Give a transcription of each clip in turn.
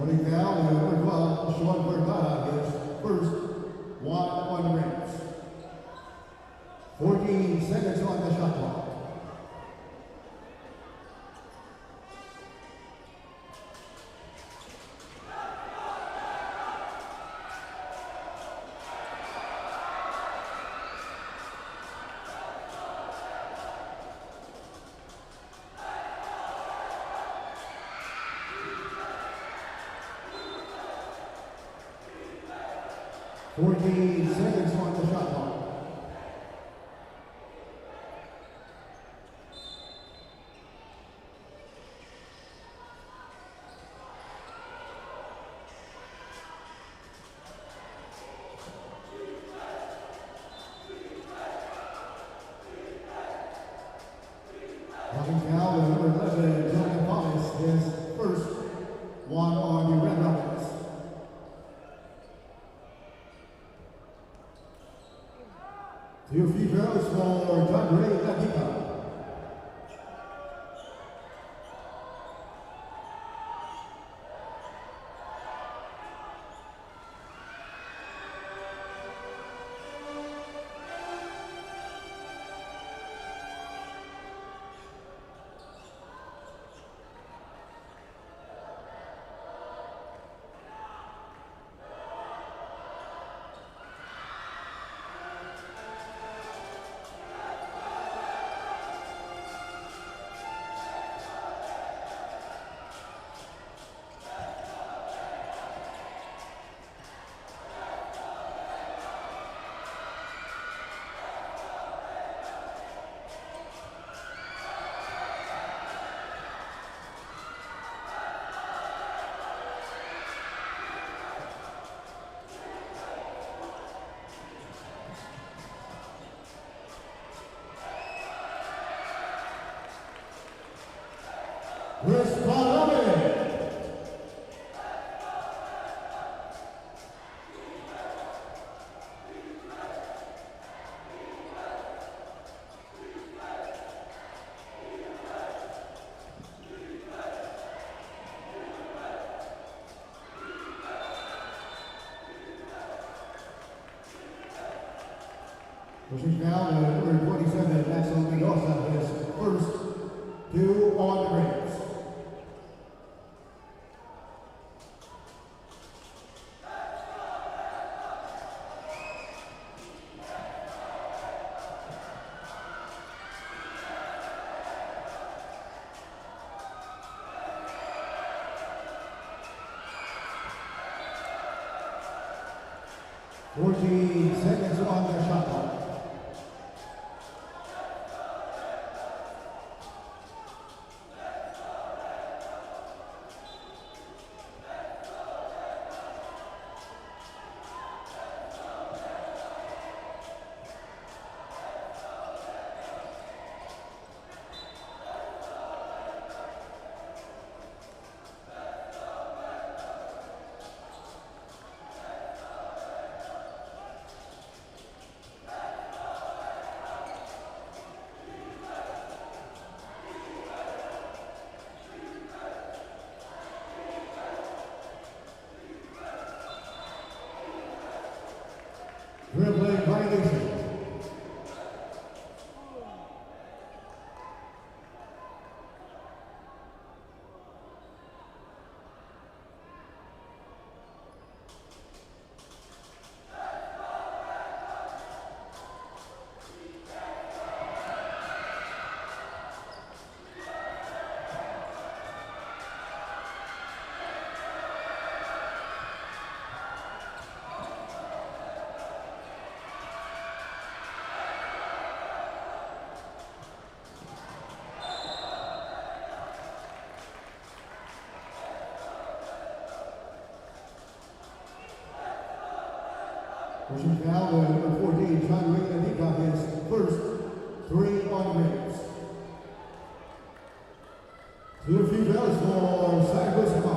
Running down and number 12, Sean Vergara, his first one on the rings. 14 seconds on the shot clock. Two free throws for John Ray Latika. Pushing down to number 27, Maxwell Mendoza, his first two on the rings. Seconds on the shot clock. Dribbling violation. Pushing down to number 14, John Ray got his first three on the rings. Two free throws for Sacramento.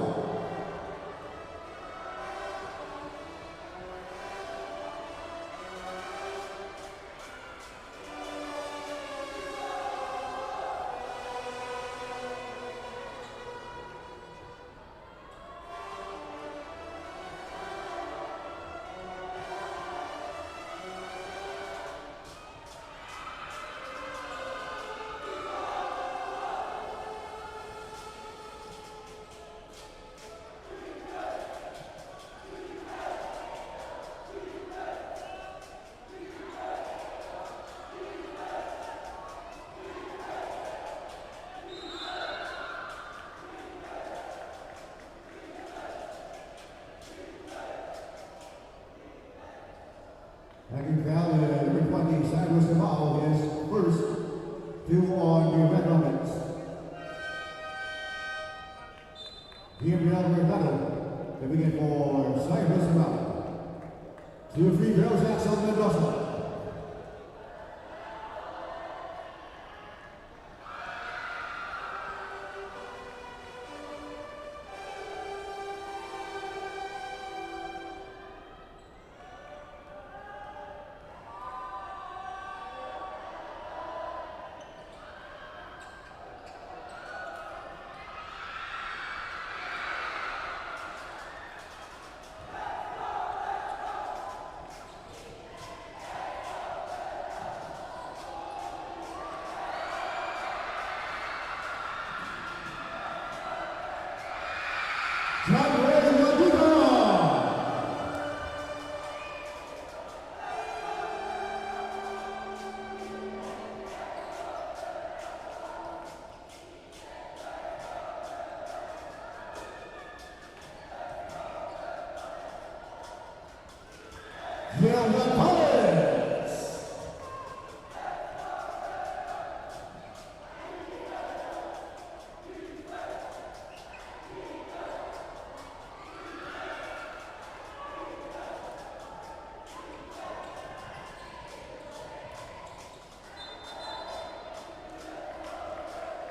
Hanging foul, number 20, Cyrus Cabal, his first 2 on the red helmets. Here we have Arellano. They begin for Cyrus Cabal. 2 free throws, Axel Mendoza.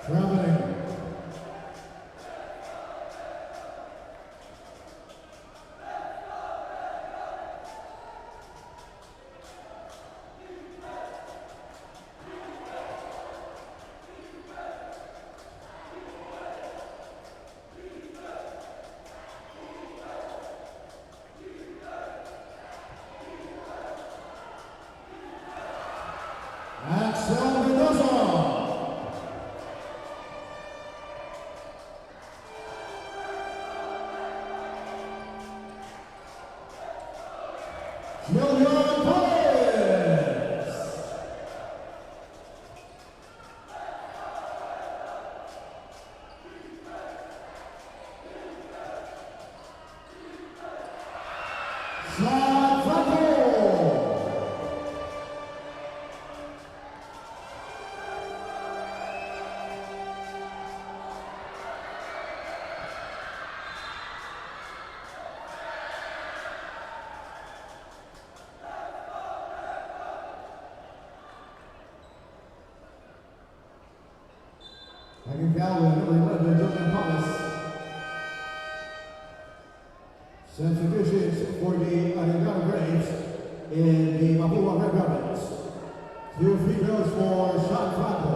Traveling. Hanging down with number 11, Jordan Thomas. Substitutions for the Arellano Braves in the Mapúa Red Rabbits. 2 free throws for Shot Franco.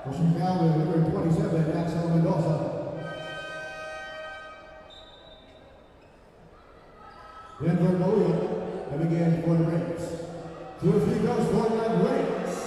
Pushing down with number 27, Axel Mendoza. Denver Mapúa, coming in for the Braves. 2 free throws for the Braves.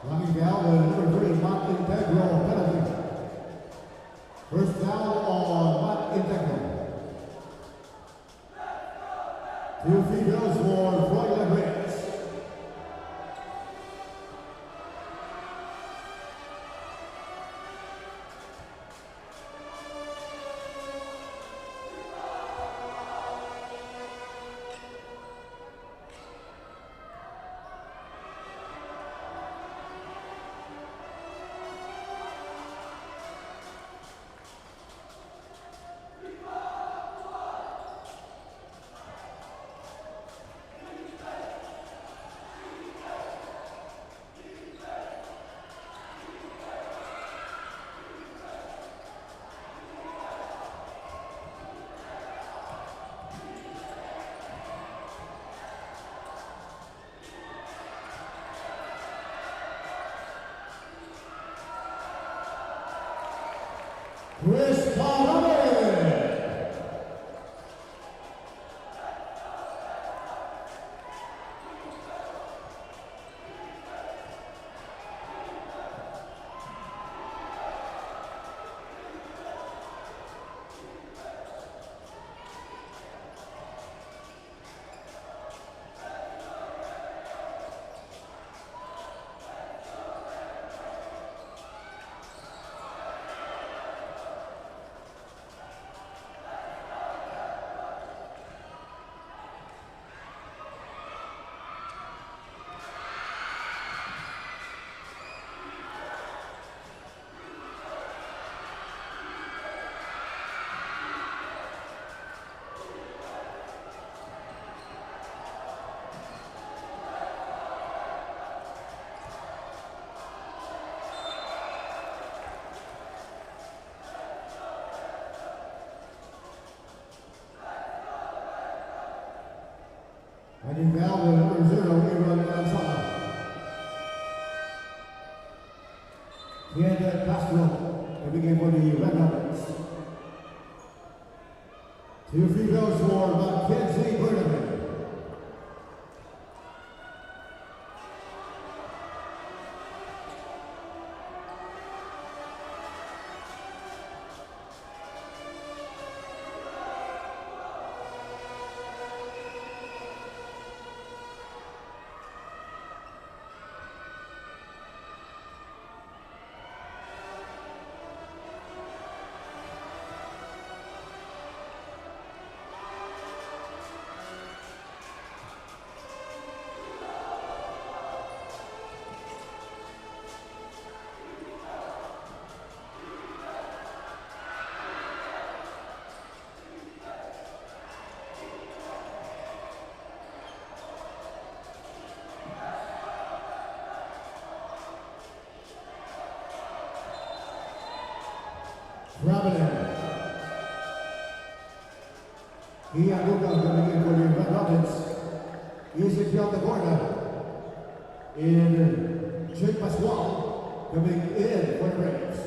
Knocking down the number 3, not integral penalty. First down on not integral. 2 free throws for Floyd Legrand. Chris Carone. And in now the number 0, Aaron Gonzalez. Tienda Castro, they begin for the Red Numbers. 2 free throws for Mackenzie Burnham. Robin. He and Luca coming in for the Red Rockets. Easy beyond the corner. In Jake Pasquale coming in for the Braves.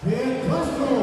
Ben Castro.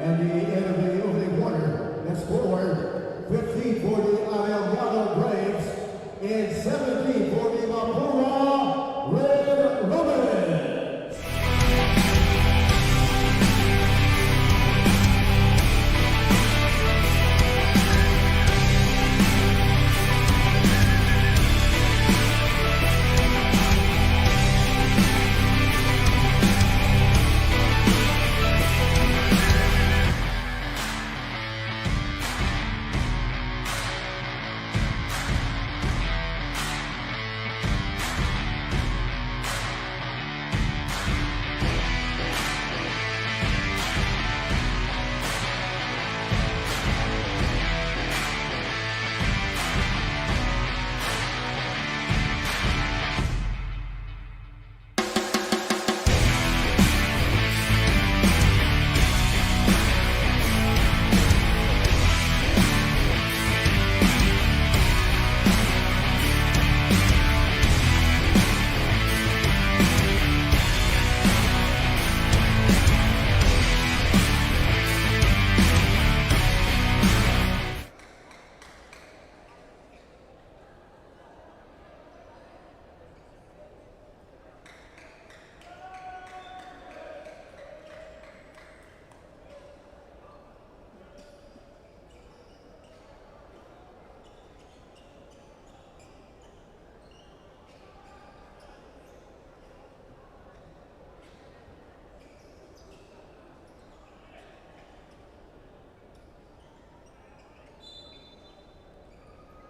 At the end of the opening quarter, the score 15 for the Arellano Braves and 17 for the Mapúa Red Robins.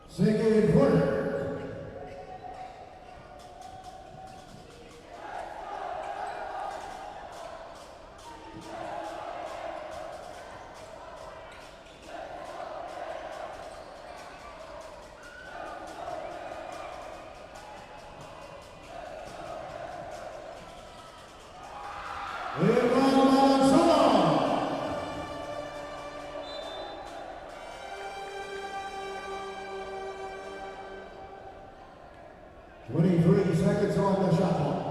Second quarter. Seconds on the shot clock.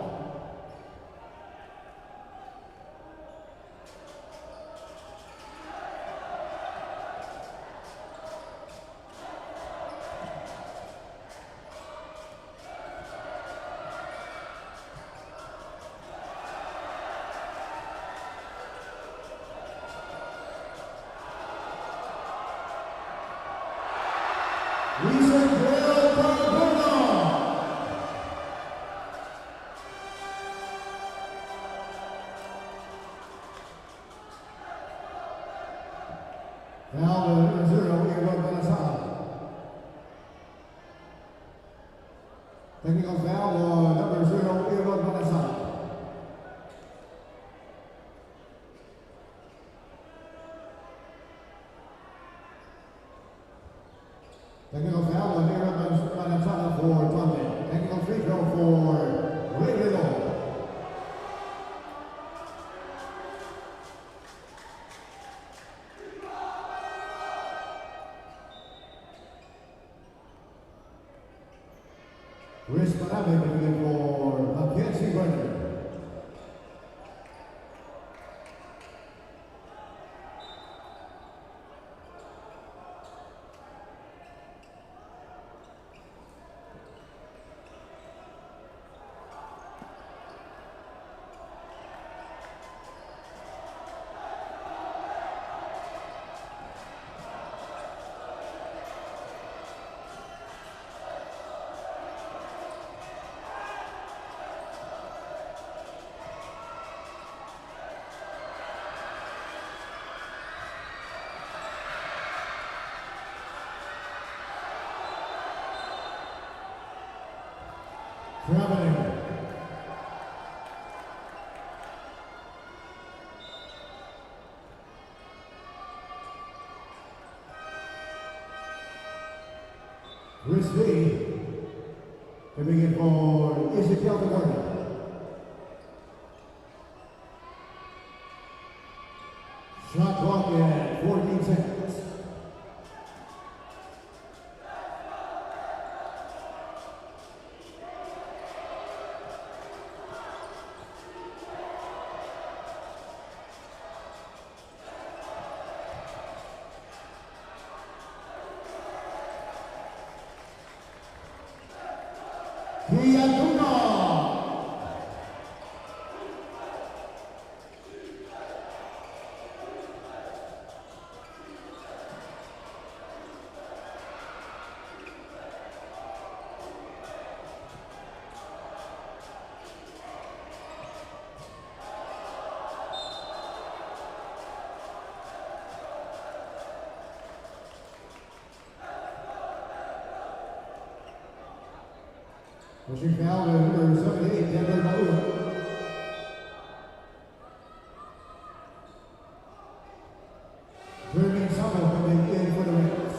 Technical foul on number 0, Earl Manasana. Technical foul on Earl Manasana for Tomlin. Technical free throw for Arellano. Chris Manave coming in for Mackenzie Brenner. Traveling. Chris V. Coming in for Ezekiel Gardner. Shot clock at 14 seconds. Pushing foul to number 78, Denver Mapúa. Jeremy Summer coming in for the Reds.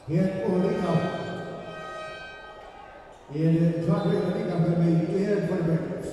In Arellano. And John Arellano going to be in for the Breakers.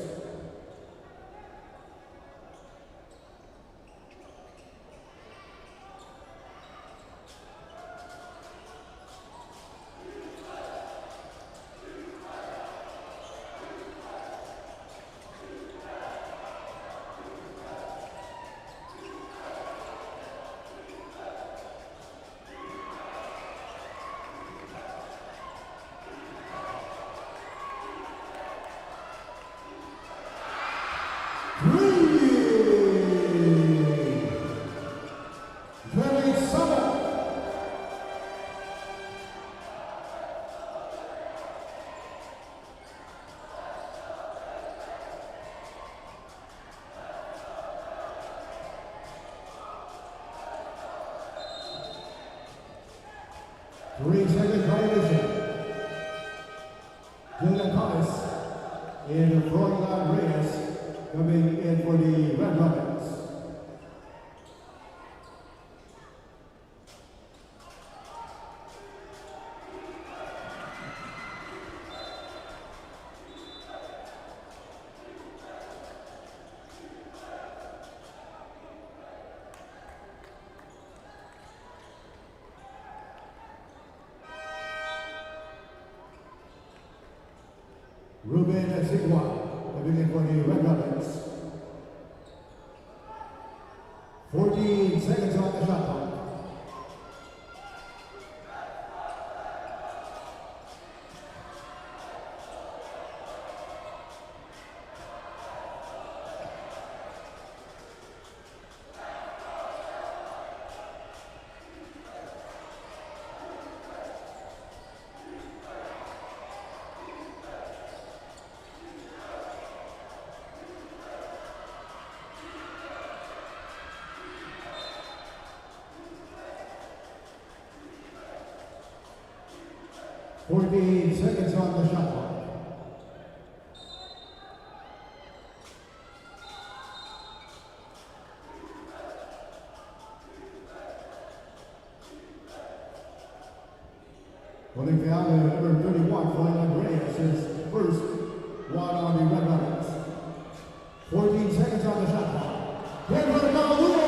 Three-second violation. Dylan Thomas and Arellano Reyes coming in for the Red Rockets. Ruben Zigwa coming in for the Red Rockets. 14 seconds on the shot clock. Fourteen seconds on the shot clock. Pulling foul to number 31, Arellano Reyes, his first one on the Red Rockets. 14 seconds on the shot clock. Denver Mapúa.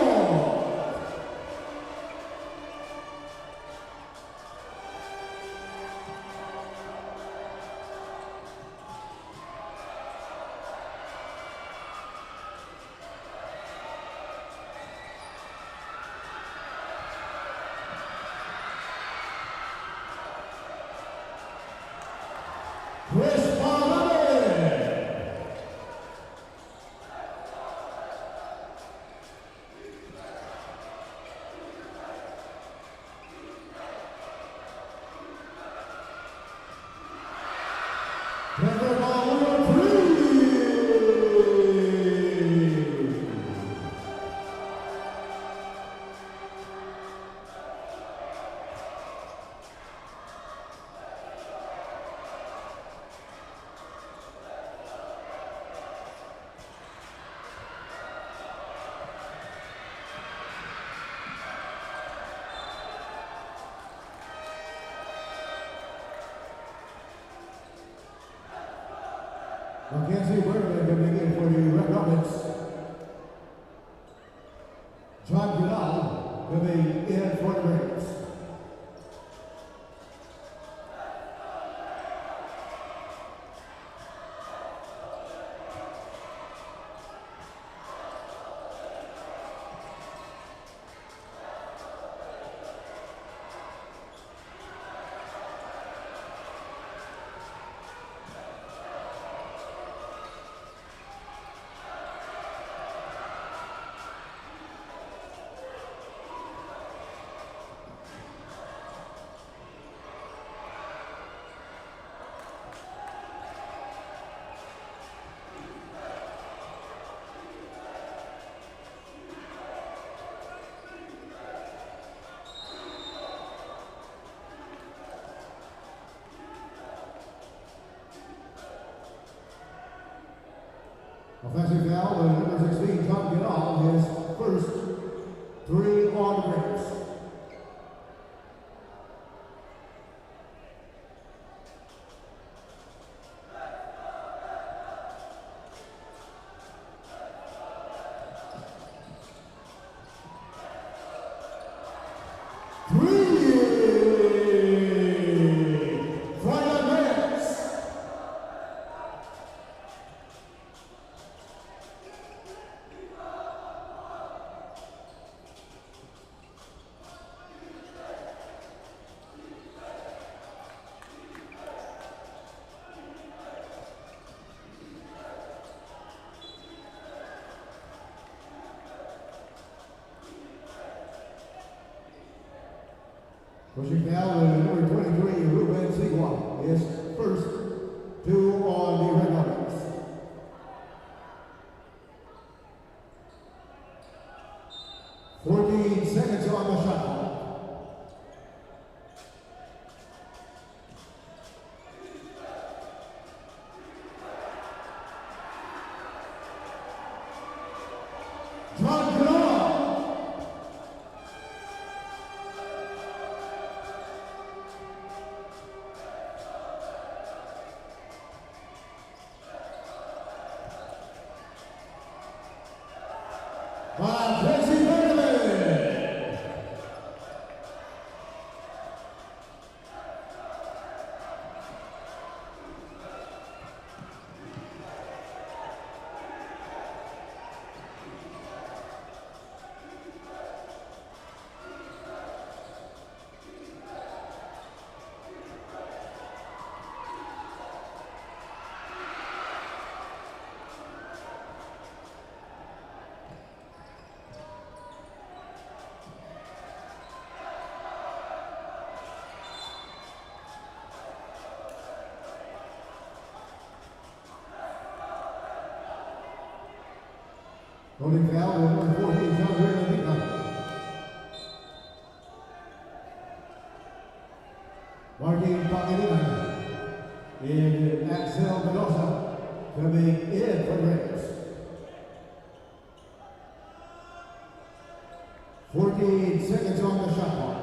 Mackenzie Werner coming in for the Red Rockets. John Goodall coming in for the Raiders. Offensive foul, number 16, John Goodall, his first 3 on the Raiders. Pushing foul, number 23, Ruben Sigua, his first 2 on the Red Rockets. Seconds on the shot clock. John Goodall. By Tracy Benilde. Holding foul with number 14, John Arellano. Martin Paganina and Axel Mendoza coming in for the Raiders. 14 seconds on the shot clock.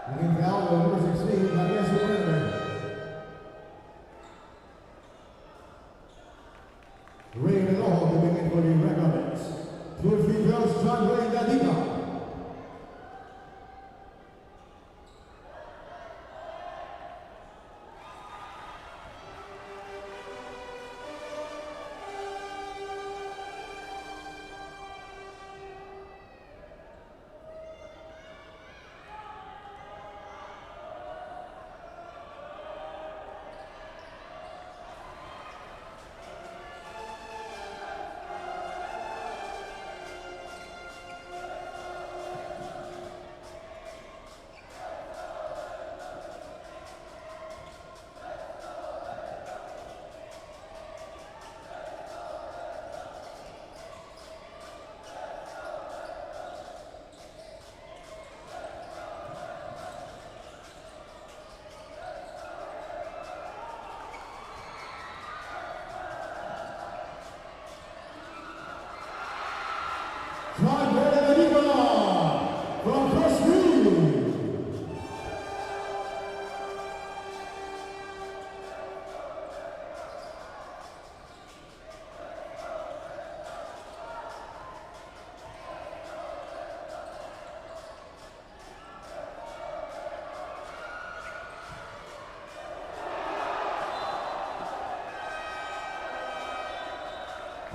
Looking foul to number 16, Ray Benilde coming in for the Red Rockets. 2 free throws, John Ray Benilde.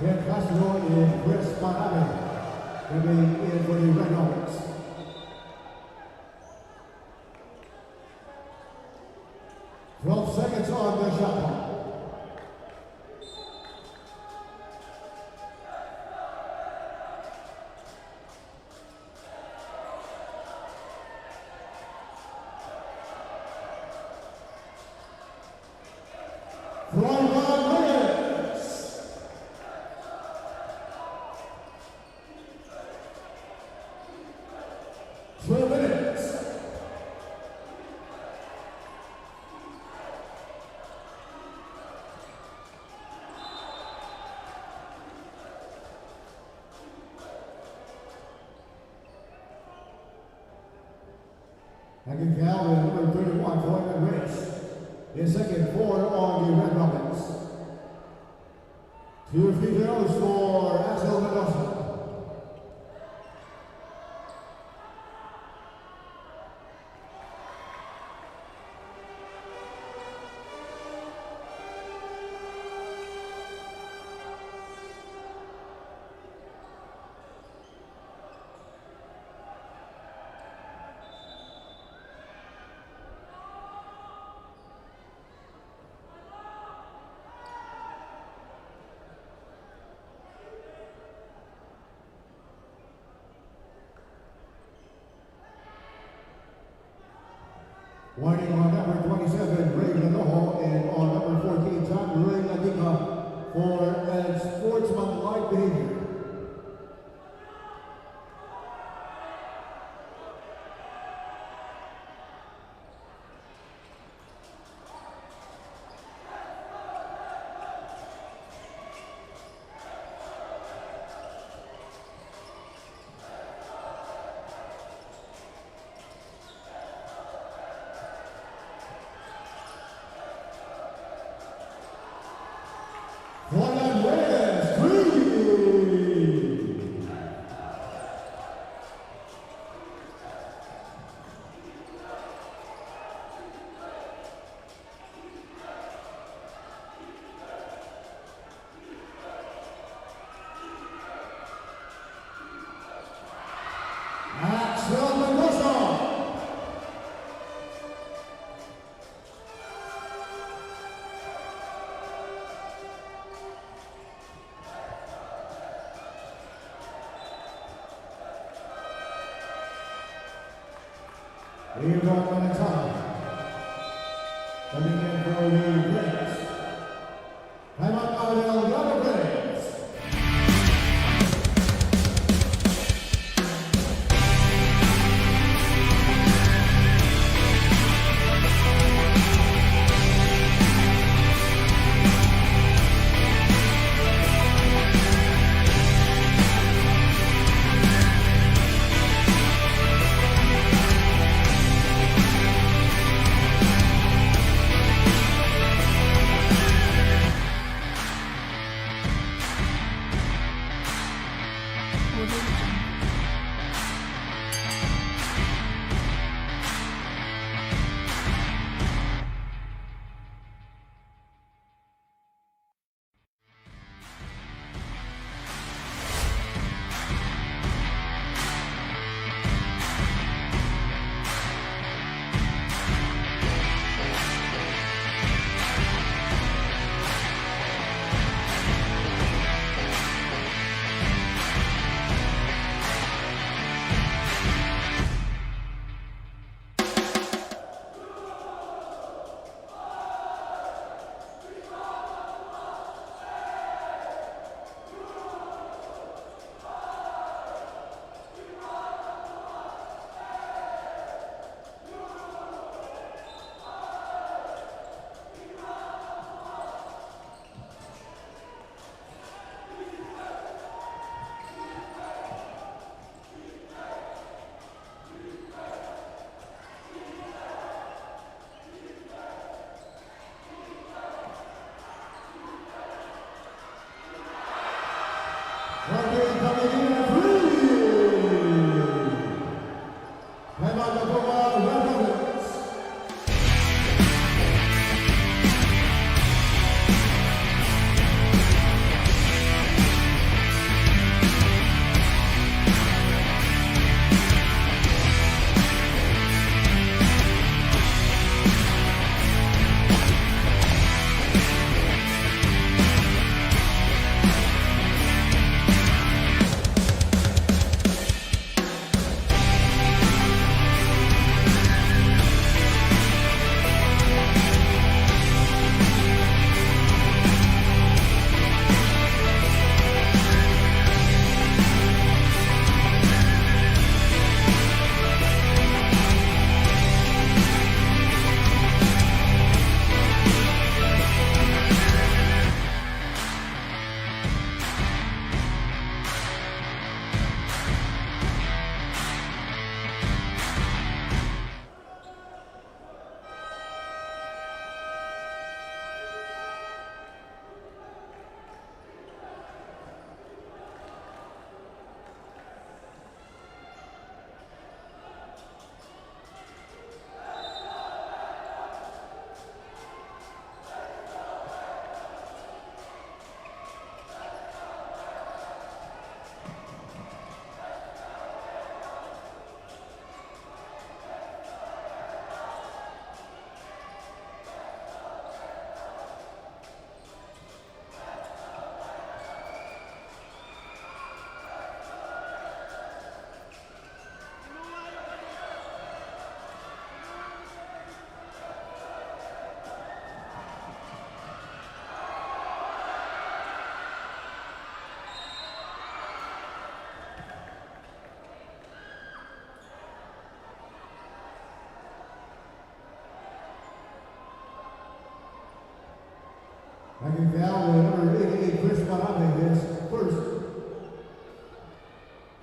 Ken Castro and Chris Manami coming in for the Red Rockets. Twelve seconds on the shot clock. Second foul and number 31 for the Race. His second four on the Red Rockets. 2 free throws for Axel Mendoza. Warning on number 27, Ray Lanoho, and on number 14, John Ray Ladika for unsportsmanlike behavior. Leave on the time. Coming in for the Braves. Time out Arellano Braves.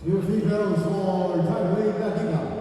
Two free throws for Tyree Nagiga.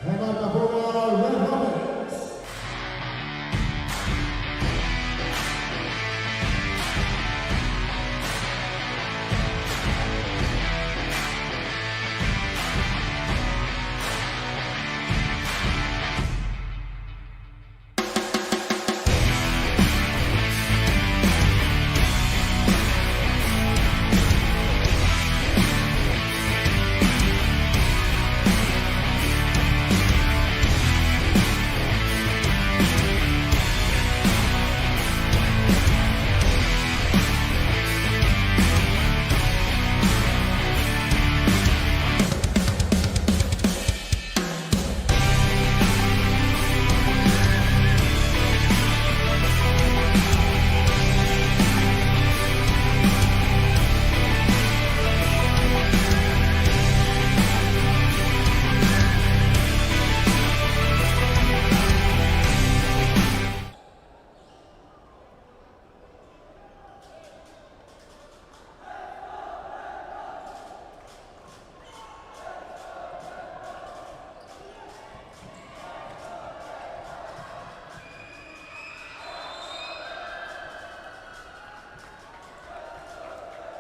And on Mapúa, Red Rockets.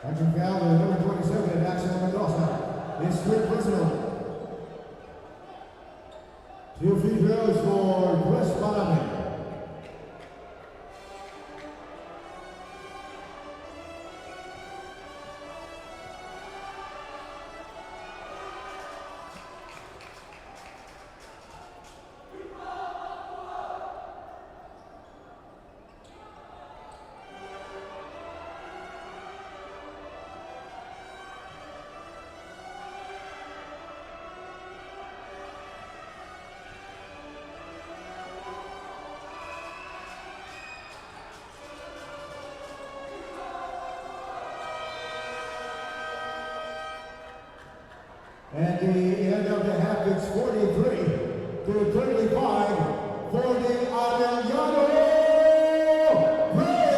Second foul to number 27, Maximo Mendoza. It's strict personal. Two free throws for Chris Barame. At the end of the half, it's 43 to 35 for the Arellano Braves.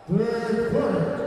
Third quarter.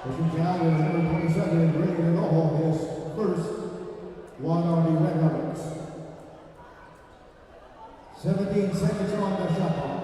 Looking down at number 27, bringing it all his first one on the red helmets. 17 seconds on the shot clock.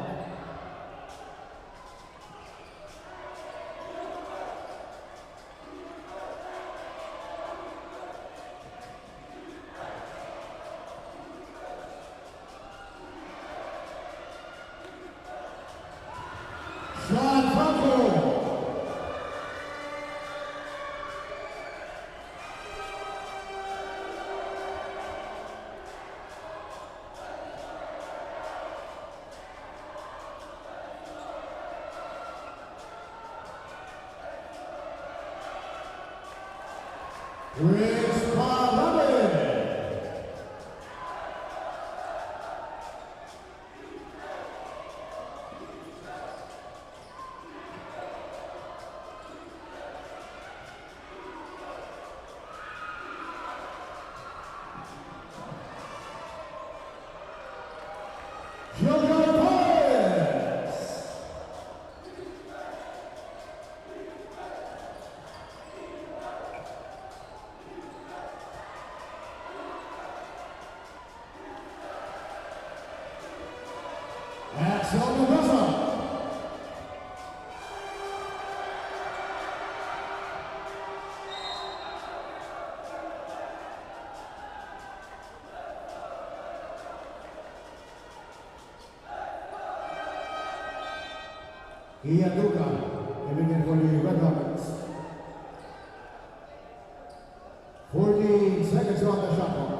Iaduka, giving it for the Red Helmets. 14 seconds on the shot clock.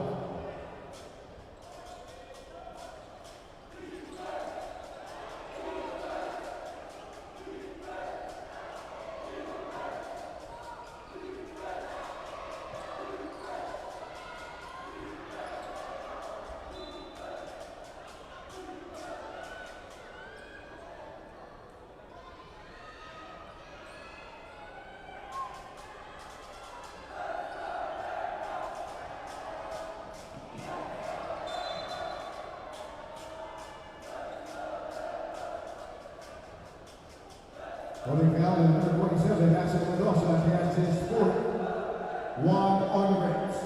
Coming down in number 27, Axel Mendoza has his fourth one on the rings.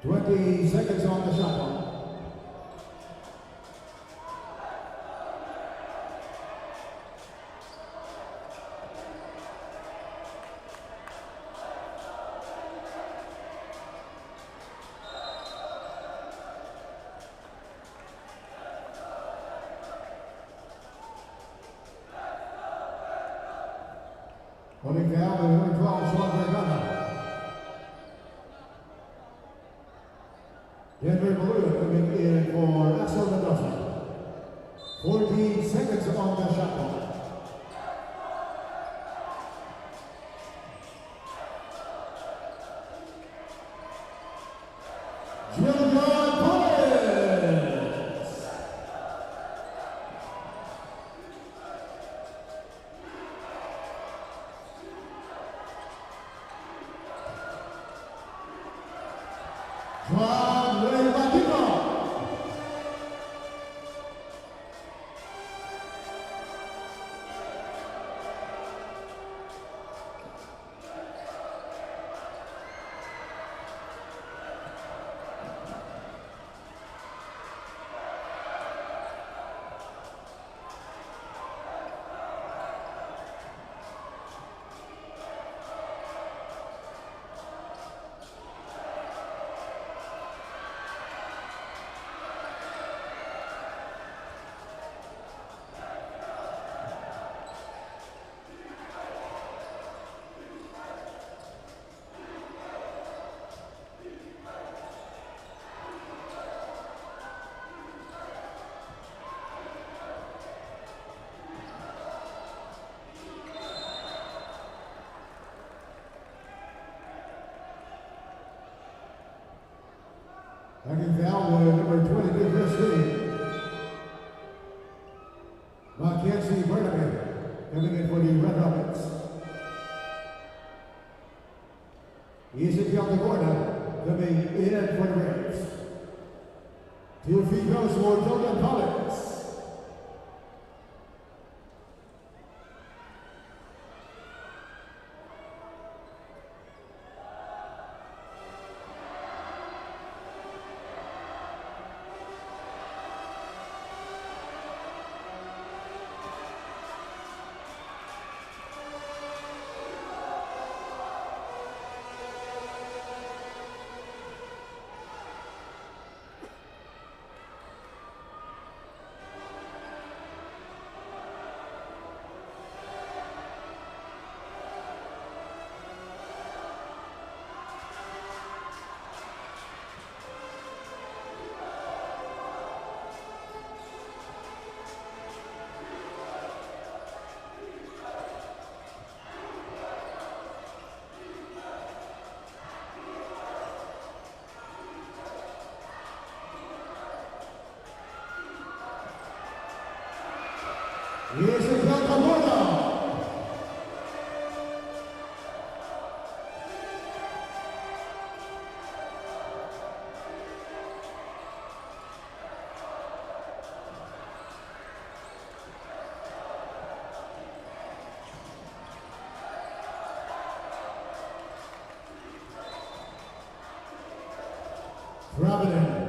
Twenty seconds on the shot clock. Coming down to number 12, Arellano. Denver Blue coming in for Axel Mendoza. 14 seconds on the shot clock. Coming in for the Red Rockets. He's in the corner, coming in for the Braves. 2 free throws for Jordan Collins. Here's the Mapúa. Providence.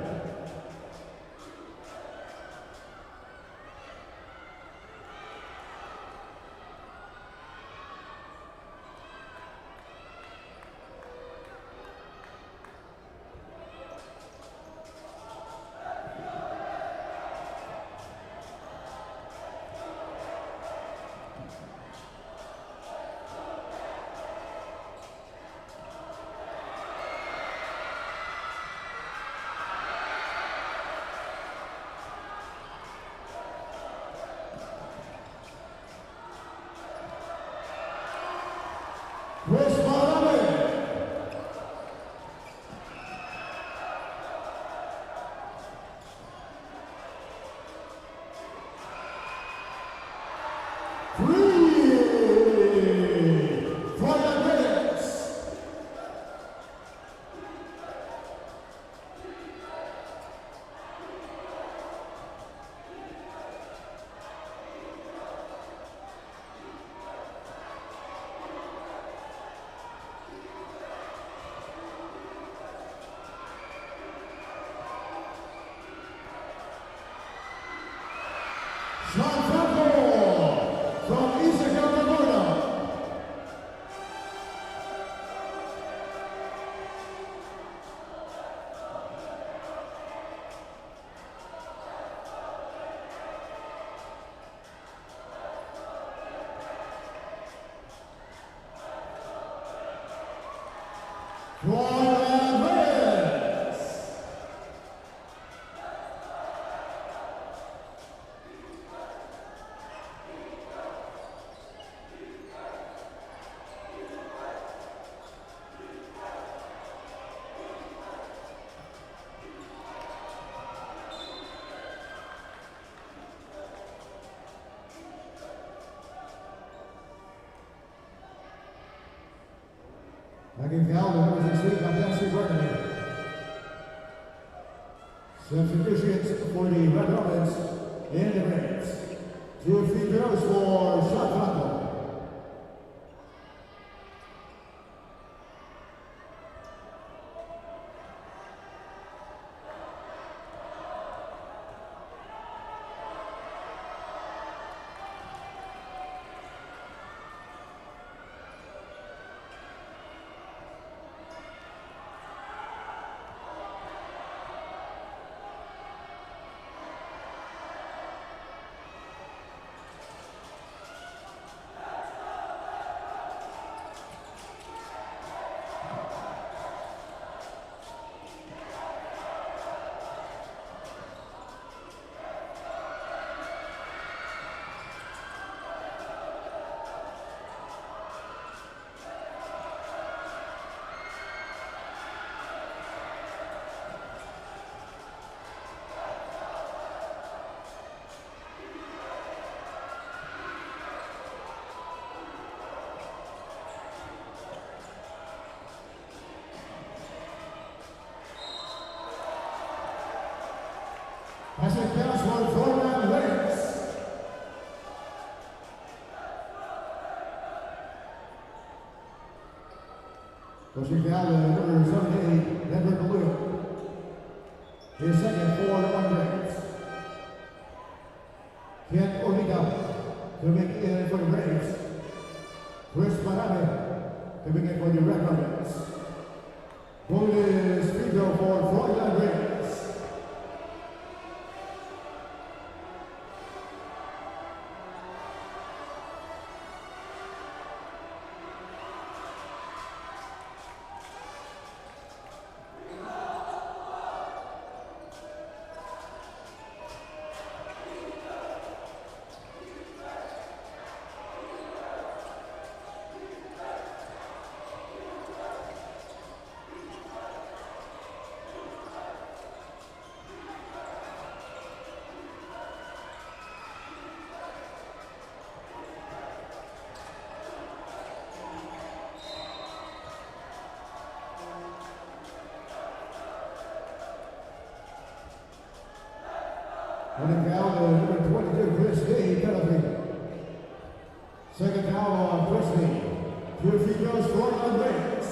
Again, foul, the number 16, offensive coordinator. Substitutions for the Red Rockets and the Braves. 2 free throws for shot clock. Passing pass for 49 wins. Pushing down to number 78, Denver Blue. His second 4-1 Braves. Ken Ortega coming in for the Braves. Chris Manami coming in for the Red Rockets. Bonus free throw for 49 Braves. Running foul to number 22, Chris Day, penalty. Second foul on Chris Day. 2 free throws for the Braves.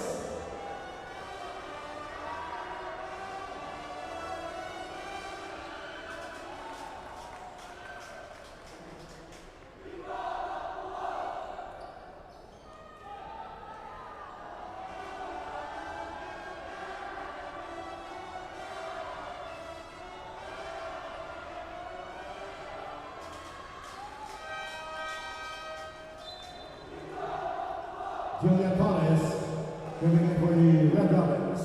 Julian Thomas coming in for the Red Rockets.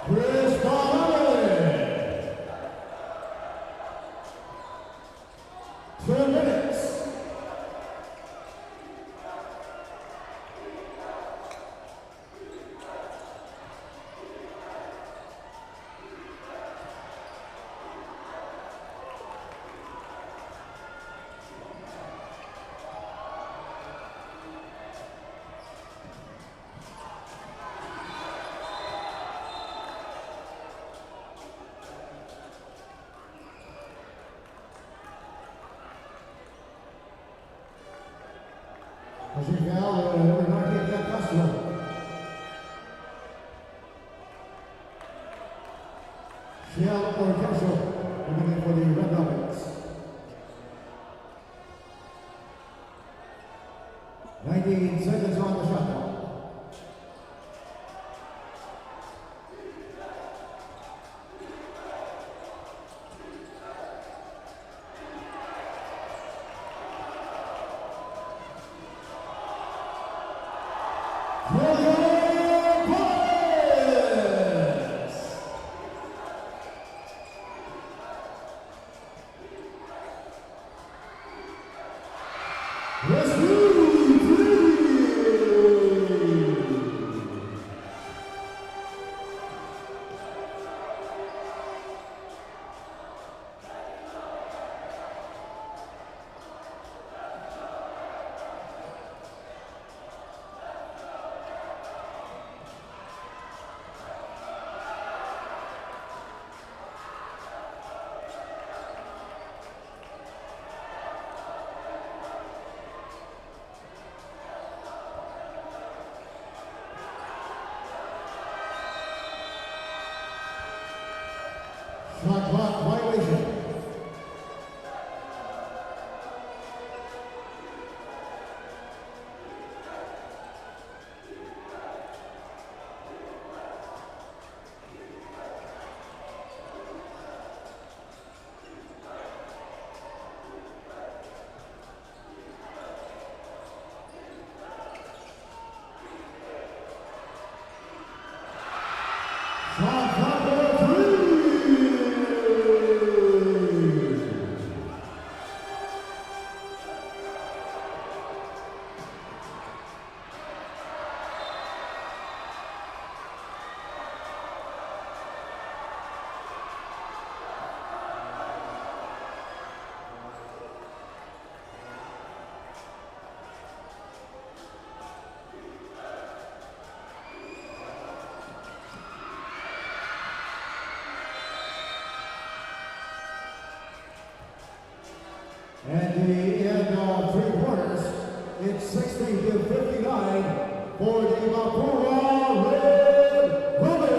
Chris Ballard. 2 minutes. Pushing foul, number 98, Jack Costello. Shell Orcastro coming in for the Red Rockets. 19 seconds on the shot clock. Let's move! Shot clock violation. Shot number 3. At the end of 3 quarters, it's 60-59 for the Mapúa Red Robin.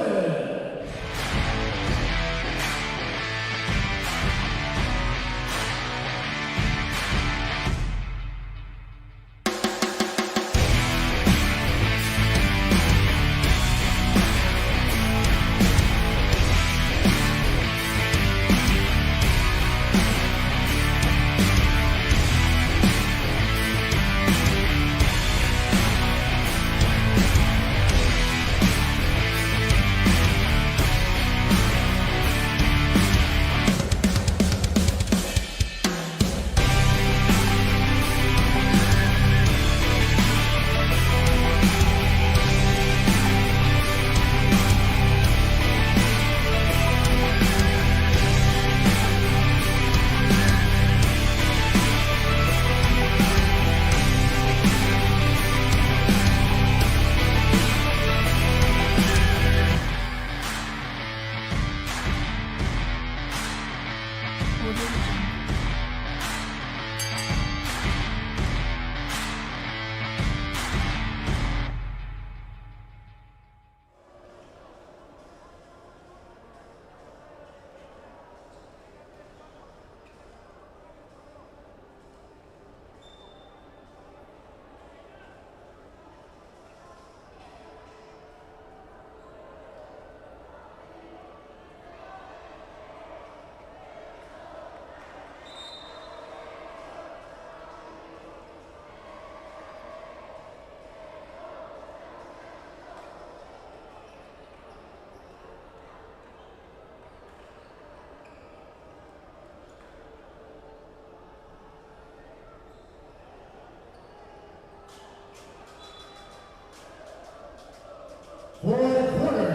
Fourth quarter.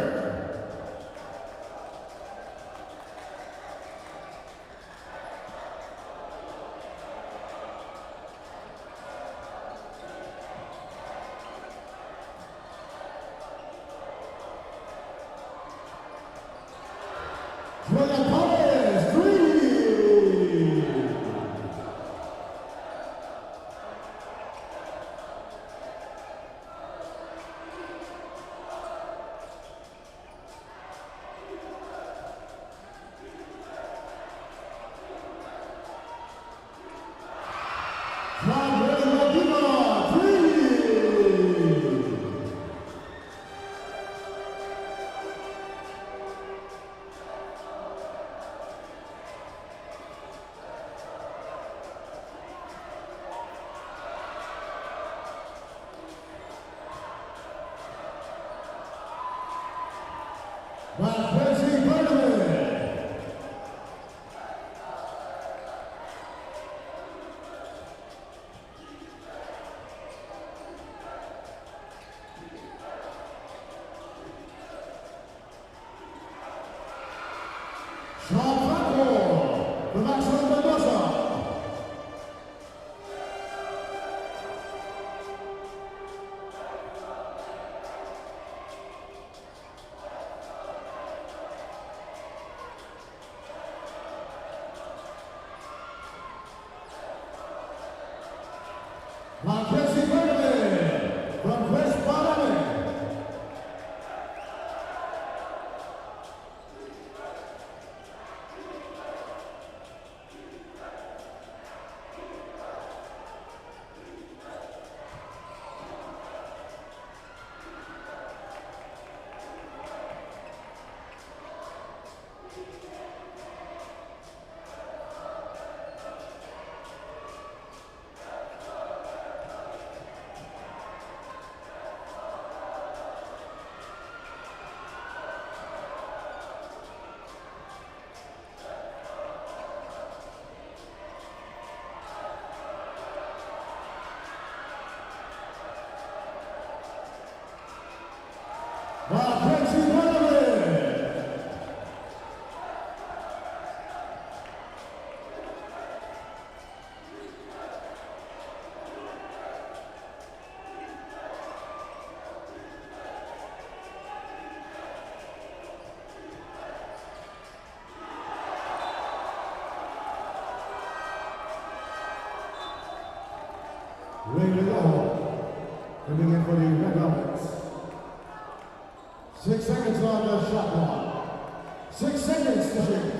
shot clock. 6 seconds to shoot.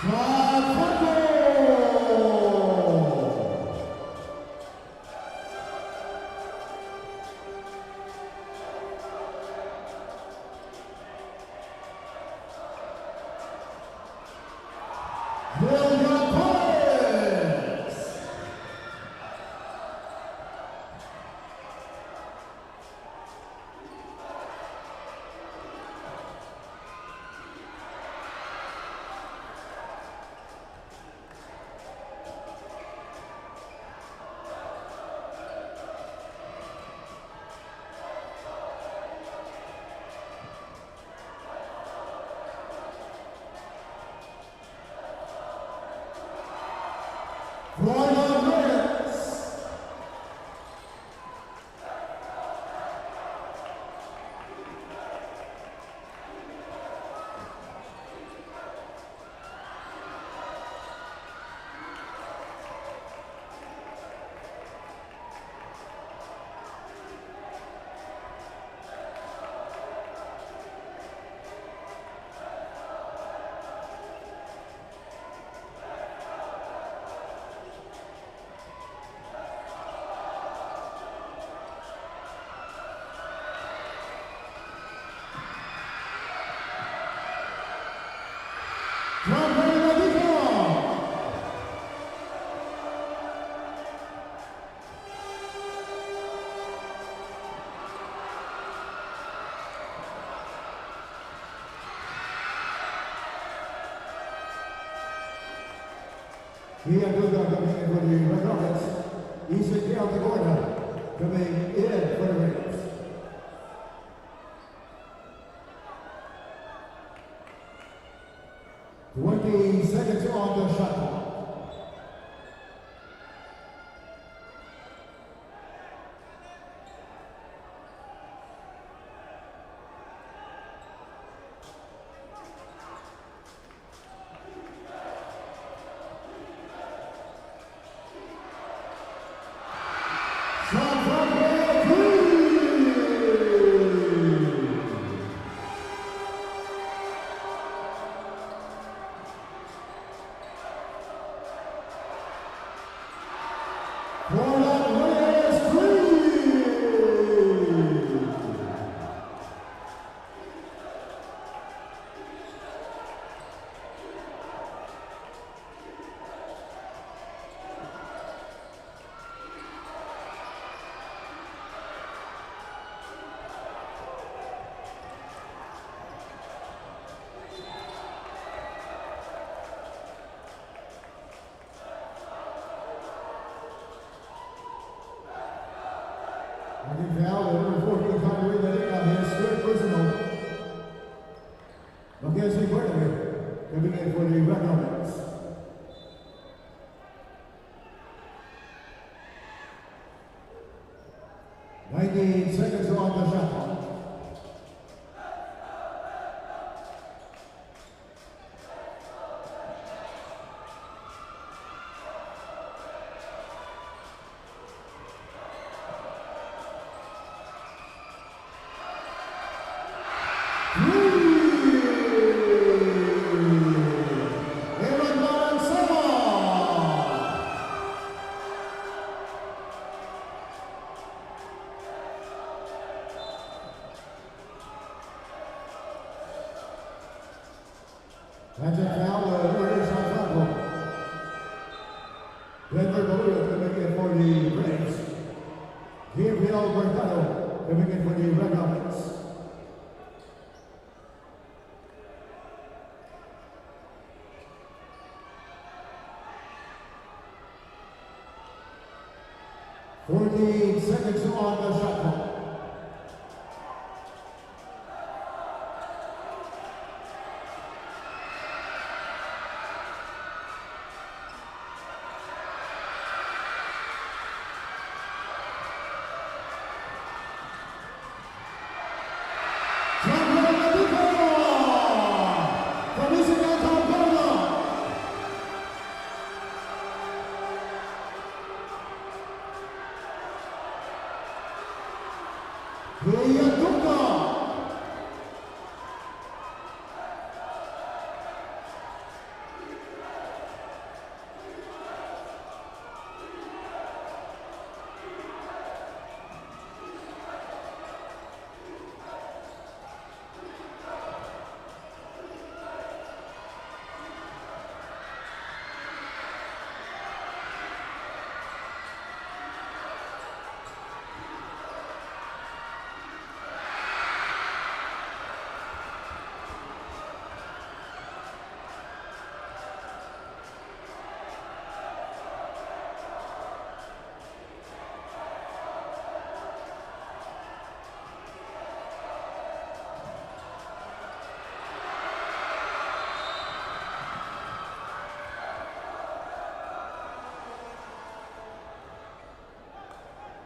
Shot for goal! He and Duga coming in for the Red Rockets. Easy down the corner, coming in for the Raiders. Twenty seconds on the shot clock. Coming in for the Red Rockets. 19 seconds on the shot clock. That's a foul, Raiders on front. Denver Baloo coming in for the Braves. Gabriel Mercado coming in for the Red Rockets. Fourteen seconds on the shot clock.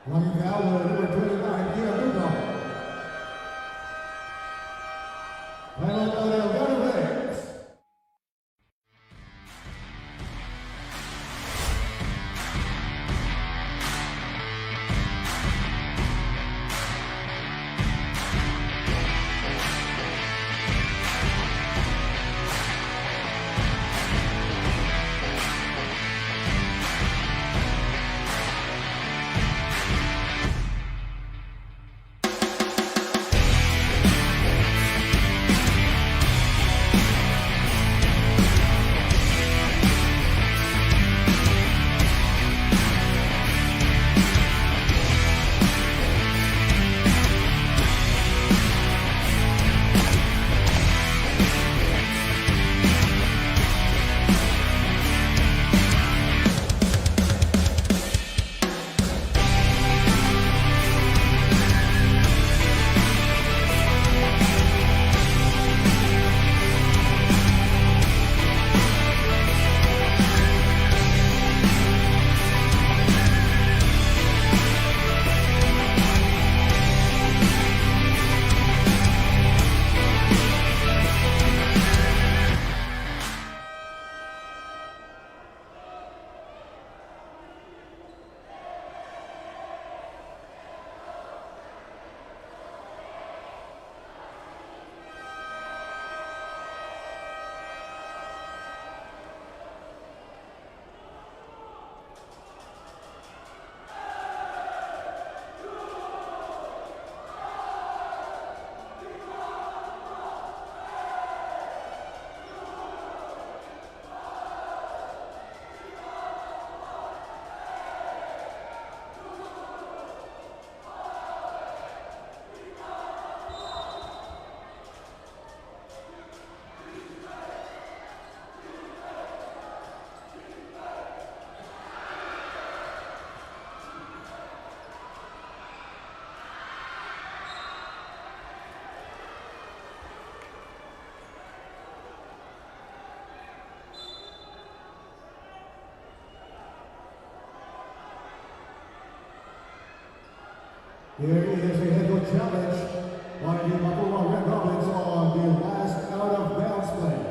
Running down number 29, Arellano. Final Arellano Reigns. Here is a head challenge by the Mapúa Red Robins on the last out of bounds play.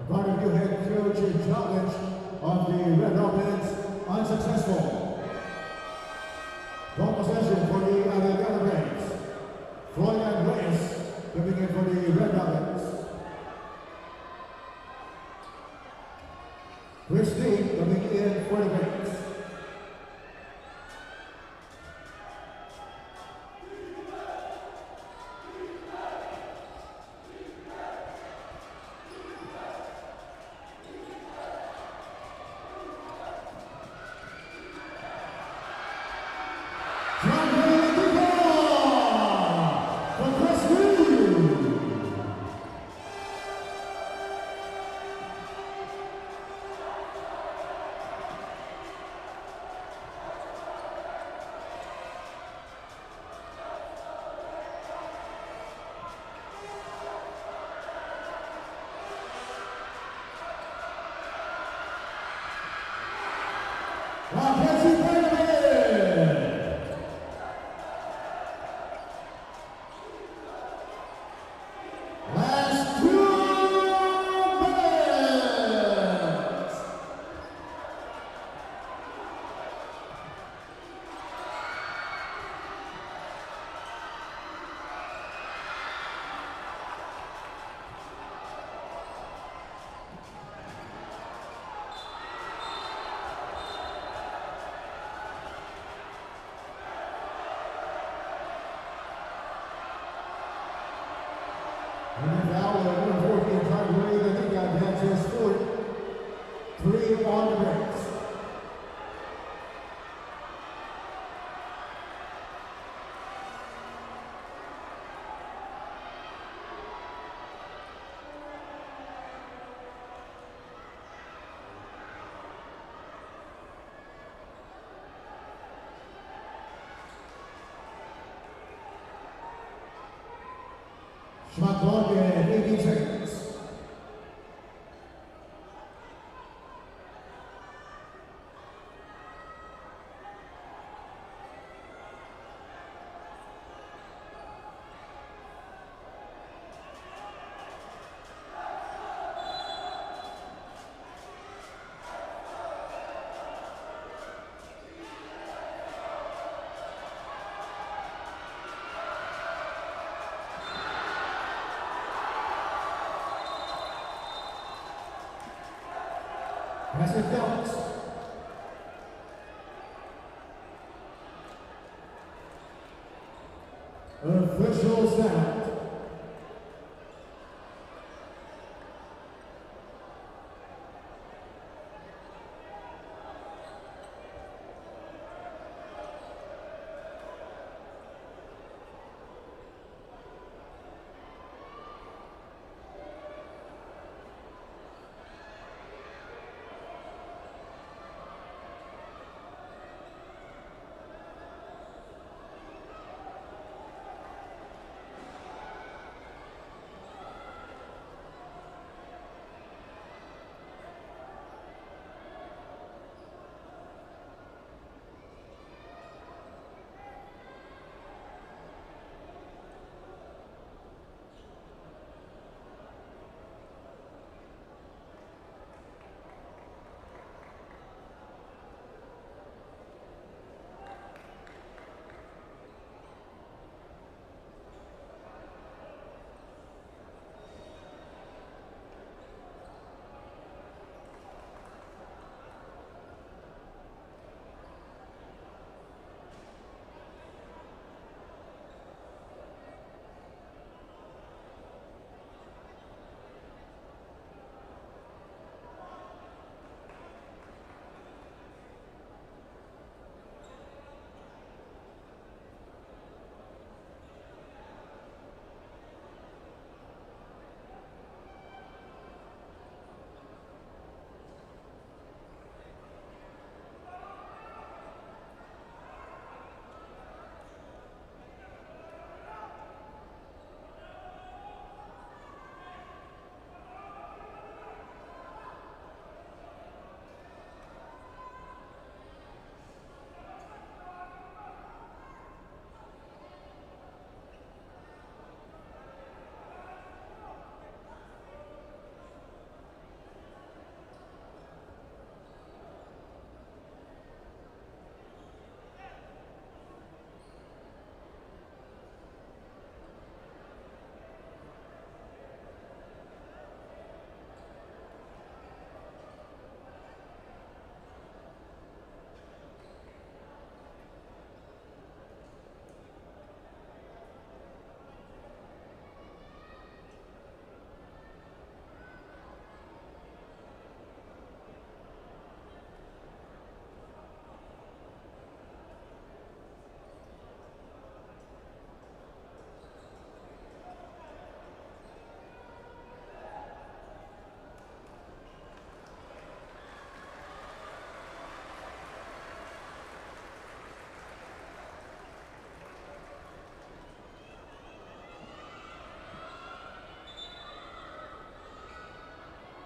According to head coach challenge of the Red Robins, unsuccessful. Ball possession for the Arellano Reigns. Floyd and Race coming in for the Red Robins. Christine coming in for the Reigns. And now the 140 category, the league advances 3 on the breaks. Shot clock at 18 seconds. Passive dunks. Official sound.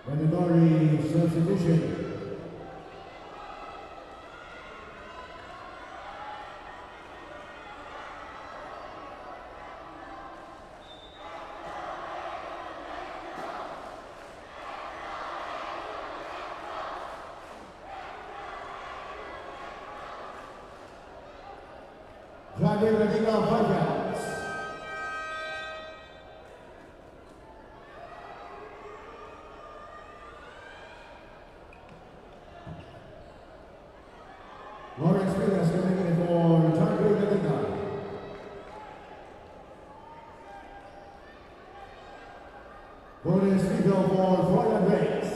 Mandatory substitution. Tadi Radika 5 rounds. Lawrence Villas coming in for Tadi Radika. Bonus veto for Florian Reigns.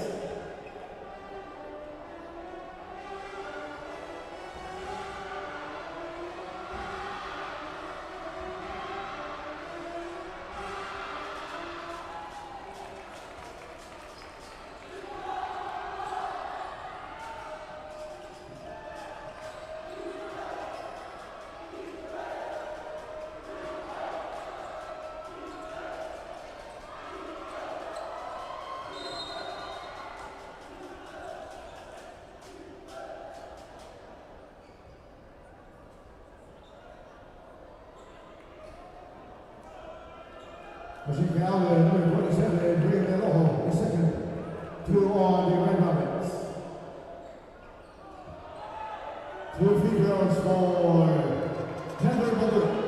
Pushing down the number 27, Arellano, the second. 2 on the red robins. 2 free throws for Mapúa.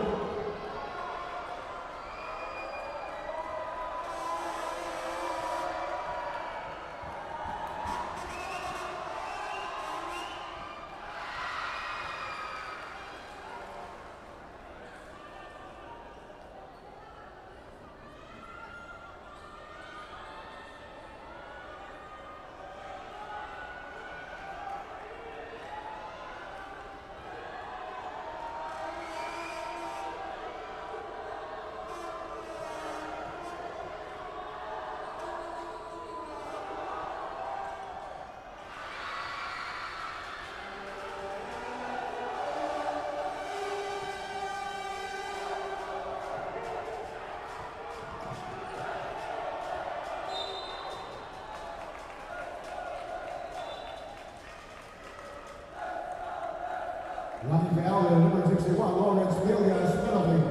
Running foul, number 61, Lawrence Villas, penalty.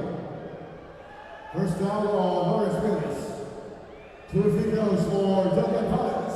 First foul on Lawrence Villas. 2 free throws for Duncan Collins.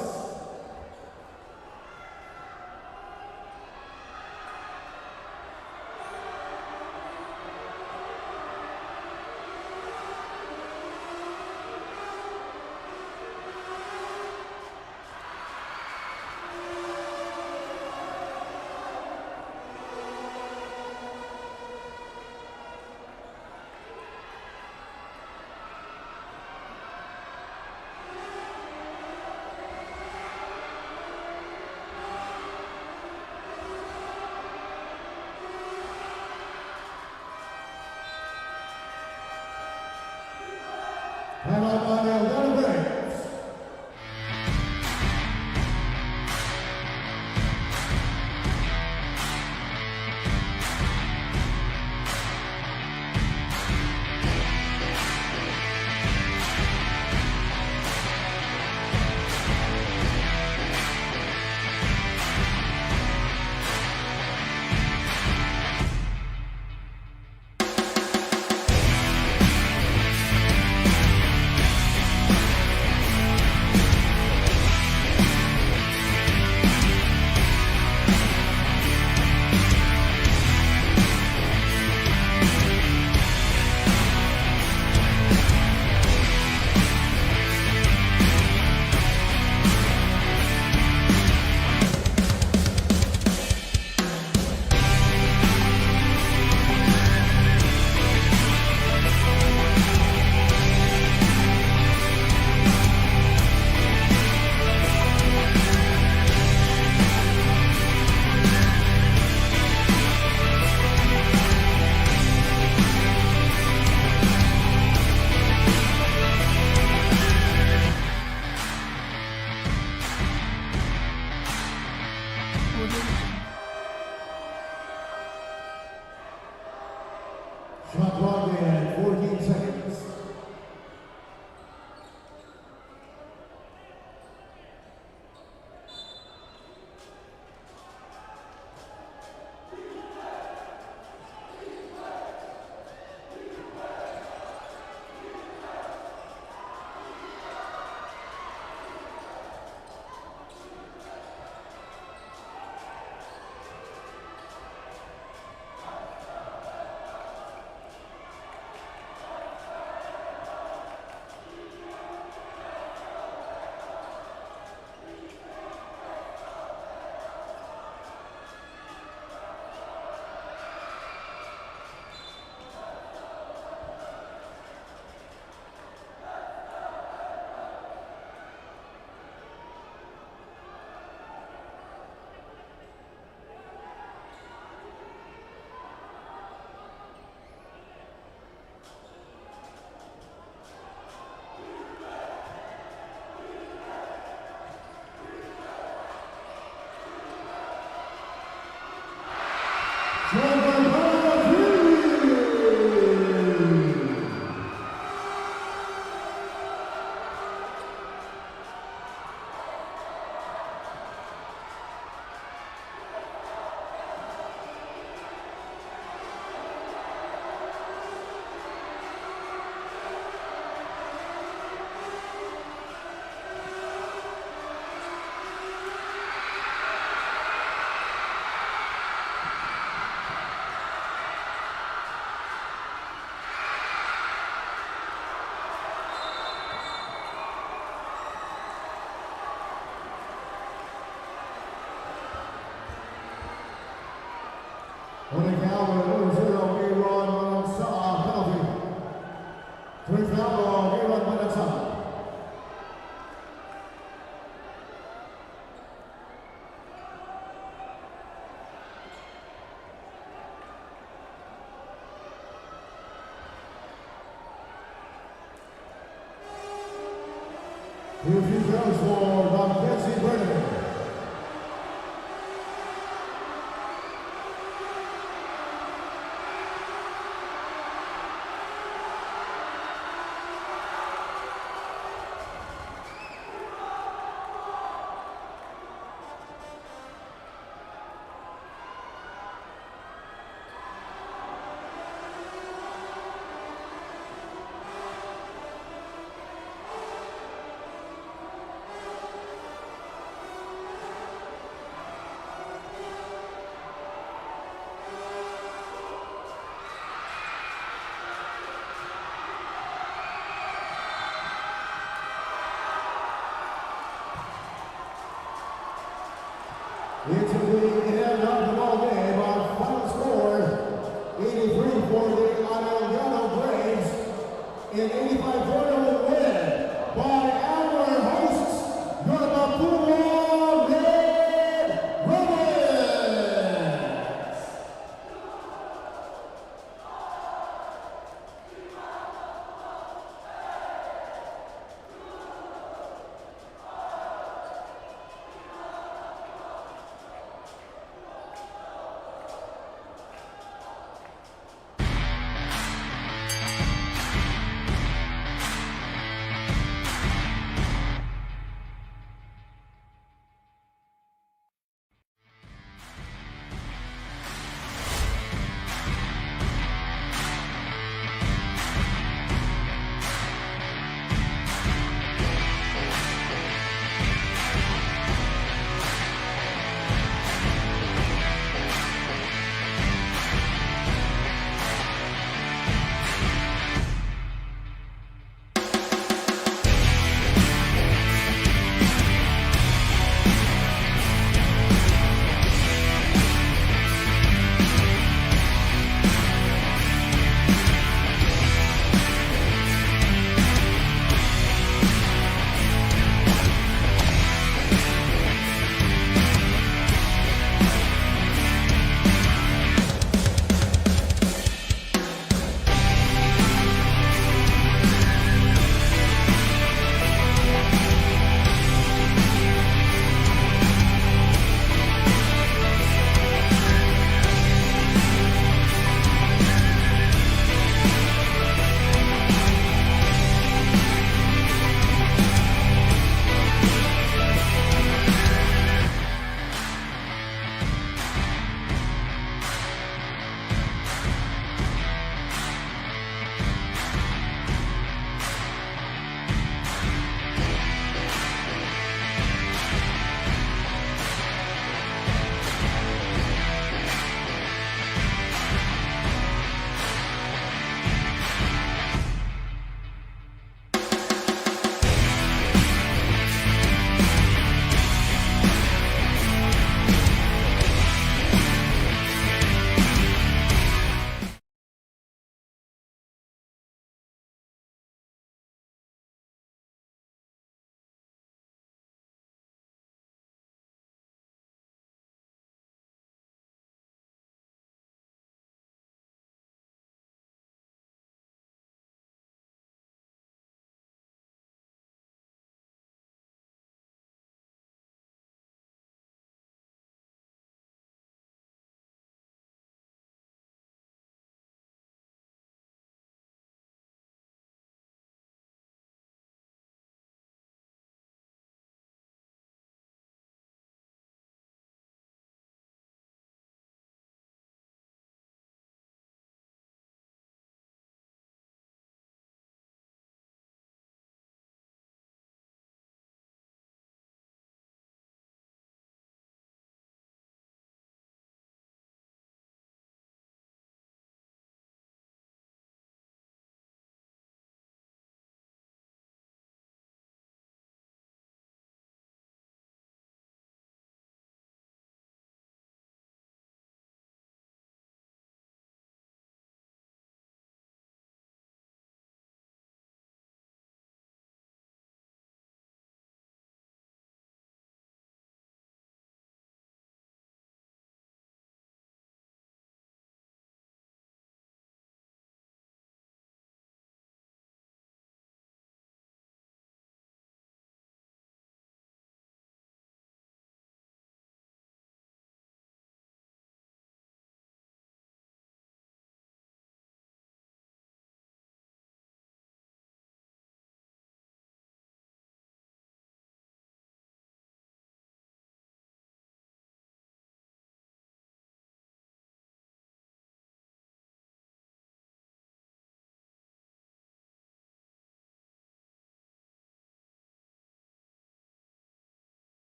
the foul number 0, Aaron penalty. 3 foul, Aaron Manasa. Two free throws for Mackenzie Brennan. Into the end of the ball game, our final score, 83 for the Arellano Braves, an 85-40 win by our hosts, your Mapúa Red Rebels.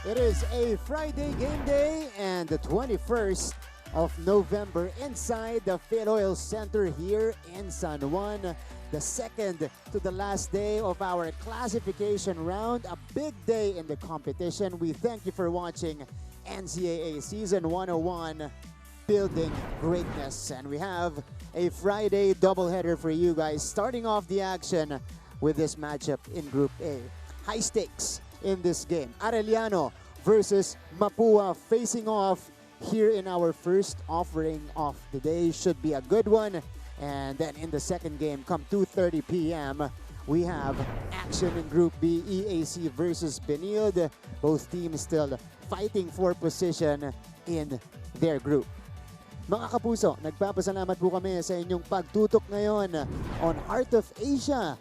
It is a Friday game day and the 21st of November inside the Philoil Center here in San Juan. The second to the last day of our classification round. A big day in the competition. We thank you for watching NCAA Season 101, Building Greatness. And we have a Friday doubleheader for you guys, starting off the action with this matchup in Group A. High stakes in this game. Arellano versus Mapúa facing off here in our first offering of the day. Should be a good one. And then in the second game, come 2:30 p.m., we have action in Group B, EAC versus Benilde. Both teams still fighting for position in their group. Mga kapuso, nagpapasalamat po kami sa inyong pagtutok ngayon on Heart of Asia.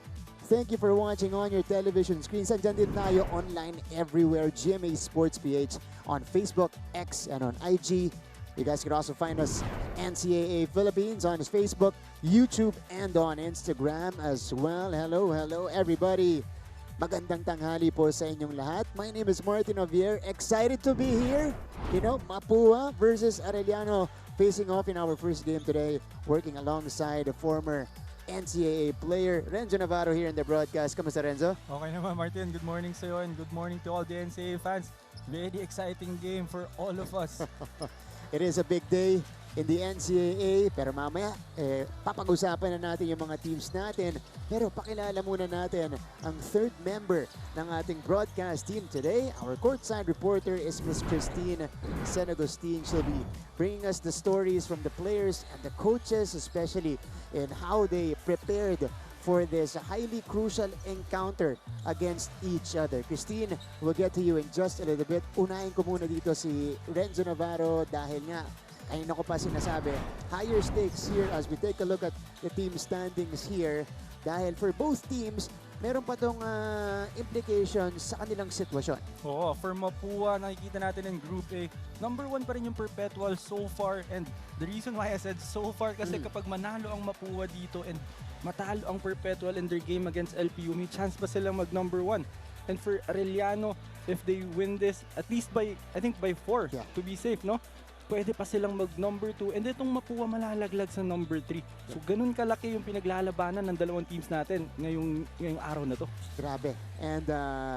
Thank you for watching on your television screens. Andyan din tayo online everywhere. GMA Sports PH on Facebook, X, and on IG. You guys can also find us NCAA Philippines on Facebook, YouTube, and on Instagram as well. Hello, hello everybody. Magandang tanghali po sa inyong lahat. My name is Martin Javier. Excited to be here. You know, Mapúa versus Arellano facing off in our first game today. Working alongside a former NCAA player, Renzo Navarro here in the broadcast. Kamusta, Renzo? Okay naman, Martin. Good morning sa'yo and good morning to all the NCAA fans. Very exciting game for all of us. It is a big day in the NCAA, pero mamaya papag-usapan na natin yung mga teams natin. Pero pakilala muna natin ang third member ng ating broadcast team today. Our courtside reporter is Miss Christine San Agustin. She'll be bringing us the stories from the players and the coaches, especially in how they prepared for this highly crucial encounter against each other. Christine, we'll get to you in just a little bit. Unahin ko muna dito si Renzo Navarro dahil nga, ayun ako pa sinasabi, higher stakes here as we take a look at the team standings here. Dahil for both teams, meron pa tong implications sa kanilang sitwasyon. Oo, for Mapúa, nakikita natin in Group A, number 1 pa rin yung Perpetual so far. And the reason why I said so far, kasi kapag manalo ang Mapúa dito and matalo ang Perpetual in their game against LPU, may chance pa silang mag number 1. And for Arellano, if they win this, at least by, I think by 4, to be safe, no? Pwede pa silang mag number 2. And itong Mapúa malalaglag sa number 3. So ganun kalaki yung pinaglalabanan ng dalawang teams natin ngayong araw na to. Grabe. And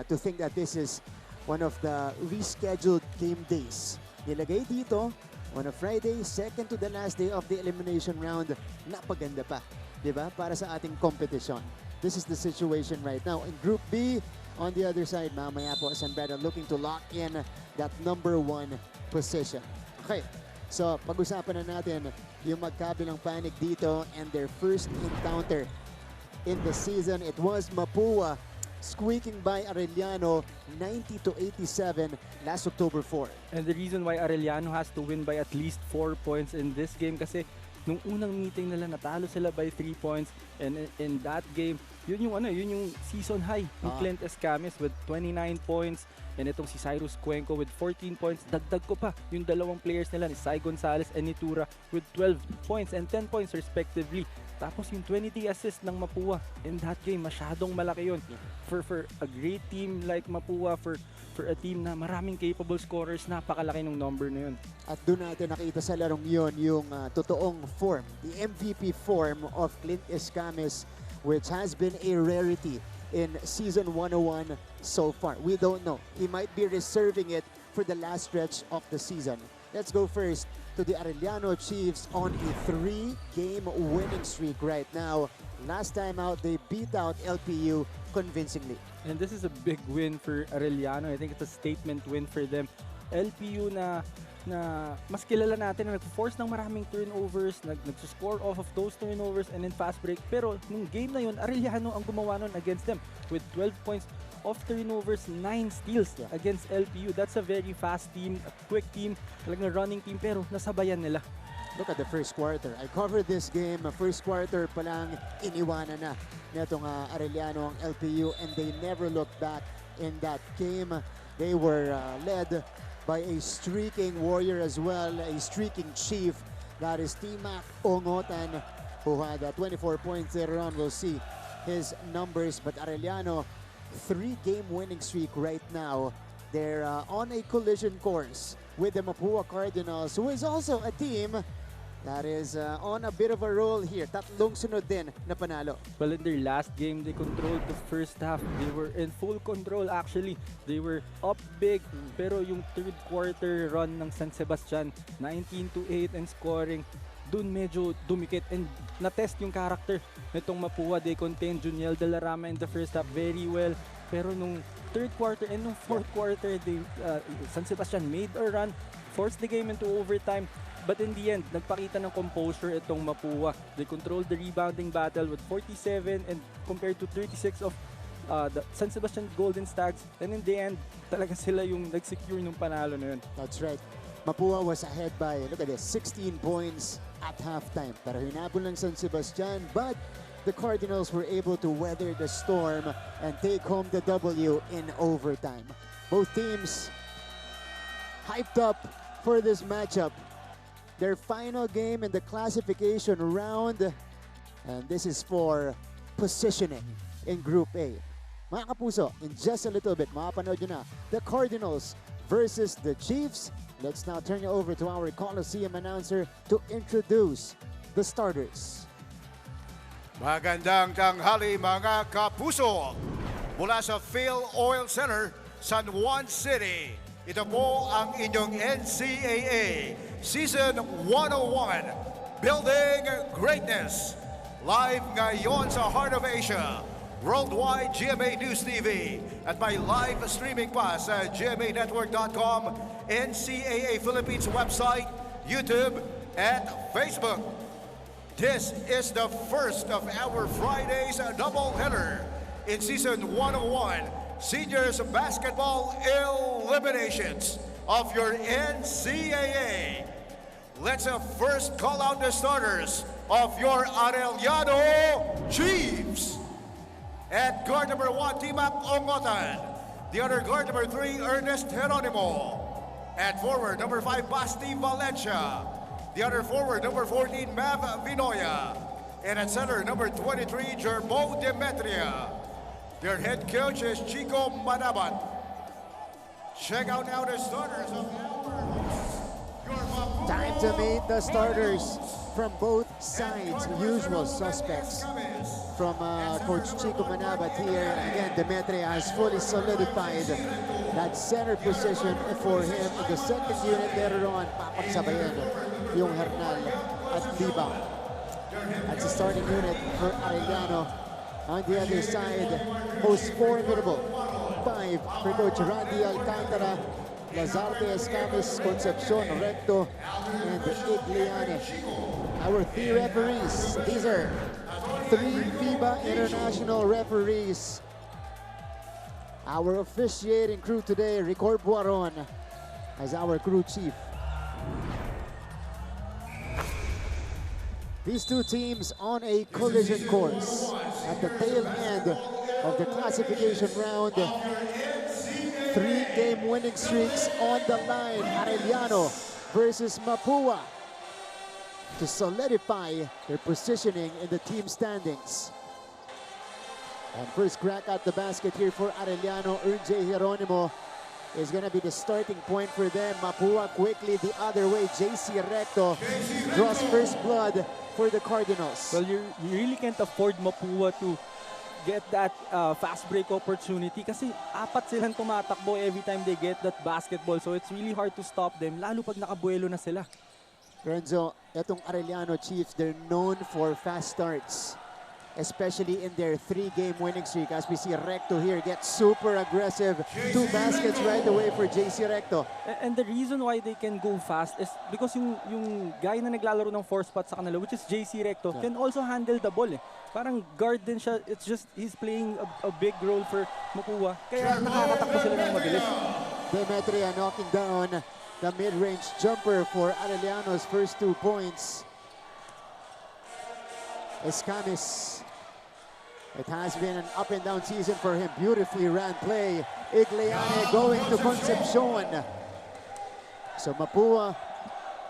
to think that this is one of the rescheduled game days. Nilagay dito on a Friday, second to the last day of the elimination round. Napaganda pa, di ba? Para sa ating competition. This is the situation right now. In Group B, on the other side, mamaya po, San Pedro looking to lock in that number 1 position. Okay, so pag-usapan na natin yung magkabilang panig dito and their first encounter in the season. It was Mapúa squeaking by Arellano 90-87 last October 4. And the reason why Arellano has to win by at least 4 points in this game kasi nung unang meeting nila natalo sila by 3 points, and in that game yun yung season high ni Clint Escames with 29 points, and itong si Cyrus Cuenco with 14 points. Dagdag ko pa yung dalawang players nila ni Sai Gonzalez and Nitura with 12 points and 10 points respectively. Tapos yung 20 assists ng Mapúa in that game, masyadong malaki yun. For a great team like Mapúa, for a team na maraming capable scorers, napakalaki ng number na yun. At doon natin nakita sa larong yun yung totoong form, the MVP form of Clint Escames, which has been a rarity in Season 101 so far. We don't know. He might be reserving it for the last stretch of the season. Let's go first to the Arellano Chiefs on a 3-game winning streak right now. Last time out, they beat out LPU convincingly. And this is a big win for Arellano. I think it's a statement win for them. LPU na mas kilala natin na nag-force ng maraming turnovers, nag-score off of those turnovers and in fast break. Pero nung game na yun, Arellano ang gumawa nun against them with 12 points off turnovers, 9 steals against LPU. That's a very fast team, a quick team, talagang running team, pero nasabayan nila. Look at the first quarter. I covered this game. First quarter pa lang, iniwanan na netong Arellano ang LPU, and they never looked back in that game. They were led by a streaking warrior as well, a streaking chief. That is T-Mac Ongotan, who had 24 points later on. We'll see his numbers. But Arellano, 3-game winning streak right now They're on a collision course with the Mapúa Cardinals, who is also a team that is on a bit of a roll here. Tatlong sunod din na panalo. Well, in their last game, they controlled the first half. They were in full control actually. They were up big. Pero yung third quarter run ng San Sebastian, 19-8 and scoring, dun medyo dumikit and na-test yung character nitong Mapúa. They contained Juniel de la Rama in the first half very well. Pero nung third quarter and nung fourth quarter, San Sebastian made a run, forced the game into overtime. But in the end, nagpakita ng composure itong Mapúa. They controlled the rebounding battle with 47 and compared to 36 of the San Sebastian Golden Stags. And in the end, talaga sila yung nag-secure ng panalo na yun. That's right. Mapúa was ahead by, look at this, 16 points at halftime. Pero hinabol ng San Sebastian, but the Cardinals were able to weather the storm and take home the W in overtime. Both teams hyped up for this matchup. Their final game in the classification round, and this is for positioning in Group A. Mga kapuso, in just a little bit, makapanood nyo na the Cardinals versus the Chiefs. Let's now turn you over to our Coliseum announcer to introduce the starters. Magandang tanghali mga kapuso! Mula sa Phil Oil Center, San Juan City. Ito po ang inyong NCAA Season 101, Building Greatness. Live ngayon sa Heart of Asia, Worldwide GMA News TV, at may live streaming pa sa gmanetwork.com, NCAA Philippines website, YouTube, and Facebook. This is the first of our Friday's doubleheader in Season 101, Seniors Basketball Eliminations of your NCAA. Let's first call out the starters of your Arellano Chiefs. At guard number 1, Timap Ongotan. The other guard number 3, Ernest Geronimo. At forward number 5, Basti Valencia. The other forward number 14, Mav Vinoya. And at center number 23, Jerbo Demetria. Their head coach is Chico Manabat. Check out now the starters of our hosts. Time to meet the starters from both sides, usual suspects. From Coach Chico Manabat here, again, Demetria has fully solidified that center position for him. In the second unit later on, papagsabayan yung Hernal at Liba. That's the starting unit for Arellano. On the other side, most formidable 5 for Coach Randy Alcantara, Lazarte Escamis, Concepcion Recto, and Igliane. Our 3 referees, these are 3 FIBA International referees. Our officiating crew today, Ricor Buaron, as our crew chief. These 2 teams on a collision course at the tail end of the classification round. 3-game winning streaks on the line. Arellano versus Mapúa to solidify their positioning in the team standings. And first crack at the basket here for Arellano. J. Geronimo is going to be the starting point for them. Mapúa quickly the other way. JC Recto draws first blood for the Cardinals. Well, you really can't afford Mapúa to get that fast break opportunity kasi 4 silang tumatakbo every time they get that basketball. So it's really hard to stop them, lalo pag nakabuelo na sila. Renzo, etong Arellano Chiefs, they're known for fast starts, especially in their 3-game winning streak. As we see Recto here get super aggressive. 2 baskets right away for JC Recto. And the reason why they can go fast is because yung guy na naglalaro ng 4 spot sa kanila, which is JC Recto, can also handle the ball. Parang guard din siya. It's just he's playing a big role for Mapúa. Kaya nakakatakbo sila ng mabilis. Demetria knocking down the mid-range jumper for Arellano's first 2 points. Escamis. It has been an up and down season for him. Beautifully ran play. Igliane going to Concepcion. So Mapúa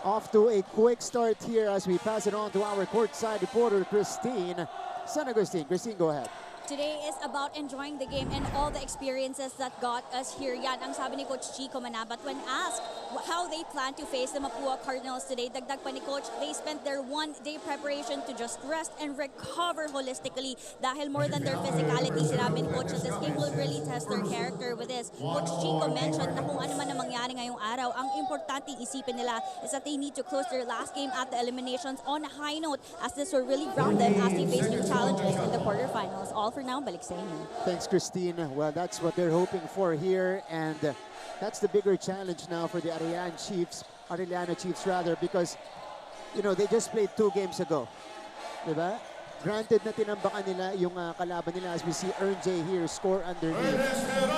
off to a quick start here as we pass it on to our courtside reporter, Christine San Agustin. Christine, go ahead. Today is about enjoying the game and all the experiences that got us here. Yan ang sabi ni Coach Chico Manabat when asked how they plan to face the Mapúa Cardinals today. Dagdag pa ni Coach, they spent their one-day preparation to just rest and recover holistically. Dahil more than their physicality, sinabi ni Coach that this game will really test their character with this. Coach Chico mentioned na kung ano man ang mangyari ngayong araw, ang importante isipin nila is that they need to close their last game at the eliminations on a high note, as this will really ground them as they face new challenges in the quarterfinals. All for now, balik sa inyo. Thanks, Christine. Well, that's what they're hoping for here, and that's the bigger challenge now for the Arellano Chiefs rather, because you know they just played 2 games ago, diba? Granted na tinambakan nila yung kalaban nila, as we see J here score underneath.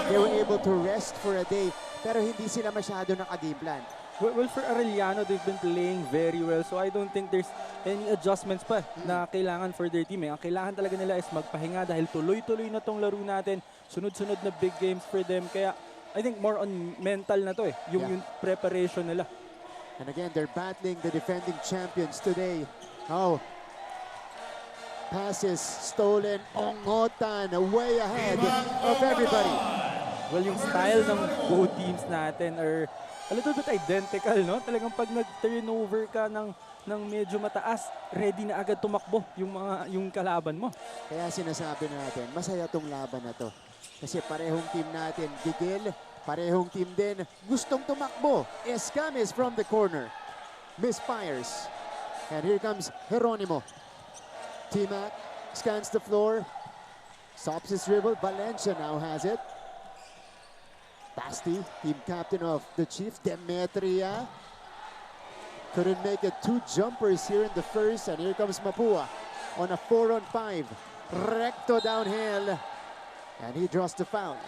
They were able to rest for a day, pero hindi sila masyado naka-game plan. Well, for Arellano, they've been playing very well. So I don't think there's any adjustments pa na kailangan for their team. Ang kailangan talaga nila is magpahinga dahil tuloy-tuloy na tong laro natin. Sunod-sunod na big games for them. Kaya I think more on mental na to eh. Yung preparation nila. And again, they're battling the defending champions today. Oh. Passes stolen. Ongotan way ahead of everybody. Well, yung style ng both teams natin are a little bit identical, no? Talagang pag nag-turnover ka ng medyo mataas, ready na agad tumakbo yung kalaban mo. Kaya sinasabi natin, masaya tong laban na to. Kasi parehong team natin gigil, parehong team din gustong tumakbo. Escames from the corner. Misfires. And here comes Geronimo. T-Mac scans the floor. Stops his dribble. Valencia now has it. Basti, team captain of the Chiefs, Demetria. Couldn't make it. 2 jumpers here in the first, and here comes Mapúa on a 4-on-5. Recto downhill, and he draws the foul.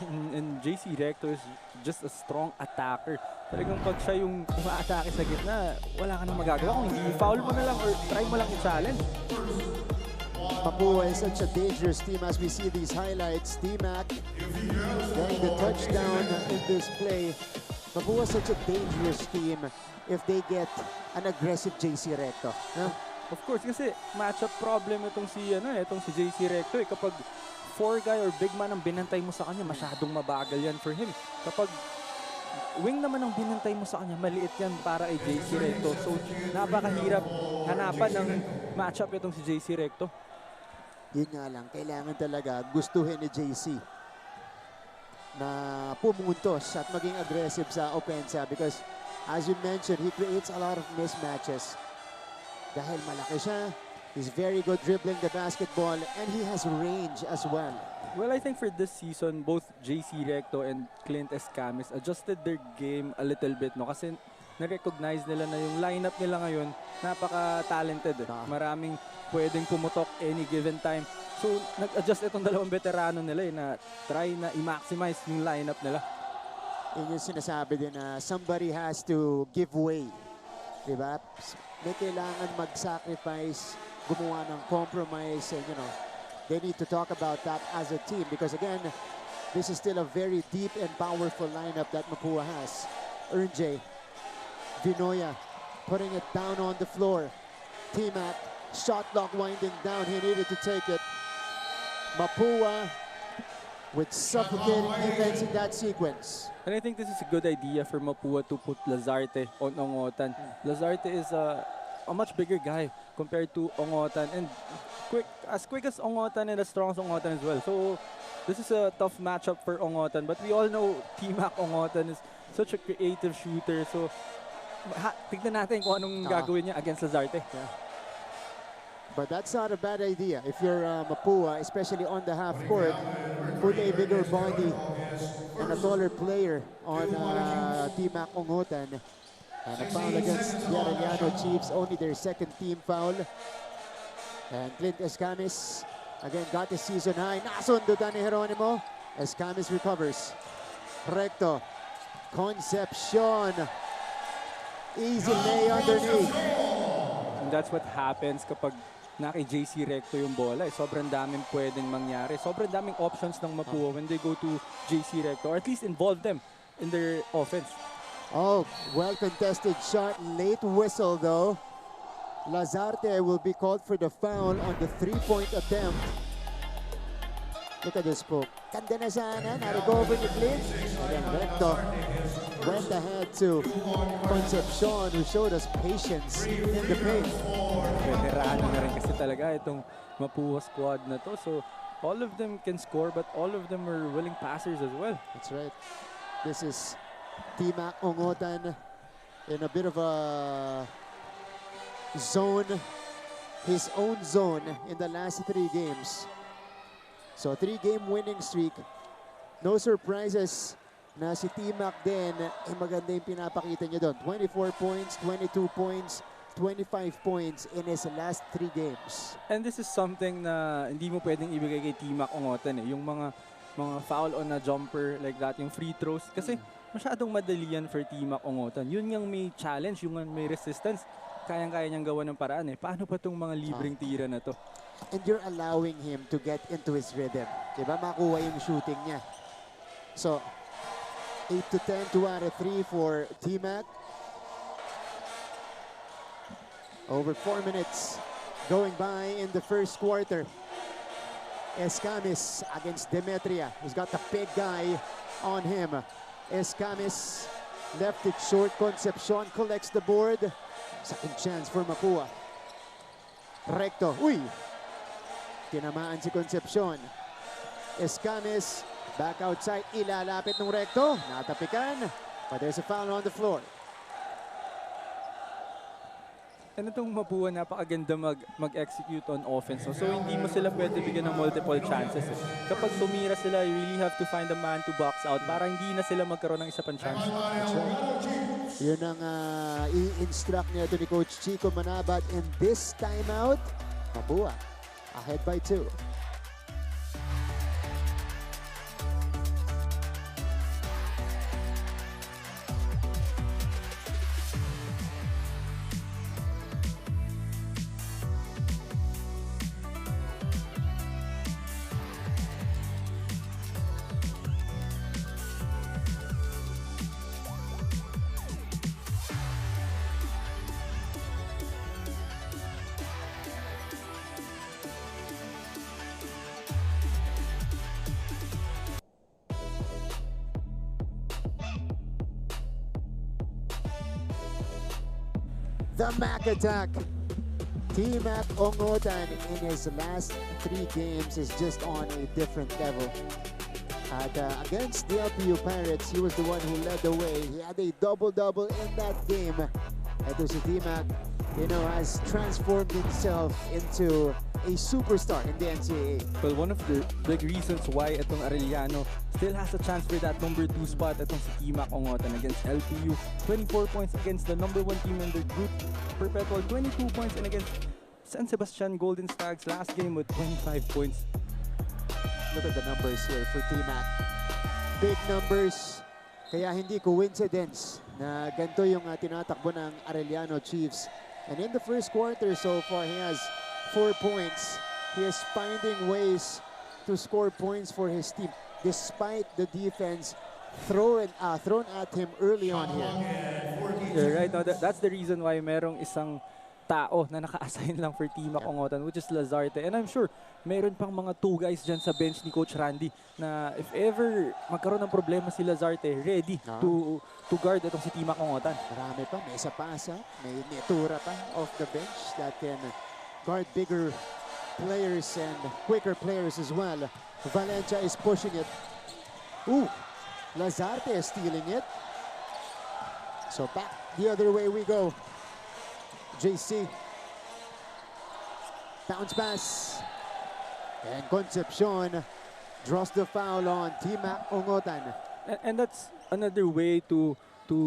And JC Recto is just a strong attacker. Talagang pag siya yung umaatake sa gitna, wala ka nang magagawa. Kung hindi, foul mo na lang or try mo lang i-challenge. Mapúa is such a dangerous team as we see these highlights. T-Mac getting the touchdown in this play. Mapúa is such a dangerous team if they get an aggressive JC Recto. Huh? Of course, kasi matchup problem itong si JC Recto. Kapag 4 guy or big man ang binantay mo sa kanya, masyadong mabagal yan for him. Kapag wing naman ang binantay mo sa kanya, maliit yan para kay JC Recto. So, napakahirap hanapan ng matchup itong si JC Recto. Yun nga lang, kailangan talaga gustuhin ni JC na pumuntos at maging aggressive sa opensa because as you mentioned, he creates a lot of mismatches. Dahil malaki siya, he's very good dribbling the basketball and he has range as well. Well, I think for this season, both JC Recto and Clint Escames adjusted their game a little bit, no? Kasi na-recognize nila na yung lineup nila ngayon, napaka-talented. Maraming pwedeng pumutok any given time. So, nag-adjust itong dalawang veterano nila na try na i-maximize yung lineup nila. Yun yung sinasabi din na somebody has to give way. Diba? May kailangan mag-sacrifice, gumawa ng compromise, and you know, they need to talk about that as a team because again, this is still a very deep and powerful lineup that Mapúa has. J, Vinoya putting it down on the floor. T-Mac, shot clock winding down. He needed to take it. Mapúa with suffocating defense in that sequence. And I think this is a good idea for Mapúa to put Lazarte on Ongotan. Lazarte is a much bigger guy compared to Ongotan and as quick as Ongotan and as strong as Ongotan as well. So this is a tough matchup for Ongotan, but we all know T-Mac Ongotan is such a creative shooter. So tignan natin kung anong gagawin niya against Lazarte. Yeah. But that's not a bad idea. If you're Mapúa, especially on the half court, put a bigger body and a taller player on T-Mac Ongotan. And a foul against the Arellano Chiefs, only their 2nd team foul. And Clint Escames, again, got the season high. Nasundutan ni Geronimo. Escames recovers. Recto. Concepcion. Easy lay underneath. And that's what happens kapag naki JC Recto yung bola. Sobrang daming pwedeng mangyari. Sobrang daming options ng Mapúa when they go to JC Recto, or at least involve them in their offense. Oh, well-contested shot. Late whistle, though. Lazarte will be called for the foul on the 3-point attempt. Look at this poke. Ganda na sana. Na-recover ni Clint. And then Recto went ahead to Concepcion, who showed us patience in the paint. Veterano na rin kasi talaga itong Mapúa squad na to. So, all of them can score, but all of them are willing passers as well. That's right. This is Tima Ongotan in a bit of a zone, his own zone in the last 3 games. So 3-game winning streak. No surprises na si Timac din maganda yung pinapakita niya doon. 24 points, 22 points, 25 points in his last 3 games. And this is something na hindi mo pwedeng ibigay kay Timac Ongotan eh. Yung mga foul on a jumper like that, yung free throws. Kasi masyadong madali yan for Timac Ongotan. Yun yung may challenge, yung may resistance. Kayang-kaya niyang gawa ng paraan eh. Paano pa itong mga libreng tira na to? And you're allowing him to get into his rhythm. Diba? Makuha yung shooting niya. So, 8 to 10, 2 out of 3 for Timac. Over 4 minutes going by in the first quarter. Escamis against Demetria. He's got the big guy on him. Escamis left it short. Concepcion collects the board. Second chance for Mapúa. Recto. Uy! Tinamaan si Concepcion. Escamis back outside. Ilalapit ng Recto. Natapikan. But there's a foul on the floor. And itong Mapúa, napakaganda mag-execute on offense. No? So hindi mo sila pwede bigyan ng multiple chances. Eh. Kapag tumira sila, you really have to find a man to box out para hindi na sila magkaroon ng isa pang chance. Yun ang i-instruct niya ito ni Coach Chico Manabat in this timeout. Mapúa ahead by 2. The Mac attack. Timac Ongotan in his last 3 games is just on a different level. At against the LPU Pirates, he was the one who led the way. He had a double-double in that game. Ito si Timac, has transformed himself into a superstar in the NCAA. Well, one of the big reasons why itong Arellano still has a chance for that number 2 spot, itong si Timac Ongotan against LPU. 24 points against the number 1 team in their group. Perpetual 22 points, and against San Sebastian Golden Stags last game with 25 points. Look at the numbers here for Timac. Big numbers. Kaya hindi coincidence na ganito yung tinatakbo ng Arellano Chiefs. And in the first quarter so far, he has 4 points. He is finding ways to score points for his team despite the defense thrown at him early on here. You're right. No, that's the reason why merong isang tao na naka-assign lang for Timac Ongotan, which is Lazarte. And I'm sure meron pang mga 2 guys dyan sa bench ni Coach Randy na if ever magkaroon ng problema si Lazarte, ready to guard itong si Timac Ongotan. Marami pa. May isa pa may Netura pa off the bench that can guard bigger players and quicker players as well. Valencia is pushing it. Ooh! Lazarte is stealing it. So back the other way we go. JC. Bounce pass. And Concepcion draws the foul on Timac Ongotan. And that's another way to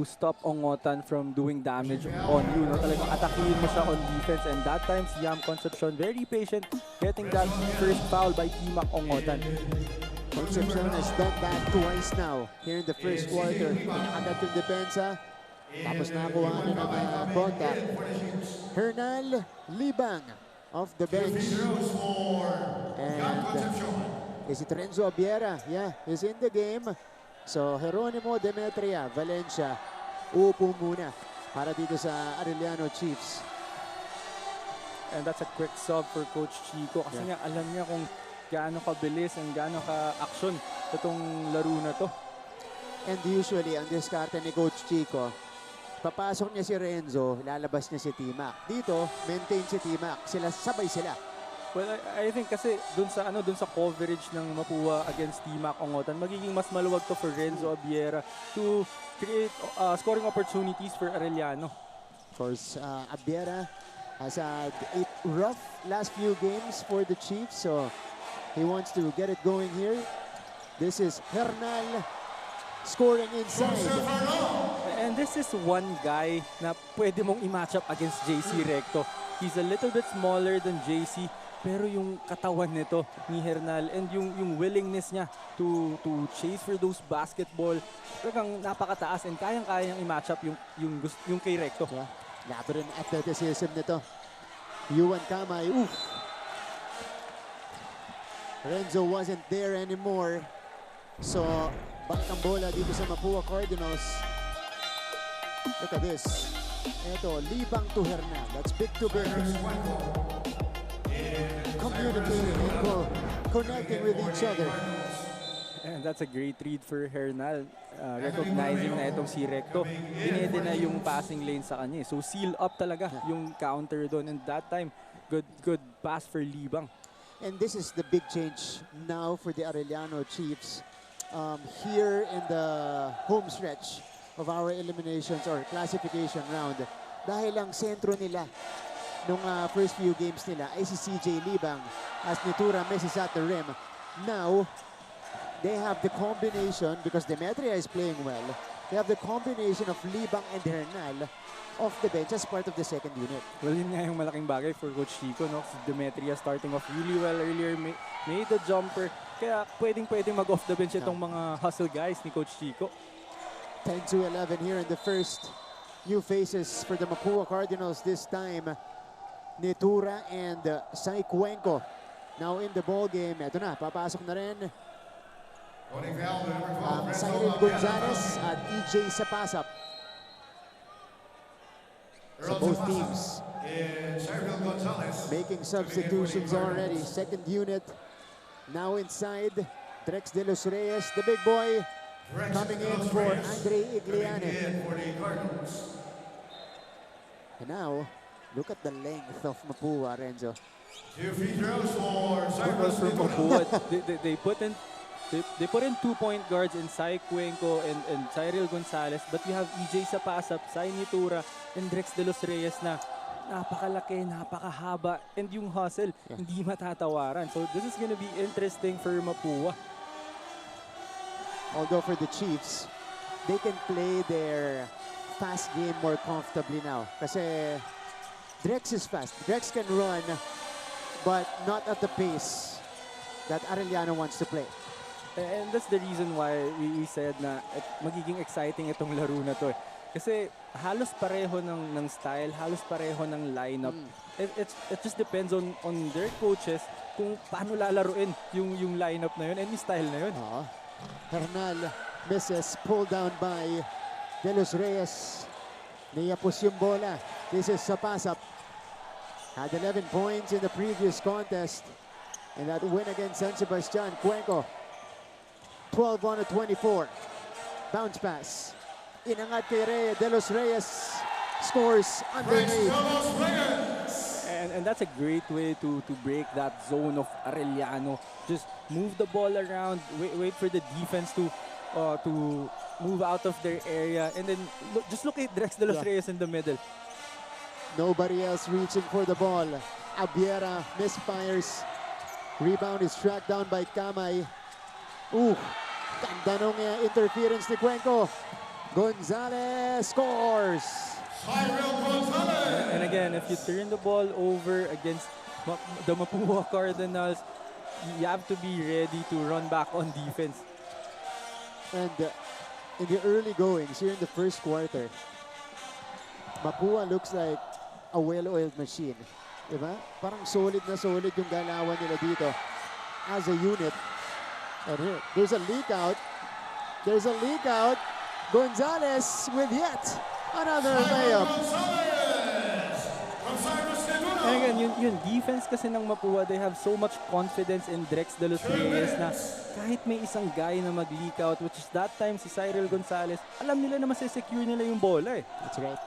stop Ongotan from doing damage on you. No? Talagang atakihin mo siya on defense. And that time, si Yam Concepcion, very patient, getting that first foul by Timac Ongotan. Concepcion has done that twice now here in the first quarter. Agad yung depensa. Tapos nakakuha na ng contact. Hernal Libang off the bench. And is it Renzo Abiera? Yeah, he's in the game. So Jeronimo Demetria, Valencia, upo muna para dito sa Arellano Chiefs. And that's a quick sub for Coach Chico kasi nga alam niya kung gaano kabilis and gaano ka-action itong laro na to. And usually, ang diskarte ni Coach Chico, papasok niya si Renzo, lalabas niya si T-Mac. Dito, maintain si T-Mac. Sabay sila. Well, I think kasi dun sa coverage ng Mapúa against T-Mac Ongotan, magiging mas maluwag to for Renzo Abiera to create scoring opportunities for Arellano. Of course, Abiera has had a rough last few games for the Chiefs, so he wants to get it going here. This is Hernal scoring inside. And this is one guy na pwede mong i-match up against JC Recto. He's a little bit smaller than JC, pero yung katawan nito ni Hernal and yung willingness niya to chase for those basketball, talagang napakataas and kayang-kayang i-match up yung kay Recto. Yeah. Lato rin athleticism nito. Yuan Kamay, oof. Renzo wasn't there anymore. So, baktang bola dito sa Mapúa Cardinals. Look at this. Ito, libang to Hernal. That's big to big. Communicating and connecting with each other. And that's a great read for Hernal. Recognizing na itong si Recto. Pinede na yung passing lane sa kanya. So seal up talaga yung counter doon. And that time, good pass for Libang. And this is the big change now for the Arellano Chiefs. Here in the home stretch of our eliminations or classification round. Dahil ang sentro nila nung first few games nila ay si CJ Libang as Nitura misses at the rim. Now, they have the combination, because Demetria is playing well, they have the combination of Libang and Hernal off the bench as part of the second unit. Well, yun nga yung malaking bagay for Coach Chico, no? Si Demetria starting off really well earlier, made the jumper, kaya pwedeng mag-off the bench itong mga hustle guys ni Coach Chico. 10-11 here in the first. New faces for the Mapúa Cardinals this time. Nitura and Sai Cuenco now in the ball game. Ito na, papasok na rin. Cyril Gonzalez at EJ Sapasap. So both teams making substitutions already. Second unit now inside. Drex de los Reyes, the big boy, coming in for Andre Igliane. And now, look at the length of Mapúa, Renzo. For Mapúa, they put in 2-point guards in Sai Cuenco and Cyril Gonzalez, but you have EJ Sapasap, Sai Nitura, and Drex de los Reyes na napakalaki, napakahaba, and yung hustle, hindi matatawaran. So this is gonna be interesting for Mapúa. Although for the Chiefs, they can play their fast game more comfortably now. Kasi Drex is fast. Drex can run, but not at the pace that Arellano wants to play. And that's the reason why we said na magiging exciting itong laro na to. Kasi halos pareho ng style, halos pareho ng lineup. It just depends on their coaches kung paano lalaruin yung lineup na yun and yung style na yun. Hernal misses, pulled down by De Los Reyes. Niyapos yung bola. This is Sapasap. Had 11 points in the previous contest. And that win against San Sebastian. Cuenco, 12 on a 24. Bounce pass. Inangat kay Reyes. De Los Reyes scores underneath. And that's a great way to break that zone of Arellano. Just move the ball around, wait for the defense to move out of their area, and then just look at Drex de los Reyes in the middle. Nobody else reaching for the ball. Abiera misfires. Rebound is tracked down by Kamay. Ganda nung interference ni Cuenco. Gonzalez scores. And again, if you turn the ball over against the Mapúa Cardinals, you have to be ready to run back on defense. And in the early goings here in the first quarter, Mapúa looks like a well-oiled machine. Diba? Parang solid na solid yung galawan nila dito as a unit. And here, there's a leak out. There's a leak out. Gonzalez with yet another layup. And again, yung defense kasi ng Mapúa, they have so much confidence in Drex de los Reyes na kahit may isang guy na mag-leak out, which is that time si Cyril Gonzalez, alam nila na masesecure nila yung bola eh. That's right.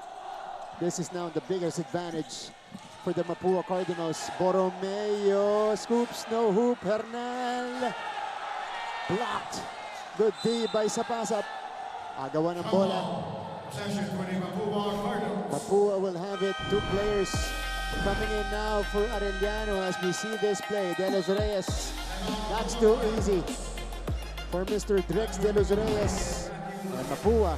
This is now the biggest advantage for the Mapúa Cardinals. Borromeo scoops, no hoop. Hernal blocked. Good D by Sapasap. Agawan ng bola. Mapúa will have it. Two players coming in now for Arellano as we see this play. De los Reyes. That's too easy for Mr. Drex de los Reyes. And Mapúa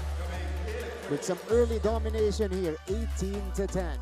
with some early domination here, 18-10.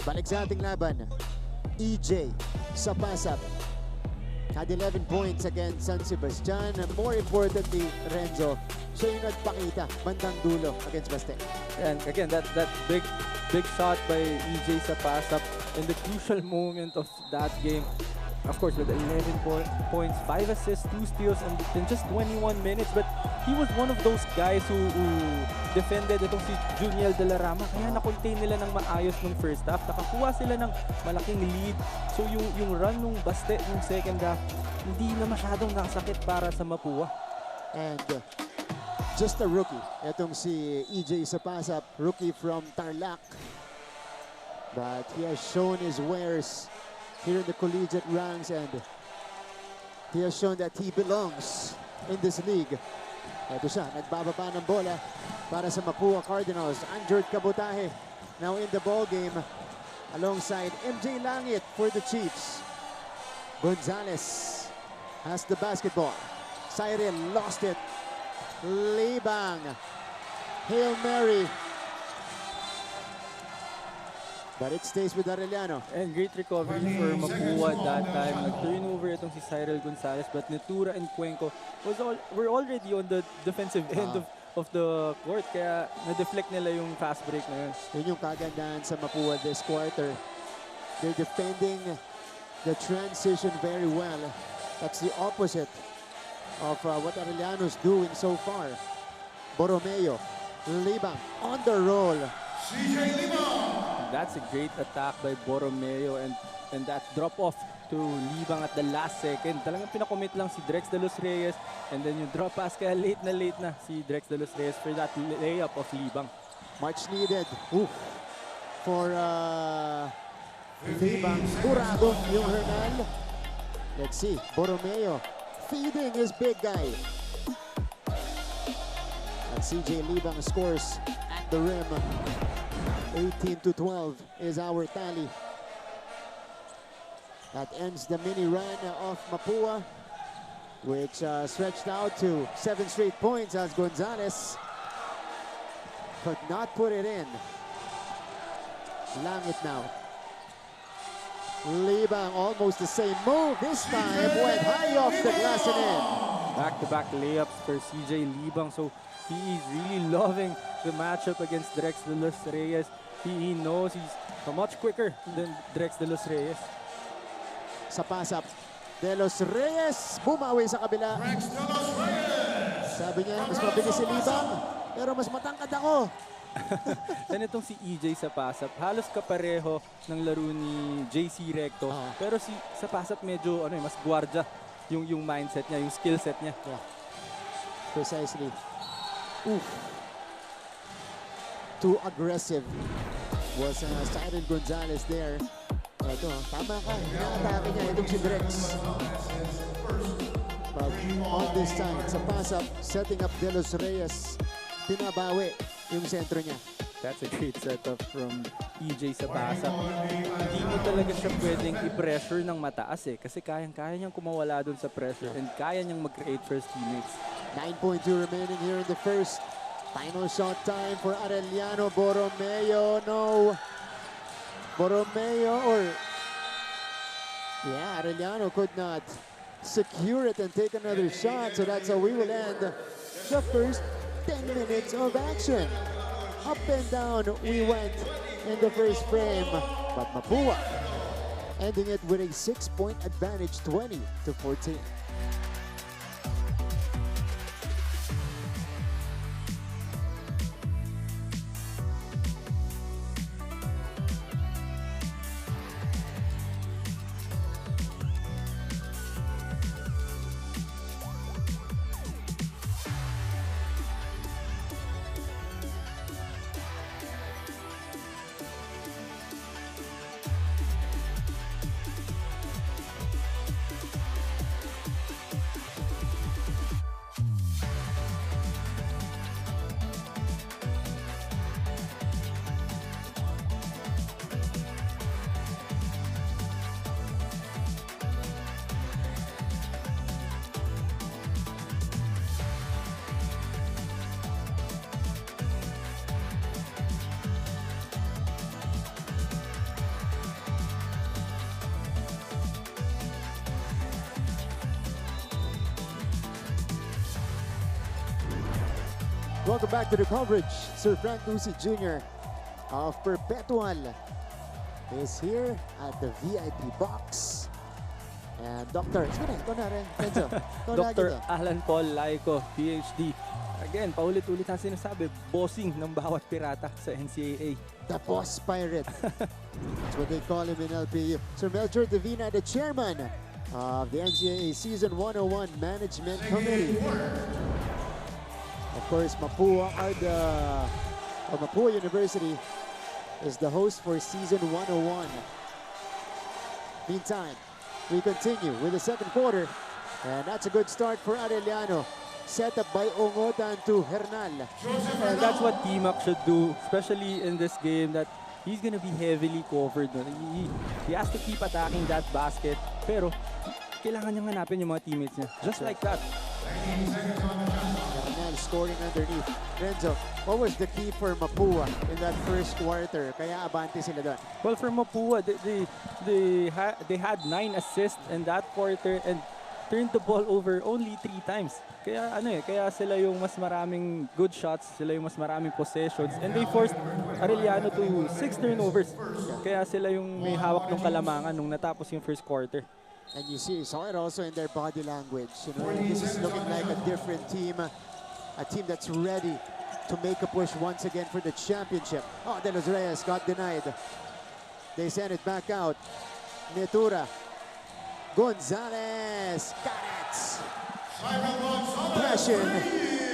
Balik sa ating laban, EJ Sapasap had 11 points against San Sebastian. More importantly, Renzo, siya yung nagpakita bandang dulo against Baste. And again, that big shot by EJ Sapasap in the crucial moment of that game. Of course, with 11 points, 5 assists, 2 steals in just 21 minutes. But he was one of those guys who defended itong si Juniel de la Rama. Kaya na-contain nila ng maayos nung first half. Nakakuha sila ng malaking lead. So yung run nung Baste nung second half, hindi na masyadong nakasakit para sa Mapúa. And just a rookie. Itong si EJ Sapasap, rookie from Tarlac. But he has shown his wares here in the collegiate ranks, and he has shown that he belongs in this league. Ito siya, nagbababa ng bola para sa Mapúa Cardinals. Anjord Kabutahe now in the ball game alongside MJ Langit for the Chiefs. Gonzalez has the basketball. Cyril lost it. Libang. Hail Mary. But it stays with Arellano. And great recovery for Mapúa that time. Nag-turnover itong si Cyril Gonzalez, but Netura and Cuenco were already on the defensive end of the court. Kaya na-deflect nila yung fast break na yun. Yun yung kagandahan sa Mapúa this quarter. They're defending the transition very well. That's the opposite of what Arellano's doing so far. Borromeo, Libang on the roll. CJ Libang. That's a great attack by Borromeo, and that drop off to Libang at the last second. Talagang pinakomit lang si Drex de los Reyes, and then yung drop pass kaya late na si Drex de los Reyes for that layup of Libang. Much needed. Oof. For Libang. Burado yung Hernal. Let's see. Borromeo feeding his big guy. And CJ Libang scores at the rim. 18-12 is our tally. That ends the mini run of Mapúa, which stretched out to 7 straight points as Gonzalez could not put it in. Langit now. Libang, almost the same move. This time went high off the glass and in. Back-to-back layups for CJ Libang. So he is really loving the matchup against Drex de los Reyes. He knows he's much quicker than Drex de los Reyes. Sapasap. De los Reyes bumawi sa kabila. Drex de los Reyes. Sabi niya, mas mabilis si Libang, pero mas matangkad ako. Then itong si EJ Sapasap, halos kapareho ng laro ni JC Recto. Pero si Sapasap medyo mas guardia yung mindset niya, yung skill set niya. Yeah. Precisely. Oof. Too aggressive was Cyril Gonzalez there. Ito, tama ka. Inaatake niya itong si Drex. But on this time, Sapasap setting up De Los Reyes. Pinabawi yung sentro niya. That's a great setup from EJ Sapasap. Hindi mo talaga siya pwedeng i-pressure ng mataas kasi kayang-kaya niyang kumawala doon sa pressure and kaya niyang mag-create for his teammates. 9.2 remaining here in the first. Final shot time for Arellano. Borromeo, no. Borromeo or... Yeah, Arellano could not secure it and take another shot. So that's how we will end the first 10 minutes of action. Up and down we went in the first frame. But Mapúa ending it with a 6-point advantage, 20-14. Welcome back to the coverage. Sir Frank Lucy Jr. of Perpetual is here at the VIP box. And Dr. Dr. Alan Paul Laico, PhD. Again, paulit-ulit ang sinasabi, bossing ng bawat pirata sa NCAA. The boss pirate. That's what they call him in LPU. Sir Melchor Divina, the chairman of the NCAA Season 101 Management Committee. Of course, Mapúa University is the host for Season 101. Meantime, we continue with the second quarter, and that's a good start for Arellano. Set up by Ongotan to Hernal. And that's what T-Mac should do, especially in this game, that he's gonna be heavily covered. He has to keep attacking that basket, pero kailangan niyang hanapin yung mga teammates niya. Just like that. Hernal scoring underneath. Renzo, what was the key for Mapúa in that first quarter? Kaya abante sila doon. Well, for Mapúa, they had 9 assists in that quarter and turned the ball over only 3 times. Kaya kaya sila yung mas maraming good shots, sila yung mas maraming possessions, and they forced Arellano to 6 turnovers. Kaya sila yung may hawak ng kalamangan nung natapos yung first quarter. And you saw it also in their body language. You know, this is looking like a different team, a team that's ready to make a push once again for the championship. Oh, De Los Reyes got denied. They send it back out. Netura. Gonzalez got it. Pressure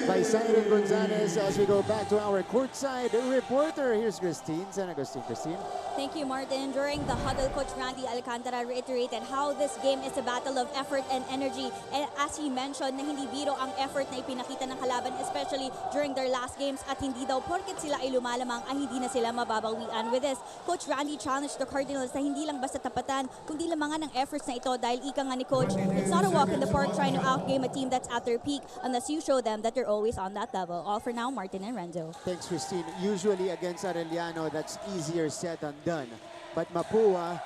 by Siren Gonzalez as we go back to our courtside reporter. Here's Christine. San Agustin, Christine. Thank you, Martin. During the huddle, Coach Randy Alcantara reiterated how this game is a battle of effort and energy. And as he mentioned, na hindi biro ang effort na ipinakita ng kalaban, especially during their last games. At hindi daw porket sila ay lumalamang ay hindi na sila mababawian. With this, Coach Randy challenged the Cardinals na hindi lang basta tapatan, kundi lamangan ng efforts na ito dahil ika nga ni Coach, it's not a walk in the park trying to outgame a team that's at their peak unless you show them that you're always on that level. All for now, Martin and Renzo. Thanks, Christine. Usually against Arellano, that's easier said than done. But Mapúa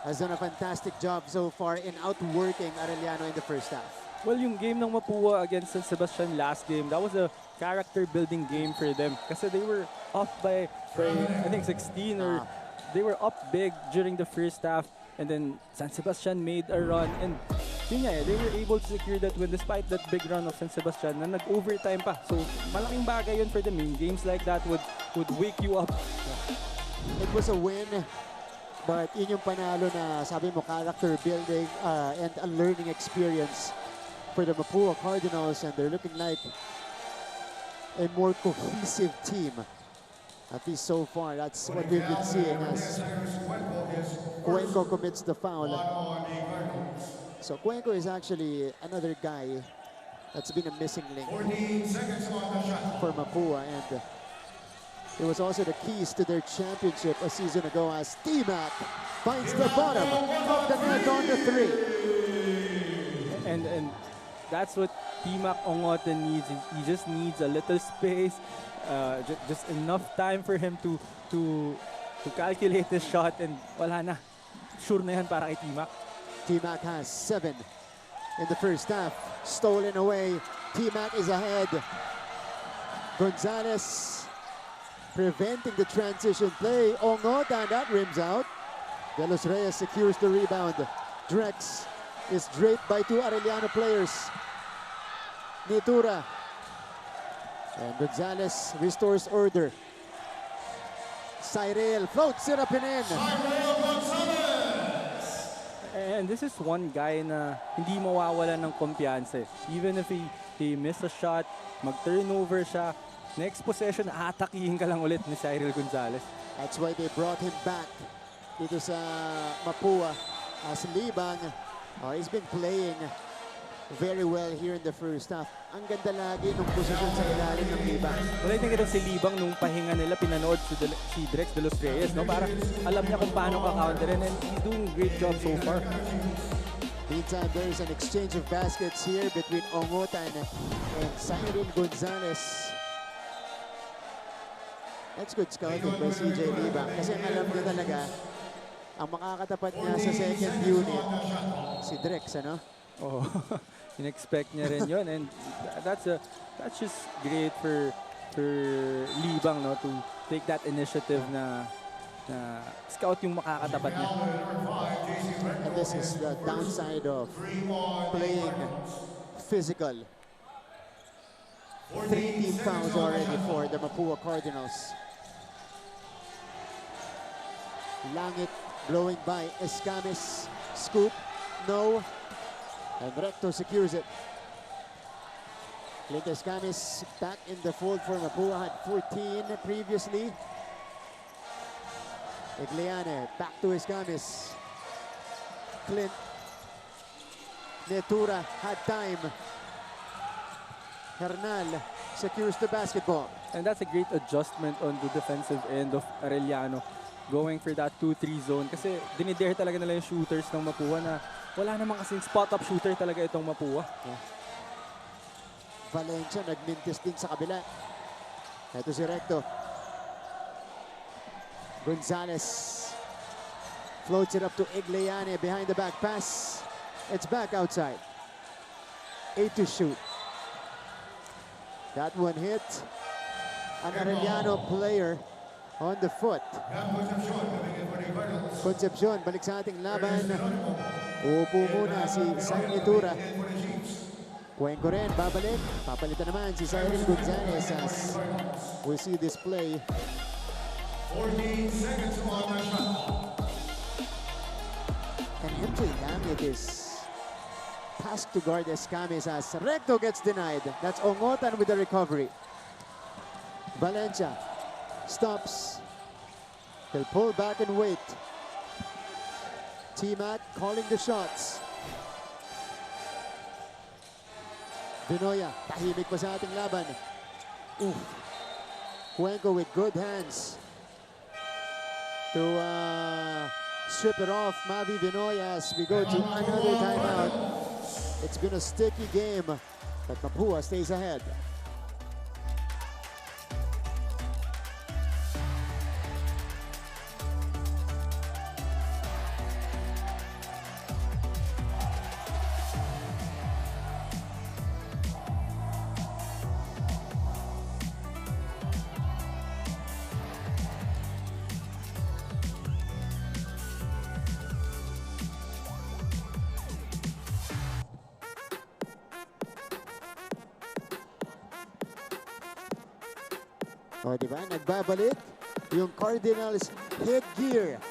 has done a fantastic job so far in outworking Arellano in the first half. Well, yung game ng Mapúa against San Sebastian last game, that was a character-building game for them. Kasi they were up by I think 16 or they were up big during the first half. And then San Sebastian made a run. And yun nga, they were able to secure that win despite that big run of San Sebastian na nag-overtime pa. So malaking bagay yun for them. Games like that would wake you up. It was a win. But yun yung panalo na sabi mo, character building and a learning experience for the Mapúa Cardinals, and they're looking like a more cohesive team. At least so far, that's what we've been seeing as Cuenco commits the foul. So Cuenco is actually another guy that's been a missing link for Mapúa, and it was also the keys to their championship a season ago as T-Mac finds the bottom of the net on the 3. And that's what T-Mac Ongotan needs, he just needs a little space, just enough time for him to calculate his shot, and wala na. Sure na yan para kay T-Mac. T-Mac has 7 in the first half. Stolen away. T-Mac is ahead. Gonzalez preventing the transition play. Ongotan, that rims out. De Los Reyes secures the rebound. Drex is draped by 2 Arellano players. Nitura. And Gonzalez restores order. Cyril floats it up and in. And this is one guy na hindi mawawala ng kumpiyansa. Even if he missed a shot, mag-turnover siya, next possession, atakihin ka lang ulit ni Cyril Gonzalez. That's why they brought him back dito sa Mapúa as Libang. He's been playing very well here in the first half. Ang ganda lagi nung posisyon sa ilalim ng Libang. Well, I think ito si Libang nung pahinga nila, pinanood si Drex de Los Reyes, no? Para alam niya kung paano ka-counterin, and he's doing a great job so far. Meantime, there is an exchange of baskets here between Ongotan and Cyril Gonzalez. That's good scouting by CJ Libang kasi alam niya talaga ang makakatapat niya sa second unit, si Drex, ano? Oh, in-expect niya rin yun, and that's just great for Libang, no, to take that initiative na scout yung makakatapat niya. And this is the downside of playing physical. 3 team fouls already for the Mapúa Cardinals. Langit blowing by. Escamis, scoop, no. And Recto secures it. Clint Escamis back in the fold for Mapúa, had 14 previously. Igliane back to Escamis. Clint. Netura had time. Hernal secures the basketball. And that's a great adjustment on the defensive end of Arellano, going for that 2-3 zone. Kasi dinidare talaga nila yung shooters ng Mapúa na wala namang kasing spot-up shooter talaga itong Mapúa. Yeah. Valencia nagmintis din sa kabila. Ito si Recto. Gonzalez floats it up to Igliane behind the back pass. It's back outside. 8 to shoot. That one hit. An Arellano player on the foot. Concepcion, balik sa ating laban. Upo muna si Nitura. Cuenco rin, babalik. Papalitan naman si Cyril Gonzalez as we see this play. 14 seconds on the shot. And MJ Lamit is tasked to guard Escamis as Recto gets denied. That's Ongotan with the recovery. Valencia stops. He'll pull back and wait. T-Mac calling the shots. Vinoya, tahimik pa sa ating laban. Oof. Cuenco with good hands to strip it off. Mavi Vinoya as we go to another timeout. It's been a sticky game, but Mapúa stays ahead. O, diba? Nagbabalik yung Cardinals headgear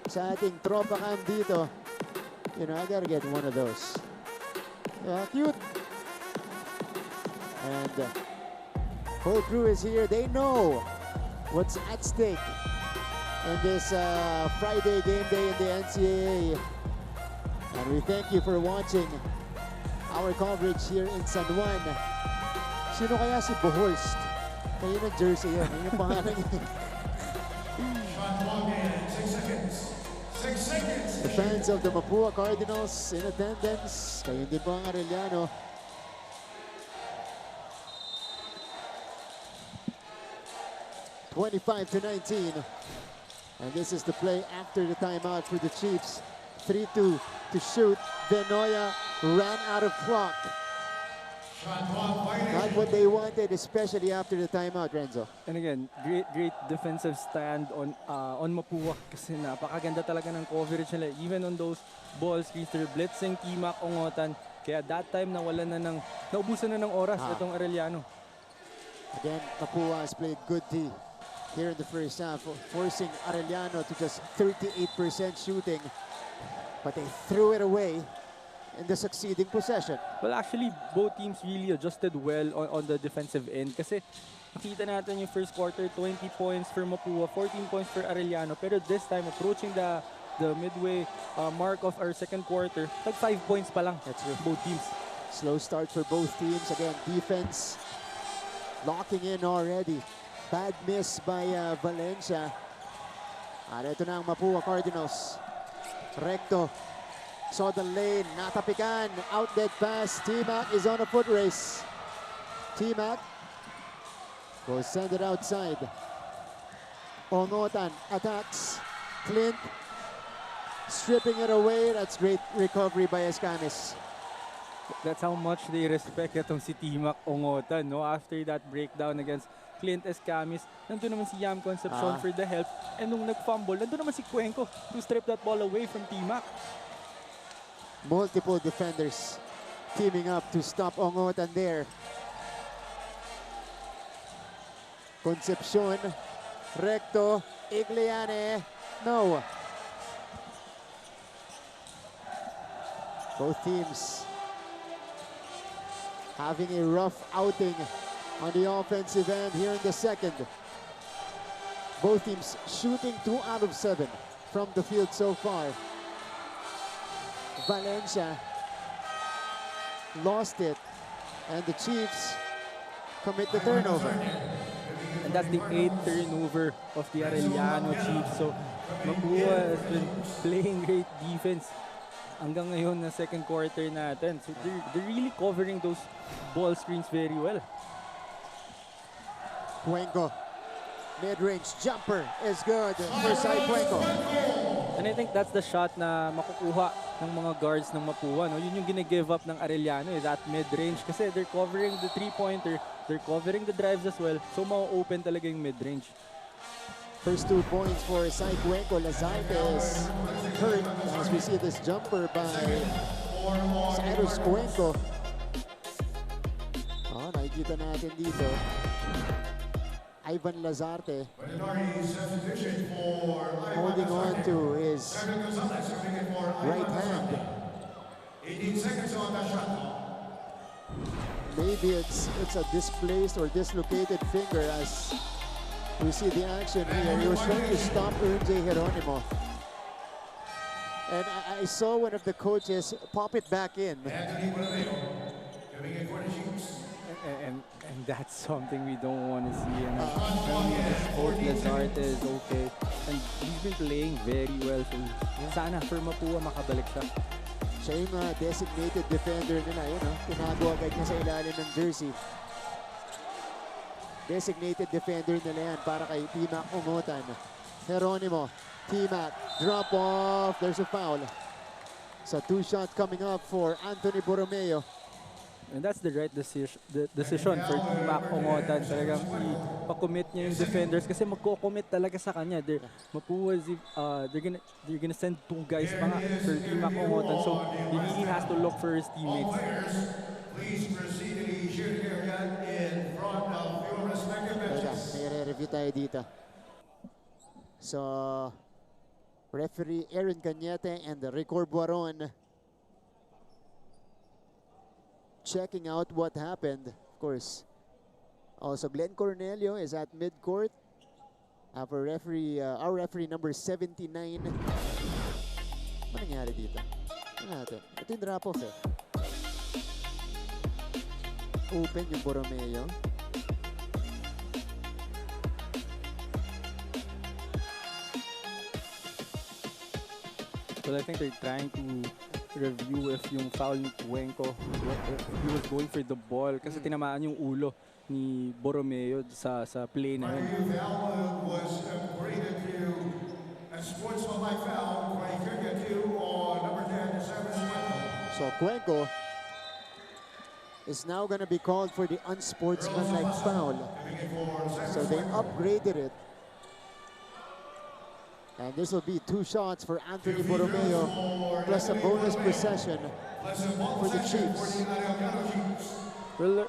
sa ating tropa cam dito. You know, I gotta get one of those. Cute. And whole crew is here. They know what's at stake in this Friday game day in the NCAA. And we thank you for watching our coverage here in San Juan. Sino kaya si Bohorst? Kayo ng jersey yun. Yung pangalan niya. The fans of the Mapúa Cardinals in attendance. Kayo din po ang Arellano. 25-19. And this is the play after the timeout for the Chiefs. 3-2 to shoot. Benoya ran out of clock. Not what they wanted, especially after the timeout, Renzo. And again, great defensive stand on Mapúa kasi napakaganda talaga ng coverage nila. Even on those ball screens, they're blitzing Timac, Ongotan. Kaya that time naubusan na ng oras itong Arellano. Again, Mapúa has played good D here in the first half, forcing Arellano to just 38% shooting. But they threw it away in the succeeding possession. Well, actually, both teams really adjusted well on the defensive end. Kasi nakita natin yung first quarter, 20 points for Mapúa, 14 points for Arellano. Pero this time, approaching the midway mark of our second quarter, 5 points pa lang. That's true. Both teams. Slow start for both teams. Again, defense locking in already. Bad miss by Valencia. At ito na ang Mapúa Cardinals. Recto. Saw the lane. Natapikan. Outlet pass. Timac is on a foot race. Timac will send it outside. Ongotan attacks. Clint stripping it away. That's great recovery by Escamis. That's how much they respect itong si Timac Ongotan, no? After that breakdown against Clint Escamis, nandun naman si Yam Concepcion for the help. And nung nag-fumble, nandun naman si Cuenco to strip that ball away from Timac. Multiple defenders teaming up to stop Ongotan there. Concepcion, Recto, Igliane, no. Both teams having a rough outing on the offensive end here in the second. Both teams shooting 2 out of 7 from the field so far. Valencia lost it, and the Chiefs commit the turnover. And that's the 8th turnover of the Arellano Chiefs. So Mapúa has been playing great defense hanggang ngayon na second quarter natin. So they're really covering those ball screens very well. Cuenco, mid-range jumper is good for Sai Cuenco. And I think that's the shot na makukuha ng mga guards ng Mapúa. No? Yun yung gine-give up ng Arellano, that mid-range. Kasi they're covering the three-pointer, they're covering the drives as well. So ma-open talaga yung mid-range. First 2 points for Sai Cuenco. Lazarte is hurt as we see this jumper by Cyrus Cuenco. Oh, nakikita natin dito. Ivan Lazarte holding on to his right hand. Maybe it's a displaced or dislocated finger as we see the action here. He was trying to stop J. Geronimo. And I saw one of the coaches pop it back in. And that's something we don't want to see. And hope Lazarte is okay. And he's been playing very well. So sana for Mapúa makabalik siya. Siya yung designated defender nila. Yun, tinago agad niya sa ilalim ng jersey. Designated defender nila yan para kay Timac Ongotan. Geronimo, Timac, drop off. There's a foul. So 2 shots coming up for Anthony Borromeo. And that's the right decision for Timac Ongotan. Talagang ipakommit niya yung defenders kasi magko-commit talaga sa kanya. Mapúa, they're gonna send 2 guys pa nga for Timac Ongotan. So he really has to look for his teammates. Please proceed to the shooting area in front of your respective benches. May re-review tayo dito. So, referee Aaron Cañete and Ricord Buaron checking out what happened. Of course, also Glenn Cornelio is at midcourt. Our referee number 79. Ano nangyari dito? Ano natin? Ito yung drop-off eh. Open yung Borromeo. So I think they're trying to review if yung foul ni Cuenco, if he was going for the ball kasi tinamaan yung ulo ni Borromeo sa play na yun. Foul was graded to a sportsmanlike foul, criteria 2 on number 10, So Cuenco is now going to be called for the unsportsmanlike foul. So they upgraded it. And this will be 2 shots for Anthony Borromeo plus a bonus possession for the Chiefs. Well,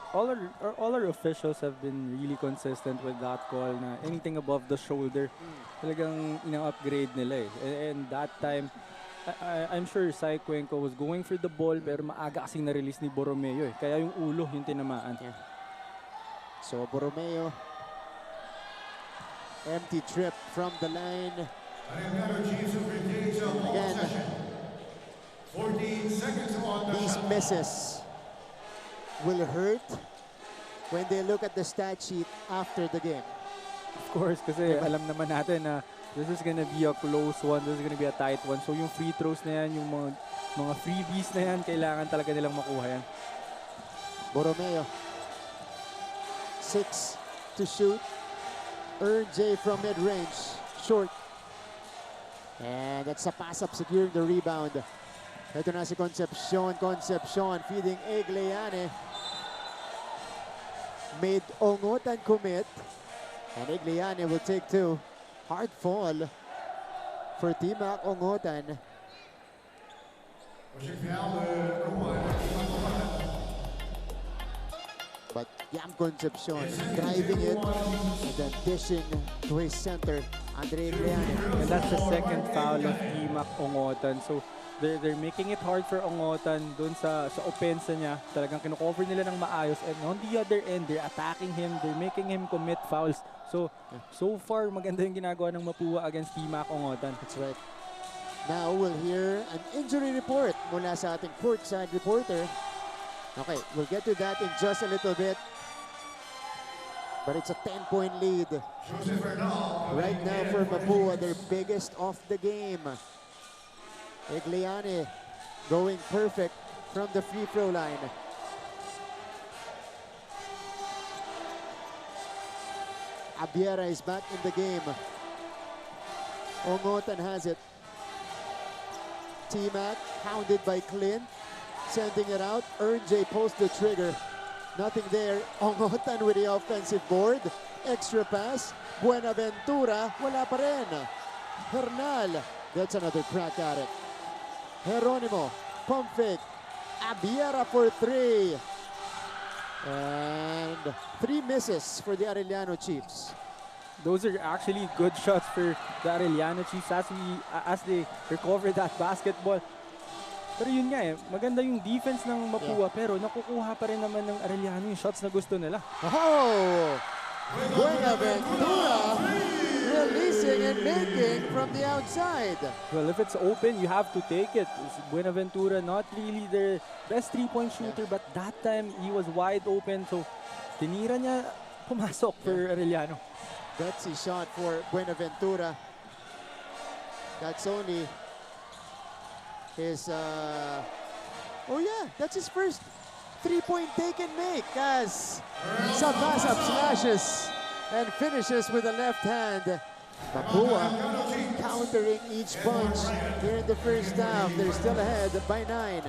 all our officials have been really consistent with that call na anything above the shoulder, talagang ina-upgrade nila eh. And that time, I'm sure Sai Cuenco was going for the ball pero maaga kasing na-release ni Borromeo eh. Kaya yung ulo yung tinamaan. Yeah. So Borromeo, empty trip from the line. Again, 14 seconds on the these misses will hurt when they look at the stat sheet after the game. Of course, kasi alam naman natin na this is gonna be a close one, this is gonna be a tight one. So yung free throws na yan, yung mga freebies na yan, kailangan talaga nilang makuha yan. Borromeo, 6 to shoot. J from mid-range, short. And that's a pass-up securing the rebound. Ito na si Concepcion feeding Egliane. Made Ongotan commit. And Egliane will take 2. Hard fall for Timac Ongotan. But Yam Concepcion driving it and then dishing to his center, Andre Egliane. And that's the second foul of Timac Ongotan. So they're making it hard for Ongotan dun sa opensa niya. Talagang kino-cover nila ng maayos. And on the other end, they're attacking him. They're making him commit fouls. So far, maganda yung ginagawa ng Mapúa against Timac Ongotan. That's right. Now we'll hear an injury report mula sa ating courtside reporter. Okay, we'll get to that in just a little bit. But it's a 10-point lead. Right now for Mapúa, their biggest of the game. Egliane going perfect from the free throw line. Abiera is back in the game. Ongotan has it. T-Mac hounded by Clint. Sending it out. J pulls the trigger. Nothing there. Ongotan with the offensive board. Extra pass. Buenaventura. Wala pa rin. Hernal gets another crack at it. Geronimo. Pump fake. Abiera for 3. And 3 misses for the Arellano Chiefs. Those are actually good shots for the Arellano Chiefs as they recover that basketball. Pero yun nga eh, maganda yung defense ng Mapúa pero nakukuha pa rin naman ng Arellano yung shots na gusto nila. Oh! Buenaventura releasing and making from the outside. Well, if it's open, you have to take it. Buenaventura not really their best three-point shooter but that time he was wide open so tinira niya, pumasok for Arellano. That's a shot for Buenaventura. That's only his, that's his first 3-point take and make as Sabasab slashes and finishes with the left hand. Mapúa countering each punch here in the first half. They're still ahead by 9.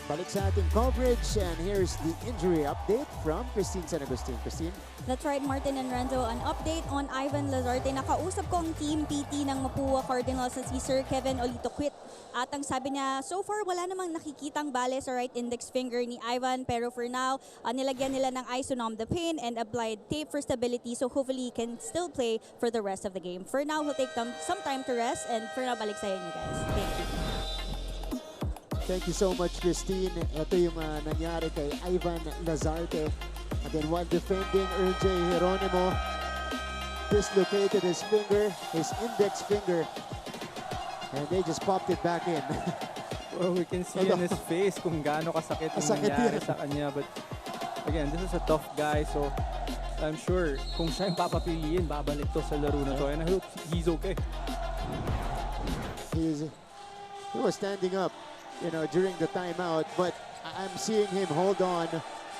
Balik sa ating coverage, and here's the injury update from Christine San Agustin. Christine? That's right, Martin and Renzo. An update on Ivan Lazarte. Nakausap ko ang team PT ng Mapúa Cardinals sa si Sir Kevin Olito-Quit. At ang sabi niya, so far wala namang nakikitang bale sa right index finger ni Ivan. Pero for now, nilagyan nila ng isonamdapine and applied tape for stability. So hopefully he can still play for the rest of the game. For now, he'll take some time to rest. And for now, balik sa inyo guys. Thank you. Thank you so much, Christine. Ito yung nangyari kay Ivan Lazarte. And then while defending, RJ Geronimo dislocated his finger, his index finger, and they just popped it back in. Well, we can see in his face kung gaano kasakit yung nangyari sa kanya. But again, this is a tough guy, so I'm sure kung siya yung papapiliin, babalik to sa laro na to. And I hope he's okay. He was standing up, you know, during the timeout, but I'm seeing him hold on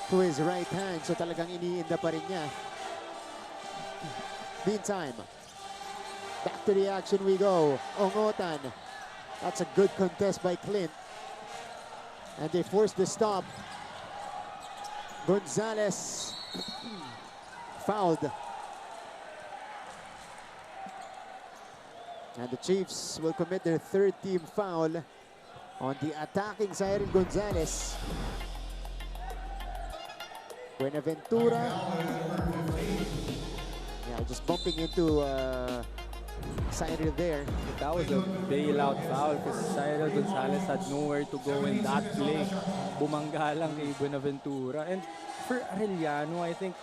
to his right hand, so talagang iniinda pa rin niya. Meantime, back to the action we go. Ongotan, that's a good contest by Clint, and they forced the stop. Gonzalez fouled, and the Chiefs will commit their third team foul on the attacking Cyril Gonzalez. Buenaventura. Yeah, just bumping into Cyril there. That was a bailout foul because Cyril Gonzalez had nowhere to go in that play. Bumangga lang kay Buenaventura. And for Arellano, I think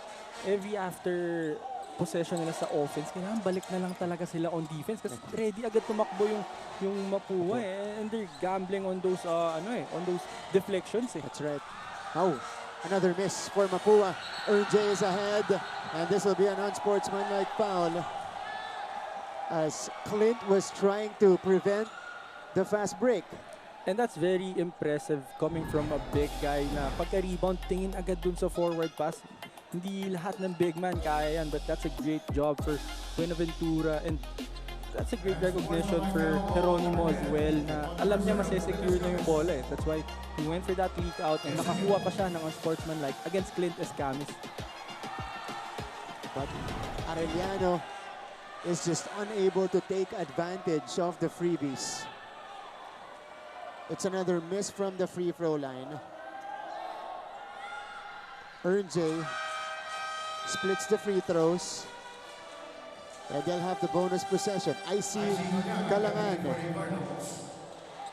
every after possession nila sa offense, kailangan balik na lang talaga sila on defense kasi ready agad tumakbo yung Mapúa and they're gambling on those on those deflections. That's right. Oh, another miss for Mapúa. RJ is ahead, and this will be an unsportsmanlike foul as Clint was trying to prevent the fast break. And that's very impressive coming from a big guy na pagka-rebound, tingin agad dun sa forward pass. Hindi lahat ng big man kaya yan, but that's a great job for Buenaventura and that's a great recognition for Geronimo as well na alam niya masesecure na yung bola eh. That's why he went for that leak out and nakakuha pa siya ng unsportsmanlike against Clint Escamis. But Arellano is just unable to take advantage of the freebies. It's another miss from the free throw line. RJ splits the free throws. And they'll have the bonus possession. I see Kalangan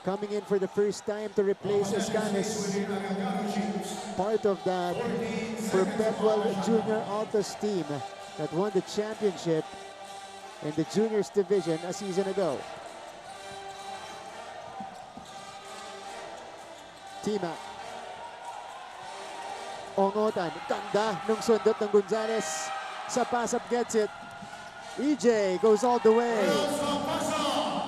coming in for the first time to replace Escanes. Part of that Perpetual Junior Altos team that won the championship in the juniors division a season ago. Tima. Ongotan, ganda nung sundot ng Gonzalez. Sa pass-up gets it. EJ goes all the way.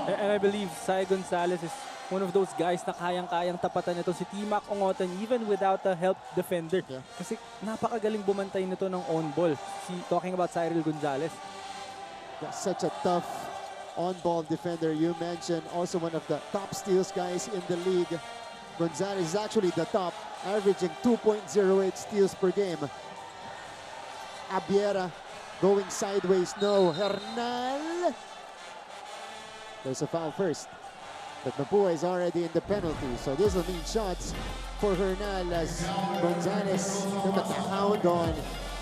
And I believe Cy Gonzalez is one of those guys na kayang-kayang tapatan nito si Timac Ongotan even without a help defender. Yeah. Kasi napakagaling bumantay nito ng on ball. Talking about Cyril Gonzalez. That's such a tough on-ball defender. You mentioned also one of the top steals guys in the league. Gonzalez is actually the top, averaging 2.08 steals per game. Abiera going sideways, no. Hernal. There's a foul first. But Mapúa is already in the penalty. So this will mean shots for Hernal as Gonzalez nagkakahound on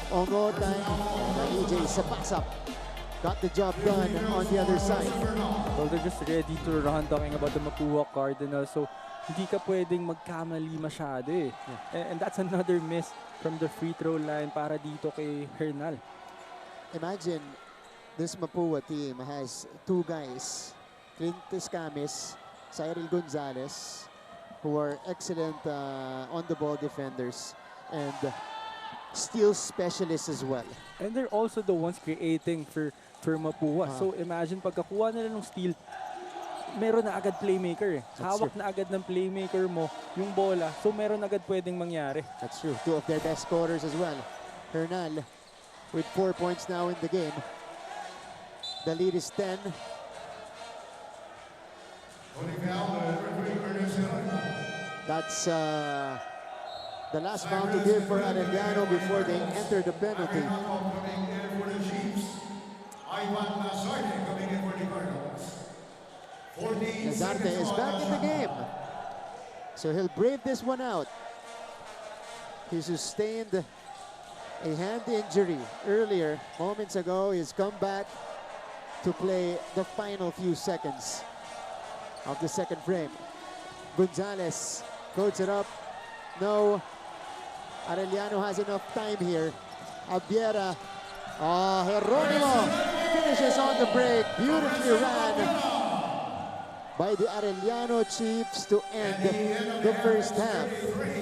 Ongotan. And EJ sa pass-up. Got the job done on the other side. Well, they're just ready to run talking about the Mapúa Cardinals. So hindi ka pwedeng magkamali masyado eh. And that's another miss from the free throw line para dito kay Hernal. Imagine this Mapúa team has two guys, Clint Escamis, Cyril Gonzalez, who are excellent on-the-ball defenders and steal specialists as well. And they're also the ones creating for Mapúa. So imagine pagkakuha nila ng steal, meron na agad playmaker. Hawak na agad ng playmaker mo yung bola. So meron agad pwedeng mangyari. That's true. Two of their best scorers as well. Hernal with 4 points now in the game. The lead is 10. That's the last round to give for Arellano before they enter the penalty. Coming in for the Chiefs. Ivan Lazarte coming in for the Cardinals. 14 Lazarte seconds is on back the in the shot game. clock. So he'll brave this one out. He sustained a hand injury earlier, moments ago. He's come back to play the final few seconds of the second frame. Gonzalez codes it up. No. Arellano has enough time here. Albiera. Geronimo finishes on the break. Beautifully ran by the Arellano Chiefs to end the first half.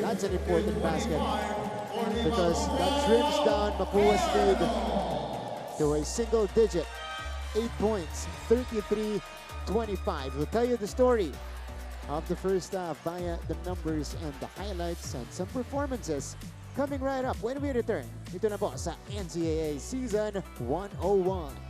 That's an important basket because that trims down Mapua's lead to a single digit. 8 points, 33-25. We'll tell you the story of the first half via the numbers and the highlights and some performances coming right up when we return. Ito na po sa NCAA Season 101.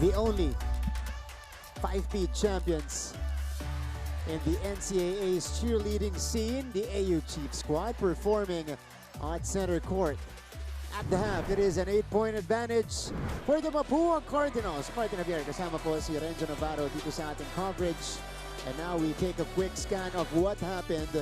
the only 5-peat champions in the NCAA's cheerleading scene, the AU Chief Squad, performing at center court. At the half, it is an 8-point advantage for the Mapúa Cardinals. Martin Javier, kasama po si Renzo Navarro dito sa ating coverage. And now we take a quick scan of what happened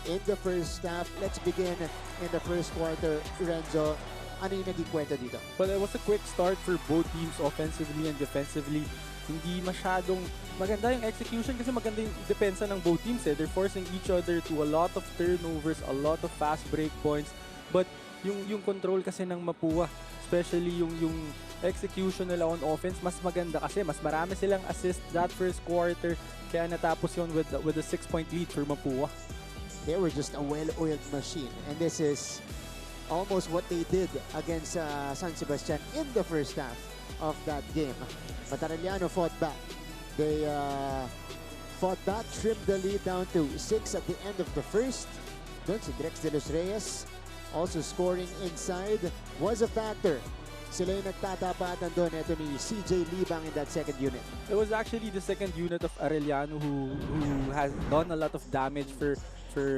in the first half. Let's begin in the first quarter. Renzo, ano yung naging kwento dito? Well, it was a quick start for both teams offensively and defensively. Hindi masyadong maganda yung execution kasi maganda yung depensa ng both teams. They're forcing each other to a lot of turnovers, a lot of fast break points. But yung control kasi ng Mapúa, especially yung execution nila on offense, mas maganda kasi mas marami silang assist that first quarter. Kaya natapos yun with a 6-point lead for Mapúa. They were just a well-oiled machine. And this is almost what they did against San Sebastian in the first half of that game. But Arellano fought back. They fought back, trimmed the lead down to 6 at the end of the first. Doon si Drex de los Reyes also scoring inside was a factor. Sila yung nagtatapatan doon. Ito ni CJ Libang in that second unit. It was actually the second unit of Arellano who has done a lot of damage for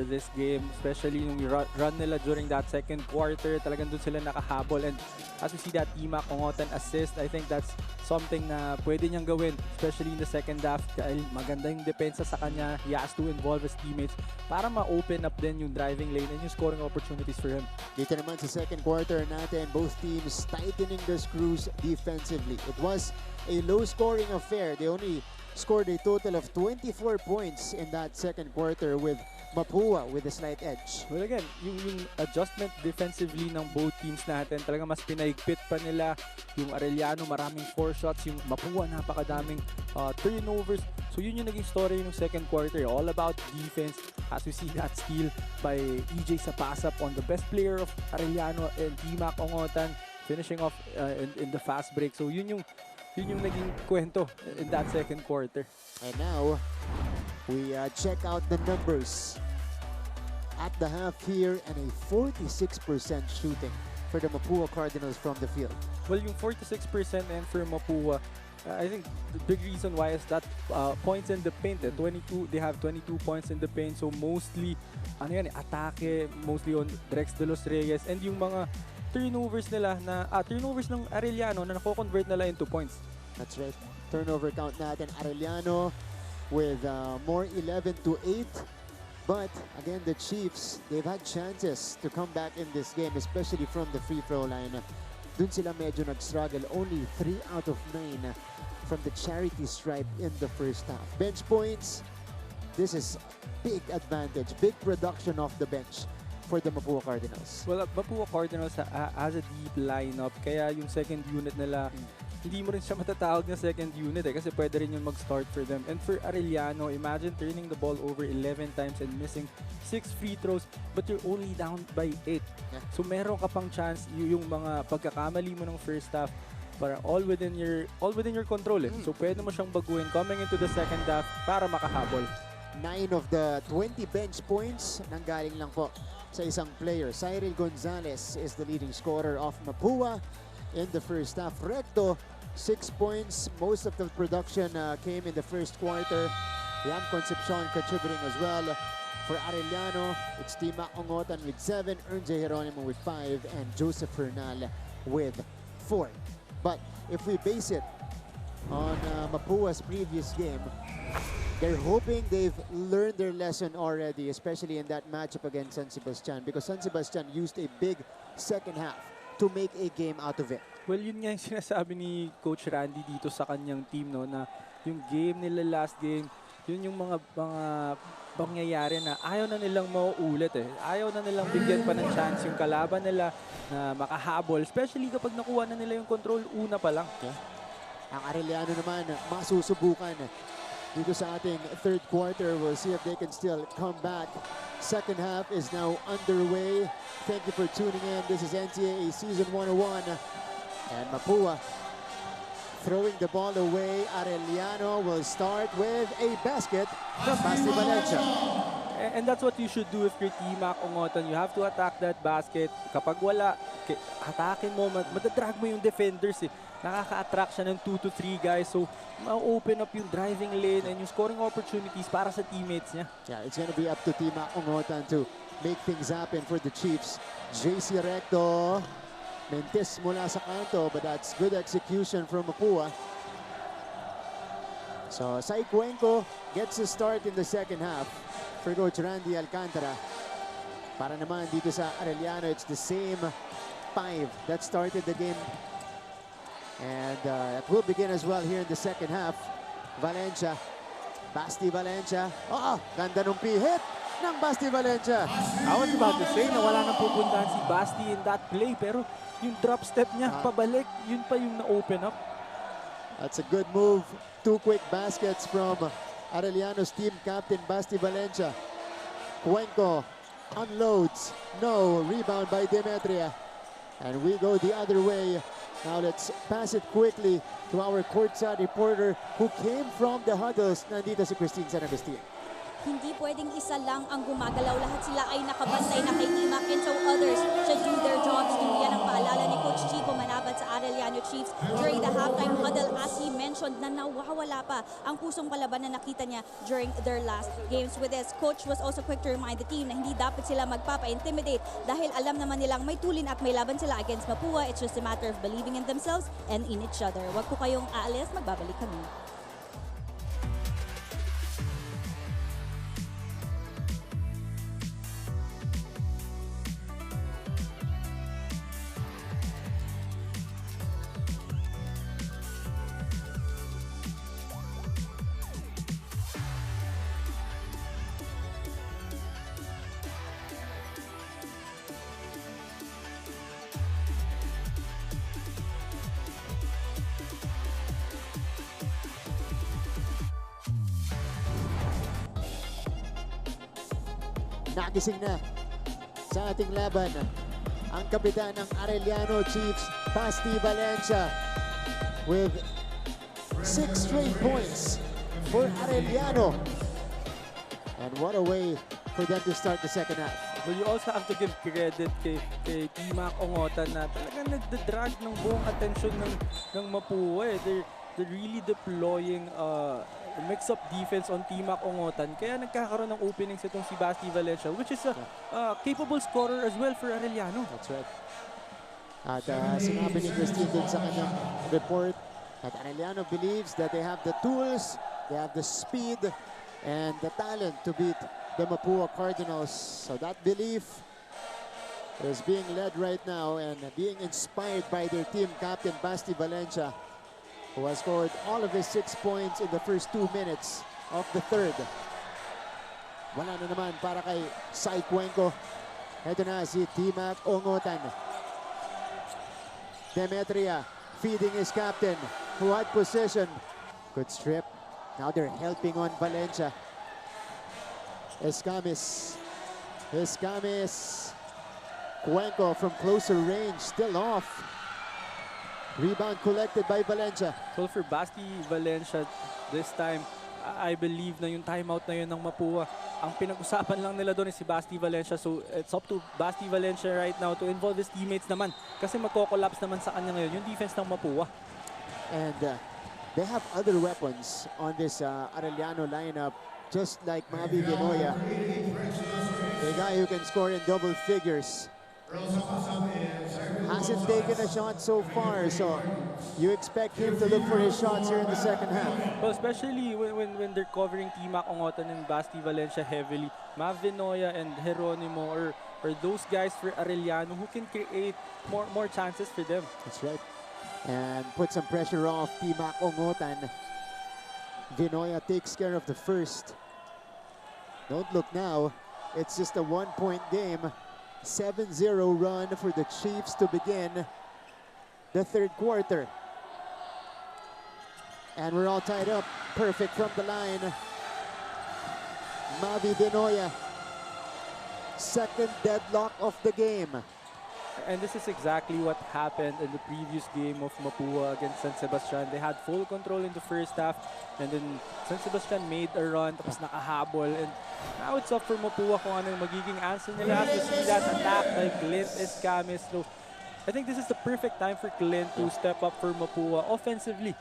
this game, especially yung run nila during that second quarter. Talagang doon sila nakahabol, and as we see that Tima Kongotan assist, I think that's something na pwede niyang gawin, especially in the second half, dahil maganda yung depensa sa kanya. He has to involve his teammates para ma-open up din yung driving lane and yung scoring opportunities for him. Dito naman sa second quarter natin, both teams tightening the screws defensively. It was a low-scoring affair. They only scored a total of 24 points in that second quarter, with Mapúa with a slight edge. Well, again, yung adjustment defensively ng both teams natin, talaga mas pinahigpit pa nila. Yung Arellano, maraming 4 shots. Yung Mapúa, napakadaming turnovers. So yun yung naging story ng second quarter. All about defense. As we see that steal by EJ Sapasap on the best player of Arellano and Tima Kongotan, finishing off in the fast break. So yun yung naging kwento in that second quarter. And now, we check out the numbers at the half here, and a 46% shooting for the Mapúa Cardinals from the field. Well, yung 46% and for Mapúa, I think the big reason why is that points in the paint. 22, they have 22 points in the paint. So mostly, atake, mostly on Drex de los Reyes, and yung mga turnovers nila turnovers ng Arellano na nako-convert nila into points. That's right. Turnover count natin, Arellano with more 11-8. But again, the Chiefs, they've had chances to come back in this game, especially from the free throw line. Dun sila medyo nag-struggle. Only 3 out of 9 from the charity stripe in the first half. Bench points, this is big advantage, big production off the bench for the Mapúa Cardinals. Well, Mapúa Cardinals has a deep lineup, kaya yung second unit nila, hindi mo rin siya matatawag na second unit kasi pwede rin yung mag-start for them. And for Arellano, imagine turning the ball over 11 times and missing 6 free throws, but you're only down by 8. Yeah. So meron ka pang chance yung mga pagkakamali mo ng first half para all within your control. So pwede mo siyang baguhin coming into the second half para makahabol. 9 of the 20 bench points nanggaling lang po sa isang player. Cyril Gonzalez is the leading scorer of Mapúa in the first half. Recto, 6 points. Most of the production came in the first quarter. Jan Concepcion contributing as well. For Arellano, it's Tima Ongotan with 7, Ernje Geronimo with 5, and Joseph Hernal with 4. But if we base it on Mapua's previous game, they're hoping they've learned their lesson already, especially in that matchup against San Sebastian, because San Sebastian used a big second half to make a game out of it. Well, yun nga yung sinasabi ni Coach Randy dito sa kanyang team, no, na yung game nila last game, yun yung mga pangyayari na ayaw na nilang mauulit Ayaw na nilang bigyan pa ng chance yung kalaban nila na makahabol, especially kapag nakuha na nila yung control una pa lang. Okay. Ang Arellano naman masusubukan dito sa ating third quarter. We'll see if they can still come back. Second half is now underway. Thank you for tuning in. This is NCAA Season 101. And Mapúa throwing the ball away. Arellano will start with a basket from Basti Valencia. And that's what you should do if you're T-Mac Ongotan. You have to attack that basket. Kapag wala, atakin mo, madadrag mo yung defenders eh. Nakaka-attract siya ng 2 to 3 guys. So, ma-open up yung driving lane and yung scoring opportunities para sa teammates niya. Yeah, it's gonna be up to T-Mac Ongotan to make things happen for the Chiefs. JC Recto, Mentis mula sa kanto, but that's good execution from Mapúa. So, Sai Cuenco gets a start in the second half for Coach Randy Alcantara. Para naman dito sa Arellano, it's the same 5 that started the game. And that will begin as well here in the second half. Valencia, Basti Valencia. Oh, ganda nung hit ng Basti Valencia. I was about to say na wala nang pupuntahan si Basti in that play, pero yung drop step niya pabalik, yun pa yung na-open up. That's a good move. 2 quick baskets from Arellano's team captain Basti Valencia. Cuenco unloads. No, rebound by Demetria. And we go the other way. Now let's pass it quickly to our courtside reporter who came from the huddles. Nandito si Christine San Agustin. Hindi pwedeng isa lang ang gumagalaw. Lahat sila ay nakabantay na kay T-Mac, and so others should do their jobs too. Yan ang paalala ni Coach Chico Manabat sa Arellano Chiefs during the halftime huddle, as he mentioned na nawawala pa ang pusong palaban na nakita niya during their last games. With this, Coach was also quick to remind the team na hindi dapat sila magpapa-intimidate dahil alam naman nilang may tulin at may laban sila against Mapúa. It's just a matter of believing in themselves and in each other. Huwag po kayong aalis, magbabalik kami. Nagising na sa ating laban ang kapitan ng Arellano Chiefs, Basti Valencia, with 6 straight points for Arellano. And what a way for them to start the second half. But you also have to give credit kay T-Mac Ongotan na talagang nagdadrag ng buong atensyon ng Mapúa. They're really deploying mix-up defense on T-Mac Ongotan. Kaya nagkakaroon ng openings itong si Basti Valencia, which is a capable scorer as well for Arellano. That's right. At sinabi ni Christine din sa kanyang report that Arellano believes that they have the tools, they have the speed, and the talent to beat the Mapúa Cardinals. So that belief is being led right now and being inspired by their team captain, Basti Valencia, who has scored all of his 6 points in the first 2 minutes of the third. Wala na naman para kay Sai Cuenco. Ito na si T-Mac Ongotan. Demetria feeding his captain, who had possession. Good strip. Now they're helping on Valencia. Escamis. Cuenco from closer range, still off. Rebound collected by Valencia. So for Basti Valencia this time, I believe na yung timeout na yun ng Mapúa, ang pinag-usapan lang nila doon is si Basti Valencia. So it's up to Basti Valencia right now to involve his teammates naman. Kasi magko-collapse naman sa kanya ngayon yung defense ng Mapúa. And they have other weapons on this Arellano lineup, just like Mavi Vinoya, a guy who can score in double figures. Hasn't taken a shot so far, so you expect him to look for his shots here in the second half. Well, especially when they're covering T-Mac Ongotan and Basti Valencia heavily, Mav Vinoya and Geronimo or those guys for Arellano who can create more chances for them. That's right. And put some pressure off T-Mac Ongotan. Vinoya takes care of the first. Don't look now. It's just a 1-point game. 7-0 run for the Chiefs to begin the third quarter. And we're all tied up. Perfect from the line. Mavi Vinoya. Second deadlock of the game. And this is exactly what happened in the previous game of Mapúa against San Sebastian. They had full control in the first half, and then San Sebastian made a run, tapos nakahabol. And now it's up for Mapúa kung ano yung magiging answer nila. As we see that attack by Clint Escames. So I think this is the perfect time for Clint to step up for Mapúa offensively.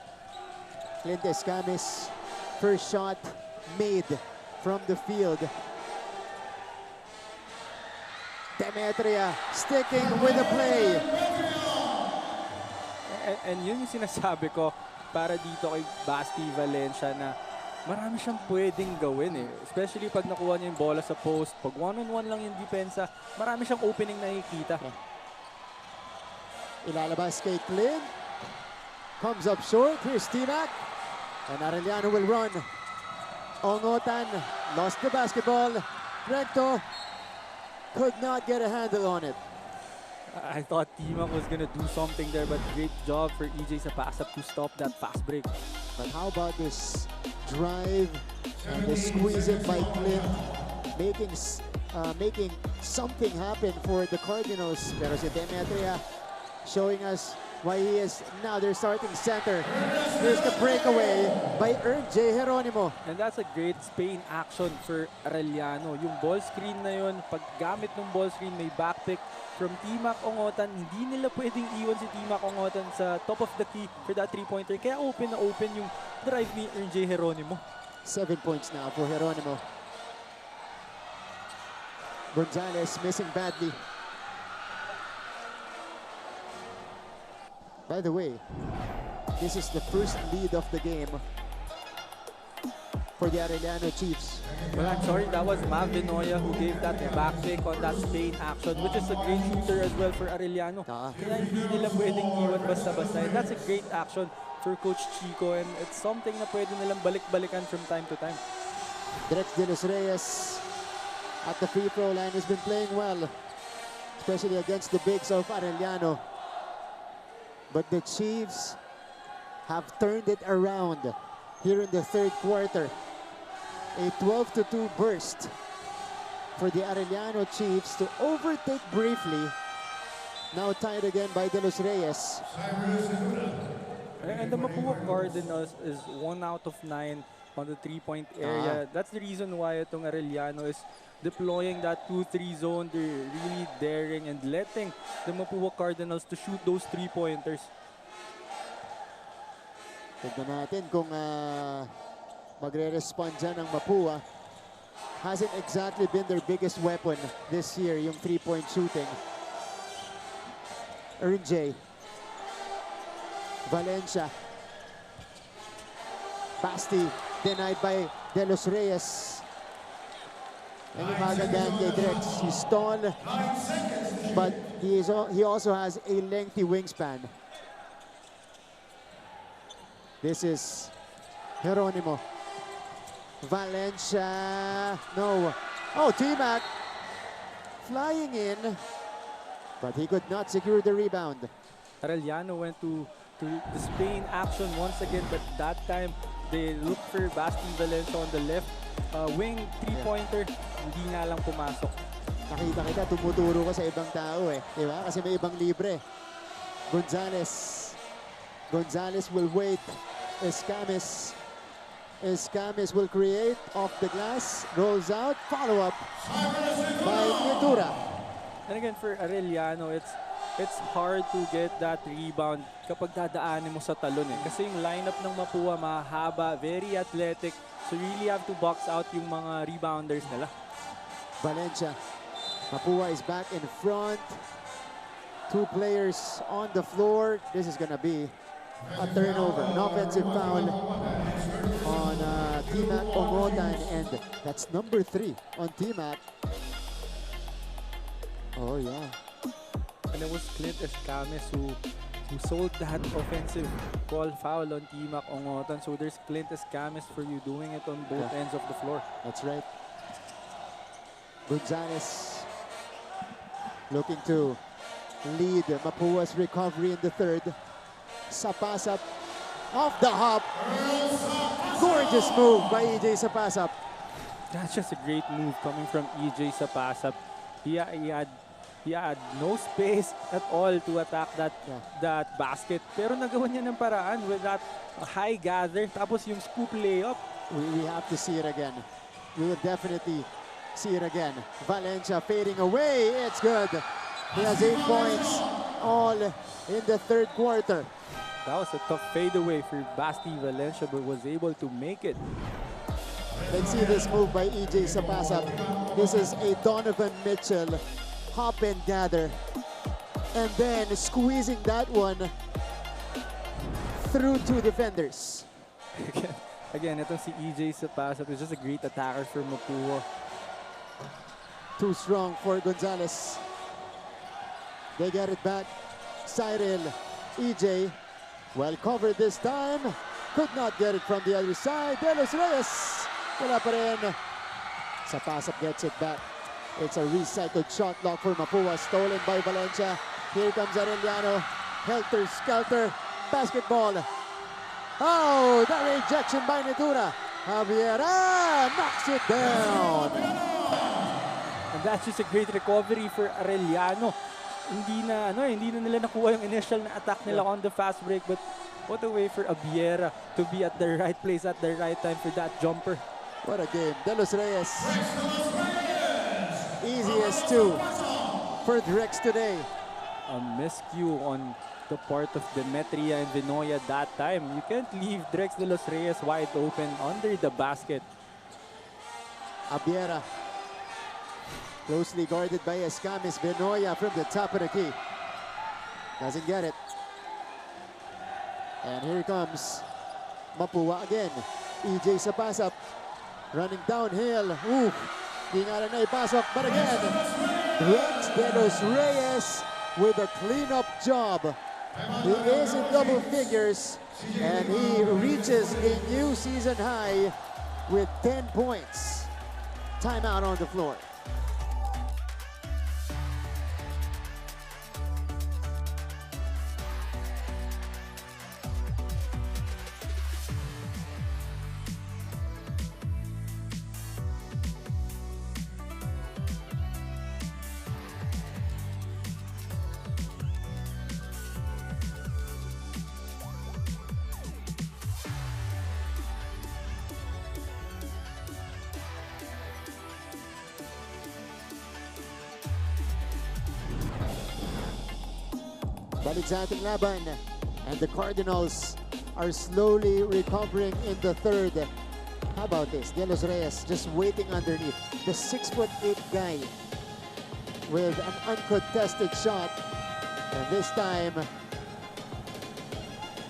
Clint Escames, first shot made from the field. Demetria sticking with the play. And yun yung sinasabi ko para dito kay Basti Valencia na marami siyang pwedeng gawin eh. Especially pag nakuha niya yung bola sa post. Pag one-on-one lang yung depensa, marami siyang opening na nakikita. Ilalabas kay Clint. Comes up short. Here's Timac. And Arellano will run. Ongotan lost the basketball. Recto could not get a handle on it. I thought Timac was gonna do something there, but great job for EJ Sapasap to stop that fast break. But how about this drive and the squeeze it by Clint, making something happen for the Cardinals. Pero si Demetria showing us why he is now their starting center. Here's the breakaway by J. Geronimo. And that's a great Spain action for Arellano. Yung ball screen na yun, pag gamit ng ball screen, may backpick from Timac Ongotan. Hindi nila pwedeng iwan si Timac Ongotan sa top of the key for that three-pointer. Kaya open na open yung drive ni J. Geronimo. 7 points now for Geronimo. Gonzalez missing badly. By the way, this is the first lead of the game for the Arellano Chiefs. Well, I'm sorry, that was Mav Vinoya who gave that back pick on that Spain action, which is a great shooter as well for Arellano. Kaya hindi nila pwedeng iwan basta-basta. And that's a great action for Coach Chico, and it's something na pwede nilang balik-balikan from time to time. Drex de los Reyes at the free throw line has been playing well, especially against the bigs of Arellano. But the Chiefs have turned it around here in the third quarter. A 12-2 burst for the Arellano Chiefs to overtake briefly. Now tied again by De Los Reyes. And the Mapúa Cardinals is 1 out of 9 on the three-point area. That's the reason why itong Arellano is deploying that 2-3 zone. They're really daring and letting the Mapúa Cardinals to shoot those three-pointers. Tignan natin kung magre-respond dyan ang Mapúa. Hasn't exactly been their biggest weapon this year, yung three-point shooting. J. Valencia. Basti denied by De Los Reyes. And yung magandang kay Drex, he's tall, but he also has a lengthy wingspan. This is Geronimo. Valencia, no. Oh, Timac flying in, but he could not secure the rebound. Arellano went to the Spain action once again, but that time they looked for Basti Valencia on the left wing three-pointer. Hindi nga lang pumasok. Nakita kita, tumuturo ka sa ibang tao eh. Diba? Kasi may ibang libre. Gonzalez. Gonzalez will wait. Escames. Escames will create off the glass. Rolls out. Follow-up by Ventura. And again, for Arellano, it's hard to get that rebound kapag dadaanin mo sa talon eh. Kasi yung lineup ng Mapúa mahaba, very athletic. So really have to box out yung mga rebounders nila. Valencia. Mapúa is back in front. 2 players on the floor. This is gonna be a turnover. An offensive foul on Timac Ongotan, and that's number 3 on Timac. Oh yeah. And it was Clint Escames who sold that offensive call foul on Timac Ongotan. So there's Clint Escames for you doing it on both ends of the floor. That's right. Gonzalez looking to lead Mapúa's recovery in the third. Sapasap off the hop. Gorgeous move by EJ Sapasap. That's just a great move coming from EJ Sapasap. He had He had no space at all to attack that basket. Pero nagawa niya ng paraan with that high gather. Tapos yung scoop layup. We have to see it again. We will definitely see it again. Valencia fading away. It's good. He has 8 points, all in the third quarter. That was a tough fadeaway for Basti Valencia, but was able to make it. Let's see this move by EJ Sapasap. This is a Donovan Mitchell hop and gather. And then squeezing that one through 2 defenders. Again, itong si EJ Sapasap is just a great attacker for Mapúa. Too strong for Gonzalez. They get it back. Cyril, EJ, well covered this time. Could not get it from the other side. De Los Reyes, wala pa rin. Sapasap gets it back. It's a recycled shot block for Mapúa, stolen by Valencia. Here comes Arellano. Helter Skelter. Basketball. Oh, that rejection by Netura. Javiera knocks it down. And that's just a great recovery for Arellano. Hindi na nila nakuha yung initial na attack nila on the fast break, but what a way for Abiera to be at the right place at the right time for that jumper. What a game. De Los Reyes. Easiest 2 for Drex today. A miscue on the part of Demetria and Vinoya that time. You can't leave Drex De Los Reyes wide open under the basket. Abiera. Closely guarded by Escamis. Vinoya from the top of the key. Doesn't get it. And here comes Mapúa again. EJ Sapasap running downhill. Ooh, di nga rin na ipasok, but again, Drex De Los Reyes with a cleanup job. He is in double figures, and he reaches a new season high with 10 points. Timeout on the floor. Balik sa ating laban, and the Cardinals are slowly recovering in the third. How about this? De Los Reyes just waiting underneath. The 6'8" guy with an uncontested shot, and this time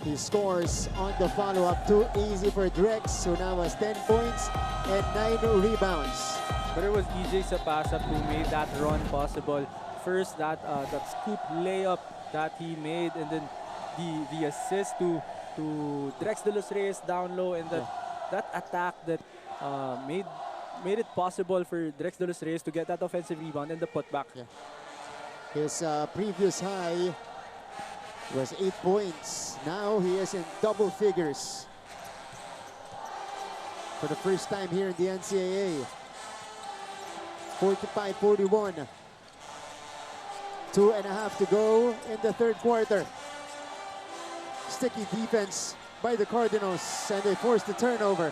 he scores on the follow-up. Too easy for Drex, who now has 10 points and 9 rebounds. But it was EJ Sapasap who made that run possible. First, that scoop layup that he made, and then the assist to Drex De Los Reyes down low, and that attack that made it possible for Drex De Los Reyes to get that offensive rebound and the putback. Yeah. His previous high was 8 points. Now he is in double figures for the first time here in the NCAA. 45-41. 2.5 to go in the third quarter. Sticky defense by the Cardinals, and they force the turnover.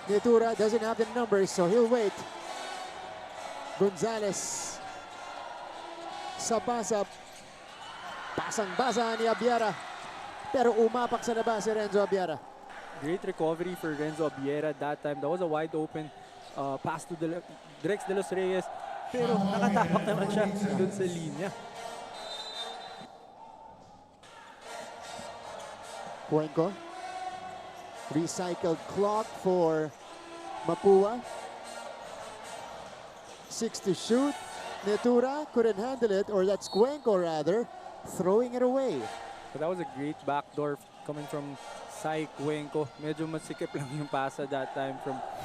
Netura doesn't have the numbers, so he'll wait. Gonzalez. Sapasap. Basang-basa ni Abiera. Pero umapak sa labas si Renzo Abiera. Great recovery for Renzo Abiera that time. That was a wide open pass to Drex De Los Reyes. Pero nakatapak naman siya dun sa linya. Cuenco. Recycled clock for Mapúa. 6 to shoot. Netura couldn't handle it, or that's Cuenco rather, throwing it away. But that was a great backdoor coming from Sai Cuenco. Medyo masikip lang yung pasa that time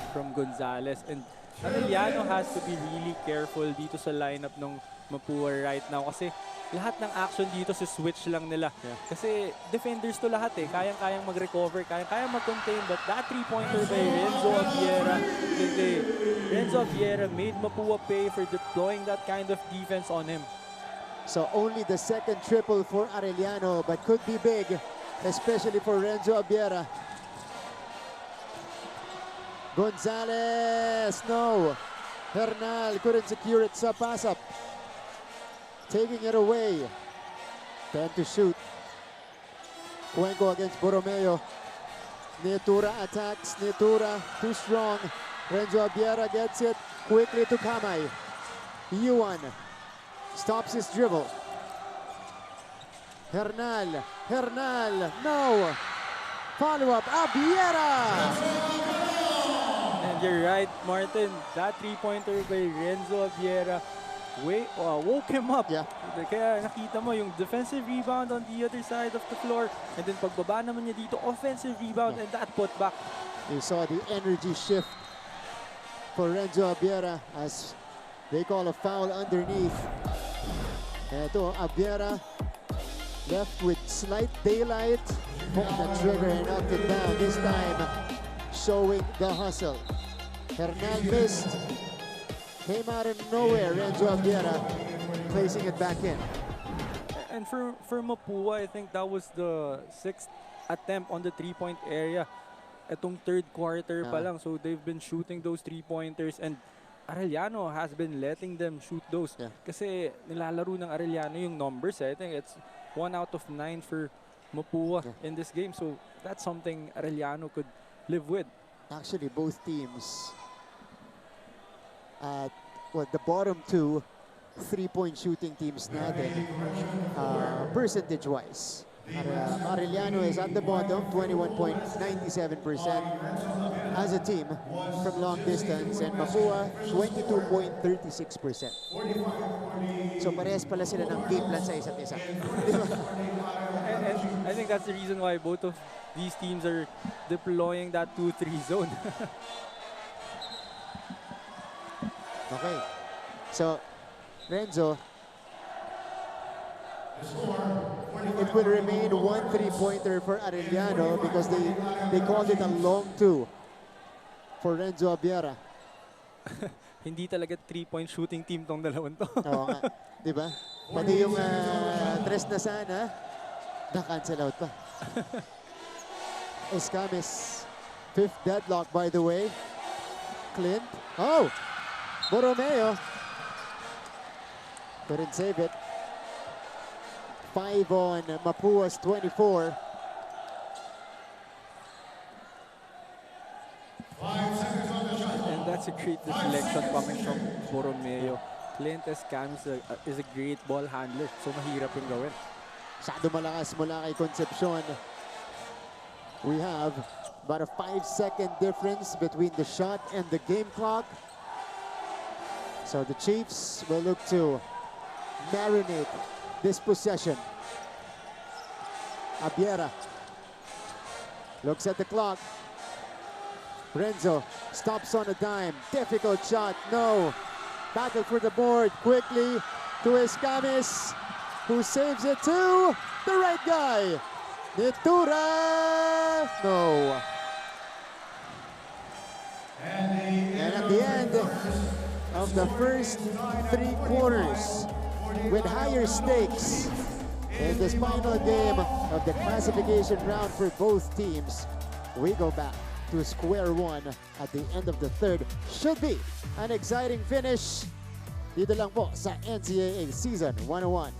from Gonzalez. And Arellano has to be really careful dito sa lineup ng Mapúa right now, kasi lahat ng action dito sa switch lang nila. Yeah. Kasi defenders to lahat eh. Kayang-kayang mag-recover, kayang-kayang mag-contain. But that three-pointer by Renzo Abiera made Mapúa pay for deploying that kind of defense on him. So only the second triple for Arellano, but could be big, especially for Renzo Abiera. Gonzalez, no. Hernal couldn't secure it sa pass-up. Taking it away. 10 to shoot. Cuenco against Borromeo. Nietura attacks. Nietura too strong. Renzo Abiera gets it quickly to Kamay. Yuan stops his dribble. Hernal. Hernal. No. Follow-up. Abiera. And you're right, Martin. That three-pointer by Renzo Abiera woke him up. Yeah. Kaya nakita mo yung defensive rebound on the other side of the floor. And then pagbaba naman niya dito, offensive rebound and that put back. You saw the energy shift for Renzo Abiera as they call a foul underneath. Ito, Abiera left with slight daylight. Pulled the trigger and knocked it down. This time showing the hustle. Hernal missed. Came out of nowhere. Renzo Abiera placing it back in. And for Mapúa, I think that was the 6th attempt on the three-point area. Itong third quarter pa lang. So they've been shooting those three-pointers and Arellano has been letting them shoot those. Yeah. Kasi nilalaro ng Arellano yung numbers. I think it's 1 out of 9 for Mapúa in this game. So that's something Arellano could live with. Actually, both teams at the bottom two three-point shooting teams natin percentage-wise. Arellano is at the bottom, 21.97% as a team from long distance, and Mapúa 22.36%. So parehas pala sila ng game plan sa isa't isa. And I think that's the reason why both of these teams are deploying that 2-3 zone. Okay. So, Renzo, it will remain 1 3-pointer for Arellano because they called it a long 2 for Renzo Abiera. Hindi talaga 3-point shooting team tong dalawang to. Oo nga. Diba? Pati yung tres na sana, na-cancel out pa. Escamis, 5th deadlock by the way. Clint. Oh! Borromeo. Couldn't save it. 5 on Mapua's 24. 5 seconds on the shot. And that's a great deflection coming from Borromeo. Clint Escamis is a great ball handler. So mahirap yung gawin. Masyado malakas mula kay Concepcion. We have about a 5-second difference between the shot and the game clock. So the Chiefs will look to marinate this possession. Abiera looks at the clock. Renzo stops on a dime. Difficult shot. No. Battle for the board. Quickly to Escamis, who saves it to the right guy. Nietura. No. And at the end of the first 3 quarters, with higher stakes in this final game of the classification round for both teams, we go back to square one at the end of the third. Should be an exciting finish dito lang po sa NCAA Season 101.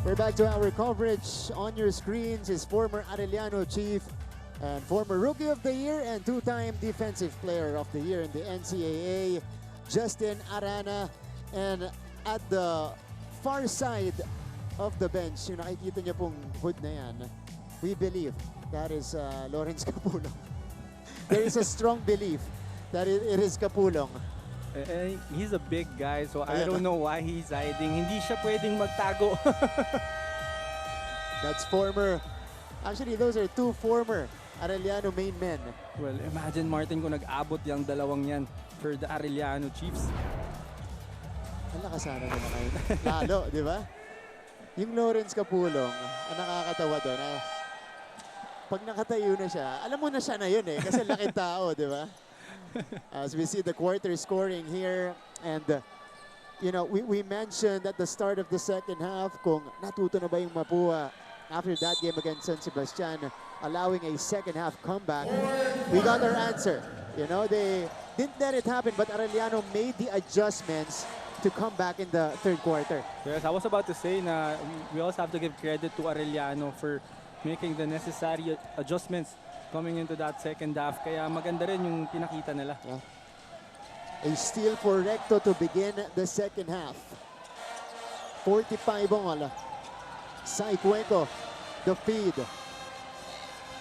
We're back to our coverage. On your screens is former Arellano chief and former Rookie of the Year and two-time Defensive Player of the Year in the NCAA, Justin Arana. And at the far side of the bench, yung nakikita niyo pong hood na yan, we believe that is Lawrence Capulong. There is a strong belief that it is Capulong. He's a big guy, so I don't know why he's hiding. Hindi siya pwedeng magtago. That's former. Actually, those are two former Arellano main men. Well, imagine Martin kung nag-abot yung dalawang yan for the Arellano Chiefs. Ang lakasana nila kayo. Lalo, di ba? Yung Lawrence Capulong, ang nakakatawa doon. Pag nakatayo na siya, alam mo na siya na yun eh. Kasi laking tao, di ba? As we see the quarter scoring here, and you know, we mentioned at the start of the second half kung natuto na ba yung Mapúa after that game against San Sebastian, allowing a second half comeback. We got our answer. You know, they didn't let it happen, but Arellano made the adjustments to come back in the third quarter. Yes, I was about to say na we also have to give credit to Arellano for making the necessary adjustments coming into that second half. Kaya maganda rin yung pinakita nila. Yeah. A steal for Recto to begin the second half. 45 all. Sai Cuenco, the feed.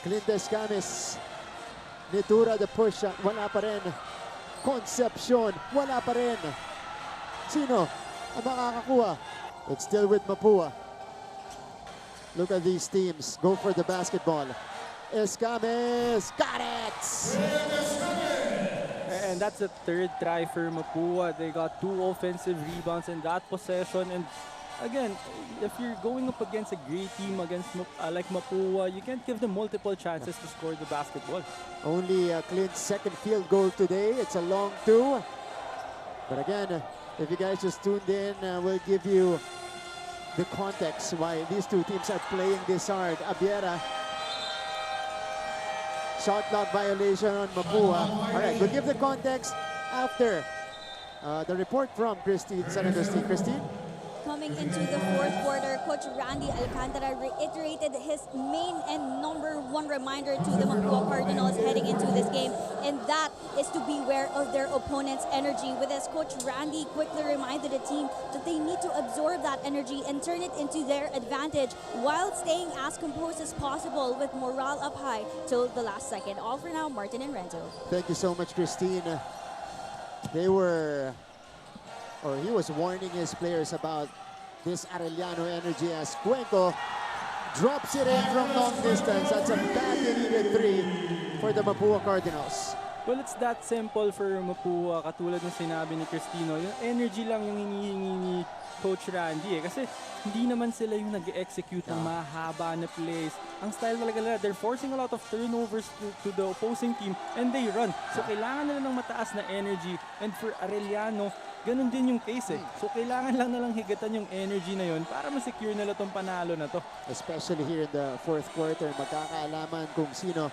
Clint Escames. Nitura, the push. Wala pa rin. Concepcion, wala pa rin. Sino ang makakakuha? It's still with Mapúa. Look at these teams. Go for the basketball. Escames, got it! And that's the third try for Mapúa. They got 2 offensive rebounds in that possession. And again, if you're going up against a great team against like Mapúa, you can't give them multiple chances to score the basketball. Only Clint's second field goal today. It's a long 2. But again, if you guys just tuned in, we'll give you the context why these two teams are playing this hard. Abiera. Shot clock violation on Mapúa. All right, we'll give the context after the report from Christine San Agustin. Christine? Coming into the fourth quarter, Coach Randy Alcantara reiterated his main and number one reminder to the Mapúa Cardinals heading into this game, and that is to beware of their opponent's energy. With this, Coach Randy quickly reminded the team that they need to absorb that energy and turn it into their advantage while staying as composed as possible with morale up high till the last second. All for now, Martin and Renzo. Thank you so much, Christine. They were, or he was warning his players about this Arellano energy as Cuenco drops it in from long distance. That's a badly needed 3 for the Mapúa Cardinals. Well, it's that simple for Mapúa. Katulad ng sinabi ni Cristino, yung energy lang yung hinihingi ni Coach Randy eh. Kasi hindi naman sila yung nag-execute ng mahaba na plays. Ang style talaga nila, they're forcing a lot of turnovers to the opposing team and they run. So kailangan nila ng mataas na energy. And for Arellano, ganun din yung case eh. So kailangan lang nalang higatan yung energy na yun para ma-secure nila tong panalo na to. Especially here in the fourth quarter, magkakaalaman kung sino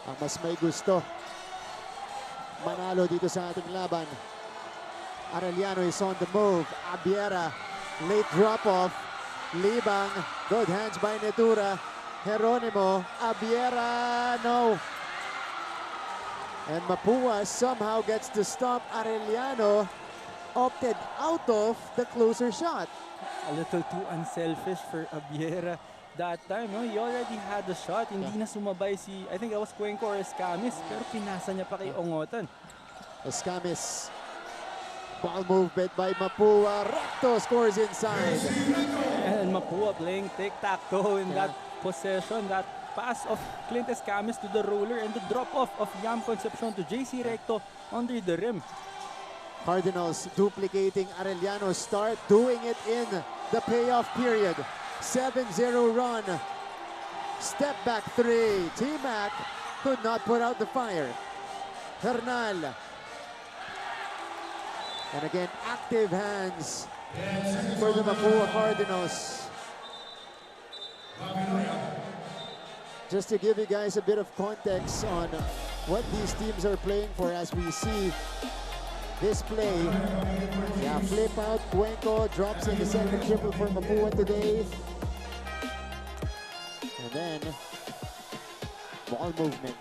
ang mas may gusto manalo dito sa ating laban. Arellano is on the move. Abiera, late drop-off. Libang, good hands by Netura. Geronimo, Abiera, no. And Mapúa somehow gets to stop. Arellano opted out of the closer shot. A little too unselfish for Abiera that time. No? He already had the shot. Hindi na sumabay si, I think it was Cuenco or Escames, pero pinasa niya pa kay Ongotan. Escames. Ball movement by Mapúa. Recto scores inside. And Mapúa playing tic-tac-toe in that possession. That pass of Clint Escames to the roller and the drop-off of Yam Concepcion to JC Recto under the rim. Cardinals duplicating Arellano's start, doing it in the payoff period. 7-0 run. Step back 3. T-Mac could not put out the fire. Hernal. And again, active hands for the Mapúa Cardinals. Just to give you guys a bit of context on what these teams are playing for, as we see this play. Yeah, flip out. Cuenco drops in the second triple for Mapúa today. And then, ball movement.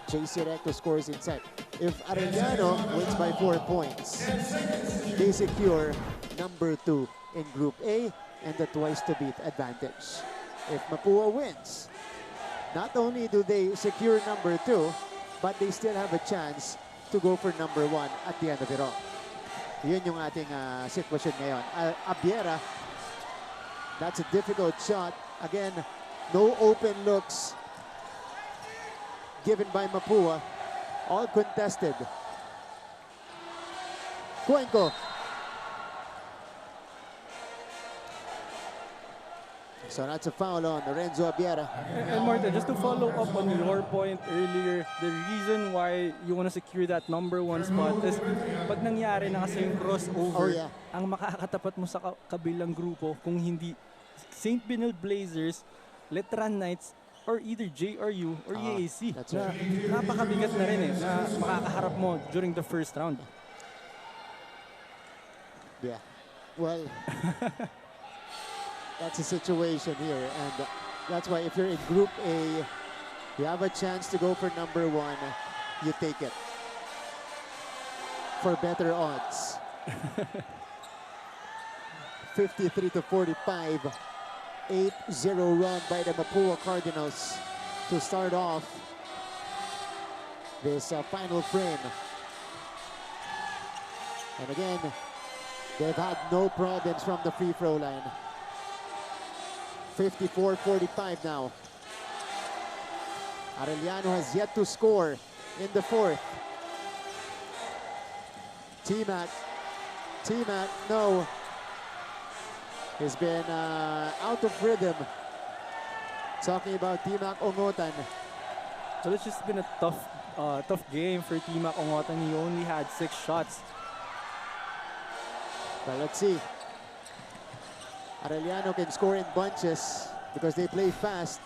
JC Recto scores inside. If Arellano wins by 4 points, they secure number 2 in Group A and the twice-to-beat advantage. If Mapúa wins, not only do they secure number 2, but they still have a chance to go for number 1 at the end of it all. Yun yung ating sitwasyon ngayon. Abiera, that's a difficult shot. Again, no open looks given by Mapúa. All contested. Cuenco. So that's a foul on Renzo Abiera. And Marta, just to follow up on your point earlier, the reason why you want to secure that number 1 spot is pag nangyari na kasi yung crossover, ang makakatapat mo sa kabilang grupo kung hindi St. Benilde Blazers, Letran Knights, or either JRU or EAC. That's Na right. napakabigat na rin na makakaharap mo during the first round. Yeah. Well, that's a situation here, and that's why if you're in Group A, you have a chance to go for number 1, you take it for better odds. 53-45, 8-0 run by the Mapúa Cardinals to start off this final frame. And again, they've had no problems from the free throw line. 54-45 now. Arellano has yet to score in the 4th. T-Mac, no. He's been out of rhythm. Talking about T-Mac Ongotan. So it's just been a tough game for T-Mac Ongotan. He only had 6 shots. But let's see. Arellano can score in bunches because they play fast.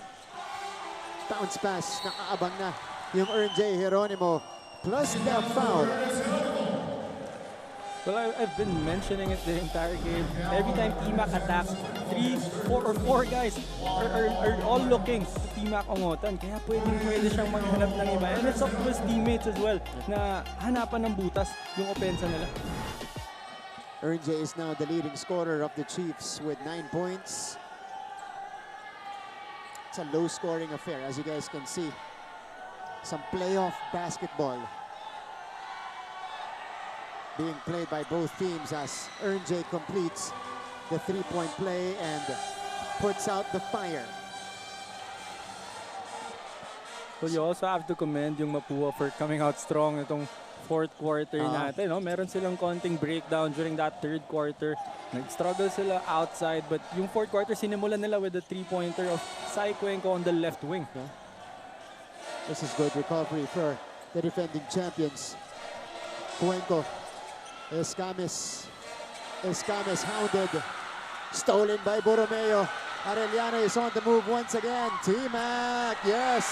Bounce pass, nakaabang na yung RJ Geronimo plus the foul. Well, I've been mentioning it the entire game. Every time T-Mac attacks, 3, 4, or 4 guys are all looking to T-Mac Ongotan. Kaya pwede siyang maghanap ng iba. And it's up to his teammates as well na hanapan ng butas yung opensa nila. RJ is now the leading scorer of the Chiefs with 9 points. It's a low-scoring affair, as you guys can see. Some playoff basketball being played by both teams as RJ completes the 3-point play and puts out the fire. Well, you also have to commend yung Mapúa for coming out strong itong 4th quarter natin. No? Meron silang konting breakdown during that 3rd quarter. Nag-struggle sila outside, but yung 4th quarter sinimulan nila with the 3-pointer of Sai Cuenco on the left wing. Yeah. This is good recovery for the defending champions. Cuenco. Escames hounded. Stolen by Borromeo. Arellano is on the move once again. T-Mac, yes!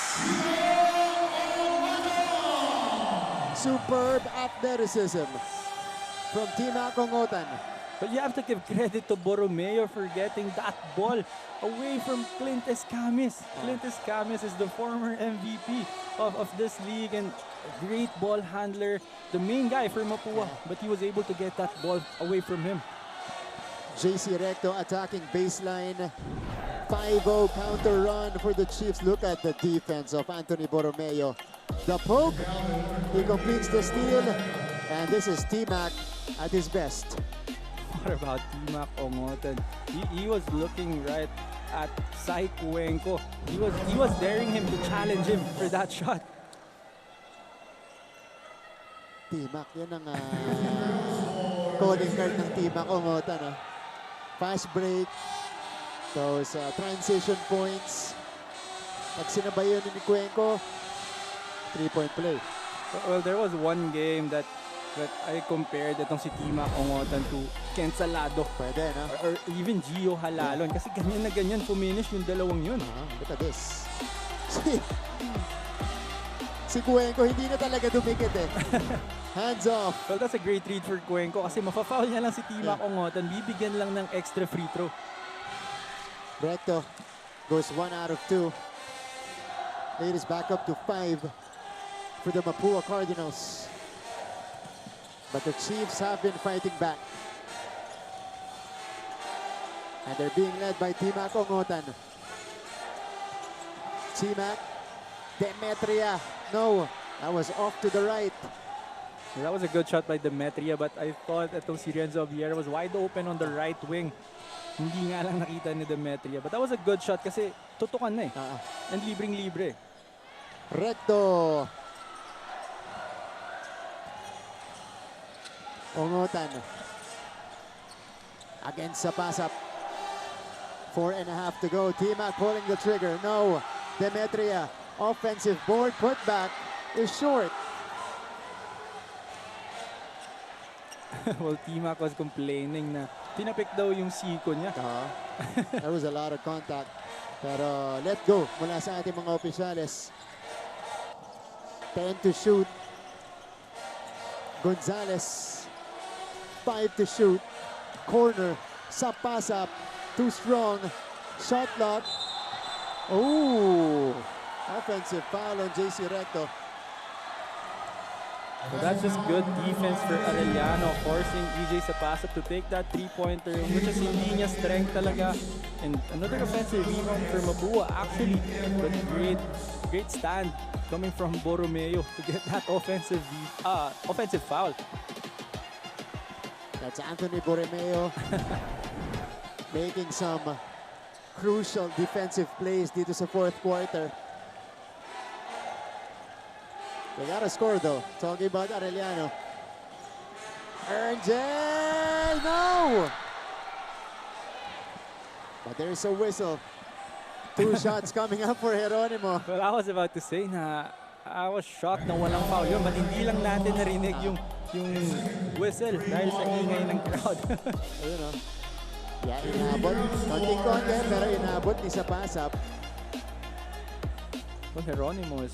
Superb athleticism from T-Mac Ongotan. But you have to give credit to Borromeo for getting that ball away from Clint Escames. Clint Escames is the former MVP of this league and a great ball handler, the main guy for Mapúa, but he was able to get that ball away from him. JC Recto attacking baseline. 5-0 counter run for the Chiefs. Look at the defense of Anthony Borromeo. The poke, he completes the steal, and this is T-Mac at his best. What about T-Mac Ongotan? He was looking right at Sai Cuenco. He was daring him to challenge him for that shot. T-Mac, yan ang calling card ng T-Mac Ongotan. Fast break, those transition points. Pag sinabay yun ni Cuenco, 3-point play. Well, there was one game that I compared itong si T-Mac Ongotan to Ken Salado. Pwede, no? Or even Gio Halalon. Kasi ganyan na ganyan fuminish yung dalawang yun. Look at this. Si Cuenco hindi na talaga dumikit eh. Hands off. Well, that's a great read for Cuenco kasi mafa-foul niya lang si Timac Ongotan. Bibigyan lang ng extra free throw. Recto goes 1 out of 2. Lead is back up to 5 for the Mapúa Cardinals. But the Chiefs have been fighting back. And they're being led by Timac Ongotan. Timac, Demetria. No, that was off to the right. That was a good shot by Demetria, but I thought itong si Renzo Vieira was wide open on the right wing. Hindi nga lang nakita ni Demetria. But that was a good shot kasi tutukan na eh. And libreng-libre. Recto. Ongotan. Against sa pass-up. 4.5 to go. Timac pulling the trigger. No. Demetria. Offensive board. Put back is short. Well, Timac was complaining na tinapik daw yung siko niya. There was a lot of contact. Pero let go mula sa ating mga opisyales. 10 to shoot. Gonzalez. 5 to shoot. Corner. Sa pass-up. Too strong. Shot clock. Oh! Offensive foul on JC Recto. So that's just good defense for Arellano, forcing EJ sa pass-up to take that three-pointer, which is hindi niya strength talaga. And another offensive rebound for Mapúa, actually. But great stand coming from Borromeo to get that offensive foul. That's Anthony Borromeo making some crucial defensive plays dito sa fourth quarter. They got a score though. Talking about Arellano. Angel! No! But there's a whistle. 2 shots coming up for Jeronimo. Well, I was about to say na I was shocked na walang foul yun, but hindi lang natin narinig yung whistle dahil sa ingay ng crowd. Ayun o. Yeah, inabot. Konting-konti, pero inabot ni sa pass-up. Well, Jeronimo is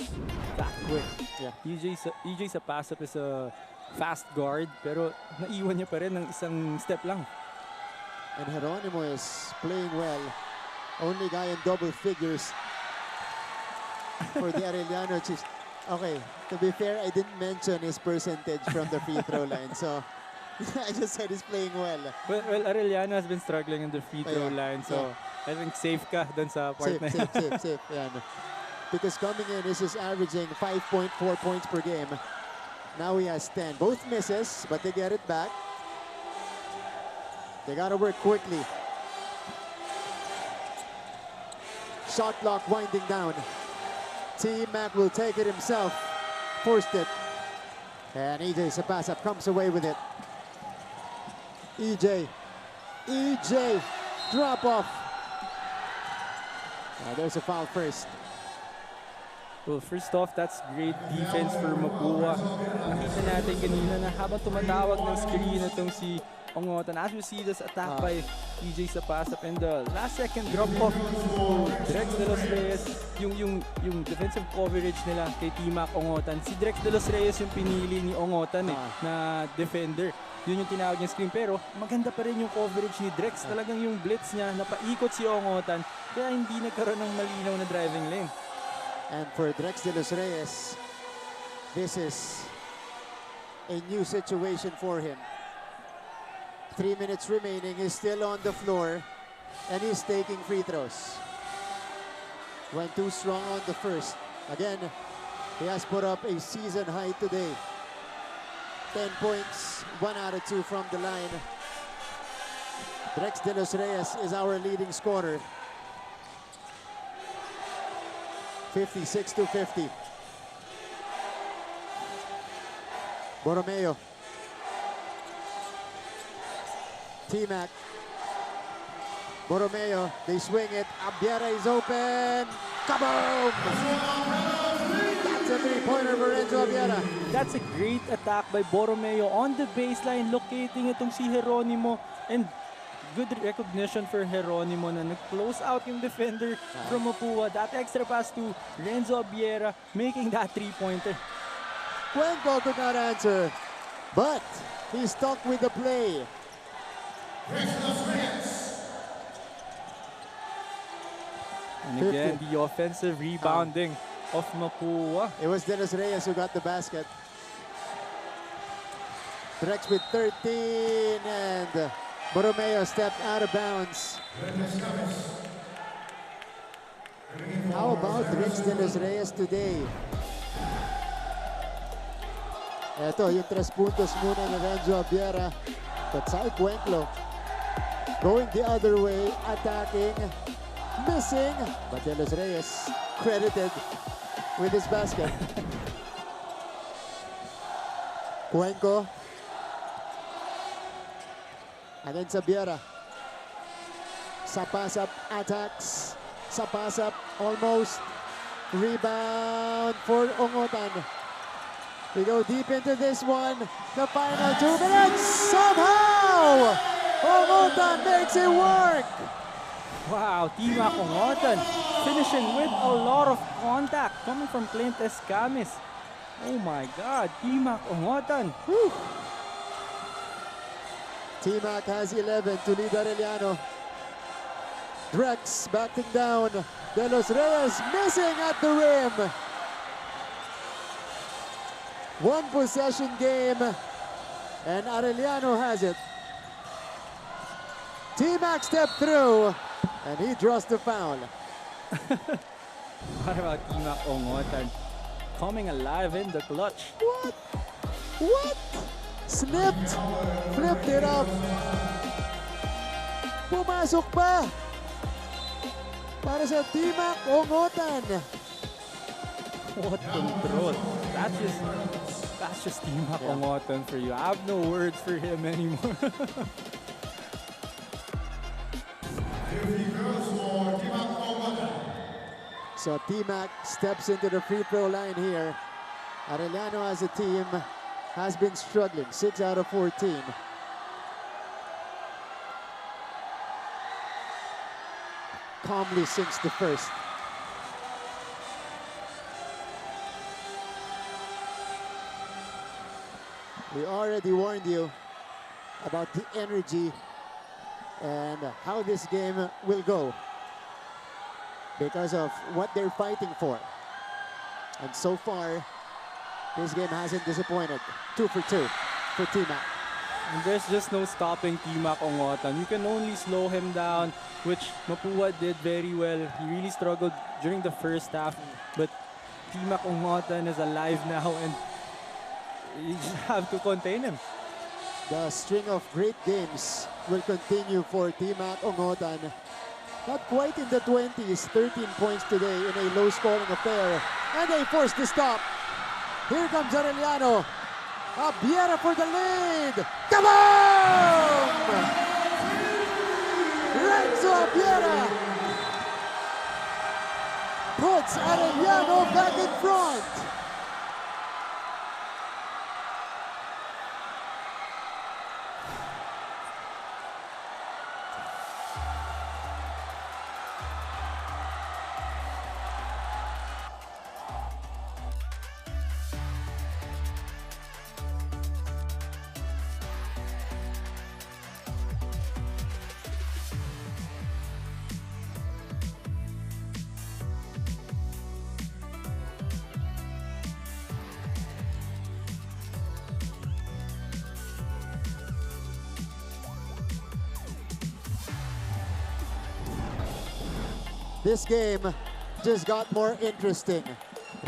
that quick. Yeah. EJ sa pass-up is a fast guard, pero naiwan niya pa rin ng isang step lang. And Jeronimo is playing well. Only guy in double figures for the Arellano Chiefs. Okay, to be fair, I didn't mention his percentage from the free throw line, so I just said he's playing well. Well, Arellano has been struggling in the free throw line, so I think safe ka dun sa part na yun. Safe. Yeah, no. Because coming in, this is averaging 5.4 points per game. Now he has 10. Both misses, but they get it back. They got to work quickly. Shot clock winding down. T-Mac will take it himself. Forced it. And EJ sa pass-up comes away with it. EJ. Drop off. There's a foul first. Well, first off, that's great defense for Mapúa. Nakita natin kanina na habang tumatawag ng screen itong si Ongotan, as we see this attack by EJ sa pass-up, and the last second drop-off to Drex de los Reyes, yung defensive coverage nila kay Timac Ongotan. Si Drex de los Reyes yung pinili ni Ongotan na defender. Yun yung tinawag niya screen, pero maganda pa rin yung coverage ni Drex. Talagang yung blitz niya, napaikot si Ongotan, kaya hindi nagkaroon ng malinaw na driving lane. And for Drex de los Reyes, this is a new situation for him. 3 minutes remaining, he's still on the floor, and he's taking free throws. Went too strong on the first. Again, he has put up a season high today. 10 points, 1 out of 2 from the line. Drex de los Reyes is our leading scorer. 56-50. Borromeo. T-Mac. Borromeo, they swing it. Abiera is open. Kaboom! That's a three-pointer for Renzo Abiera. That's a great attack by Borromeo on the baseline, locating itong si Jeronimo. And good recognition for Geronimo na nag-close out yung defender from Mapúa. That extra pass to Renzo Abiera, making that three-pointer. Cuenco could not answer, but he stuck with the play. And again, the offensive rebounding of Mapúa. It was Dennis Reyes who got the basket. Drex with 13, and Borromeo stepped out of bounds. How about Drex Dennis Reyes today? Ito, yung 3 puntos muna ni Renzo Abiera. But Sai Cuenclo going the other way, attacking, missing. But Dennis Reyes credited with his basket. Cuenco against Abiera. Sapasap attacks. Sapasap almost. Rebound for Ongotan. We go deep into this one. The final 2 minutes. Somehow, Ongotan makes it work. Wow, Timac Ongotan finishing with a lot of contact coming from Clint Escamis. Oh my God, Timac Ongotan. Whew. Timac has 11 to lead Arellano. Drex backing down. De Los Reyes missing at the rim. 1 possession game, and Arellano has it. T-Mac stepped through, and he draws the foul. What about Timac Ongotan coming alive in the clutch? What? What? Slipped, flipped it up. Pumasok pa. Para sa Timac Ongotan. What control. That's just Timac Ongotan for you. I have no words for him anymore. So Timac steps into the free throw line here. Arellano as a team has been struggling, 6 out of 14. Calmly sinks the first. We already warned you about the energy and how this game will go because of what they're fighting for. And so far, this game hasn't disappointed. 2 for 2 for Timac. And there's just no stopping Timac Ongotan. You can only slow him down, which Mapúa did very well. He really struggled during the first half, but Timac Ongotan is alive now, and you just have to contain him. The string of great games will continue for Timac Ongotan. Not quite in the 20s, 13 points today in a low-scoring affair. And they force the stop. Here comes Arellano. Abiera for the lead. Kaboom! Renzo Abiera puts Arellano back in front. This game just got more interesting.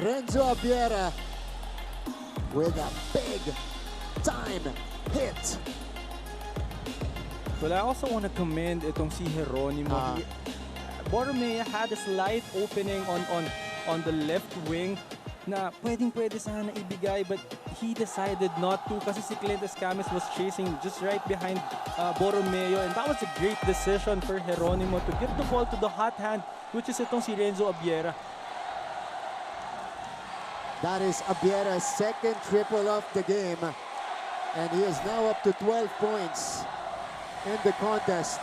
Renzo Abiera with a big time hit. Well, I also want to commend itong si Geronimo. Borromeo had a slight opening on the left wing na pwedeng-pwede sana ibigay, but he decided not to kasi si Clint Escamis was chasing just right behind Borromeo, and that was a great decision for Geronimo to give the ball to the hot hand, which is itong si Renzo Abiera. That is Abiera's second triple of the game, and he is now up to 12 points. in the contest.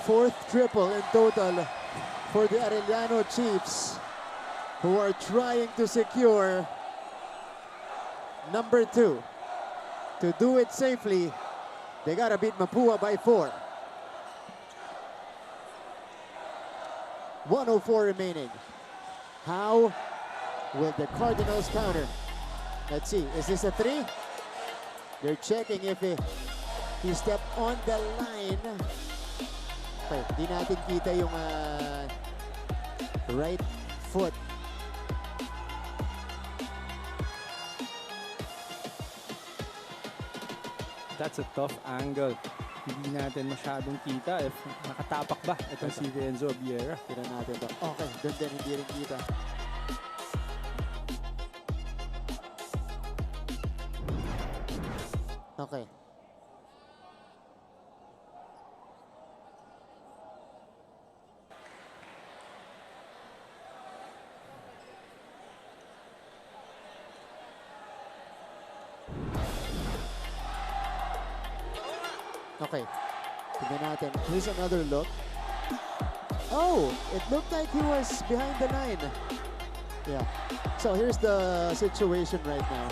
Fourth triple in total for the Arellano Chiefs, who are trying to secure number 2. To do it safely, they gotta beat Mapúa by 4. 1:04 remaining. How will the Cardinals counter? Let's see, is this a 3? They're checking if he stepped on the line. Okay, di natin kita yung right foot. That's a tough angle. Hindi natin masyadong kita if nakatapak ba itong si Renzo Vieira. Tira natin to. Okay, doon din hindi rin kita. Okay. Okay. Tignan natin. Here's another look. Oh, it looked like he was behind the line. Yeah. So here's the situation right now.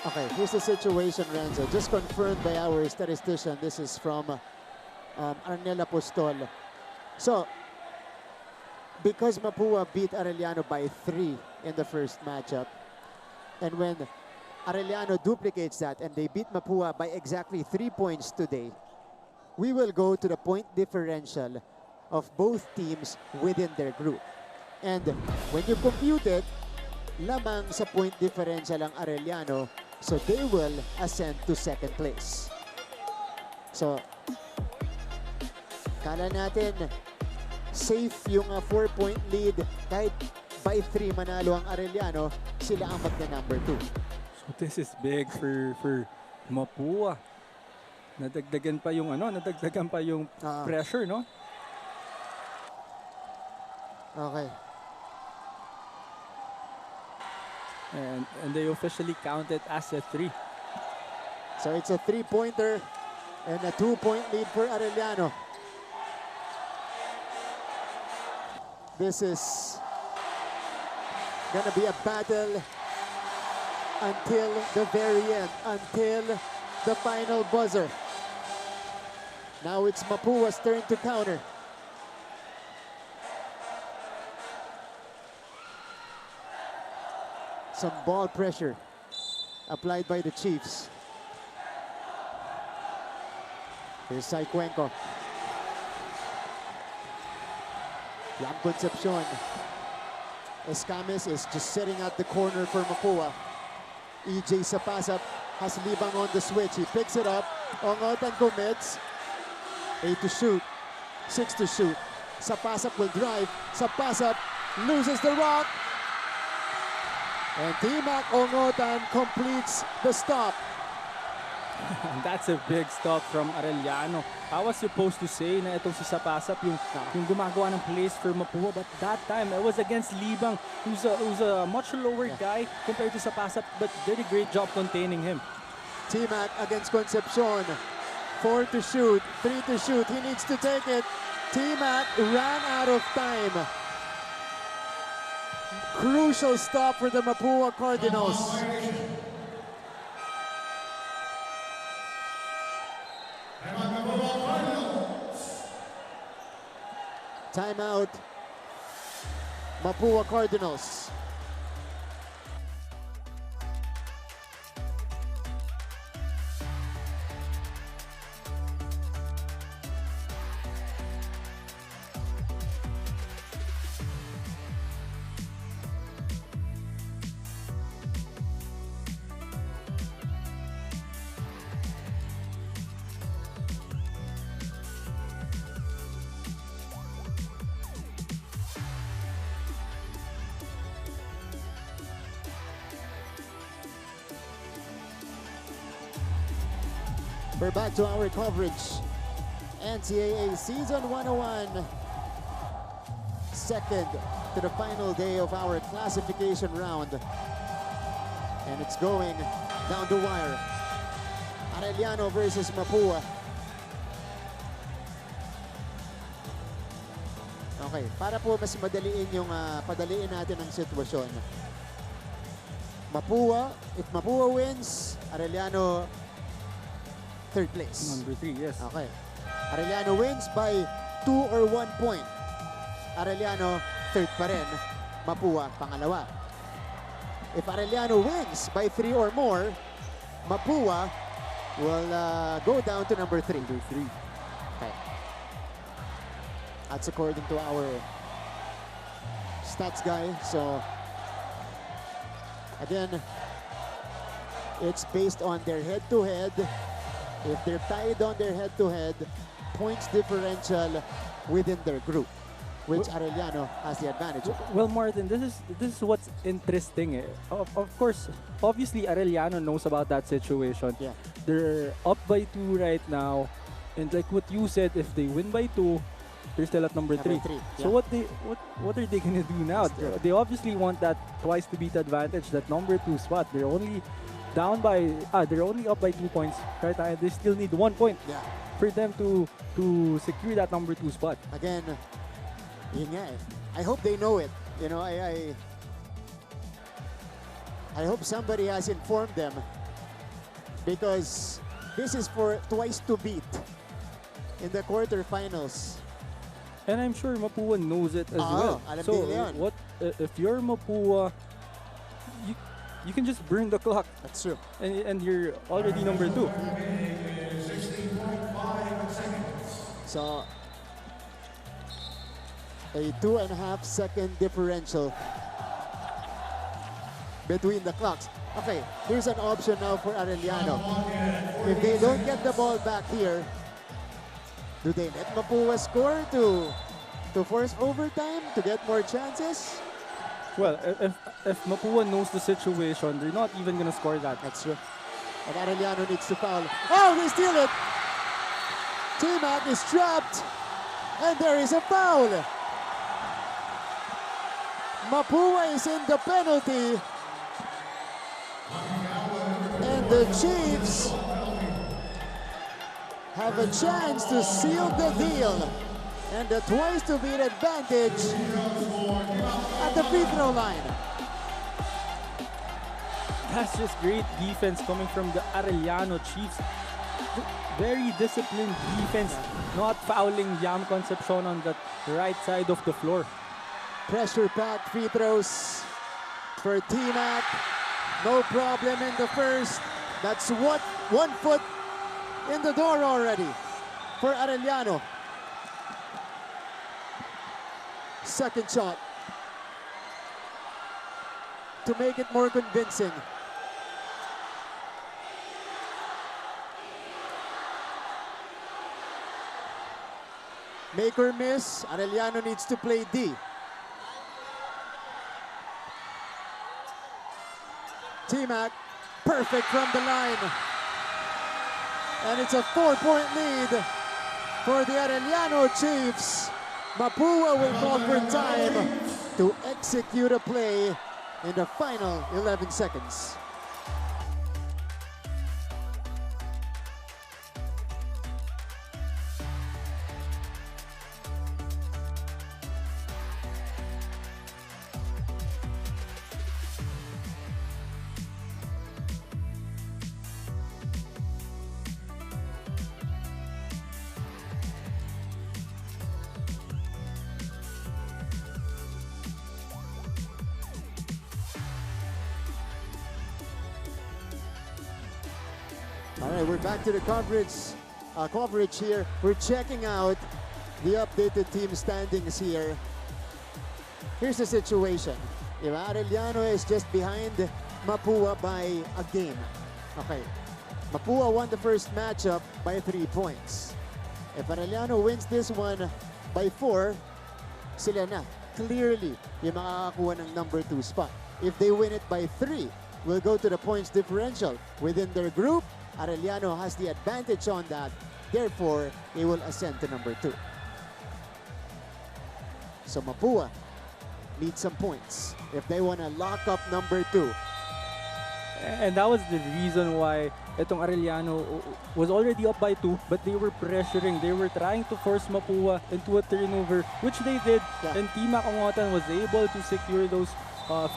Okay, here's the situation, Renzo. Just confirmed by our statistician. This is from Arnel Apostol. So, because Mapúa beat Arellano by 3 in the first matchup, and when Arellano duplicates that and they beat Mapúa by exactly 3 points today, we will go to the point differential of both teams within their group. And when you compute it, lamang sa point differential ang Arellano, so they will ascend to second place. So, kala natin safe yung 4-point lead, kahit by 3 manalo ang Arellano, sila ang magna-number 2. So this is big for Mapúa. Nadagdagan pa yung pressure, no? Okay. And they officially count it as a 3. So it's a 3-pointer and a 2-point lead for Arellano. This is gonna be a battle until the very end, until the final buzzer. Now it's Mapúa's turn to counter. Some ball pressure applied by the Chiefs. Here's Cuenco. Jan Concepcion. Escames is just sitting at the corner for Mapúa. EJ Sapasap has Libang on the switch. He picks it up. Ongotan commits. 8 to shoot. 6 to shoot. Sapasap will drive. Sapasap loses the rock. And T-Mac Ongotan completes the stop. That's a big stop from Arellano. I was supposed to say na itong si Sapasap yung gumagawa ng plays for Mapúa, but that time it was against Libang, who's a much lower guy compared to Sapasap, but did a great job containing him. T-Mac against Concepcion. 4 to shoot, 3 to shoot. He needs to take it. T-Mac ran out of time. Crucial stop for the Mapúa Cardinals. Timeout. Mapúa Cardinals. We're back to our coverage. NCAA Season 101. Second to the final day of our classification round. And it's going down the wire. Arellano versus Mapúa. Okay, para po mas madaliin yung padaliin natin ang sitwasyon. Mapúa, if Mapúa wins, Arellano third place. Number 3, yes. Okay. Arellano wins by 2 or 1 point. Arellano third pa rin. Mapúa pangalawa. If Arellano wins by 3 or more, Mapúa will go down to number 3. Number 3. Okay. That's according to our stats guy. So, again, it's based on their head-to-head. If they're tied on their head-to-head, points differential within their group, which Arellano has the advantage of. Well, Martin, this is what's interesting. Of course, obviously Arellano knows about that situation. Yeah. They're up by 2 right now, and like what you said, if they win by 2, they're still at number 3. So yeah. what are they gonna do now? They obviously want that twice to beat advantage, that number 2 spot. They're only down by they're only up by 2 points right now. They still need 1 point Yeah. for them to secure that number 2 spot. Again, yun nga eh. I hope they know it. You know, I hope somebody has informed them, because this is for twice to beat in the quarterfinals. And I'm sure Mapúa knows it as well. Alam So nila yan. what if you're Mapúa, you can just burn the clock, That's true. and you're already number 2. So, a 2.5 second differential between the clocks. Okay, here's an option now for Arellano. If they don't get the ball back here, do they let Mapúa score to force overtime to get more chances? Well, if Mapúa knows the situation, they're not even gonna score that. That's true. And Arellano needs to foul. Oh, they steal it! T-Mac is trapped, and there is a foul. Mapúa is in the penalty, and the Chiefs have a chance to seal the deal, and the twice to beat advantage at the free throw line. That's just great defense coming from the Arellano Chiefs. Very disciplined defense, not fouling Yam Concepcion on the right side of the floor. Pressure-packed free throws for T-Mac. No problem in the first. That's what, 1 foot in the door already for Arellano. Second shot to make it more convincing. Make or miss, Arellano needs to play D. T-Mac, perfect from the line. And it's a 4-point lead for the Arellano Chiefs. Mapúa will call for time to execute a play in the final 11 seconds. All right, we're back to the coverage here. We're checking out the updated team standings here. Here's the situation. Arellano is just behind Mapúa by a game. Okay. Mapúa won the first matchup by 3 points. If Arellano wins this one by 4, sila na. Clearly, yung makakakuha ng number 2 spot. If they win it by 3, we'll go to the points differential. Within their group, Arellano has the advantage on that. Therefore, they will ascend to number 2. So Mapúa needs some points if they want to lock up number 2. And that was the reason why itong Arellano was already up by 2, but they were pressuring. They were trying to force Mapúa into a turnover, which they did. Yeah. And Team Ongotan was able to secure those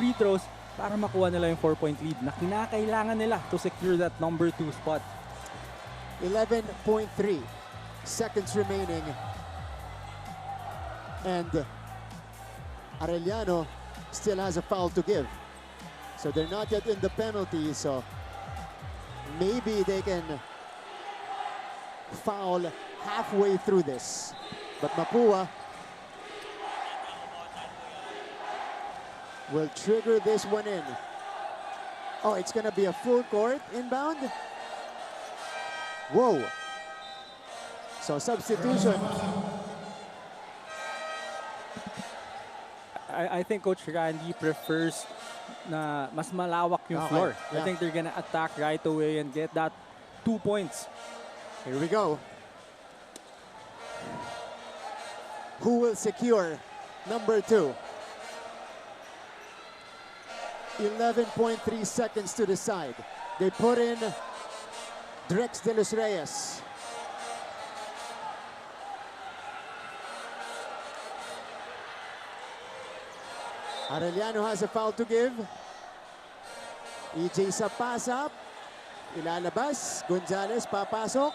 free throws para makuha nila yung 4-point lead na kinakailangan nila to secure that number 2 spot. 11.3 seconds remaining. And Arellano still has a foul to give. So they're not yet in the penalty, so maybe they can foul halfway through this. But Mapúa will trigger this one in. Oh, it's gonna be a full court inbound. Whoa. So substitution. I think Coach Randy prefers na mas malawak yung Okay, floor. yeah. I think they're gonna attack right away and get that 2 points. Here we go. Who will secure number 2? 11.3 seconds to decide. They put in Drex de los Reyes. Arellano has a foul to give. EJ sa pass up. Ilalabas. Gonzalez papasok.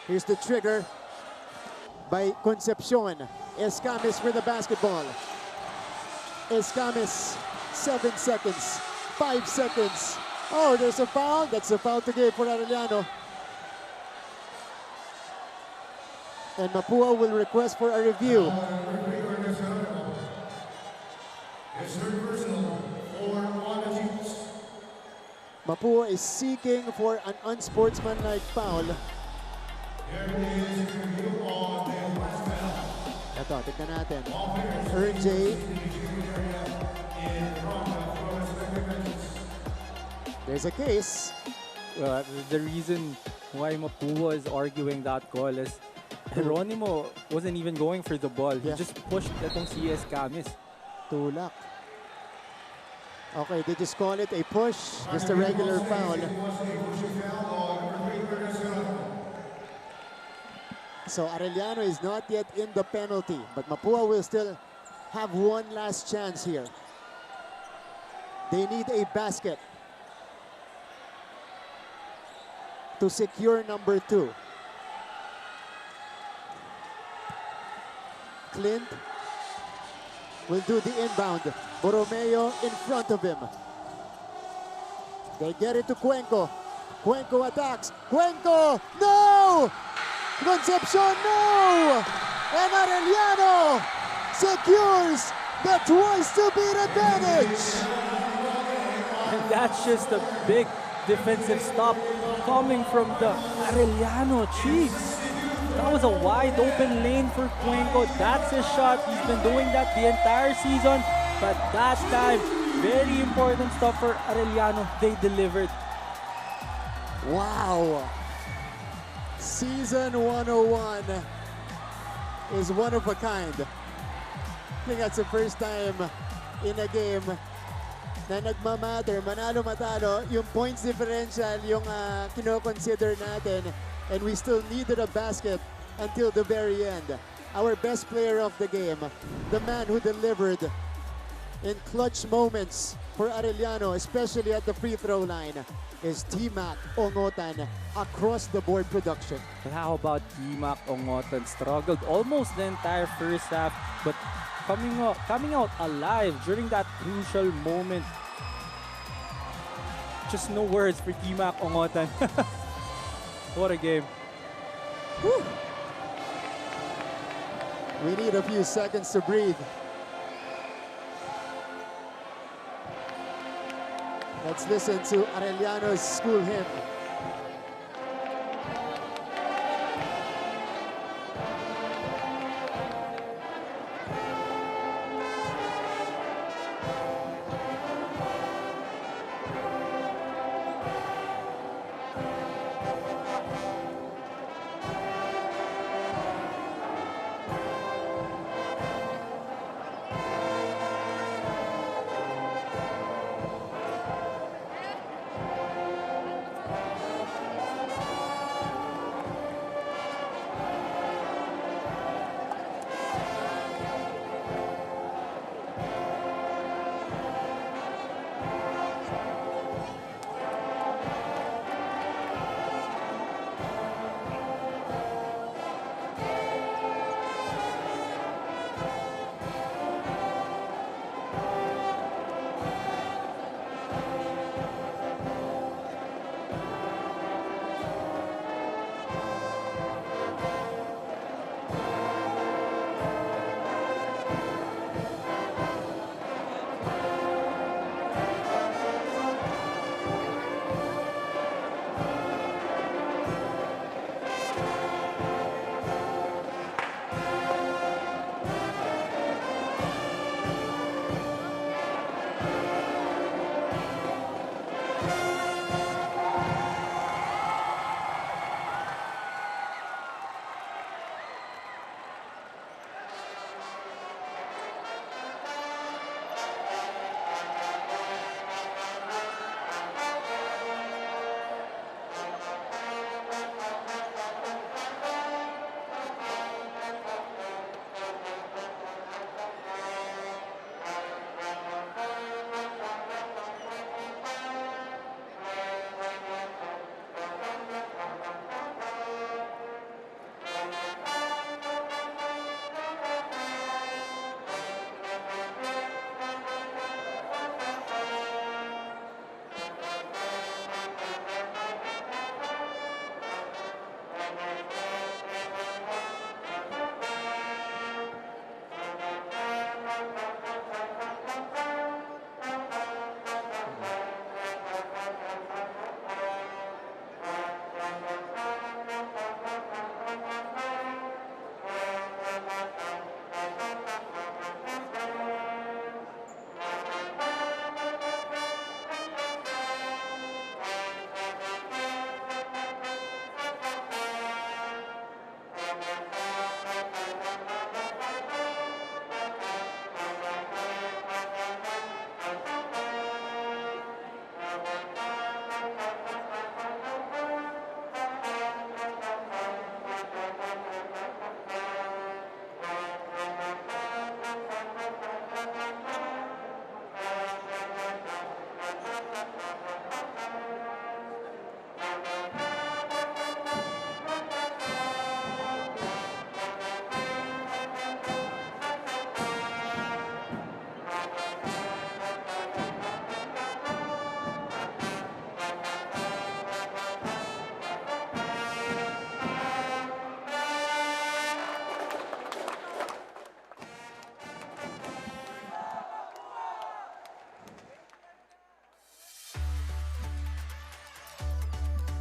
Here's the trigger by Concepcion. Escamis for the basketball. Escamis, 7 seconds, 5 seconds. Oh, there's a foul. That's a foul to give for Arellano. And Mapúa will request for a review. Mapúa is seeking for an unsportsmanlike foul. Ito, tignan natin. RJ. There's a case. Well, the reason why Mapúa is arguing that call is Geronimo wasn't even going for the ball. Yeah. He just pushed itong si Escamis. Tulak. Okay, they just call it a push. Just a regular foul. So Arellano is not yet in the penalty, but Mapúa will still have one last chance here. They need a basket to secure number 2. Clint will do the inbound. Borromeo in front of him. They get it to Cuenco. Cuenco attacks. Cuenco! No! Concepcion, no! And Arellano secures the twice-to-beat advantage. And that's just a big defensive stop coming from the Arellano Chiefs. That was a wide open lane for Cuenco. That's his shot. He's been doing that the entire season. But that time, very important stuff for Arellano. They delivered. Wow. Season 101 is one of a kind. I think that's the first time in a game na nagmamatter, manalo-matalo, yung points differential yung kino-consider natin, and we still needed a basket until the very end. Our best player of the game, the man who delivered in clutch moments for Arellano, especially at the free throw line, is T-Mac Ongotan across the board production. But how about T-Mac Ongotan? Struggled almost the entire first half, but coming out alive during that crucial moment. Just no words for T-Mac Ongotan. What a game. Whew. We need a few seconds to breathe. Let's listen to Arellano's school hymn.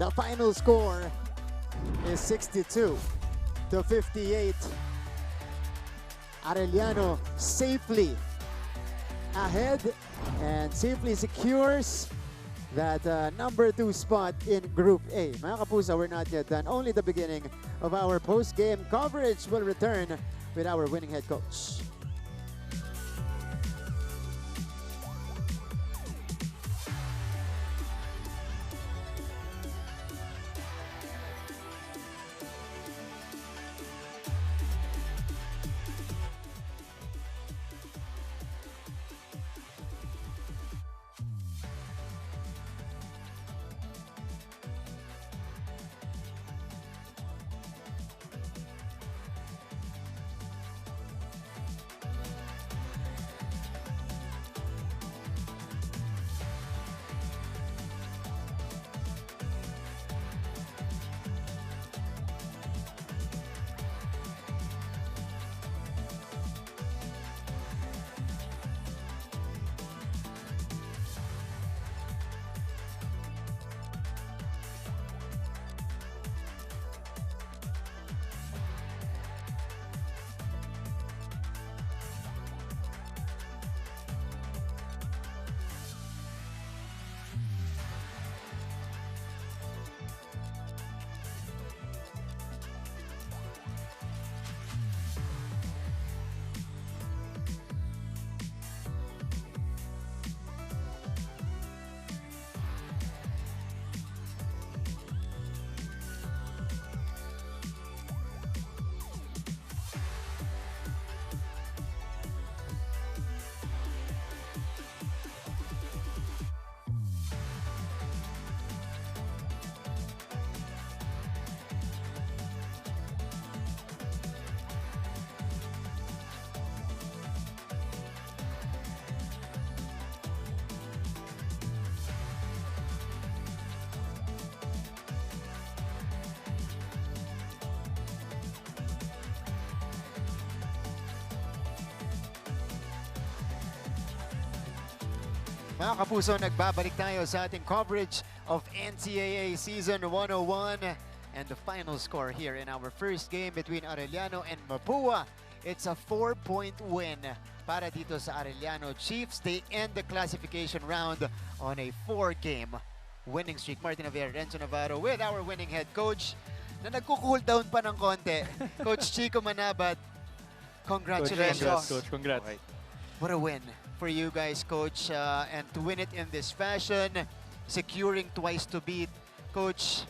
The final score is 62 to 58. Arellano safely ahead and safely secures that number 2 spot in Group A. Mga kapuso, we're not yet done. Only the beginning of our post-game coverage. Will return with our winning head coach. Mga kapuso, nagbabalik tayo sa ating coverage of NCAA Season 101 and the final score here in our first game between Arellano and Mapúa. It's a 4-point win para dito sa Arellano Chiefs. They end the classification round on a 4-game winning streak. Martin Javier, Renzo Navarro with our winning head coach na nagko-cool down pa ng konti. Coach Chico Manabat, congratulations. Coach. Congrats. Okay. What a win for you guys, Coach, and to win it in this fashion, securing twice to beat. Coach,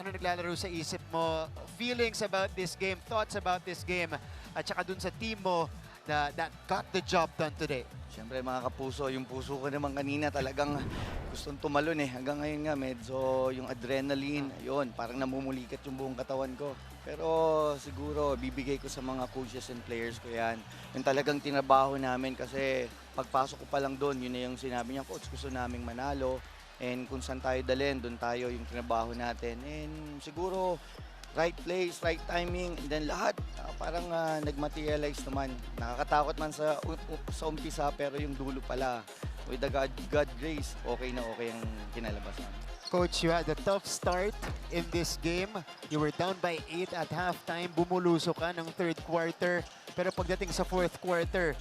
ano naglalaro sa isip mo? Feelings about this game, thoughts about this game, at saka dun sa team mo that got the job done today. Siyempre mga kapuso, yung puso ko naman kanina talagang gustong tumalon eh. Hanggang ngayon nga medyo yung adrenaline, yun, parang namumulikat yung buong katawan ko. Pero siguro bibigay ko sa mga coaches and players ko yan. Yung talagang tinabaho namin kasi pagpasok ko pa lang doon, yun na yung sinabi niya, coach, gusto naming manalo. And kung saan tayo dalhin, doon tayo yung tinabaho natin. And siguro right place, right timing, and then lahat parang nag-materialize naman. Nakakatakot man sa umpisa pero yung dulo pala, with the God grace, okay na okay ang kinalabasan. Coach, you had a tough start in this game. You were down by 8 at halftime. Bumuluso ka ng third quarter. Pero pagdating sa fourth quarter,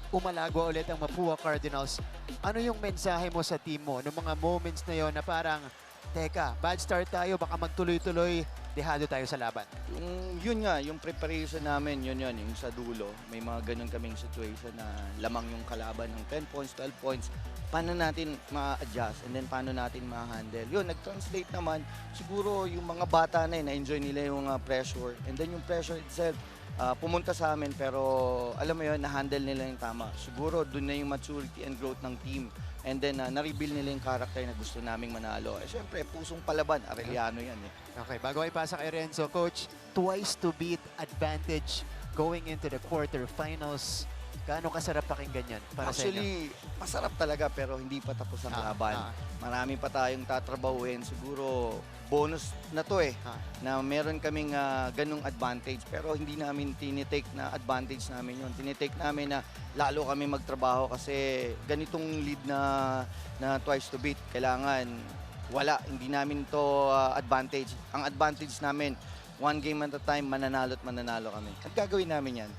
umalago ulit ang Mapúa Cardinals. Ano yung mensahe mo sa team mo noong mga moments na yon na parang, teka, bad start tayo, baka magtuloy-tuloy, dehado tayo sa laban? Yun nga, yung preparation namin, yun, yung sa dulo. May mga ganun kaming situation na lamang yung kalaban ng 10 points, 12 points. Paano natin ma-adjust and then paano natin ma-handle. Yun, nag-translate naman. Siguro yung mga bata na na-enjoy nila yung pressure. And then yung pressure itself, pumunta sa amin pero alam mo yun, na-handle nila yung tama. Siguro doon na yung maturity and growth ng team. And then na-reveal nila yung character na gusto naming manalo. Eh syempre, pusong palaban, Arellano yan eh. Okay, bago ay ipasa kay Renzo, Coach, twice to beat advantage going into the quarterfinals. Gaano kasarap pakinggan yan para Actually, sa inyo? masarap talaga pero hindi pa tapos ang laban. Marami pa tayong tatrabahuin. Siguro, bonus na to eh. Na meron kaming ganung advantage. Pero hindi namin tinitake na advantage namin yun. Tinitake namin na lalo kami magtrabaho kasi ganitong lead na twice to beat. Kailangan wala, hindi namin to advantage. Ang advantage namin, one game at a time, mananalo at mananalo kami. At gagawin namin yan.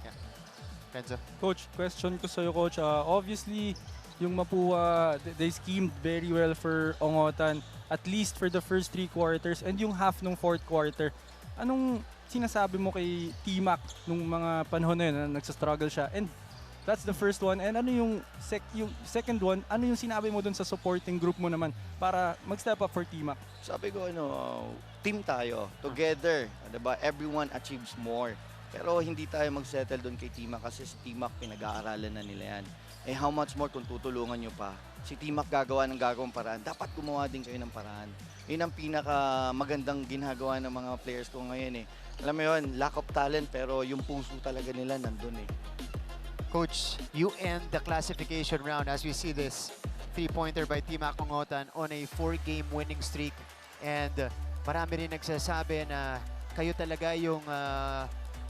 Renzo. Coach, question ko sa'yo, Coach. Obviously, yung Mapúa, they schemed very well for Ongotan, at least for the first 3 quarters, and yung half ng 4th quarter. Anong sinasabi mo kay T-Mac nung mga panahon na yun na nagsastruggle siya? And that's the first one. And ano yung second one, ano yung sinabi mo dun sa supporting group mo naman para mag-step up for T-Mac? Sabi ko, team tayo, together, diba? Everyone achieves more. Pero hindi tayo mag-settle doon kay T-Mac kasi si T-Mac pinag-aaralan na nila yan. Eh how much more kung tutulungan nyo pa? Si T-Mac gagawa ng gagawang paraan, dapat gumawa din kayo ng paraan. Yun ang pinaka magandang ginagawa ng mga players ko ngayon eh. Alam mo yun, lack of talent pero yung puso talaga nila nandun eh. Coach, you end the classification round as we see this 3-pointer by T-Mac Ongotan on a 4-game winning streak. And marami rin nagsasabi na kayo talaga yung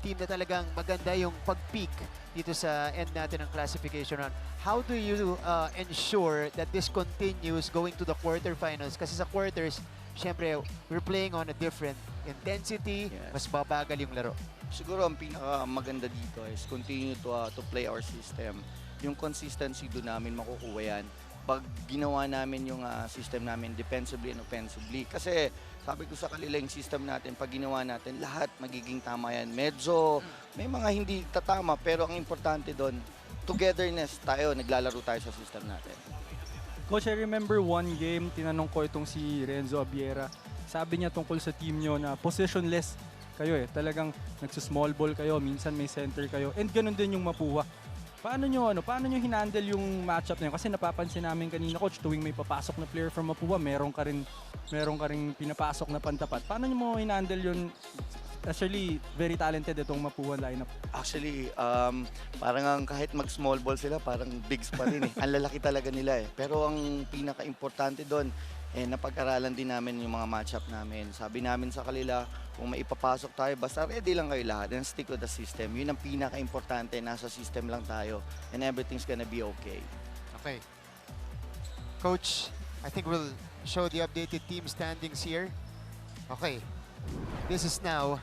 team na talagang maganda yung pag-peak dito sa end natin ng classification round. How do you ensure that this continues going to the quarterfinals? Kasi sa quarters, syempre, we're playing on a different intensity, mas babagal yung laro. Siguro ang pinaka-maganda dito is continue to play our system. Yung consistency doon namin makukuha yan. Pag ginawa namin yung system namin defensively and offensively. Kasi sabi ko sa kanila yung system natin, pag ginawa natin, lahat magiging tama yan. Medyo may mga hindi tatama pero ang importante doon, togetherness tayo, naglalaro tayo sa system natin. Coach, I remember one game, tinanong ko itong si Renzo Abiera. Sabi niya tungkol sa team nyo na positionless kayo eh. Talagang nagsusmall ball kayo, minsan may center kayo. And ganun din yung Mapúa. Paano nyo hinandle yung matchup na yun? Kasi napapansin namin kanina, Coach, tuwing may papasok na player from Mapúa, meron ka rin pinapasok na pantapat. Paano nyo mo hinandle yun? Actually, very talented itong Mapúa lineup. Actually, parang kahit mag-small ball sila, parang bigs pa rin eh. Ang lalaki talaga nila eh. Pero ang pinaka-importante doon, napag-aralan din namin yung mga matchup namin. Sabi namin sa kanila, kung maipapasok tayo, basta ready lang kayo lahat and stick to the system. Yun ang pinaka-importante, nasa system lang tayo and everything's gonna be okay. Okay. Coach, I think we'll show the updated team standings here. Okay. This is now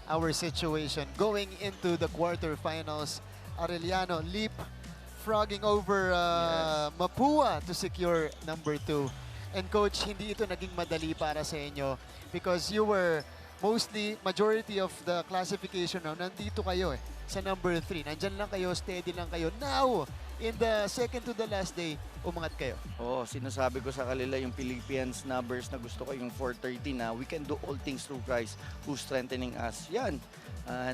our situation going into the quarterfinals. Arellano leapfrogging over Mapúa to secure number 2. And Coach, hindi ito naging madali para sa inyo because you were majority of the classification now, nandito kayo sa number 3. Nandyan lang kayo, steady lang kayo. Now, in the second to the last day, umangat kayo. Oo, sinasabi ko sa kanila yung Philippines numbers na gusto ko yung 430 na we can do all things through Christ who's strengthening us. Yan.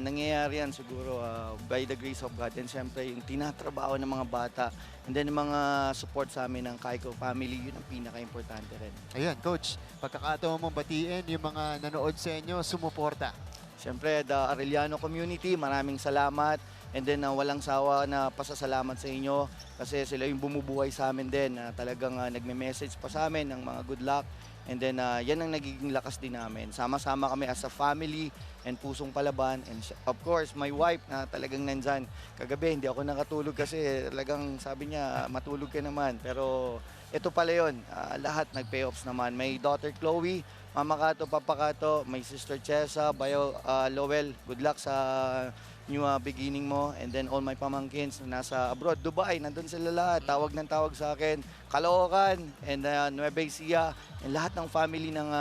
Nangyayari yan siguro by the grace of God. And syempre, yung tinatrabaho ng mga bata and then yung mga support sa amin ng Kaiko family, yun ang pinaka-importante rin. Ayun, Coach, pagkakataon mong batiin yung mga nanood sa inyo, sumuporta. Syempre, the Arellano community, maraming salamat. And then walang sawa na pasasalamat sa inyo kasi sila yung bumubuhay sa amin din. Talagang nagme-message pa sa amin ng mga good luck. And then yan ang nagiging lakas din namin. Sama-sama kami as a family and pusong palaban. And of course, my wife na talagang nandyan. Kagabi, hindi ako nakatulog kasi talagang sabi niya, matulog ka naman. Pero ito pala yun, lahat nag-payoffs naman. May daughter Chloe, Mama Kato, Papa Kato, may sister Chessa, Bayo, Lowell, good luck sa new beginning mo. And then all my pamangkins na nasa abroad, Dubai, nandun sila lahat. Tawag ng tawag sa akin. Caloocan and Nueva Ecija. And lahat ng family ng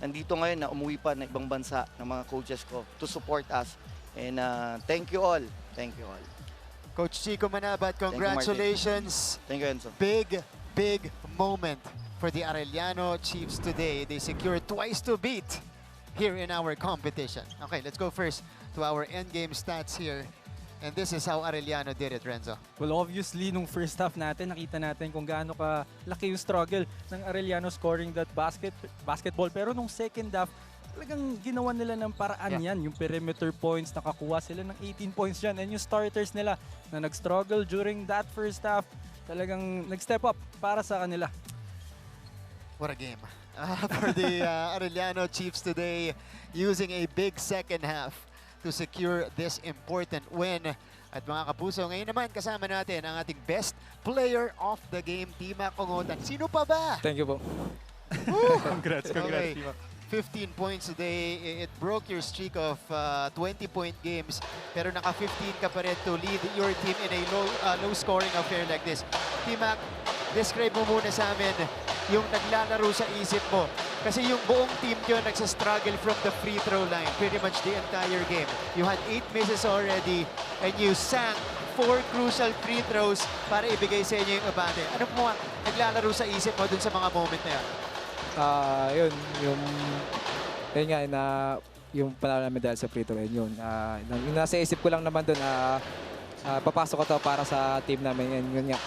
nandito ngayon na umuwi pa na ibang bansa ng mga coaches ko to support us. And thank you all. Thank you all. Coach Chico Manabat, congratulations. Thank you, Enzo. Big moment for the Arellano Chiefs today. They secured twice to beat here in our competition. Okay, let's go first to our endgame stats here. And this is how Arellano did it, Renzo. Well, obviously, nung first half natin, nakita natin kung gaano ka laki yung struggle ng Arellano scoring that basketball. Pero nung second half, talagang ginawa nila ng paraan yan. Yung perimeter points, nakakuha sila ng 18 points dyan. And yung starters nila na nag-struggle during that first half, talagang nag-step up para sa kanila. What a game. For the Arellano Chiefs today, using a big second half to secure this important win. At mga kapuso, ngayon naman kasama natin ang ating best player of the game, T-Mac Ongotan. Sino pa ba? Thank you po. Congrats, Okay. T-Mac. 15 points today. It broke your streak of 20-point games. Pero naka-15 ka pa rin to lead your team in a low-scoring affair like this. T-Mac, describe mo muna sa amin yung naglalaro sa isip mo. Kasi yung buong team yun nagsastruggle from the free throw line pretty much the entire game. You had 8 misses already and you sank 4 crucial free throws para ibigay sa inyo yung abante. Ano po ang naglalaro sa isip mo dun sa mga moment na yan? Yun nga na yung panalo namin dahil sa free throw yun. Yung nasa isip ko lang naman doon papasok ko to para sa team namin. Yun nga.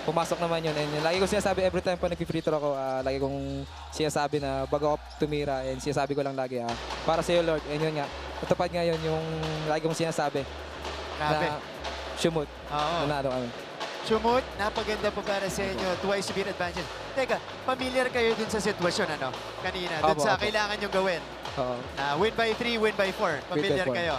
Pumasok naman yun. And lagi ko sinasabi every time pa nag-free throw ako, lagi kong sinasabi na bago ako tumira and sinasabi ko lang lagi para sa iyo Lord. And yun nga. Natupad nga yun yung lagi kong sinasabi. Grabe. Na shumut. Oo. Nanalo kami. Sumut, napaganda po para sa inyo. Twice beat advantage. Teka, familiar kayo dun sa sitwasyon, ano? Kanina, dun Opo, sa opo. kailangan yung gawin. Oo. Win by 3, win by 4. Familiar four. kayo.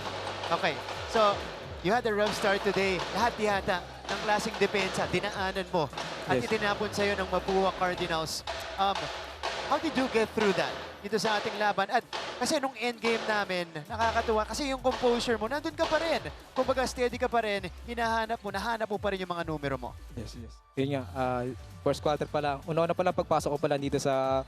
Okay. So, you had a rough start today. Lahat yata ng klaseng depensa, dinaanan mo. At Yes. itinapon sa'yo ng Mapúa Cardinals. How did you get through that dito sa ating laban? At kasi nung endgame namin, nakakatuwa kasi yung composure mo, nandun ka pa rin. Kumbaga steady ka pa rin, nahanap mo pa rin yung mga numero mo. Yes. Yun nga, first quarter pa lang. Una-una pa lang pagpasok ko pa lang dito sa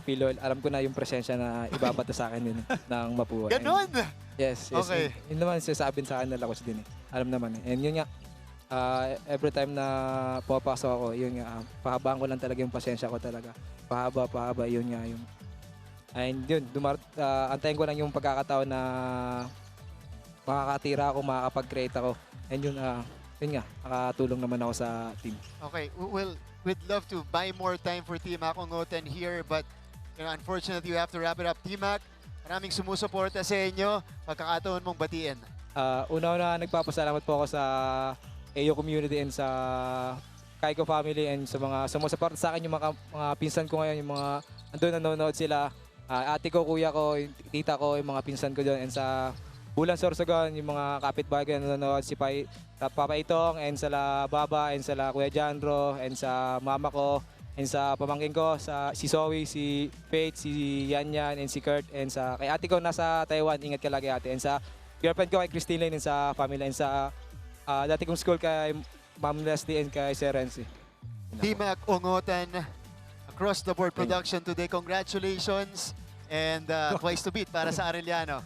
Philo, alam ko na yung presensya na ibabato sa akin din ng Mapúa. Ganon! Yes. Okay. Yun naman sinasabi sa akin ng coach din eh. Alam naman eh. And yun nga, every time na pumapasok ako, yun nga, pahabaan ko lang talaga yung pasensya ko talaga. Pahaba, yun nga yung. And yun, antayin ko lang yung pagkakataon na makakatira ako, makakapag-create ako. And yun nga, nakatulong naman ako sa team. Okay, we'd love to buy more time for T-Mac Ongotan here, but unfortunately, we have to wrap it up. T-Mac, maraming sumusuporta sa inyo. Pagkakataon mong batiin. Una-una, nagpapasalamat po ako sa AO community and sa Kaiko family and sa mga sumusuporta sa akin, yung mga pinsan ko ngayon, yung mga andun nanonood sila. Ate ko, kuya ko, yung tita ko, yung mga pinsan ko doon, and sa Bulan Sorsogon, yung mga kapitbahay ko na nanonood, si Papa Itong, and sa Baba, and sa Kuya Jandro, and sa mama ko, and sa pamangkin ko, si Zoe, si Faith, si Yan, and si Kurt, and sa kay ate ko nasa Taiwan, ingat ka lagi ate, and sa girlfriend ko kay Christine Lane, and sa family, and sa dati kong school kay Ma'am Leslie and kay Sir Renzi. T-Mac Ongotan, across the board production today. Congratulations and twice to beat para sa Arellano.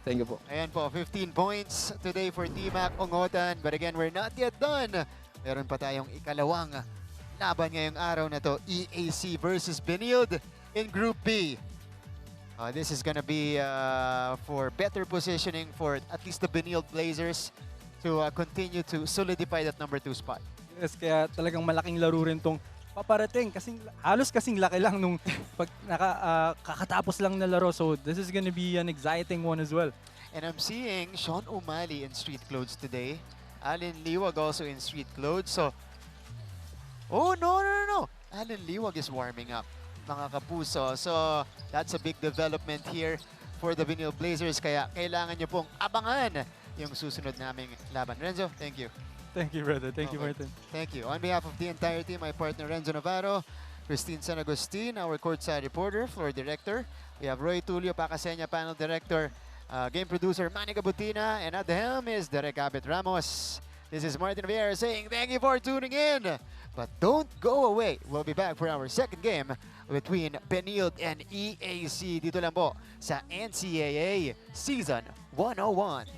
Thank you po. Ayan po, 15 points today for T-Mac Ongotan. But again, we're not yet done. Meron pa tayong ikalawang laban ngayong araw na to. EAC versus Benilde in Group B. This is gonna be for better positioning for at least the Benilde Blazers to continue to solidify that number 2 spot. Yes, kaya talagang malaking laro rin tong paparating. Halos kasing laki lang nung kakatapos lang na laro. So this is gonna be an exciting one as well. And I'm seeing Sean O'Malley in street clothes today. Allen Liwag also in street clothes. So, oh no. Allen Liwag is warming up, mga kapuso. So, that's a big development here for the Benilde Blazers. Kaya kailangan nyo pong abangan yung susunod naming laban. Renzo, thank you. Thank you, brother. Thank you, Martin. Thank you. On behalf of the entire team, my partner Renzo Navarro, Christine San Agustin, our courtside reporter, floor director. We have Roy Tulio Pacasenya, panel director, game producer Manny Gabutina, and at the helm is Derek Abit Ramos. This is Martin Vieira saying thank you for tuning in. But don't go away. We'll be back for our second game between Benilde and EAC. Dito lang po sa NCAA Season 101.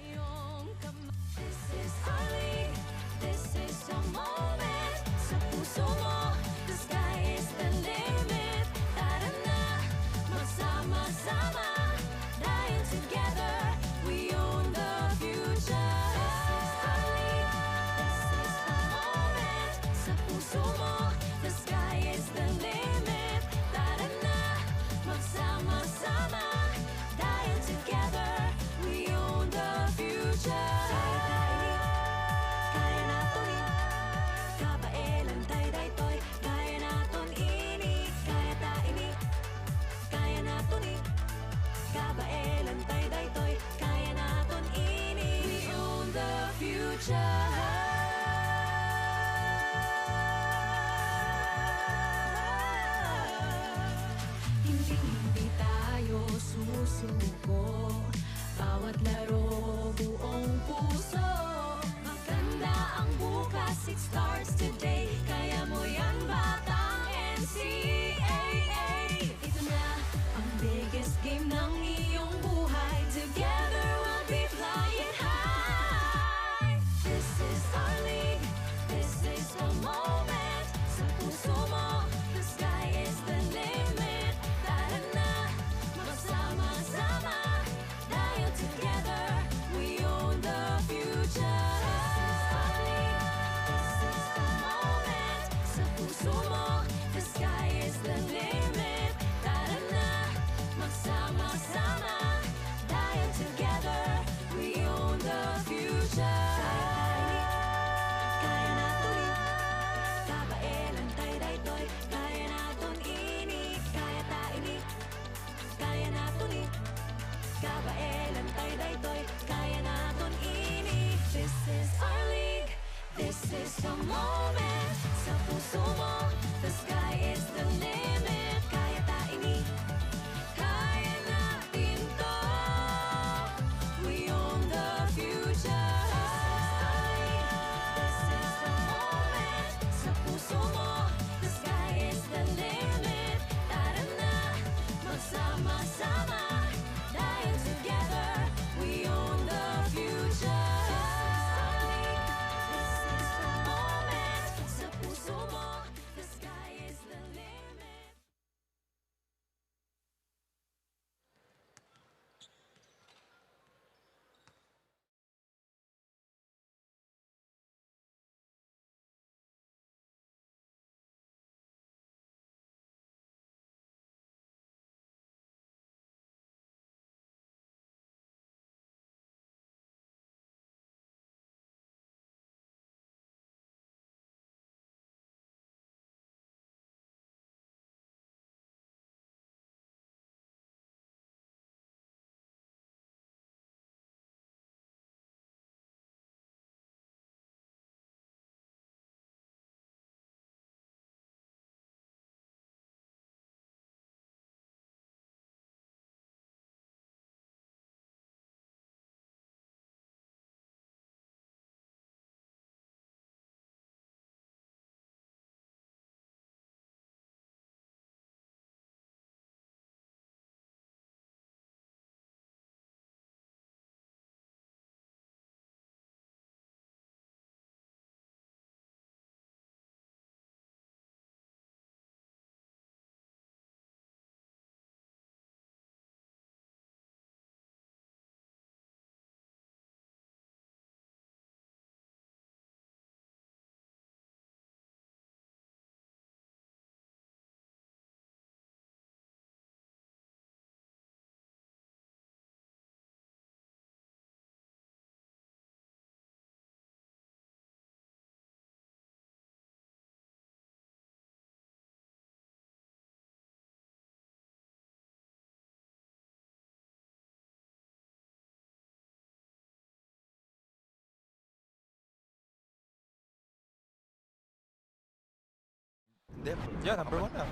Yeah, number 1 na.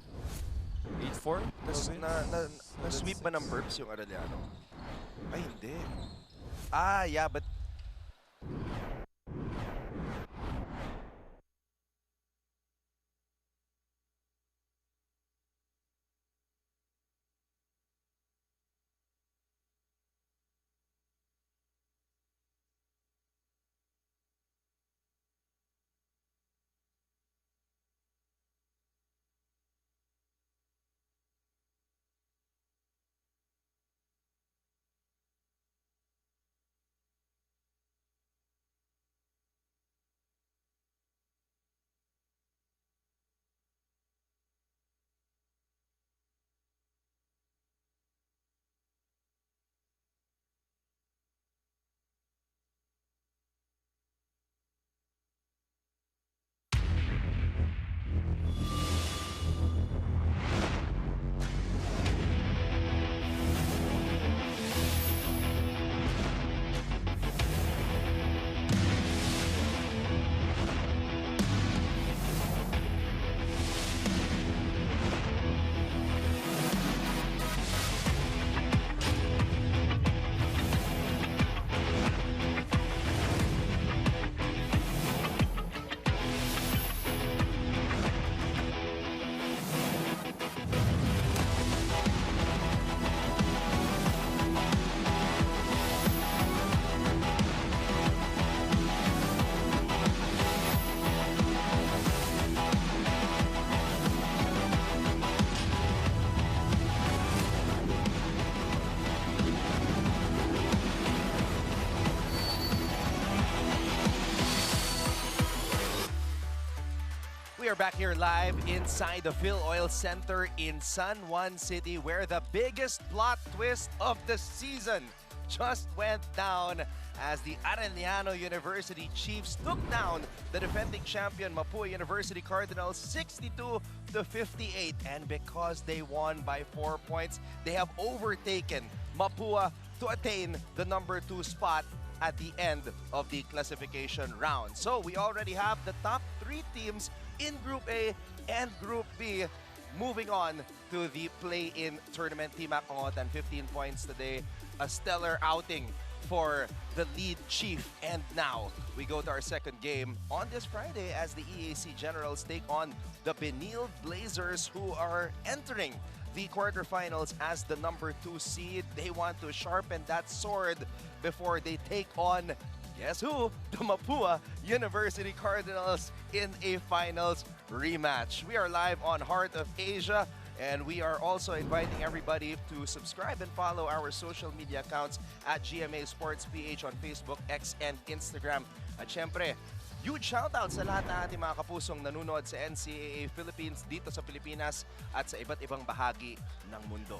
8-4. Na-sweep ba ng Burbs yung Arellano? Ay, hindi. Yeah, but we are back here live inside the Phil Oil Center in San Juan City, where the biggest plot twist of the season just went down as the Arellano University Chiefs took down the defending champion Mapúa University Cardinals 62-58. And because they won by 4 points, they have overtaken Mapúa to attain the number 2 spot at the end of the classification round. So we already have the top 3 teams in Group A and Group B moving on to the play-in tournament. Team Mac 15 points today. A stellar outing for the lead chief. And now we go to our second game on this Friday as the EAC Generals take on the Benilde Blazers, who are entering the quarterfinals as the number 2 seed. They want to sharpen that sword before they take on, guess who? The Mapúa University Cardinals in a finals rematch. We are live on Heart of Asia, and we are also inviting everybody to subscribe and follow our social media accounts at GMA Sports PH on Facebook, X, and Instagram. At syempre, huge shoutout sa lahat ng ating mga kapusong nanonood sa NCAA Philippines dito sa Pilipinas at sa iba't ibang bahagi ng mundo.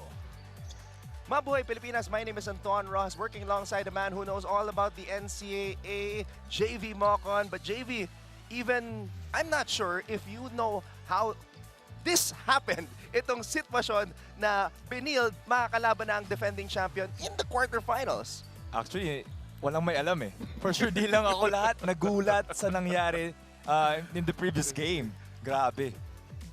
Mabuhay Pilipinas, my name is Anton Ross, working alongside a man who knows all about the NCAA, JV Mocon. But JV, even I'm not sure if you know how this happened. Itong sitwasyon na Benilde makakalaban na ang defending champion in the quarterfinals. Actually, walang may alam eh. For sure, di lang ako lahat nagulat sa nangyari in the previous game. Grabe.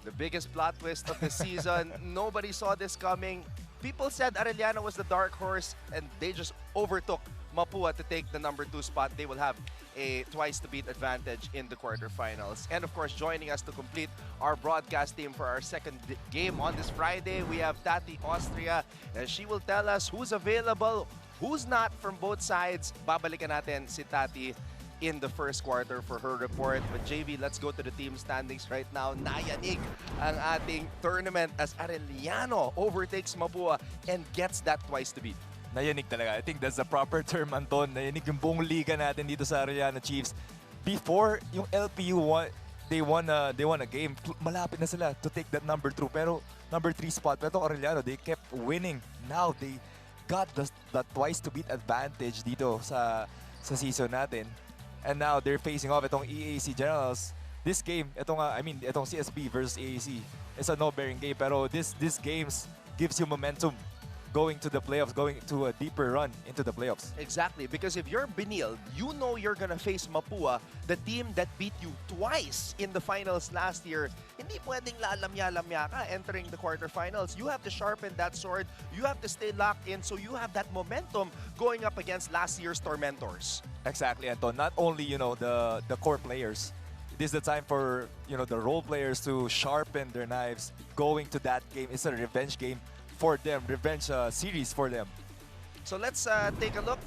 The biggest plot twist of the season. Nobody saw this coming. People said Arellano was the dark horse, and they just overtook Mapúa to take the number 2 spot. They will have a twice-to-beat advantage in the quarterfinals. And of course, joining us to complete our broadcast team for our second game on this Friday, we have Tati Austria, and she will tell us who's available, who's not from both sides. Babalikan natin si Tati in the first quarter for her report. But JV, let's go to the team standings right now. Nayanig ang ating tournament as Arellano overtakes Mapúa and gets that twice to beat. Nayanig talaga. I think that's the proper term, Anton. Nayanig yung buong liga natin dito sa Arellano Chiefs. Before yung LPU they won a game, malapit na sila to take that number 2. Pero number 3 spot. Pero itong Arellano, they kept winning. Now they got that twice to beat advantage dito sa season natin. And now they're facing off itong EAC Generals. This game, itong CSB versus EAC, is a no-bearing game. Pero this games gives you momentum going to the playoffs, going to a deeper run into the playoffs. Exactly, because if you're Benilde, you know you're gonna face Mapúa, the team that beat you twice in the finals last year. Hindi pwedeng lalamya-lamya ka entering the quarterfinals. You have to sharpen that sword. You have to stay locked in so you have that momentum going up against last year's tormentors. Exactly, Anton. Not only, the core players. This is the time for, the role players to sharpen their knives. Going to that game, it's a revenge game for them, revenge series for them. So let's take a look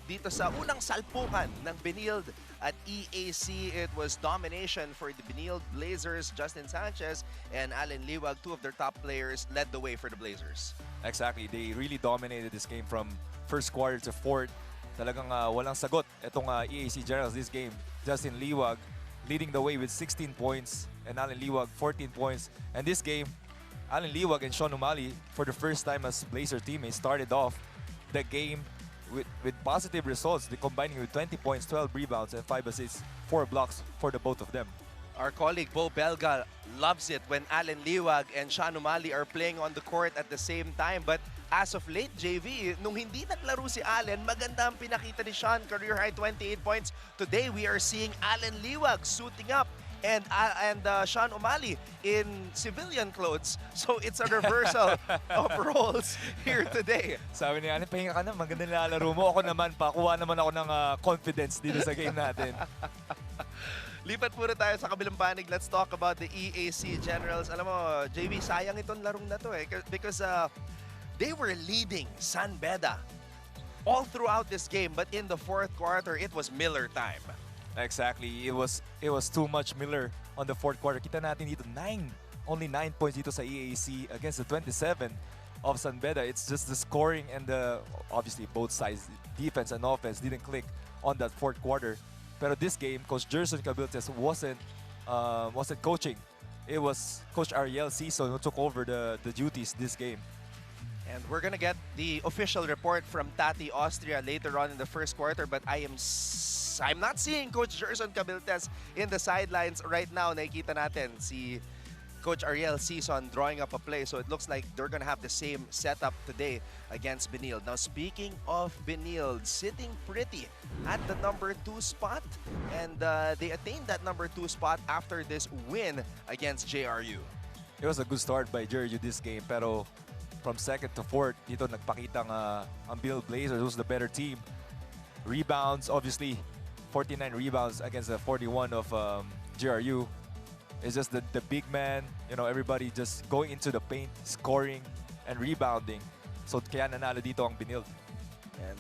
dito sa unang salpukan ng Benilde at EAC. It was domination for the Benilde Blazers. Justin Sanchez and Allen Liwag, two of their top players, led the way for the Blazers. Exactly. They really dominated this game from first quarter to fourth. Talagang walang sagot itong EAC Generals this game. Justin Liwag leading the way with 16 points and Allen Liwag 14 points. And this game, Allen Liwag and Sean Umali, for the first time as Blazer teammates, started off the game with positive results. They combining with 20 points, 12 rebounds, and 5 assists, 4 blocks for the both of them. Our colleague Bo Belga loves it when Allen Liwag and Sean Umali are playing on the court at the same time. But as of late, JV, nung hindi naglaro si Allen, maganda ang pinakita ni Sean, career high 28 points. Today, we are seeing Allen Liwag suiting up and Sean Umali in civilian clothes. So it's a reversal of roles here today. Sabi ni Allen, pahinga ka na, maganda nilalaro mo. Ako naman, pakuha naman ako ng confidence dito sa game natin. Lipat muna tayo sa kabilang panig. Let's talk about the EAC Generals. Alam mo, JV, sayang itong larong na to because they were leading San Beda all throughout this game, but in the fourth quarter, it was Miller time. Exactly. It was too much Miller on the fourth quarter. Kita natin dito, only 9 points dito sa EAC against the 27 of San Beda. It's just the scoring and obviously both sides, defense and offense, didn't click on that fourth quarter. Pero this game, Coach Gerson Cabiltes wasn't coaching. It was Coach Ariel Sison who took over the duties this game. And we're gonna get the official report from Tati Austria later on in the first quarter, but I'm not seeing Coach Gerson Cabiltes in the sidelines right now. Nakikita natin si Coach Ariel Sison drawing up a play, so it looks like they're gonna have the same setup today against Benilde. Now, speaking of Benilde, sitting pretty at the number 2 spot, and they attained that number 2 spot after this win against JRU. It was a good start by JRU this game, pero from second to fourth, dito nagpakitang ang Benilde Blazers was the better team. Rebounds, obviously, 49 rebounds against the 41 of JRU. It's just the big man, everybody just going into the paint, scoring and rebounding. So kaya nanalo dito ang Benilde. And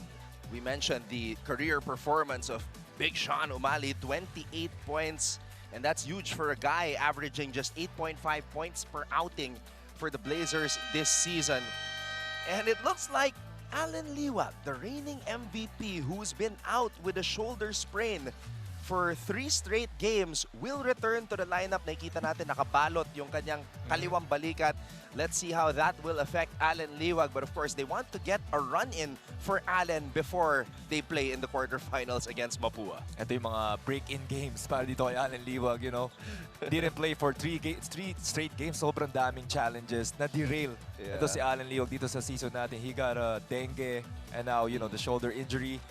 we mentioned the career performance of Big Sean Umali, 28 points. And that's huge for a guy averaging just 8.5 points per outing for the Blazers this season. And it looks like Allen Liwag, the reigning MVP who's been out with a shoulder sprain for 3 straight games, will return to the lineup. Nakikita natin nakabalot yung kanyang kaliwang balikat. Let's see how that will affect Allen Liwag. But of course, they want to get a run-in for Allen before they play in the quarterfinals against Mapúa. Ito yung mga break-in games para dito kay Allen Liwag, Didn't play for 3 straight games. Sobrang daming challenges. Na-derail. Yeah. Ito si Allen Liwag dito sa season natin. He got a dengue and now, the shoulder injury.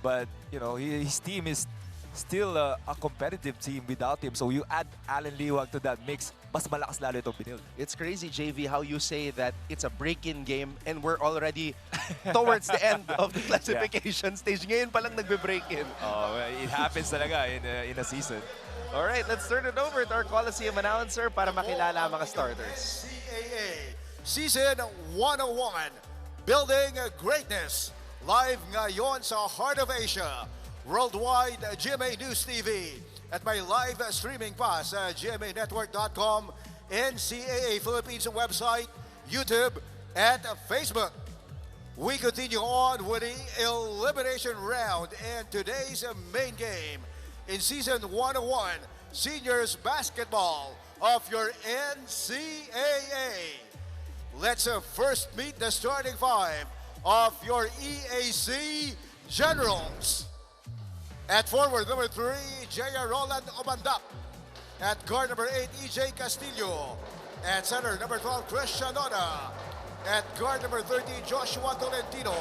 But, his team is still a competitive team without him. So you add Allen Liwag to that mix, mas malakas lalo itong Benilde. It's crazy, JV, how you say that it's a break-in game and we're already towards the end of the classification stage. Ngayon pa lang nagbe-break-in. Oh, it happens talaga in a season. All right, let's turn it over to our Coliseum announcer para makilala ang mga starters. NCAA Season 101, Building Greatness. Live ngayon sa Heart of Asia. Worldwide GMA News TV at may live streaming pa sa gmanetwork.com, NCAA Philippines website, YouTube, and Facebook. We continue on with the elimination round and today's main game in Season 101 Seniors Basketball of your NCAA. Let's first meet the starting 5 of your EAC Generals. At forward, number 3, J.R. Roland Obandap. At guard, number 8, E.J. Castillo. At center, number 12, Christian Oda. At guard number 30, Joshua Tolentino.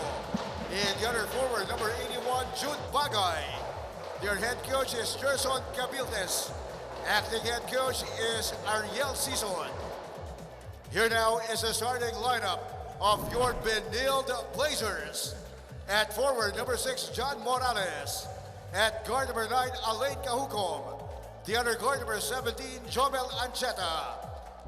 In the other forward, number 81, Jude Bagay. Their head coach is Gerson Cabildes. Acting head coach is Ariel Sison. Here now is the starting lineup of your Benilde Blazers. At forward, number 6, John Morales. At guard number 9, Alain Cahucom. The other guard number 17, Jomel Ancheta.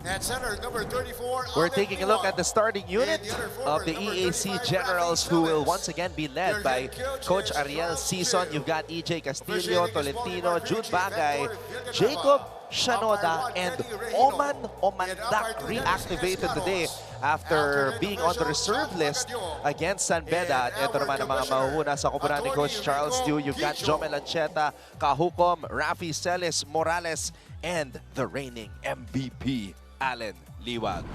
At center, number 34, We're Allen taking a look Liwag. at the starting unit In the other of forward, the number EAC 35, Generals, Rafi who will Celes. once again be led Their by head coach Coach is Ariel Charles Sison. Liu. You've got EJ Castillo, Officiating is Tolentino, Paul Jude Martinez, Bagay, Vector Jacob Villanueva. Shanoda, and Oman Omandak reactivated today after being on the reserve list against San Beda. At ito naman ang mga mahuhuna sa koponan ni Coach Charles Liu. You've got Jomel Ancheta, Cahucom, Rafi Celes, Morales, and the reigning MVP, Allen Liwag.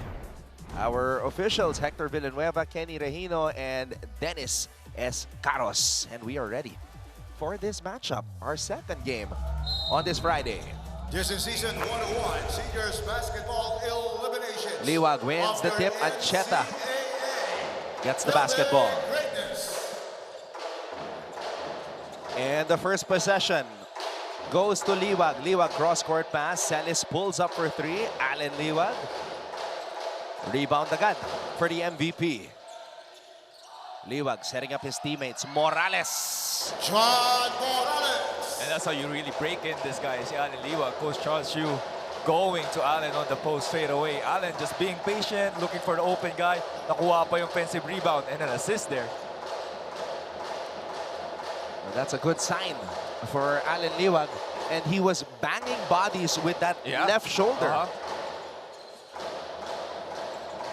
Our officials, Hector Villanueva, Kenny Regino, and Dennis S. Caros. And we are ready for this matchup, our second game on this Friday. This is season 101, seniors basketball elimination. Liwag wins the tip. Ancheta gets the basketball. And the first possession goes to Liwag. Liwag cross-court pass. Celes pulls up for three. Allen Liwag. Rebound agad for the MVP. Liwag setting up his teammates. Morales. John Morales. And that's how you really break in this guy. Si Allen Liwag, Coach Charles Liu going to Allen on the post straight away. Allen just being patient, looking for the open guy. Nakuha pa yung offensive rebound and an assist there. Well, that's a good sign for Allen Liwag. And he was banging bodies with that left shoulder.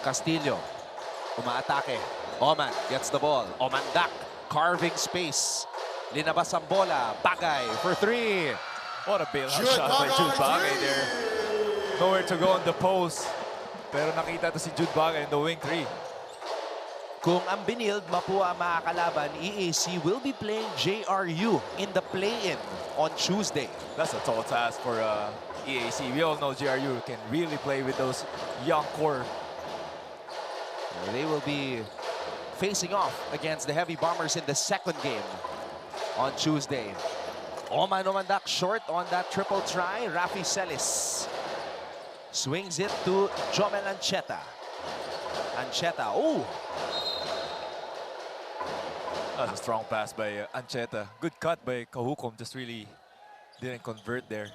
Castillo, umaatake. Oman gets the ball. Omandak, carving space. Linabas ang bola. Bagay for three. What a bailout shot by Jude Bagay there. Nowhere to go on the post. Pero nakita to si Jude Bagay in the wing three. Kung ang Benilde, Mapúa makakalaban, EAC will be playing JRU in the play-in on Tuesday. That's a tall task for EAC. We all know JRU can really play with those young core. They will be facing off against the Heavy Bombers in the second game on Tuesday. Oman Omandak short on that triple try. Rafi Celes swings it to Jomel Ancheta. Ancheta, oh! That's a strong pass by Ancheta. Good cut by Cahucom, just really didn't convert there.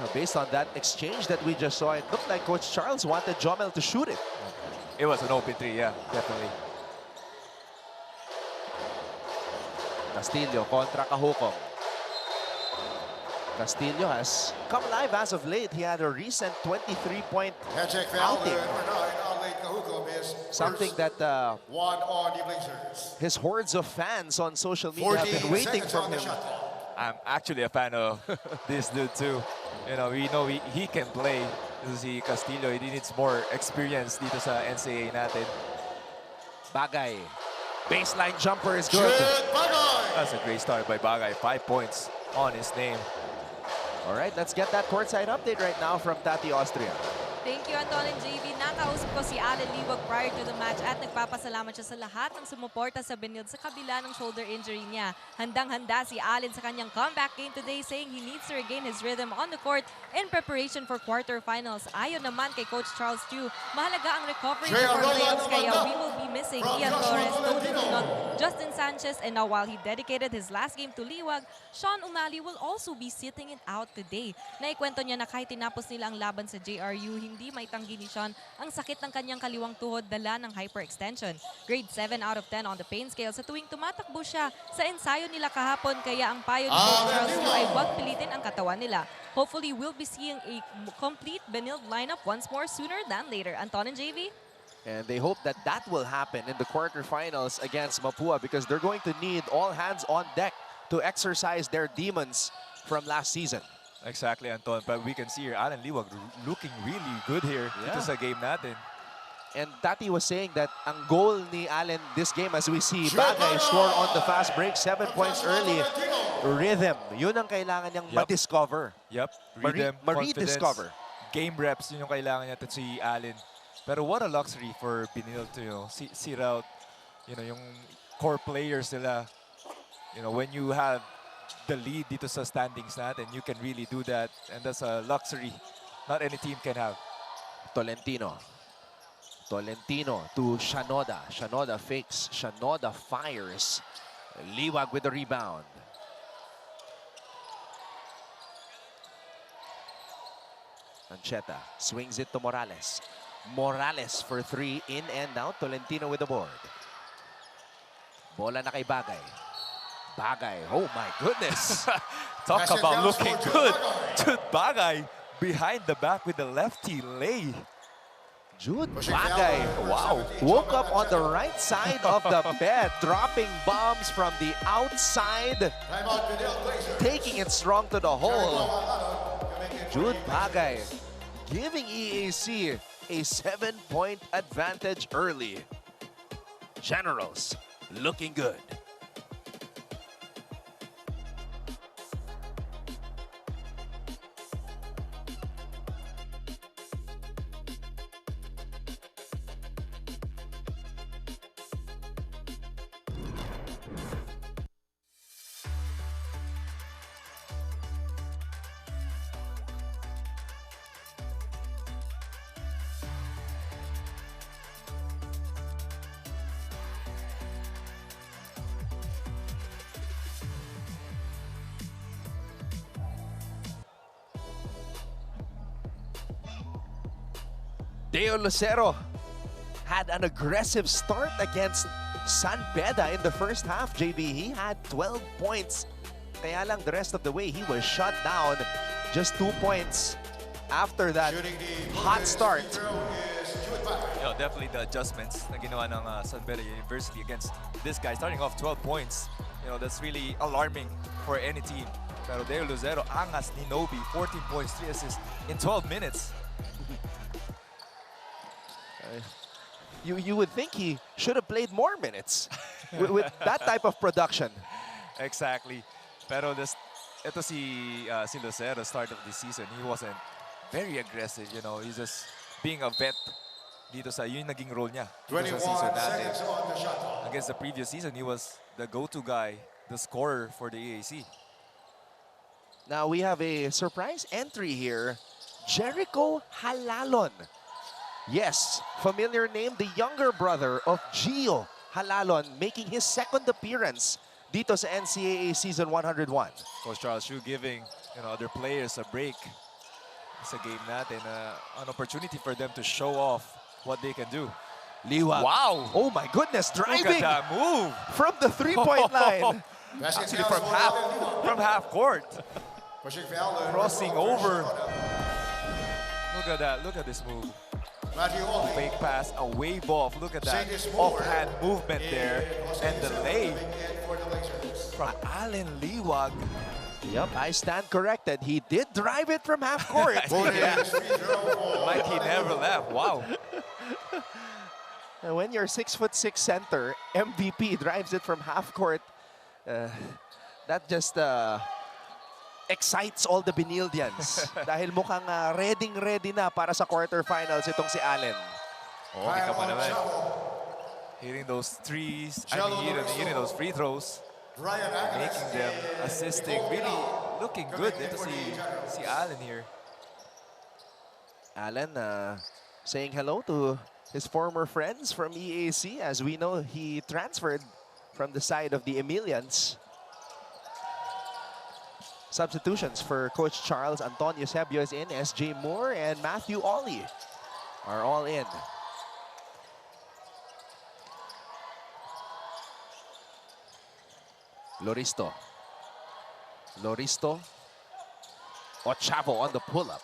Now, based on that exchange that we just saw, it looked like Coach Charles wanted Jomel to shoot it. It was an open three, yeah, definitely. Castillo contra Cahucom. Castillo has come alive as of late. He had a recent 23-point outing. Something that one on the Blazers. his hordes of fans on social media have been waiting from him. I'm actually a fan of this dude too. You know, we know he can play. This is si Castillo. He needs more experience dito sa NCAA natin. Bagay. Baseline jumper is good. That's a great start by Bagay. 5 points on his name. All right, let's get that courtside update right now from Tati Austria. Thank you, Anton and JV. Nakausap ko si Allen Liwag prior to the match at nagpapasalamat siya sa lahat ng sumuporta sa Benilde sa kabila ng shoulder injury niya. Handang-handa si Allen sa kanyang comeback game today, saying he needs to regain his rhythm on the court in preparation for quarterfinals. Ayon naman kay Coach Charles Liu, mahalaga ang recovery for playoffs, kaya we will be missing Ian Torres, Tony Lunod, Justin Sanchez, and now while he dedicated his last game to Liwag, Sean Umali will also be sitting it out today. Naikwento niya na kahit tinapos nila ang laban sa JRU, hindi may tanggi ni Sean ang sakit ng kanyang kaliwang tuhod dala ng hyperextension. Grade 7 out of 10 on the pain scale sa tuwing tumatakbo siya sa ensayo nila kahapon, kaya ang payo ni Coach Charles Liu ay huwag pilitin ang katawan nila. Hopefully, we'll be seeing a complete Benilde lineup once more sooner than later. Anton and JV? And they hope that that will happen in the quarterfinals against Mapúa, because they're going to need all hands on deck to exercise their demons from last season. Exactly, Anton. But we can see here, Allen Liwag looking really good here dito sa game natin. And Tati was saying that ang goal ni Allen this game, as we see, Bagay score on the fast break, 7 points early. Rhythm, yun ang kailangan niyang ma-discover. Yep, rhythm, confidence, Ma-rediscover. game reps, yun yung kailangan niya si Allen Pero what a luxury for Benilde to, sit out, yung core players nila. When you have the lead dito sa standings natin, you can really do that. And that's a luxury not any team can have. Tolentino to Shanoda. Shanoda fakes. Shanoda fires. Liwag with the rebound. Ancheta swings it to Morales. Morales for three, in and out. Tolentino with the board. Bola na kay Bagay. Bagay, oh my goodness. Talk about looking good. Jude Bagay behind the back with the lefty lay. Jude Bagay, wow, woke up on the right side of the bed, dropping bombs from the outside, taking it strong to the hole. Jude Bagay giving EAC a 7-point advantage early. Generals looking good. Deo Lucero had an aggressive start against San Beda in the first half, JB. He had 12 points. Kaya lang the rest of the way, he was shut down. Just 2 points after that hot start. Definitely the adjustments na ginawa ng San Beda University against this guy. Starting off 12 points, that's really alarming for any team. Pero Deo Lucero, angas ni Nobi, 14 points, 3 assists in 12 minutes. You would think he should have played more minutes with that type of production. Exactly. Pero ito si Lucero, start of the season, he wasn't very aggressive, He's just being a vet dito sa yun naging role niya. 21 seconds on the shot clock. Against the previous season, he was the go-to guy, the scorer for the EAC. Now we have a surprise entry here. Jericho Halalon. Yes, familiar name, the younger brother of Gio Halalon, making his second appearance dito sa NCAA Season 101. Coach Charles Shu giving other players a break sa game natin, an opportunity for them to show off what they can do. Liwag. Wow! Oh my goodness, driving! Look at that move! From the three-point line. Actually from half court. Crossing over. Look at that, look at this move. Fake pass, a wave off. Look at that offhand movement there. And the lay from Allen Liwag. Yep, I stand corrected. He did drive it from half court. Like he never left. Wow. And when your 6'6" center, MVP, drives it from half court, that just excites all the Benildians. Dahil mukhang ready na para sa quarterfinals itong si Allen. Oh, kita mo naman. Hitting those threes, hitting those free throws. Making them, assisting, really looking good. Ito si Allen here. Allen saying hello to his former friends from EAC. As we know, he transferred from the side of the Emilians. Substitutions for Coach Charles. Antonio Sebio is in. SJ Moore and Matthew Ollie are all in. Loristo. Ochavo on the pull-up.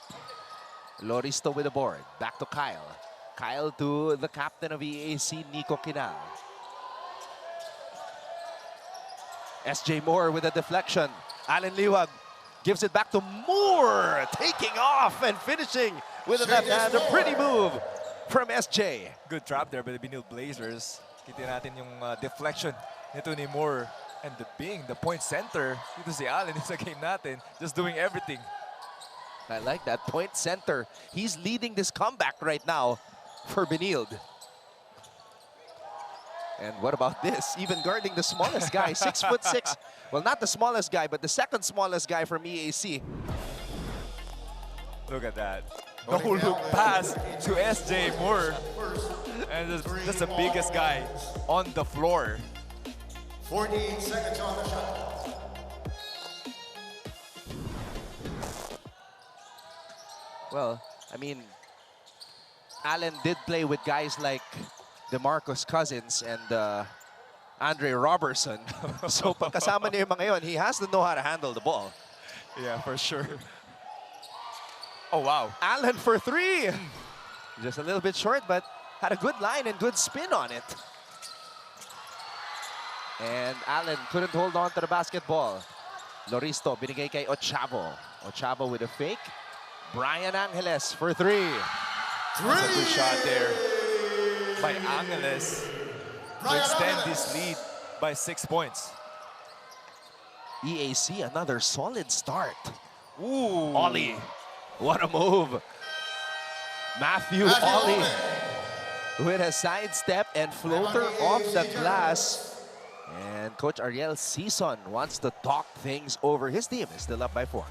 Loristo with the board. Back to Kyle. Kyle to the captain of EAC, Nico Kinal. SJ Moore with a deflection. Allen Liwag gives it back to Moore. Taking off and finishing with a left hand. A pretty move from SJ. Good trap there by the Benilde Blazers. Kita natin yung deflection nito ni Moore. And being the point center, dito si Allen sa game natin, just doing everything. I like that point center. He's leading this comeback right now. for Benilde. And what about this? Even guarding the smallest guy, 6'6". Well, not the smallest guy, but the second smallest guy from EAC. Look at that. No look pass to SJ Moore. And that's the biggest guy on the floor. 14 seconds on the shot. Well, I mean, Allen did play with guys like DeMarcus Cousins and Andre Robertson. So pagkasama niya yung mga yun, he has to know how to handle the ball. Yeah, for sure. Oh, wow. Allen for three. Just a little bit short, but had a good line and good spin on it. And Allen couldn't hold on to the basketball. Loristo binigay kay Ochavo. Ochavo with a fake. Brian Angeles for three. That's a good shot there by Angeles to extend this lead by 6 points. EAC, another solid start. Ooh. Ollie, what a move. Matthew Ollie with a sidestep and floater off the glass. And Coach Ariel Sison wants to talk things over. His team is still up by 4.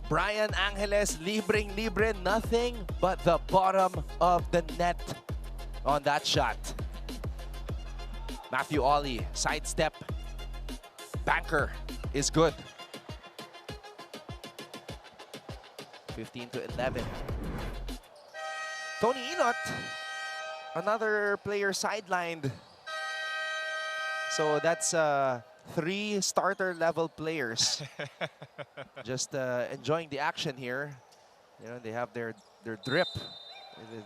Brian Angeles, libreng-libre, nothing but the bottom of the net on that shot. Matthew Ollie, sidestep, banker is good. 15-11. Tony Inot, another player sidelined. So that's 3 starter-level players just enjoying the action here. You know, they have their drip,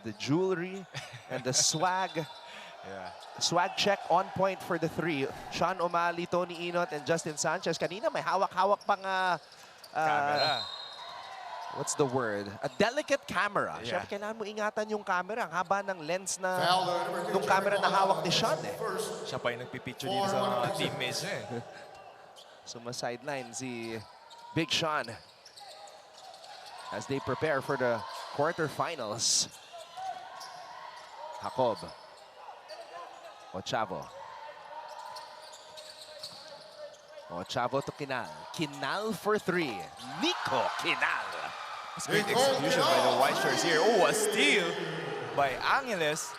the jewelry, and the swag. Yeah. Swag check on point for the 3. Sean O'Malley, Tony Inot, and Justin Sanchez. Kanina may hawak-hawak pang Camera. what's the word? A delicate camera. Yeah. Siyempre, kailangan mo ingatan yung camera. Ang haba ng lens na nung camera na hawak ni Sean eh. Siya pa yung nagpipicture dito sa mga teammates niya eh. So ma-sideline si Big Sean as they prepare for the quarterfinals. Jacob. Ochavo. Ochavo to Kinal. Kinal for 3. Nico Kinal. It's great execution by the white shirts here. Oh, a steal by Angeles.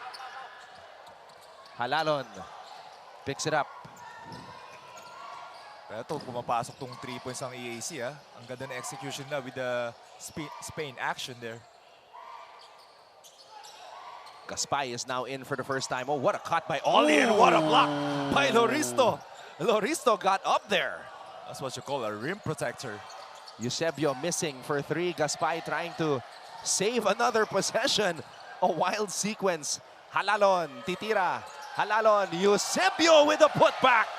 Halalon picks it up. Pero ito, pumapasok tong 3 points ng EAC. Ang ganda ng execution na with the Spain action there. Gaspay is now in for the first time. Oh, what a cut by Ollie and what a block by Loristo. Loristo got up there. That's what you call a rim protector. Eusebio missing for 3. Gaspay trying to save another possession. A wild sequence. Halalon, titira. Halalon, Eusebio with a putback.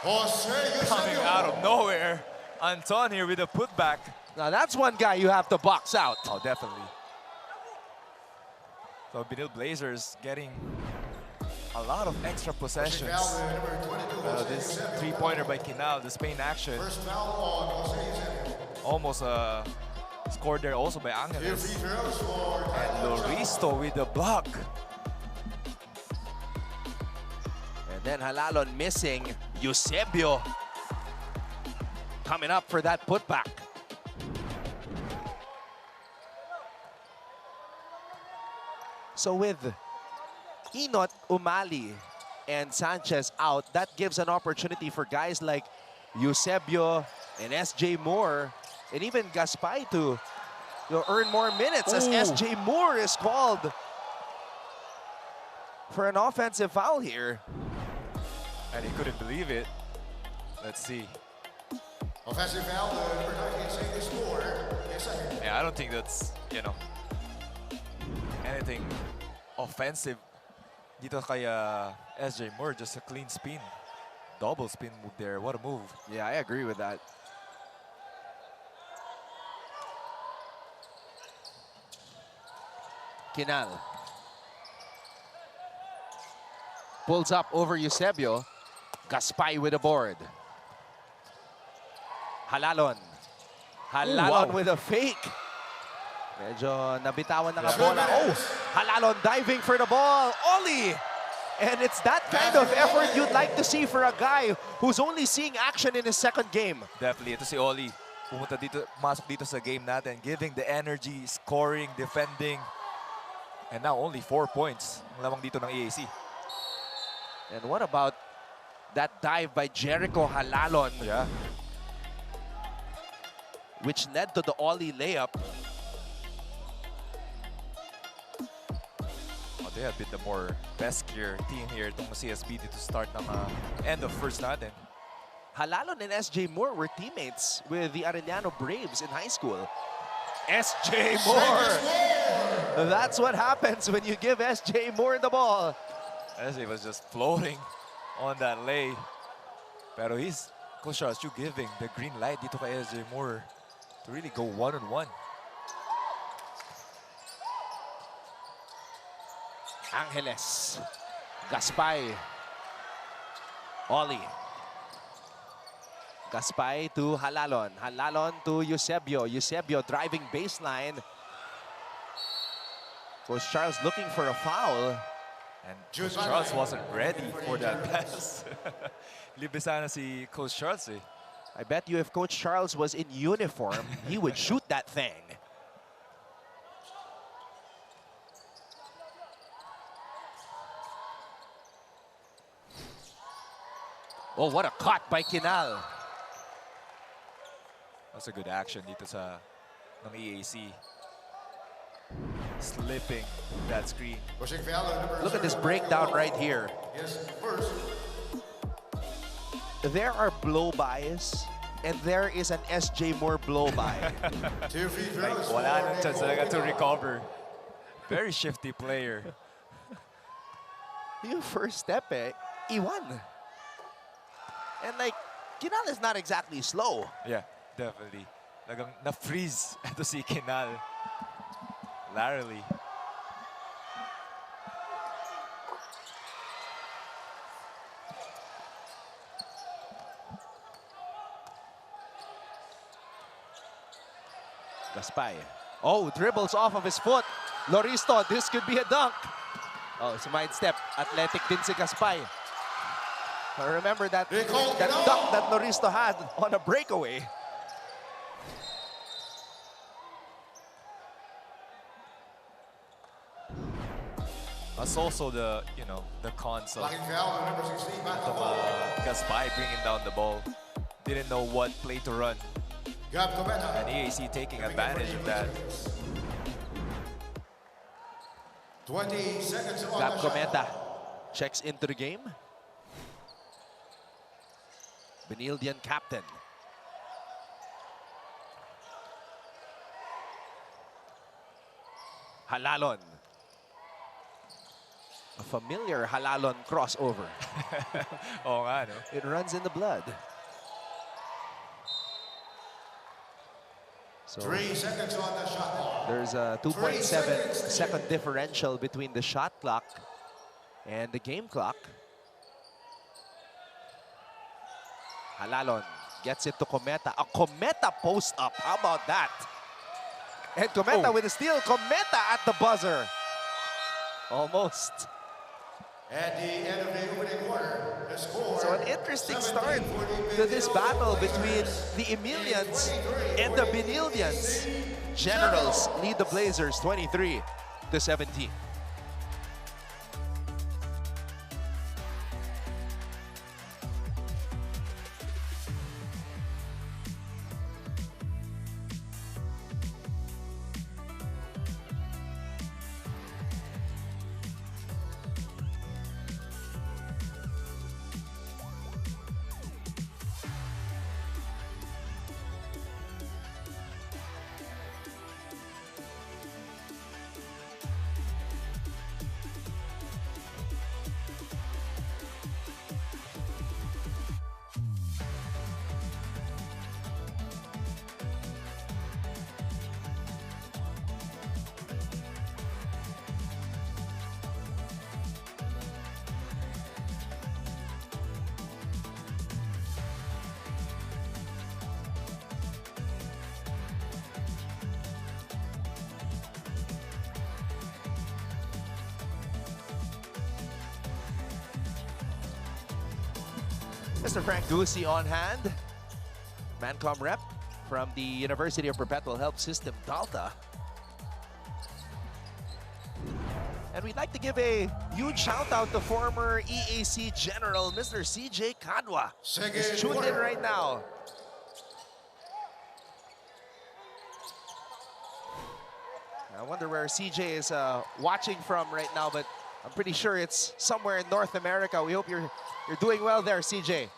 Coming out of nowhere. Anton here with a putback. Now that's one guy you have to box out. Oh, definitely. So Benilde Blazers getting a lot of extra possessions. This 3-pointer by Kinal, the Spain action. Almost scored there also by Angeles. And Loristo with the block. And then Halalon missing. Eusebio coming up for that putback. So with Inot, Umali, and Sanchez out, that gives an opportunity for guys like Eusebio and SJ Moore and even Gaspay to earn more minutes as SJ Moore is called for an offensive foul here. And he couldn't believe it. Let's see. Offensive foul, number 19 saying the score is second. Yeah, I don't think that's, you know, anything offensive dito kay SJ Moore. Just a clean spin. Double spin move there. What a move. Yeah, I agree with that. Kinal pulls up over Eusebio. Gaspay with a board. Halalon. Halalon with a fake. Medyo nabitawan na nga bola. Oh, Halalon diving for the ball. Oli! And it's that kind of effort you'd like to see for a guy who's only seeing action in his second game. Definitely. Ito si Oli. Pumunta dito, masok dito sa game natin. Giving the energy, scoring, defending. And now only 4 points ang lamang dito ng EAC. And what about that dive by Jericho Halalon? Yeah. Which led to the Ollie layup. Oh, they have been the more best gear team here itong CSB dito start ng end of first natin. Halalon and SJ Moore were teammates with the Arellano Braves in high school. SJ Moore! That's what happens when you give SJ Moore the ball. SJ was just floating on that lay. Pero he's, Coach Charles, you giving the green light dito kay SJ Moore to really go one-on-one. Angeles. Gaspay. Oli. Gaspay to Halalon. Halalon to Eusebio. Eusebio driving baseline. Coach Charles looking for a foul. And Coach Charles wasn't ready for that pass. Libre sana si Coach Charles eh. I bet you if Coach Charles was in uniform, he would shoot that thing. Oh, what a cut by Kinal. That's a good action dito sa ng EAC. Slipping that screen. Look at this breakdown right here. Yes, first. There are blow-bys, and there is an SJ Moore blow-by. 2 free throws. Wala nang chance talaga to recover. Very shifty player. Yung first step iwan. And like, Kinal is not exactly slow. Yeah, definitely. Lagang na-freeze ito si Kinal. Laterally. Gaspay. Oh, dribbles off of his foot. Loristo, this could be a dunk. Oh, sumide step. Athletic din si Gaspay. Remember that dunk that Loristo had on a breakaway. That's also the, you know, the cons of Number 16, Gaspay bringing down the ball. Didn't know what play to run. And EAC taking advantage of that. 20 seconds on Gab the shot. Cometa checks into the game. Benildian captain. Halalon. A familiar Halalon crossover. Oo nga, no? It runs in the blood. So 3 seconds on the shot clock. there's a 2.7 second differential between the shot clock and the game clock. Halalon gets it to Cometa. A Cometa post up. How about that? And Cometa with a steal. Cometa at the buzzer. Almost. At the end of the opening quarter, the score. So an interesting start to this battle between the Emilians and the Benildians. Generals lead the Blazers 23-17. Mr. Frank Gusi on hand. Mancom rep from the University of Perpetual Help System, Delta. And we'd like to give a huge shout out to former EAC General, Mr. CJ Kadwa. He's tuned in right now. I wonder where CJ is watching from right now, but I'm pretty sure it's somewhere in North America. We hope you're doing well there, CJ.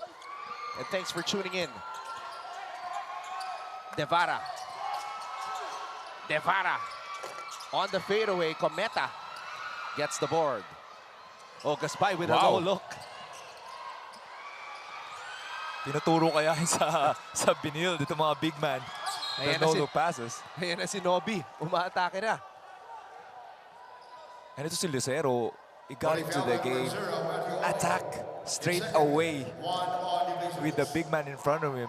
And thanks for tuning in. Devara on the fadeaway. Cometa gets the board. Oh, Gaspay with a low look. Tinuturo kaya sa Benilde dito mga big man. The no-look passes. Ayan na si Nobby. Umaatake na. And ito si Lucero. He got into the game. Attack straight away with the big man in front of him.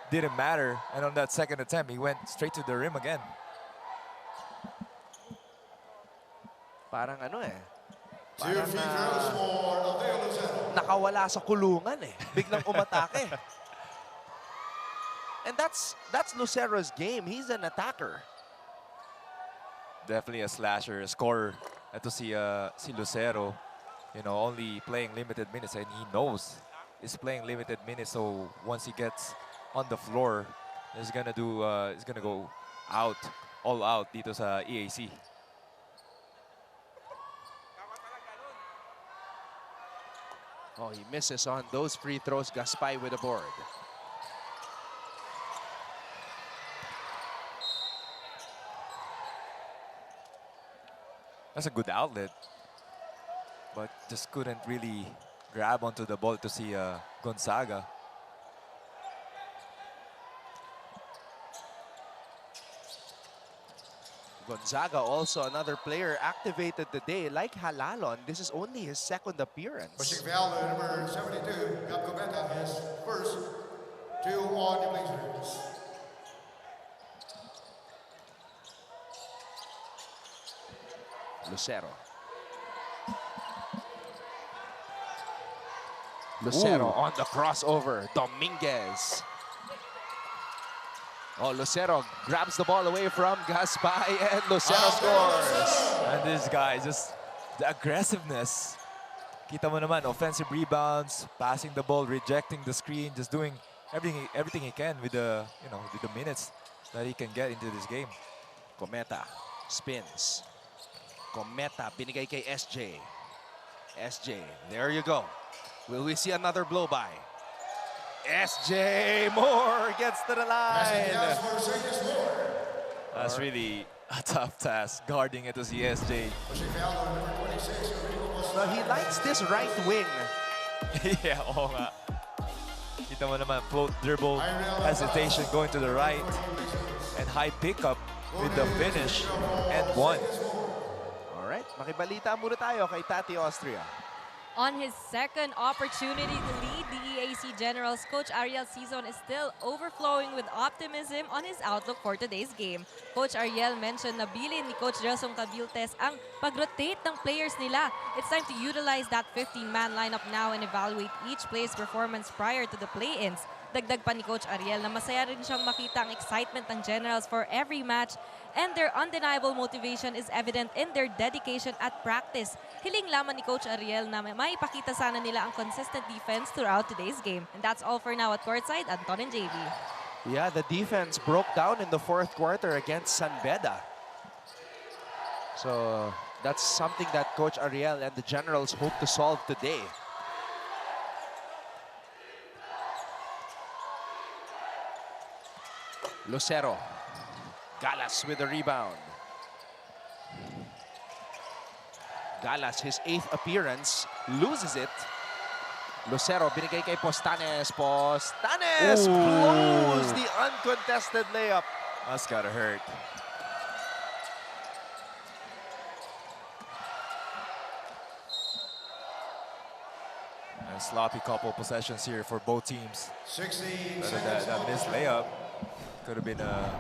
Didn't matter. And on that second attempt, he went straight to the rim again. Parang ano eh. Parang nakawala sa kulungan eh. Biglang umatake. And that's Lucero's game. He's an attacker. Definitely a slasher, a scorer. Ito si Lucero, you know, only playing limited minutes, and he knows he's playing limited minutes. So once he gets on the floor, he's gonna go all out dito sa EAC. Oh, he misses on those free throws. Gaspay with the board. That's a good outlet, but just couldn't really grab onto the ball to see Gonzaga. Gonzaga also another player activated today, like Halalon. This is only his second appearance. Pushing foul to number 72, Gab Cometa, his first 2 on the Blazers. Lucero on the crossover. Dominguez. Oh, Lucero grabs the ball away from Gaspay, and Lucero scores. And this guy, just the aggressiveness. Kita mo naman, offensive rebounds, passing the ball, rejecting the screen, just doing everything he can with the with the minutes that he can get into this game. Cometa spins. Cometa binigay kay SJ. SJ, there you go. Will we see another blow by? SJ Moore gets to the line. That's really a tough task, guarding it to see SJ. Well, he likes this right wing. Yeah, oo nga. Kita mo naman, float, dribble, hesitation going to the right, and high pickup with the finish, and one. All right, makibalita muna tayo kay Tati Austria. On his second opportunity to lead, the EAC Generals coach Ariel Cizon is still overflowing with optimism on his outlook for today's game. Coach Ariel mentioned na bilin ni Coach Jelsong Cabiltes ang pag-rotate ng players nila. It's time to utilize that 15-man lineup now and evaluate each player's performance prior to the play-ins. Dagdag pa ni Coach Ariel na masaya rin siyang makita ang excitement ng Generals for every match, and their undeniable motivation is evident in their dedication at practice. Hiling lamang ni Coach Ariel na maipakita sana nila ang consistent defense throughout today's game. And that's all for now at courtside. Anton and JV. Yeah, the defense broke down in the fourth quarter against San Beda. So that's something that Coach Ariel and the Generals hope to solve today. Lucero. Galas with the rebound. Galas, his 8th appearance, loses it. Lucero, binigay kay Postanes. Postanes blows the uncontested layup. That's gotta hurt. And sloppy couple possessions here for both teams. 16 That missed layup could have been a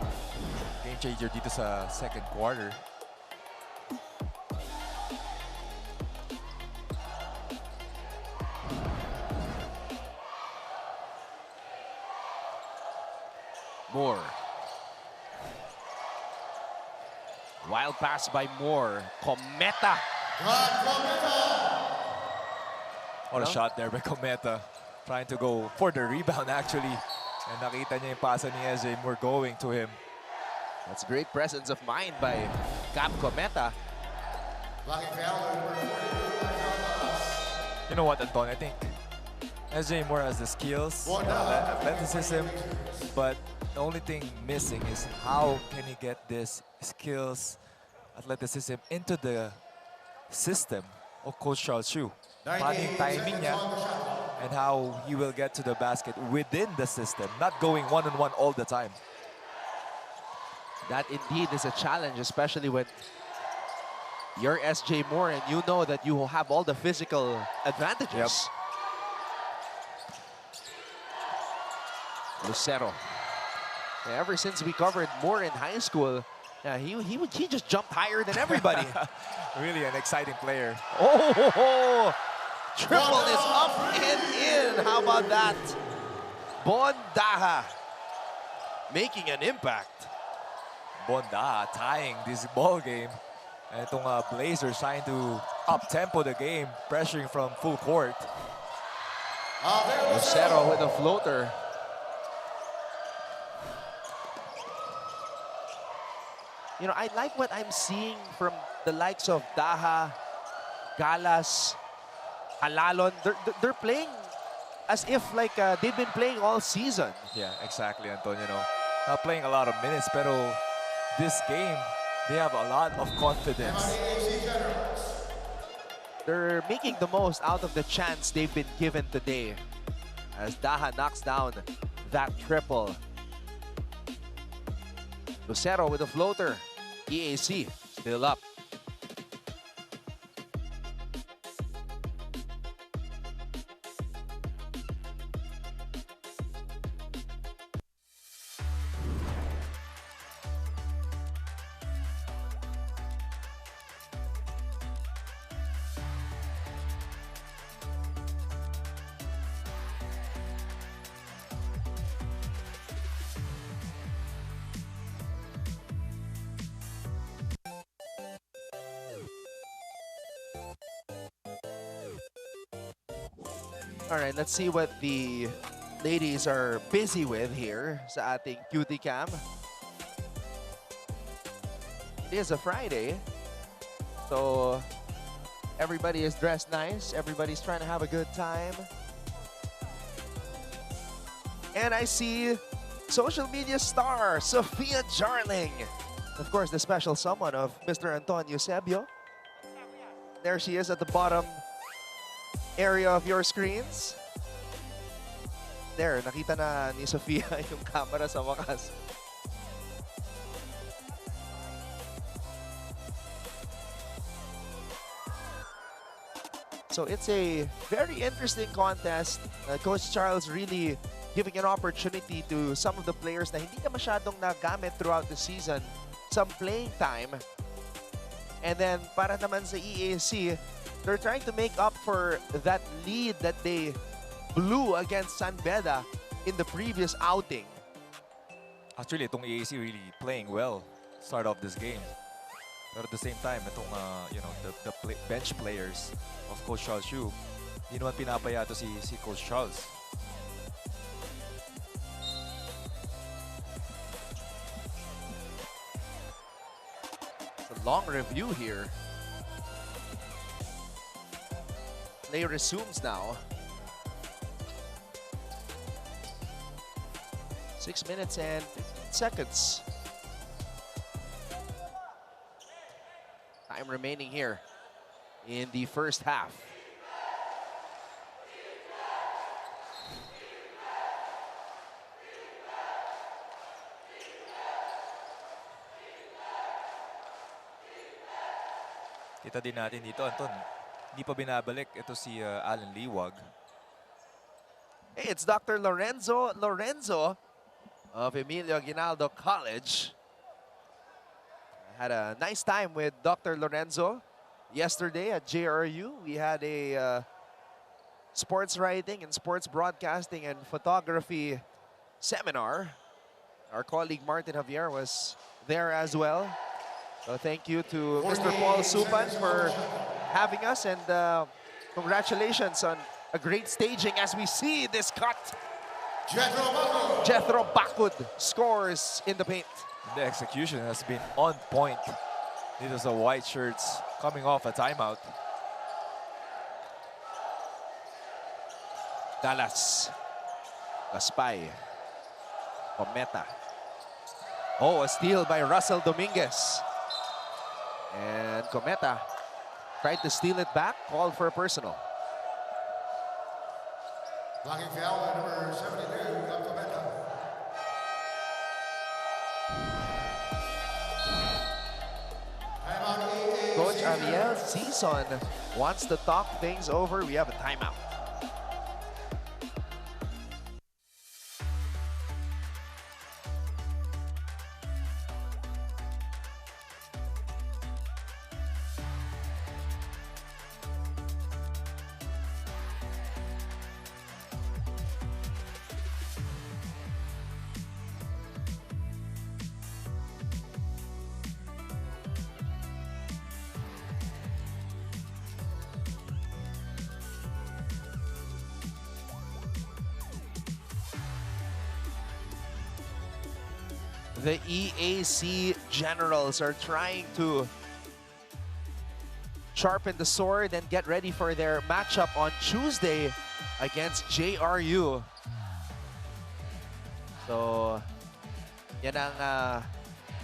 game changer dito sa second quarter. Moore. Wild pass by Moore. Cometa. What a shot there by Cometa. Trying to go for the rebound actually. And nakita niya yung pasa ni SJ Moore going to him. That's great presence of mind by Cap Cometa. You know what, Anton? I think SJ Moore has the skills, athleticism, but the only thing missing is how can he get this skills, athleticism into the system of Coach Charles Chu. Paano yung timing niya and how he will get to the basket within the system, not going one-on-one all the time. That indeed is a challenge, especially when you're SJ Moore and you know that you have all the physical advantages. Yep. Lucero. Yeah, ever since we covered Moore in high school, yeah, he just jumped higher than everybody. Really an exciting player. Oh, triple is up and in. How about that? Bondaha making an impact. Bonda tying this ball game. And itong Blazers trying to up-tempo the game, pressuring from full court. Lucero with a floater. You know, I like what I'm seeing from the likes of Daha, Galas, Alalon. They're playing as if like they've been playing all season. Yeah, exactly, Anton. You know, not playing a lot of minutes, pero this game, they have a lot of confidence. They're making the most out of the chance they've been given today as Daha knocks down that triple. Lucero with a floater. EAC still up. All right, let's see what the ladies are busy with here sa ating cutie cam. It is a Friday, so everybody is dressed nice. Everybody's trying to have a good time. And I see social media star Sofia Jarling. Of course, the special someone of Mr. Anton Eusebio. There she is at the bottom area of your screens. There, nakita na ni Sofia yung camera sa wakas. So it's a very interesting contest. Coach Charles really giving an opportunity to some of the players na hindi na masyadong nagamit throughout the season some playing time. And then para naman sa EAC, they're trying to make up for that lead that they blew against San Beda in the previous outing. Actually, itong EAC really playing well start off this game. But at the same time, itong you know, the bench players of Coach Charles Chu, hindi naman pinapaya to si Coach Charles. It's a long review here. Play resumes now. 6 minutes and 15 seconds. Time remaining here in the first half. Kita din natin dito, Anton. Hindi pa binabalik ito si Alan Liwag. Hey, it's Dr. Lorenzo of Emilio Aguinaldo College. I had a nice time with Dr. Lorenzo yesterday at JRU. We had a sports writing and sports broadcasting and photography seminar. Our colleague Martin Javier was there as well. So thank you to Mr. Paul Supan for having us, and congratulations on a great staging as we see this cut. Jethro Bakud scores in the paint. The execution has been on point. These are the white shirts coming off a timeout. Dallas. Gaspay. Cometa. Oh, a steal by Russell Dominguez. And Cometa tried to steal it back, called for a personal. Blocking foul by number 72, Cometa. Coach Ariel Season wants to talk things over. We have a timeout. The EAC Generals are trying to sharpen the sword and get ready for their matchup on Tuesday against JRU. So, yan ang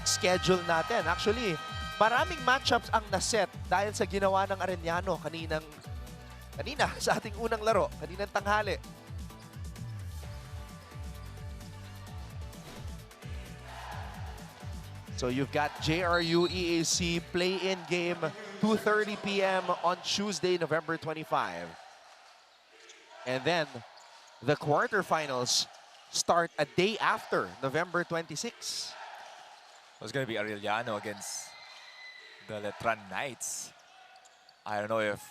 schedule natin. Actually, maraming matchups ang naset dahil sa ginawa ng Arellano kanina sa ating unang laro, kaninang tanghali. So you've got JRU EAC play-in game, 2:30 p.m. on Tuesday, November 25. And then the quarterfinals start a day after, November 26. It's going to be Arellano against the Letran Knights. I don't know if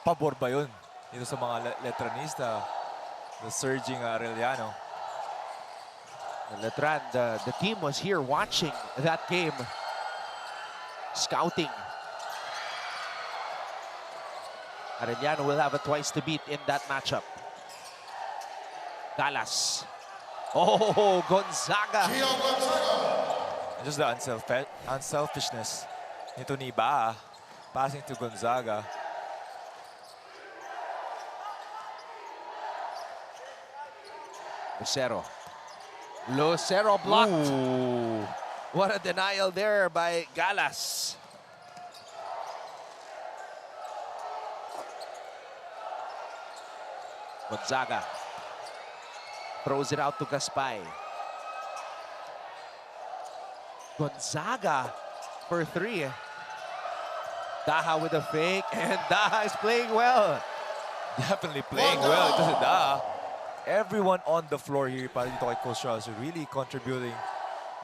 pabor ba yun dito sa mga Letranista, the surging Arellano. Letran, the team was here watching that game, scouting. Arellano will have a twice to beat in that matchup. Dallas. Oh, Gonzaga. Just the unselfishness nito ni Ba, passing to Gonzaga. Lucero blocked. Ooh. What a denial there by Galas. Gonzaga throws it out to Gaspay. Gonzaga for three. Daha with a fake, and Daha is playing well. Definitely playing well. Ito si Da. Everyone on the floor here para dito kay Coach Charles really contributing,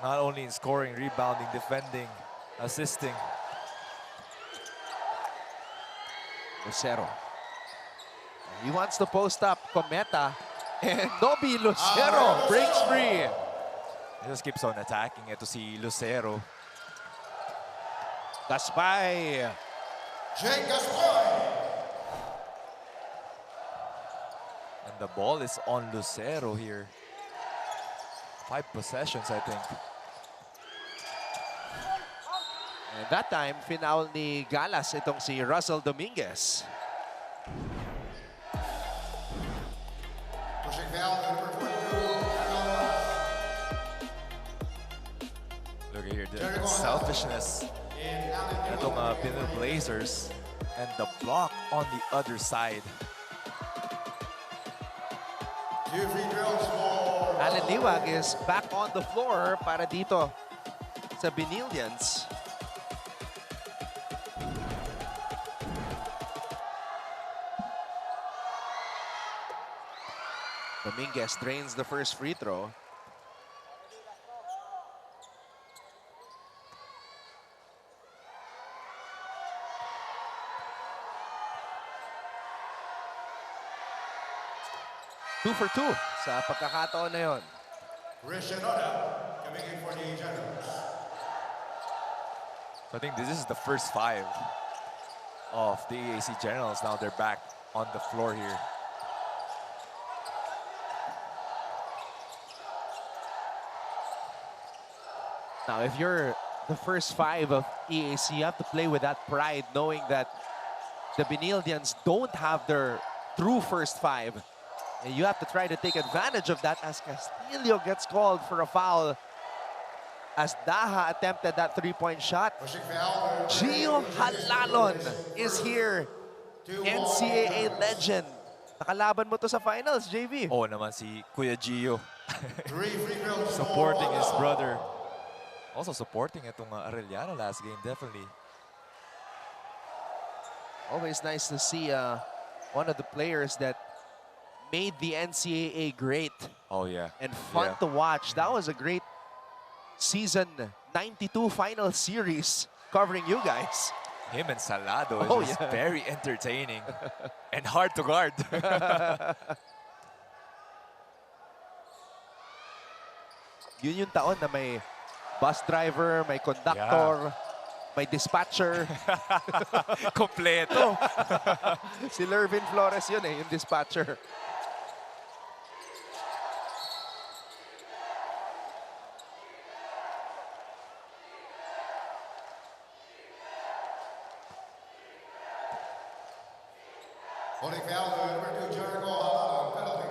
not only in scoring, rebounding, defending, assisting. Lucero. He wants to post up Cometa, and Nobi Lucero breaks free. He just keeps on attacking. Ito si Lucero. Gaspay. Jake Gaspay. And the ball is on Lucero here. 5 possessions, I think. And that time, final ni Galas itong si Russell Dominguez. Pushing foul, number 42. Look here, the selfishness. Itong Benilde Blazers. And the block on the other side. Alan Liwag is back on the floor para dito sa Benildians. Dominguez drains the first free throw. Two for two sa pagkakataon na yon. Rishinoda coming in for the Generals. So I think this is the first 5 of the EAC Generals. Now they're back on the floor here. Now, if you're the first 5 of EAC, you have to play with that pride, knowing that the Benildians don't have their true first 5. And you have to try to take advantage of that as Castillo gets called for a foul as Daha attempted that 3-point shot. Gio Halalon is here. NCAA legend. Nakalaban mo to sa finals, JV. Oh, naman si Kuya Gio. Supporting his brother. Also supporting itong Arellano last game, definitely. Always nice to see one of the players that made the NCAA great. Oh, yeah. And fun to watch. That was a great season 92 final series covering you guys. Him and Salado is just yeah. very entertaining and hard to guard. Yun yung taon na may bus driver, may conductor, may dispatcher. Kompleto. Si Lervin Flores yun yung dispatcher. Holding foul on number 2, Jericho Halano, penalty.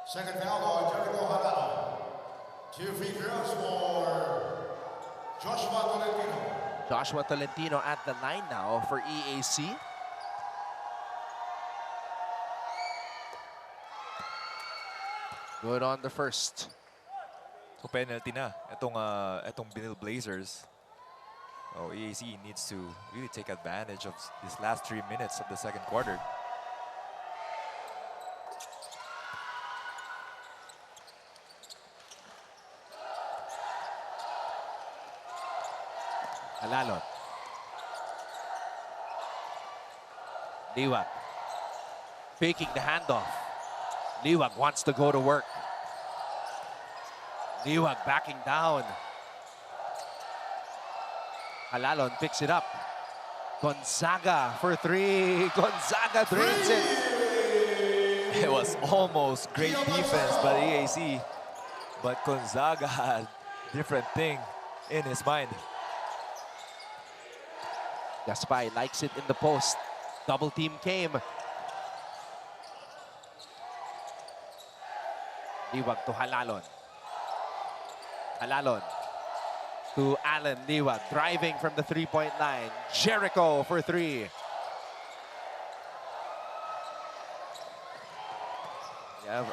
Second foul on Jericho Halano. 2 free throws for Joshua Tolentino. Joshua Tolentino at the line now for EAC. Good on the first. So penalty na itong Benilde Blazers. Oh, EAC needs to really take advantage of these last 3 minutes of the second quarter. Halalon. Liwag. Faking the handoff. Liwag wants to go to work. Liwag backing down. Halalon picks it up. Gonzaga for 3. Gonzaga drains it. It was almost great defense by EAC, but Gonzaga had different thing in his mind. Gaspay likes it in the post. Double team came. Liwag to Halalon. Halalon to Allen Liwag, driving from the 3-point line. Jericho for 3. You have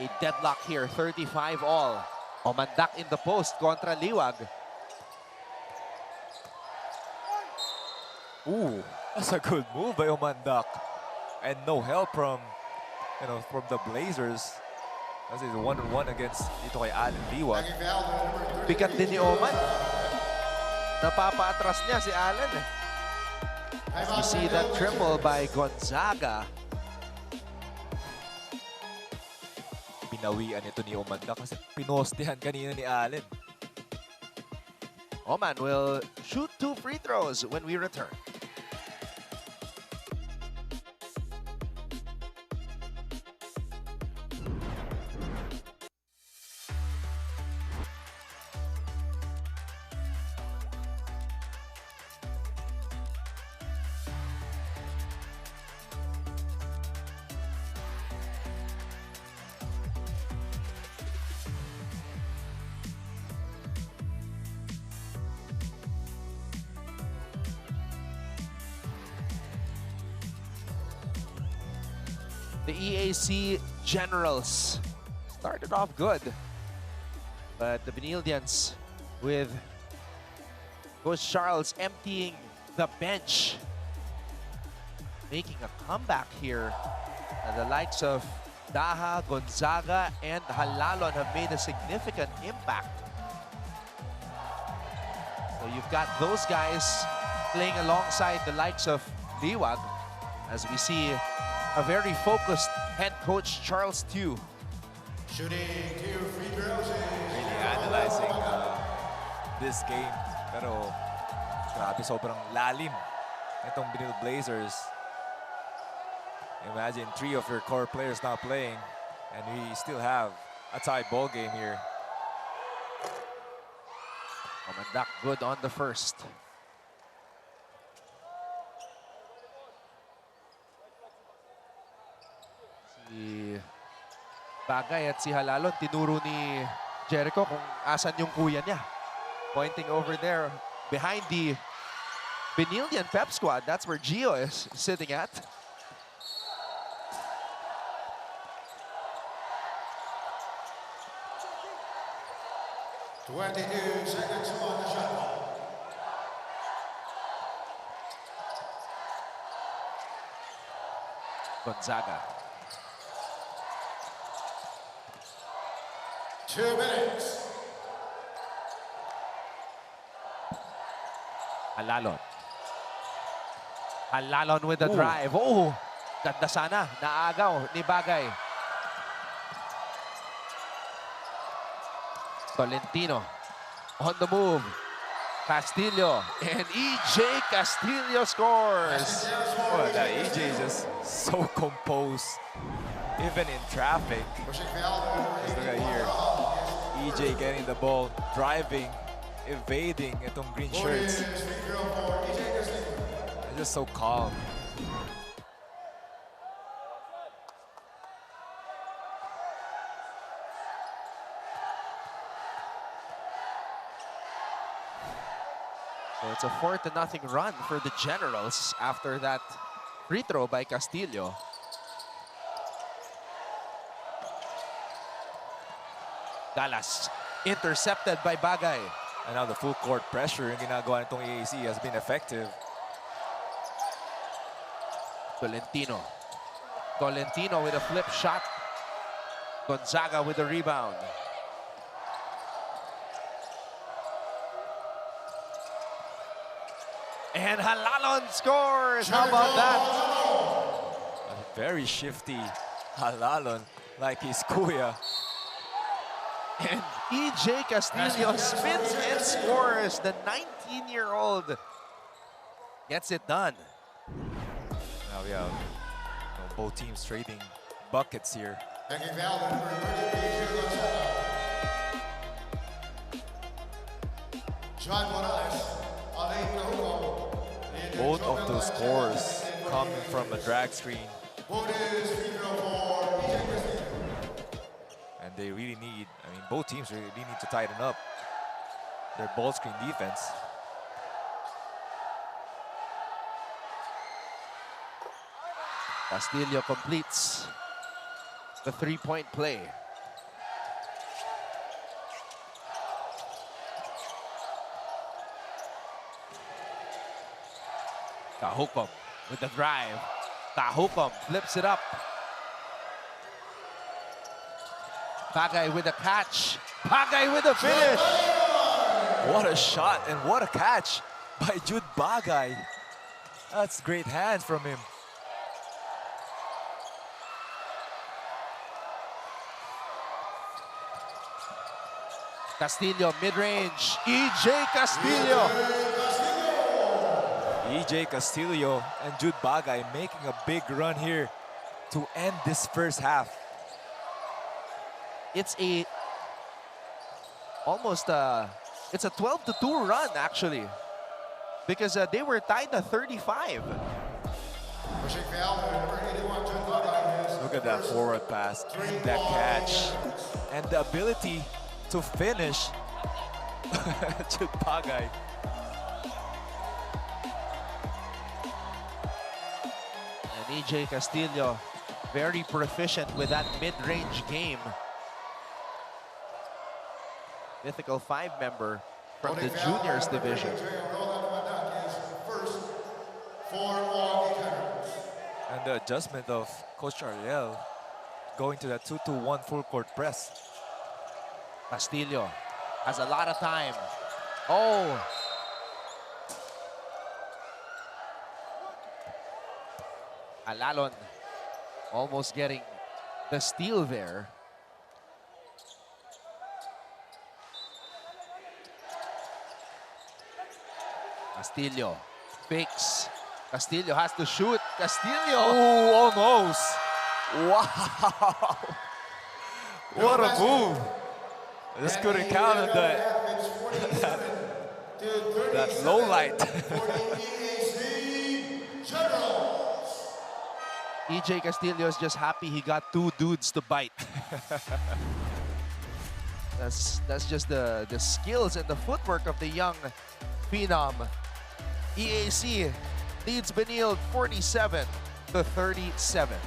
a deadlock here, 35 all. Omandak in the post contra Liwag. Ooh, that's a good move by Omandak. And no help from the Blazers. As is 1-on-1 against dito kay Allen Liwag. Bigat din ni Oman. Napapa-atras niya si Allen. As you see that triple by Gonzaga. Pinawian ito ni Omandak kasi pinostehan kanina ni Allen. Oman will shoot 2 free throws when we return. The EAC Generals started off good, but the Benildians with Coach Charles emptying the bench, making a comeback here. And the likes of Daha, Gonzaga, and Halalon have made a significant impact. So you've got those guys playing alongside the likes of Liwag, as we see a very focused head coach, Charles Tew. Shooting 2 free throws. Really analyzing this game. Pero grabe, sobrang lalim itong Benilde Blazers. Imagine 3 of your core players not playing, and we still have a tie ball game here. Mandak good on the first. Si Bagay at si Halalon, tinuro ni Jericho kung asan yung kuya niya. Pointing over there behind the Benilde Pep squad. That's where Gio is sitting at. "22 seconds on the shot clock." Gonzaga. 2 minutes. Halalon. Halalon with the drive. Oh, ganda sana. Naagaw ni Bagay. Tolentino on the move. Castillo and EJ Castillo scores. Oh, that EJ is just so composed, even in traffic. Just look at here. EJ getting the ball, driving, evading itong green shirts. They're just so calm. So it's a 4-0 run for the Generals after that free throw by Castillo. Dallas intercepted by Bagay. And now the full court pressure yung ginagawa nitong AAC has been effective. Tolentino. Tolentino with a flip shot. Gonzaga with the rebound. And Halalon scores. How about that? A very shifty Halalon, like his kuya. And EJ Castillo spins and scores. The 19-year-old gets it done. Now we have both teams trading buckets here. Both of those scores coming from a drag screen. And they really need, both teams really need to tighten up their ball screen defense. Castillo completes the three-point play. Kahukom with the drive. Kahukom flips it up. Bagay with a catch. Bagay with a finish. What a shot and what a catch by Jude Bagay. That's great hands from him. Castillo mid-range. EJ Castillo. EJ Castillo and Jude Bagay making a big run here to end this first half. It's a it's a 12-2 run actually, because they were tied at 35. Look at that forward pass and that catch and the ability to finish. Jude Bagay. And EJ Castillo very proficient with that mid-range game. Mythical 5 member from the juniors division. And the adjustment of Coach Ariel going to that 2-2-1 full court press. Castillo has a lot of time. Oh! Halalon almost getting the steal there. Castillo fakes. Castillo has to shoot. Castillo! Oh, almost. Wow. What a move. This could have counted that low light. EJ Castillo is just happy he got 2 dudes to bite. That's just the skills and the footwork of the young phenom. EAC leads Benilde 47-37.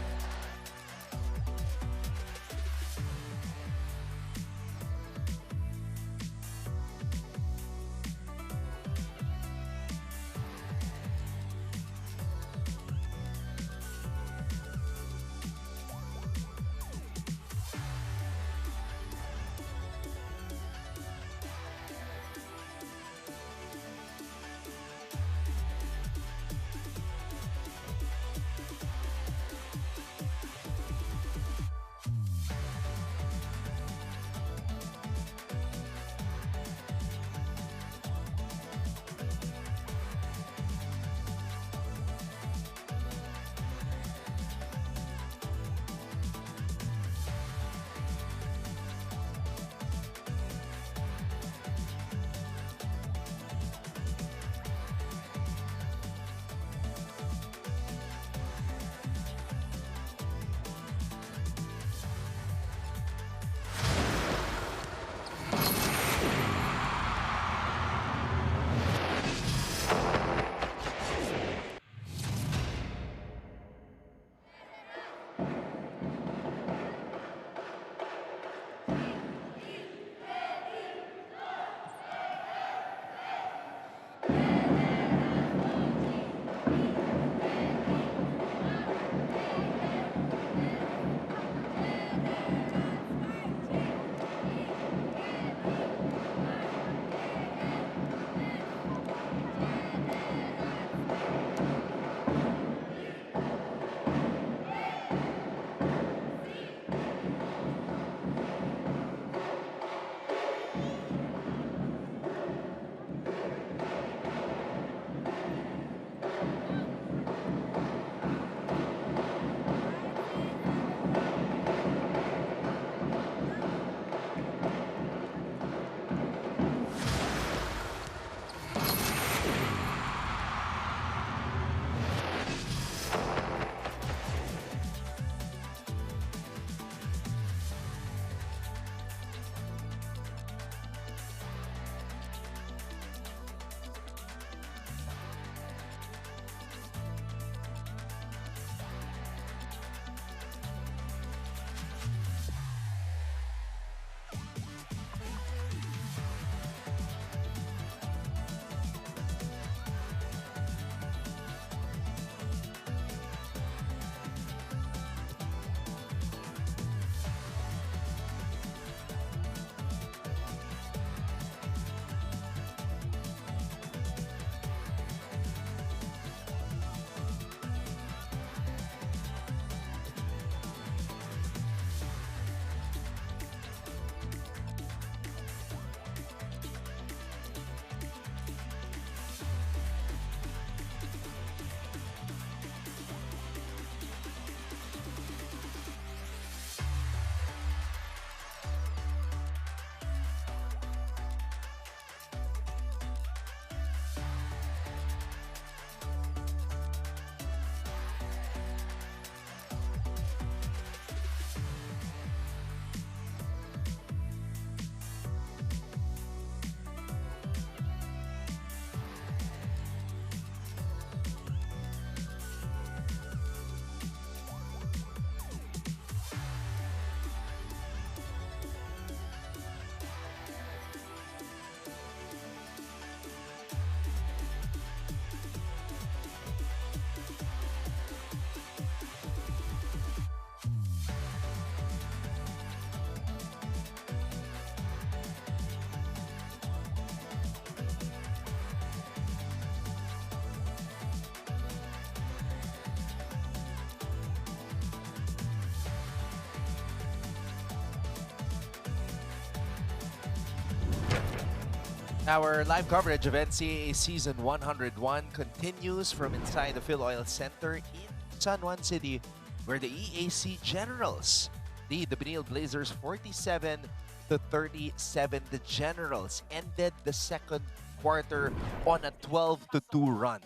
Our live coverage of NCAA Season 101 continues from inside the Phil Oil Center in San Juan City, where the EAC Generals lead the Benilde Blazers 47-37. The Generals ended the second quarter on a 12-2 run.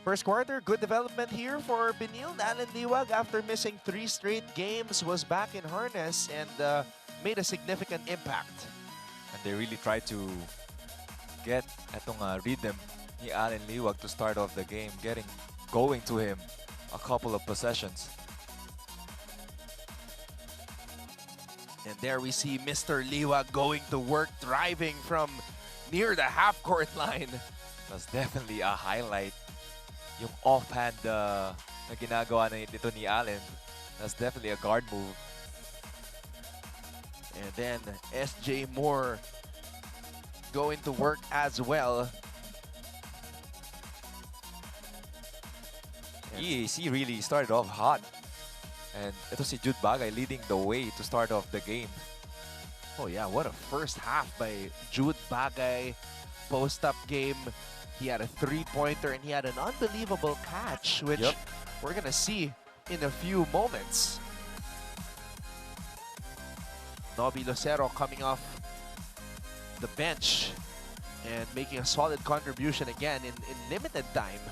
First quarter, good development here for Benilde. Alan Liwag, after missing 3 straight games, was back in harness and made a significant impact. And they really tried to get itong rhythm ni Alan Liwag to start off the game, going to him a couple of possessions. And there we see Mr. Liwag going to work, driving from near the half-court line. That's definitely a highlight. Yung offhand na ginagawa nito ni Allen, that's definitely a guard move. And then SJ Moore going to work as well. EAC really started off hot. And ito si Jude Bagay leading the way to start off the game. Oh yeah, what a first half by Jude Bagay. Post-up game. He had a 3-pointer and he had an unbelievable catch, which we're gonna see in a few moments. Nobby Lucero coming off the bench and making a solid contribution again in limited time.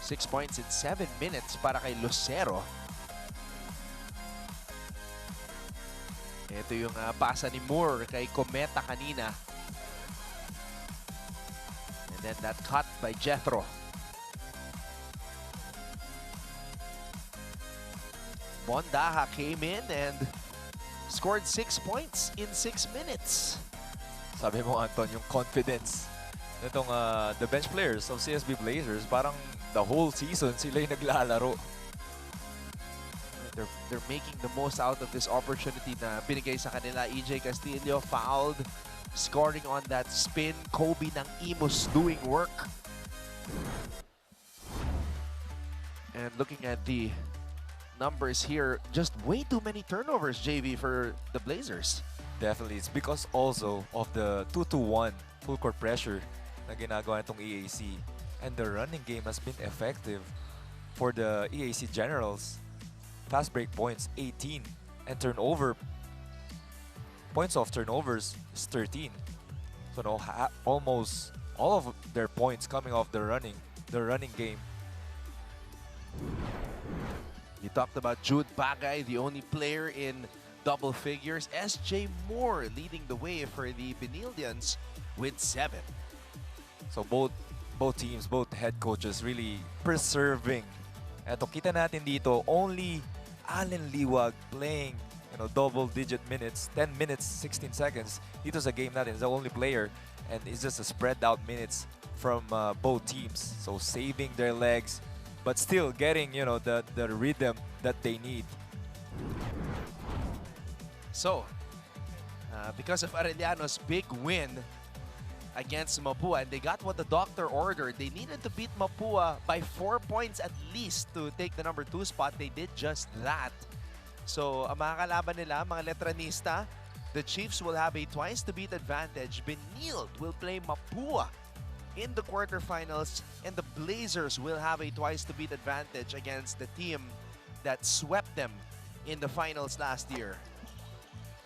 6 points in 7 minutes para kay Lucero. Ito yung pasa ni Moore kay Cometa kanina. And then that cut by Jethro. Bondaha came in and scored 6 points in 6 minutes. Sabi mo, Anton, yung confidence nitong the bench players of CSB Blazers, parang the whole season sila yung naglalaro. They're making the most out of this opportunity na binigay sa kanila. EJ Castillo fouled, scoring on that spin. Kobe ng Imus doing work. And looking at the numbers here, just way too many turnovers, JV, for the Blazers. Definitely. It's because also of the 2-2-1 full court pressure na ginagawa nitong EAC. And the running game has been effective for the EAC Generals. Fast break points, 18. And points off turnovers is 13. So no, almost all of their points coming off the running game. You talked about Jude Bagay, the only player in double figures. SJ Moore leading the way for the Benildians with 7. So both teams, both head coaches really preserving. Eto, kita natin dito, only Alan Liwag playing, double-digit minutes, 10 minutes, 16 seconds. Dito sa game natin, is the only player, and it's just a spread out minutes from both teams. So saving their legs, but still getting, the rhythm that they need. So, because of Arellano's big win against Mapúa, and they got what the doctor ordered, they needed to beat Mapúa by 4 points at least to take the number 2 spot. They did just that. So, ang mga kalaban nila, mga Letranista, the Chiefs will have a twice-to-beat advantage. Benilde will play Mapúa in the quarterfinals, and the Blazers will have a twice-to-beat advantage against the team that swept them in the finals last year.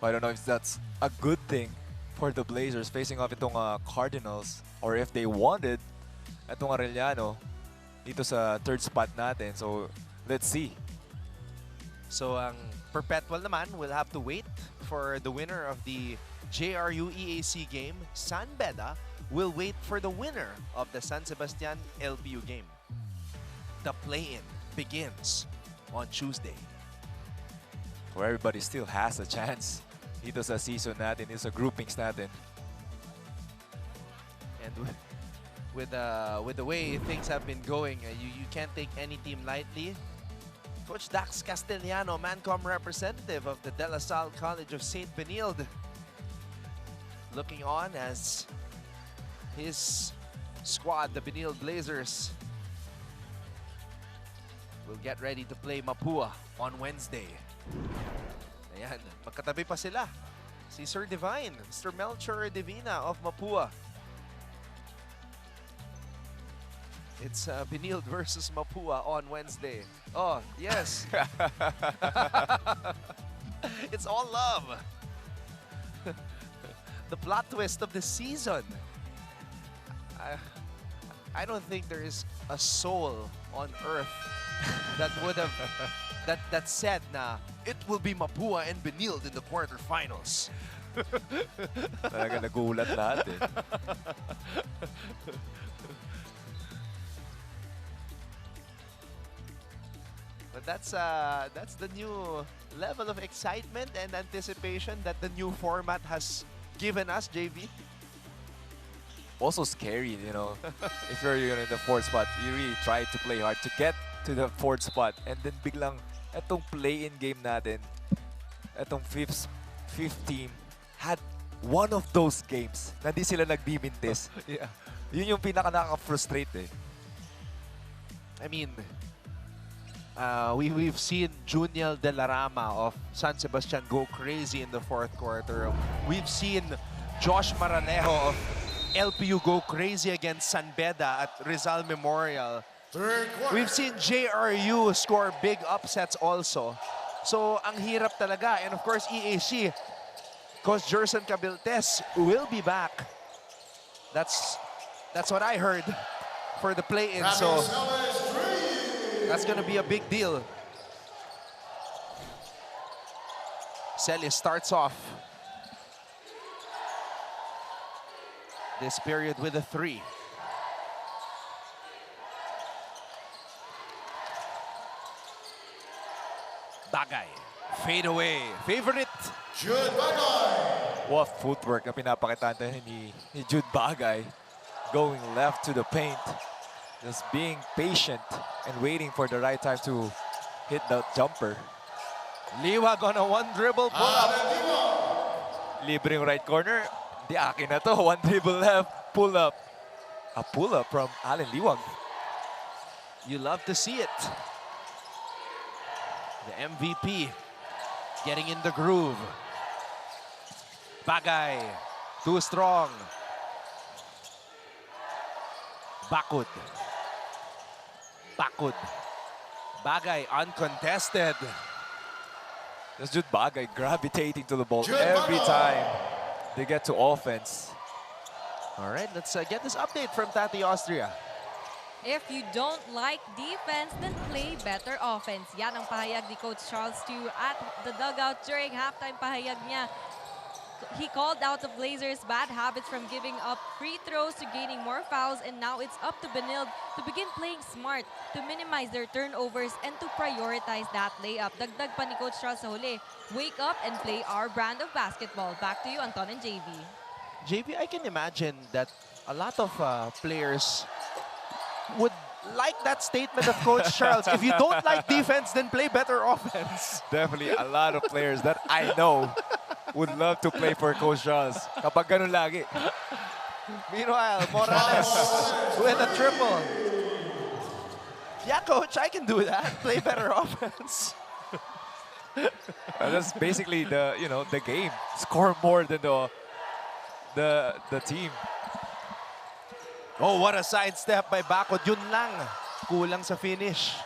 I don't know if that's a good thing for the Blazers facing off itong Cardinals, or if they wanted itong Arellano dito sa third spot natin. So, let's see. So, ang Perpetual naman will have to wait for the winner of the JRU EAC game. San Beda will wait for the winner of the San Sebastian LPU game. The play-in begins on Tuesday. Where everybody still has a chance dito sa season natin, dito sa groupings natin. And with the way things have been going, you can't take any team lightly. Coach Dax Castellano, Mancom representative of the De La Salle College of St. Benilde, looking on as his squad, the Benilde Blazers, will get ready to play Mapúa on Wednesday. Ayan, magkatabi pa sila. Si Sir Divine, Mr. Melchor Divina of Mapúa. It's Benilde versus Mapúa on Wednesday. Oh, yes. It's all love. The plot twist of the season. I don't think there is a soul on earth that would have that said na it will be Mapúa and Benilde in the quarterfinals. Talaga nagulat lahat eh. But that's the new level of excitement and anticipation that the new format has given us, JV. Also scary, you know. If you're in the fourth spot, you really try to play hard to get to the fourth spot. And then biglang, etong play-in game natin, etong fifth team, had one of those games na di sila nagbimintis. Yeah. Yun yung pinaka nakaka-frustrate eh. I mean, we've seen Juniel De La Rama of San Sebastian go crazy in the fourth quarter. We've seen Josh Maranejo of LPU go crazy against San Beda at Rizal Memorial. We've seen JRU score big upsets also. So, ang hirap talaga. And of course, EAC, Coach Jerson Cabiltes will be back. That's what I heard for the play-in. So, that's gonna be a big deal. Celis starts off this period with a 3. Bagay, fade away, favorite. Jude Bagay. What footwork na pinapakita ni Jude Bagay. Going left to the paint. Just being patient and waiting for the right time to hit the jumper. Liwag on a one dribble pull-up. Libreng right corner. Di akin na to. One dribble left. Pull up. A pull-up from Allen Liwag. You love to see it. The MVP getting in the groove. Bagay, too strong. Bakud. Bagay, uncontested. That's Jude Bagay gravitating to the ball every time they get to offense. All right, let's get this update from Tati Austria. If you don't like defense, then play better offense. Yan ang pahayag ni Coach Charles Stu at the dugout during halftime pahayag niya. He called out the Blazers' bad habits from giving up free throws to gaining more fouls, and now it's up to Benilde to begin playing smart, to minimize their turnovers, and to prioritize that layup. Dagdag pa ni Coach Charles sa huli, wake up and play our brand of basketball. Back to you, Anton and JV. JV, I can imagine that a lot of players would like that statement of Coach Charles. If you don't like defense, then play better offense. Definitely a lot of players that I know would love to play for Coach Charles. Kapag ganun lagi. Meanwhile, Morales with a triple. Yeah, Coach, I can do that. Play better offense. That's basically the game. Score more than the team. Oh, what a sidestep by Bakod. Yun lang. Kulang sa finish.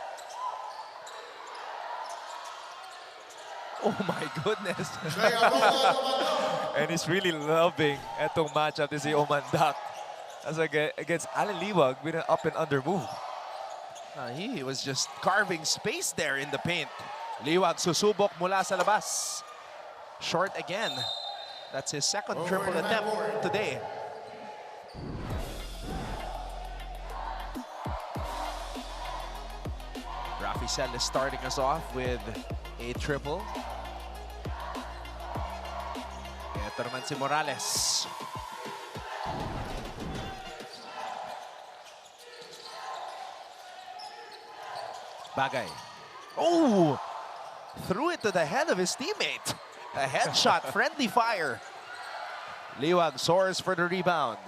Oh my goodness. And he's really loving etong matchup to si Omandak as against Allen Liwag with an up and under move. He was just carving space there in the paint. Liwag susubok mula sa labas. Short again. That's his second triple attempt today. Rafi Sel is starting us off with a triple. Ito naman si Morales. Bagay. Oh! Threw it to the head of his teammate. A headshot, friendly fire. Liwag soars for the rebound.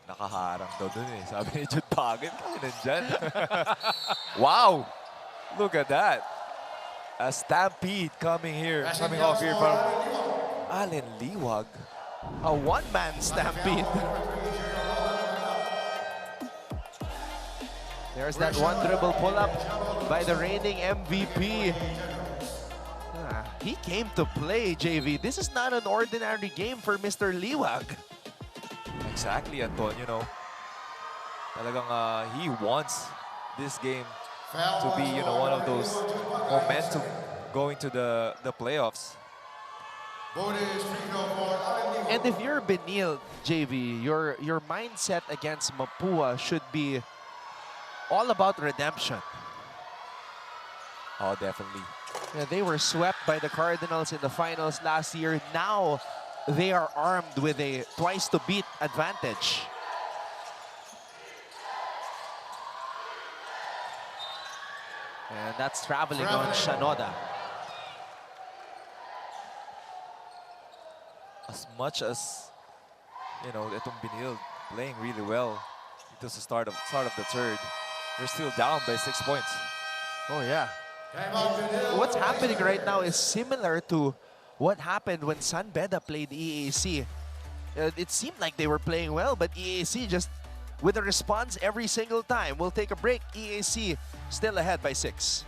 Nakaharang daw dun eh. Sabi ni Jude Bagay, kasi nandyan. Wow! Look at that. A stampede coming off here from Allen Liwag. A one-man stampede. There's that one dribble pull-up by the reigning MVP. He came to play, JV. This is not an ordinary game for Mr. Liwag. Exactly, Anton. You know, talagang he wants this game to be, you know, one of those momentum going to the playoffs. And if you're Benilde, JV, your mindset against Mapúa should be all about redemption. Oh, definitely. Yeah, they were swept by the Cardinals in the finals last year. Now they are armed with a twice-to-beat advantage. And that's traveling on Shanoda. As much as, you know, itong Benilde playing really well into the start of the third, they're still down by 6 points. Oh yeah. What's happening right now is similar to what happened when San Beda played EAC. It seemed like they were playing well, but EAC just with a response every single time. We'll take a break. EAC still ahead by 6.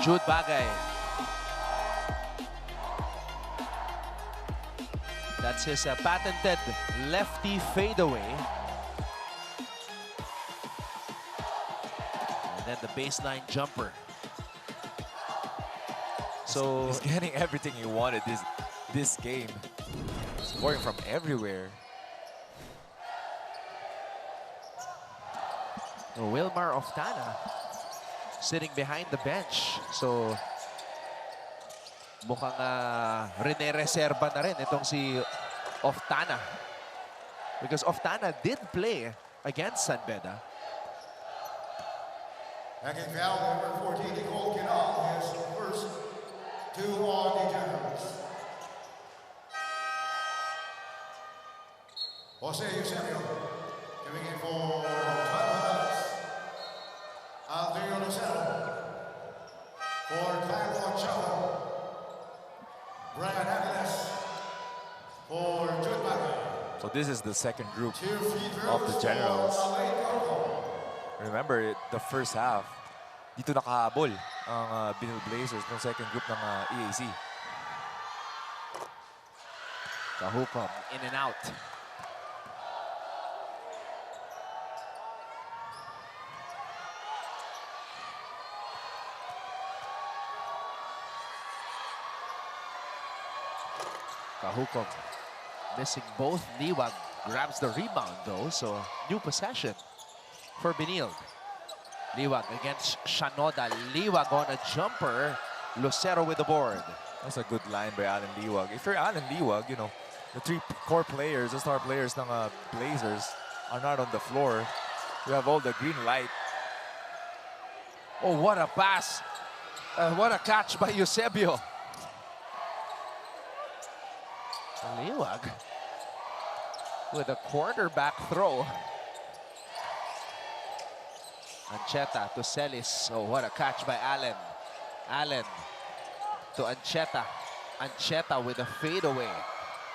Jude Bagay. That's his patented lefty fadeaway. And then the baseline jumper. So he's getting everything he wanted this game. Scoring from everywhere. Wilmar Oftana sitting behind the bench. So mukhang rene-reserva na rin itong si Oftana. Because Oftana did play against San Beda. Backing foul number 14, Nicole Kinal, his first 2 on the generals. Jose Eusebio coming in for Alvaro Lucero for Taiwan Chavo. Brian Aguilas for Jude Bagay. So this is the second group of the Generals. Remember, the first half, dito nakahabol ang Benilde Blazers ng second group ng EAC. Kahukom in and out. Kahukom missing both. Liwag grabs the rebound though, so new possession for Benilde. Liwag against Shanoda. Liwag on a jumper. Lucero with the board. That's a good line by Allen Liwag. If you're Allen Liwag, you know, the 3 core players, the star players ng Blazers are not on the floor. You have all the green light. Oh, what a pass. What a catch by Eusebio. Liwag with a quarterback throw. Ancheta to Celis. Oh, what a catch by Allen. Allen to Ancheta. Ancheta with a fadeaway.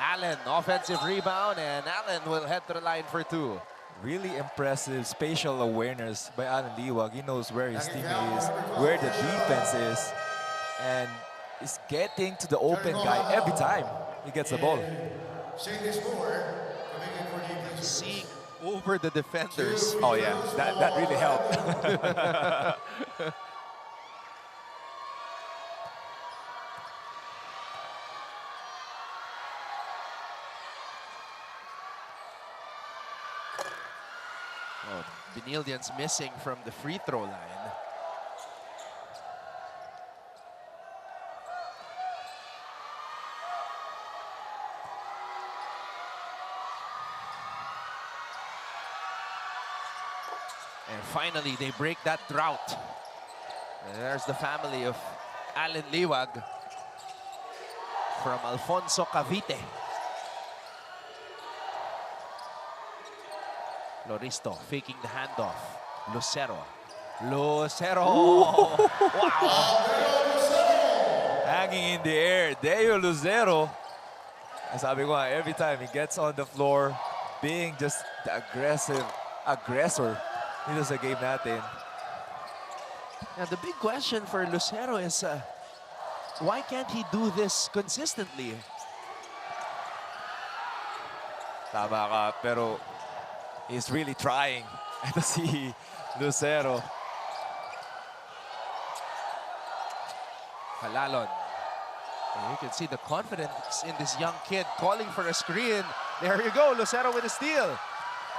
Allen, offensive rebound, and Allen will head to the line for 2. Really impressive spatial awareness by Allen Liwag. He knows where his teammate is, where the defense is, and is getting to the open guy every time he gets the ball. Seeing over the defenders. Oh yeah, that really helped. Benildians missing from the free throw line. And finally, they break that drought. And there's the family of Allen Liwag from Alfonso, Cavite. Loristo faking the handoff. Lucero. Wow! Hanging in the air. Deo Lucero. Sabi ko nga, every time he gets on the floor, being just the aggressor dito sa game natin. Now, the big question for Lucero is, why can't he do this consistently? Tama ka, pero he's really trying. Ito si Lucero. Halalon. And you can see the confidence in this young kid calling for a screen. There you go, Lucero with a steal.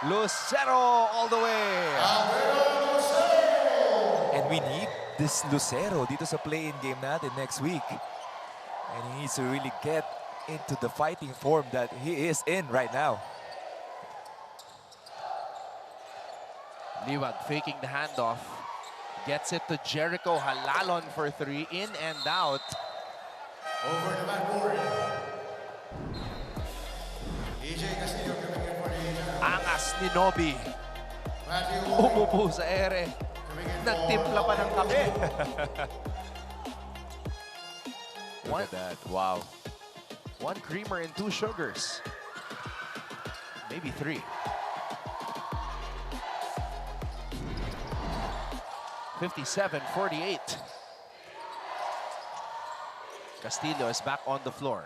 Lucero all the way. And we need this Lucero dito sa play-in game natin next week. And he needs to really get into the fighting form that he is in right now. Liwag faking the handoff. Gets it to Jericho Halalon for three. In and out. Over the backboard. EJ Castillo coming in for the Angas ni Nobi. Umupo sa ere. Nagtimpla pa ng kape. Look at that. Wow. One creamer and two sugars. Maybe three. 57-48. Castillo is back on the floor.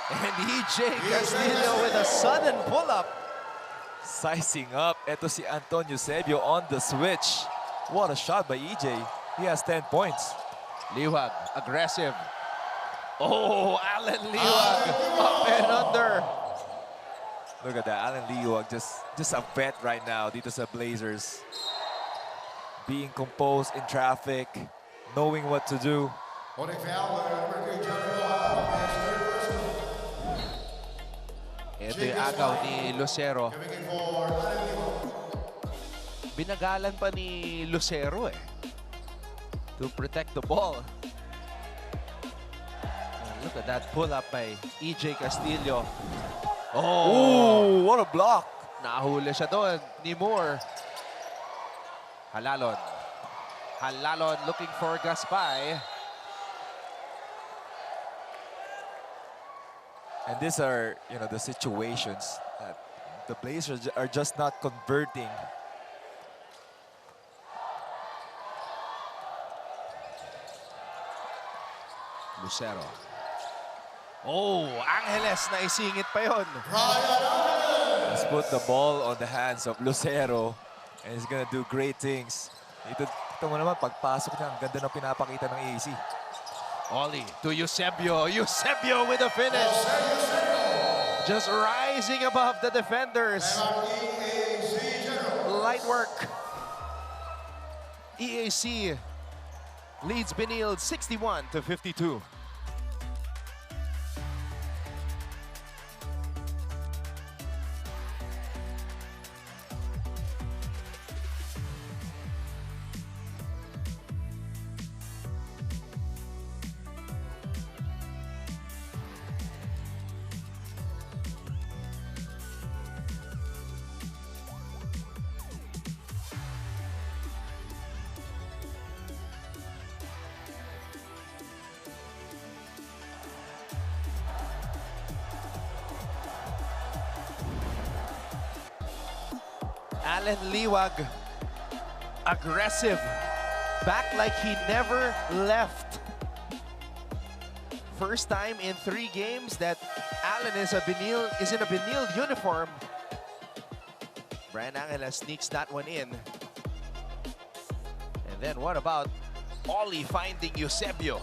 And EJ Castillo with a sudden pull-up. Sizing up. Ito si Antonio Sebio on the switch. What a shot by EJ. He has 10 points. Liwag, aggressive. Oh, Allen Liwag, up and under. Look at that, Allen Liwag, just a vet right now dito sa Blazers. Being composed in traffic, knowing what to do. Ito yung agaw ni Lucero. Binagalan pa ni Lucero to protect the ball. And look at that pull-up by EJ Castillo. Oh, what a block. Nahuli siya doon ni Moore. Halalon. Halalon looking for Gaspay. And these are, you know, the situations that the Blazers are just not converting. Lucero. Oh, Angeles na isingit pa yun. Let's put the ball on the hands of Lucero and he's gonna do great things. Ito mo naman, pagpasok niya, ang ganda ng pinapakita ng AC. Ollie to Eusebio. Eusebio with a finish. Just rising above the defenders. Light work. EAC leads Benilde 61-52. Allen Liwag, aggressive, back like he never left. First time in 3 games that Allen is in a Benilde uniform. Brian Angeles sneaks that one in. And then what about Ollie finding Eusebio?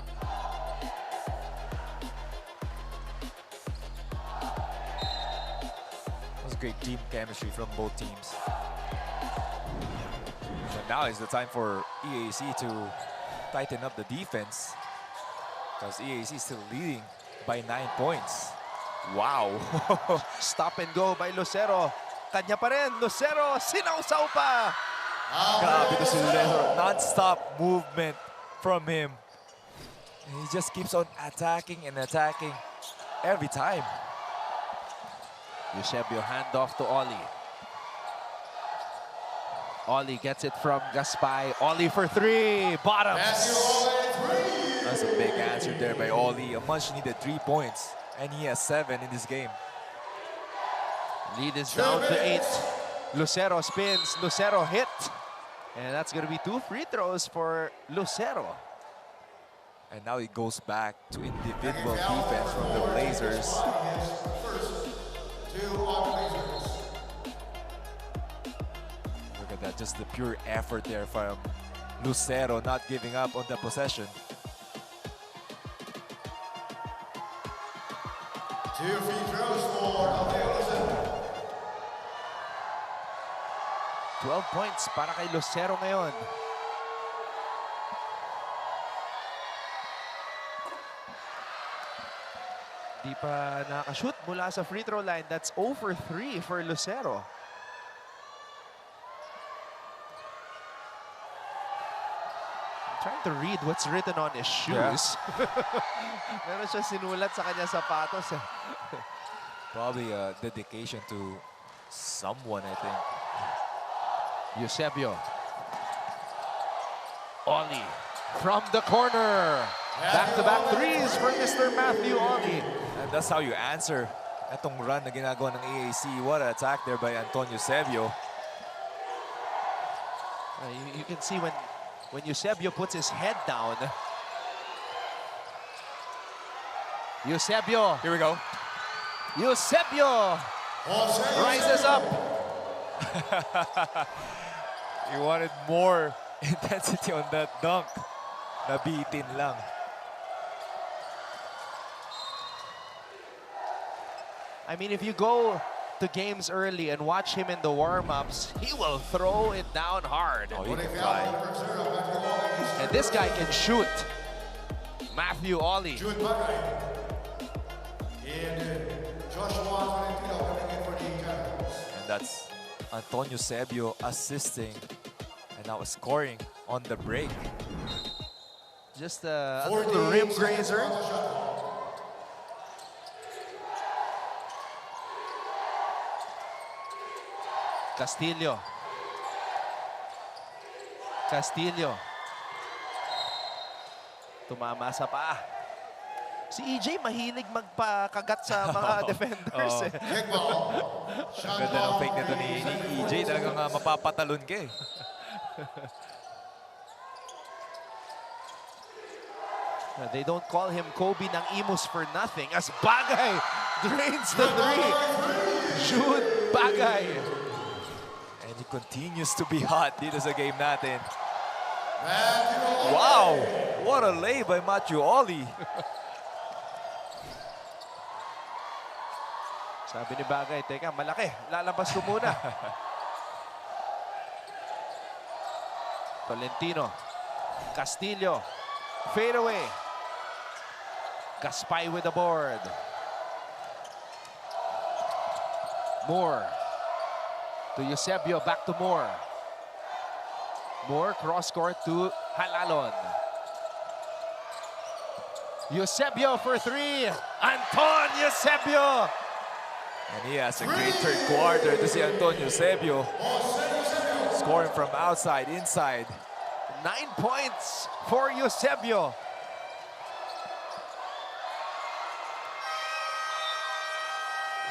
great team chemistry from both teams. But now is the time for EAC to tighten up the defense, because EAC is still leading by 9 points. Wow! Stop and go by Lucero. Kanya pa rin, Lucero, sinausaw pa! Grabe to si Lucero. Non-stop movement from him. And he just keeps on attacking and attacking every time. Eusebio handoff to Ollie. Ollie gets it from Gaspay. Ollie for three. Bottoms. That's a big answer there by Ollie. A much needed 3 points. And he has 7 in this game. Lead is down to 8. Lucero spins. Lucero hit. And that's going to be 2 free throws for Lucero. And now it goes back to individual defense from the Blazers. Look at that, just the pure effort there from Lucero, not giving up on the possession. 2 free throws for Arellano. 12 points para kay Lucero ngayon. Di pa nakashoot mula sa free throw line. That's 0 for 3 for Lucero. I'm trying to read what's written on his shoes. Meron siya sinulat sa kanya sapatos. Probably a dedication to someone, I think. Eusebio. Ollie from the corner. Back-to-back threes for Mr. Matthew Ollie. And that's how you answer itong run na ginagawa ng EAC. What an attack there by Antonio Eusebio. You can see when Eusebio puts his head down. Eusebio. Here we go. Eusebio rises up. He wanted more intensity on that dunk. Nabitin lang. I mean, if you go to games early and watch him in the warm-ups, he will throw it down hard. Oh, he can fly. And this guy can shoot. Matthew Ollie. And that's Antonio Eusebio assisting and now scoring on the break. Just a little rim grazer. Castillo. Castillo. Tumama sa paa. Si EJ mahilig magpakagat sa mga defenders. Ganda ng fake nito ni EJ. Talagang mapapatalon ka eh. They don't call him Kobe ng Imus for nothing as Bagay drains the three. Shoot Bagay. And he continues to be hot dito sa game natin. Wow! What a lay by Matthew Ollie. Sabi ni Bagay, teka, malaki. Lalabas ko muna. Tolentino. Castillo. Fade away. Gaspay with the board. Moore. To Eusebio, back to Moore. Moore, cross-court to Halalon. Eusebio for three. Anton Eusebio. And he has a great third quarter to see Antonio Eusebio scoring from outside, inside. 9 points for Eusebio.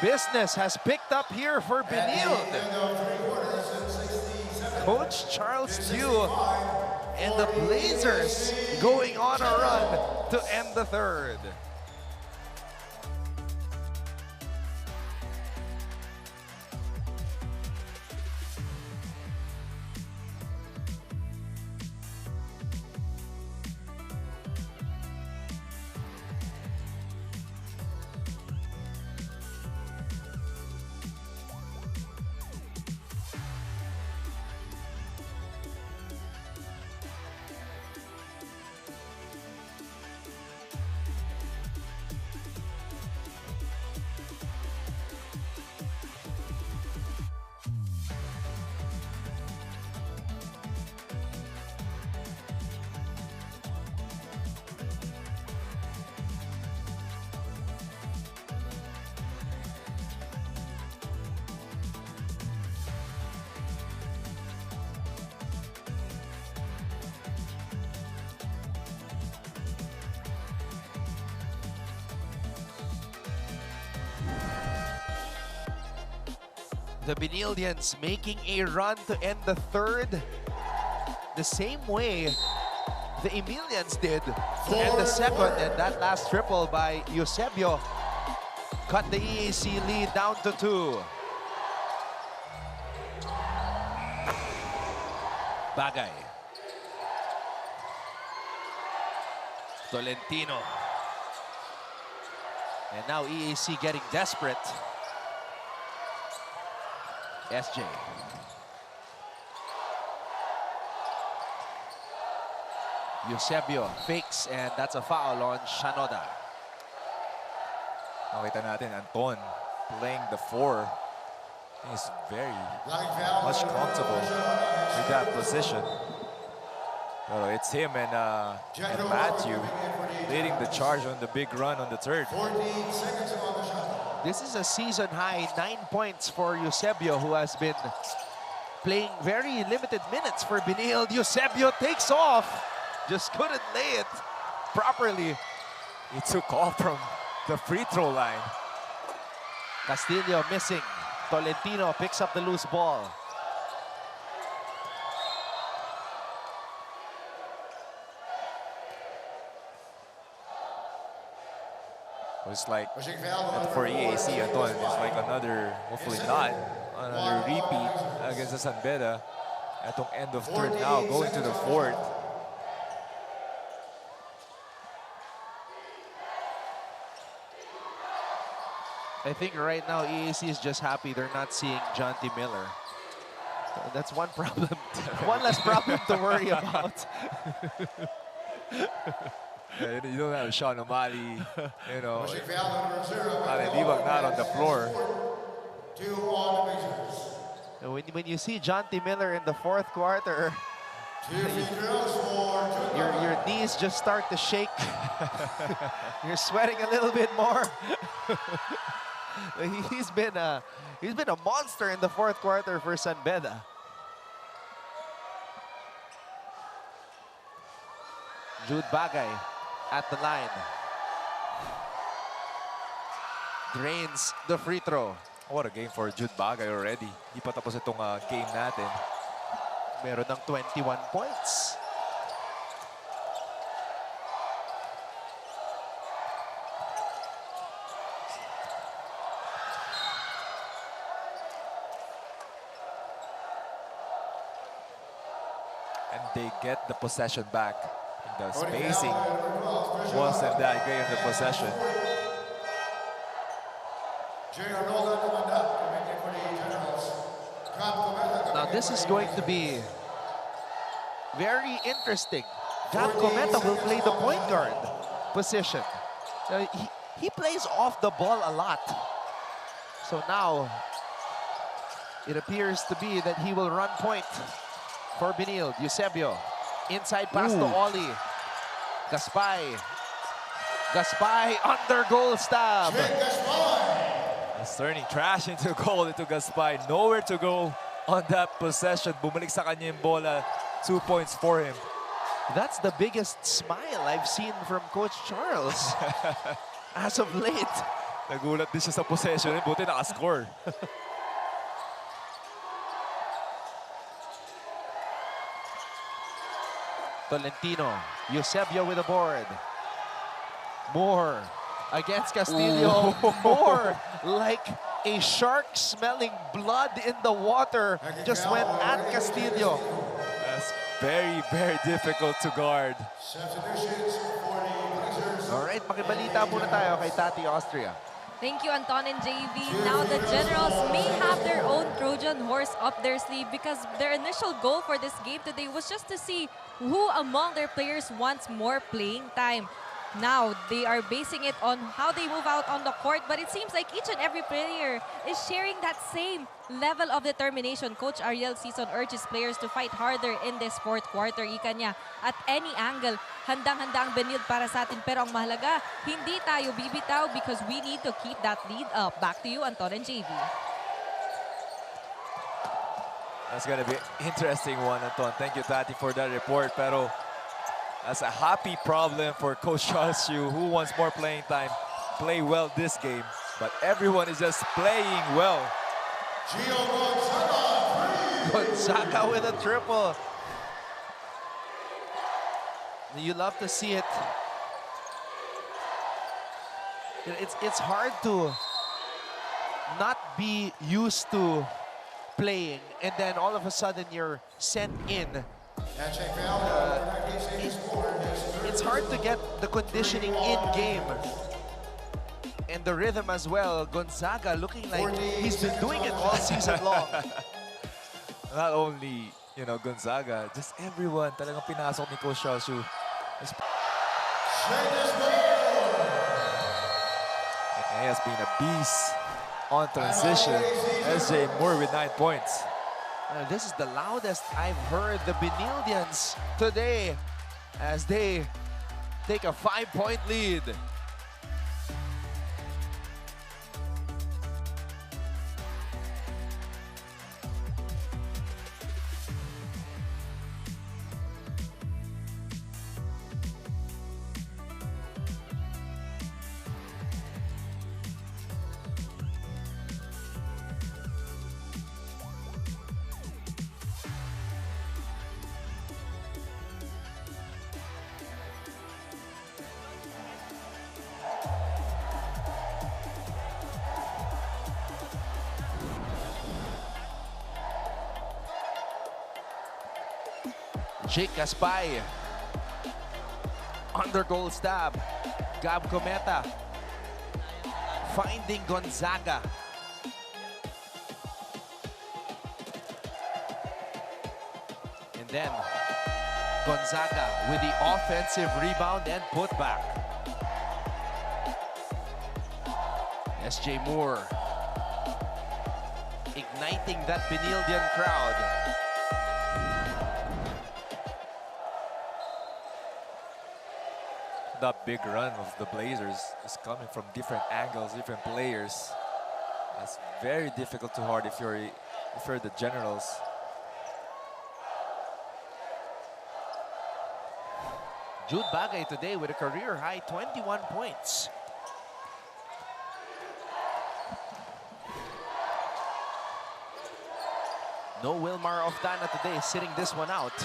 Business has picked up here for Benilde. Coach Charles Dew and the Blazers going on a run to end the third. The Benildians making a run to end the third the same way the Emilians did to end the second, and that last triple by Eusebio cut the EAC lead down to 2. Bagay. Tolentino. And now EAC getting desperate. SJ. Eusebio fakes, and that's a foul on Shanoda. Nakita natin, Anton playing the 4. He's very much comfortable with that position. Pero it's him and Matthew leading the charge on the big run on the third. 14 seconds on the shot. This is a season high 9 points for Eusebio, who has been playing very limited minutes for Benilde. Eusebio takes off, just couldn't lay it properly. He took off from the free throw line. Castillo missing. Tolentino picks up the loose ball. It's like for EAC, Anton, it's like another, hopefully not, another repeat against the San Beda. Atong end of third now, going to the fourth. I think right now EAC is just happy they're not seeing John T. Miller. That's one problem, one less problem to worry about. Yeah, you don't have Sean O'Malley, you know, Livag not on the floor. When you see John T. Miller in the fourth quarter, your knees just start to shake. You're sweating a little bit more. He's been a monster in the fourth quarter for San Beda. Jude Bagay at the line. Drains the free throw. What a game for Jude Bagay already. Di pa tapos itong game natin. Meron ng 21 points. And they get the possession back. The spacing wasn't that great in the possession. Now this is going to be very interesting. Gab Cometa will play the point guard position. He plays off the ball a lot. So now it appears to be that he will run point for Benilde. Eusebio, inside pass to Oli. Gaspay. Gaspay under goal stab. It's turning trash into goal into Gaspay. Nowhere to go on that possession. Bumalik sa kanya yung bola. 2 points for him. That's the biggest smile I've seen from Coach Charles as of late. Nagulat din siya sa possession. Buti naka-score. Tolentino, Eusebio with a board. Moore against Castillo. Moore, like a shark smelling blood in the water, just went at Castillo. That's very, very difficult to guard. All right, makibalita muna tayo kay Tati Austria. Thank you, Anton and JV. Now the Generals may have their own Trojan horse up their sleeve because their initial goal for this game today was just to see who among their players wants more playing time. Now, they are basing it on how they move out on the court, but it seems like each and every player is sharing that same level of determination. Coach Ariel Sison urges players to fight harder in this fourth quarter. Ika niya, at any angle, handang-handa ang Benilde para sa atin. Pero ang mahalaga, hindi tayo bibitaw because we need to keep that lead up. Back to you, Anton and JV. That's gonna be an interesting one, Anton. Thank you, Tati, for that report. Pero that's a happy problem for Coach Charles Yu, who wants more playing time. Play well this game, but everyone is just playing well. Gonzaga with a triple. You love to see it. It's hard to not be used to playing and then all of a sudden you're sent in. It's hard to get the conditioning in game and the rhythm as well. Gonzaga looking like he's been doing it all season long. Not only, you know, Gonzaga, just everyone talagang pinasok ni Coach Shalshu. He has been a beast on transition. SJ Moore with 9 points. This is the loudest I've heard the Benildians today as they take a 5-point lead. Jake Gaspay, under goal stab. Gab Cometa finding Gonzaga. And then Gonzaga with the offensive rebound and putback. SJ Moore igniting that Benildian crowd. That big run of the Blazers is coming from different angles, different players. That's very difficult to guard if you're the Generals. Jude Bagay today with a career-high 21 points. No Wilmar Oftana today, sitting this one out.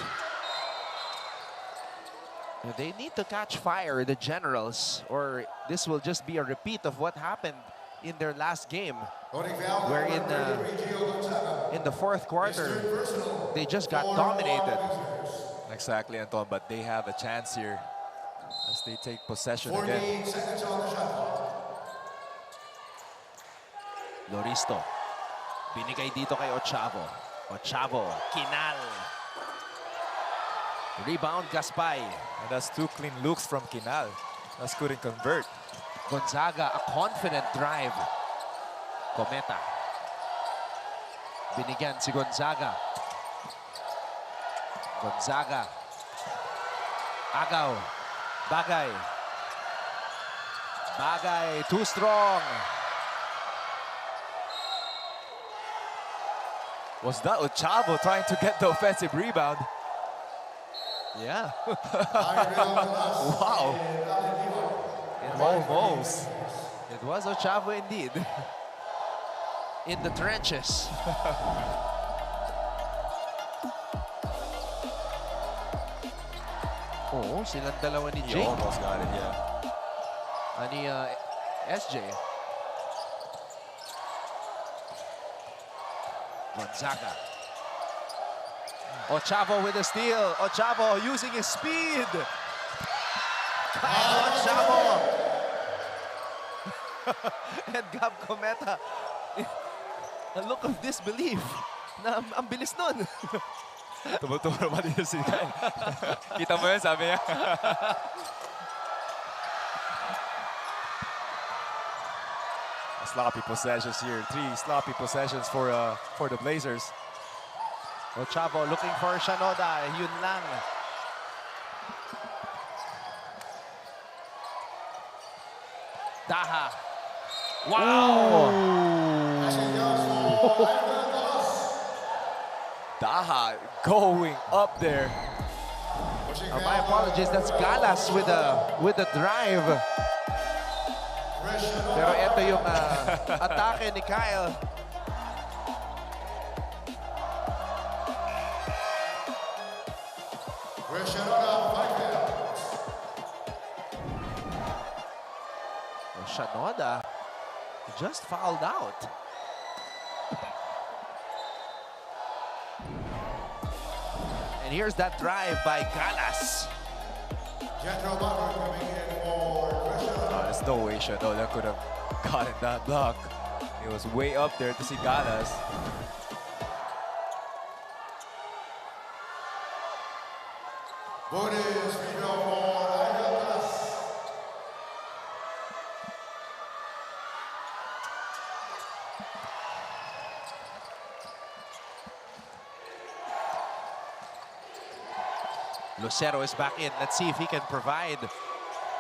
They need to catch fire, the Generals, or this will just be a repeat of what happened in their last game, where in the fourth quarter, they just got dominated. Exactly, Anton, but they have a chance here as they take possession again. Loristo, binigay dito kay Ochavo. Ochavo, Kinal. Rebound, Gaspay. And that's 2 clean looks from Kinal. That's couldn't convert. Gonzaga, a confident drive. Cometa. Binigyan si Gonzaga. Gonzaga. Agaw. Bagay. Bagay, too strong. Was that Ochavo trying to get the offensive rebound? Yeah. Wow. Almost. It was Ochavo indeed. In the trenches. Oh, silang dalawa ni He Jake. almost got it, yeah. Ani SJ. Gonzaga. Ochavo with a steal. Ochavo using his speed. Kyle Ochavo. And Gab Cometa. A look of disbelief. Na ang bilis nun. Tumuturo pa dito si Kyle. Kita mo yun, sabi niya. Sloppy possessions here. 3 sloppy possessions for the Blazers. Ochavo looking for Shanoda. Yun lang. Daha. Wow! Daha going up there. My apologies. That's Galas with a drive. Pero ito yung atake ni Kyle. Shanoda just fouled out. And here's that drive by Galas. There's no way Shanoda could have gotten that block. It was way up there to see Galas. Lucero is back in. Let's see if he can provide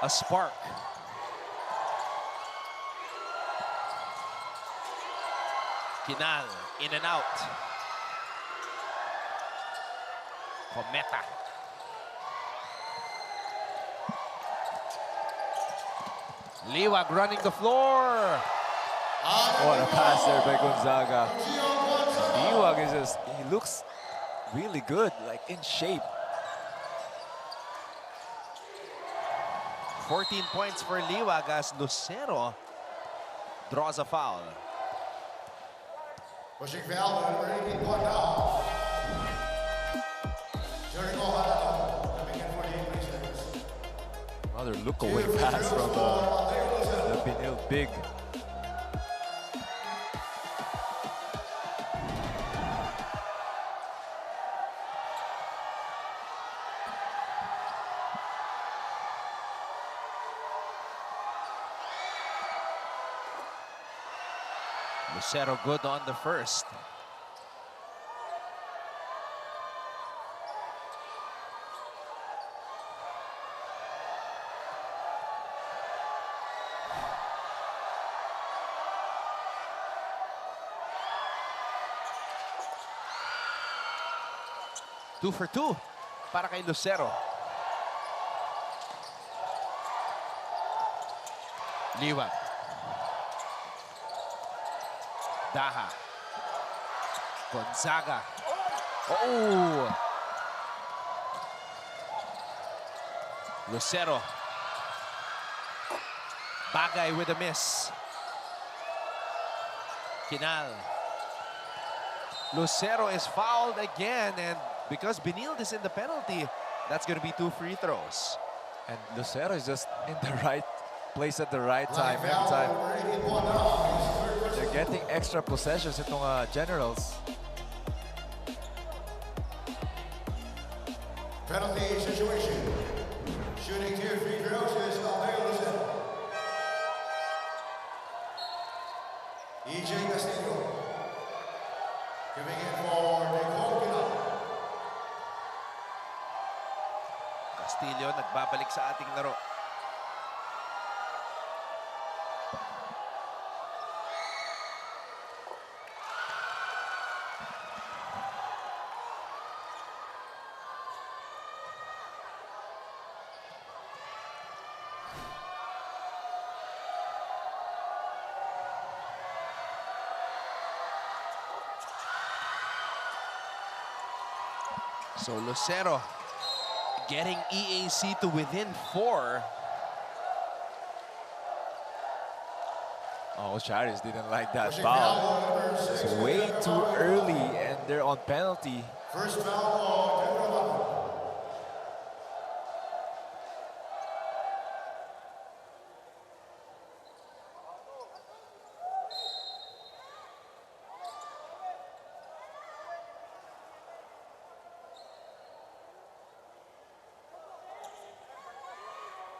a spark. Kinal, in and out. Cometa. Liwag running the floor. What a pass there by Gonzaga. Liwag is just, he looks really good, like in shape. 14 points for Liwag as Lucero draws a foul. Pushing foul, number 18, one down. Coming in for the English Lakers. Another look-away pass from the Benilde big. Lucero good on the first. Two for two para kay Lucero. Liwag. Daha. Gonzaga. Oh! Lucero. Bagay with a miss. Kinal. Lucero is fouled again, and because Benilde is in the penalty, that's going to be 2 free throws. And Lucero is just in the right place at the right time every time. They're getting extra possessions itong Generals. Penalty situation. Shooting 2 free throws is Lucero. EJ Castillo. Giving it for Nicole Kinal. Castillo nagbabalik sa ating laro. So Lucero getting EAC to within 4. Oh, Charis didn't like that foul. It's way too early and they're on penalty. First foul on Arellano.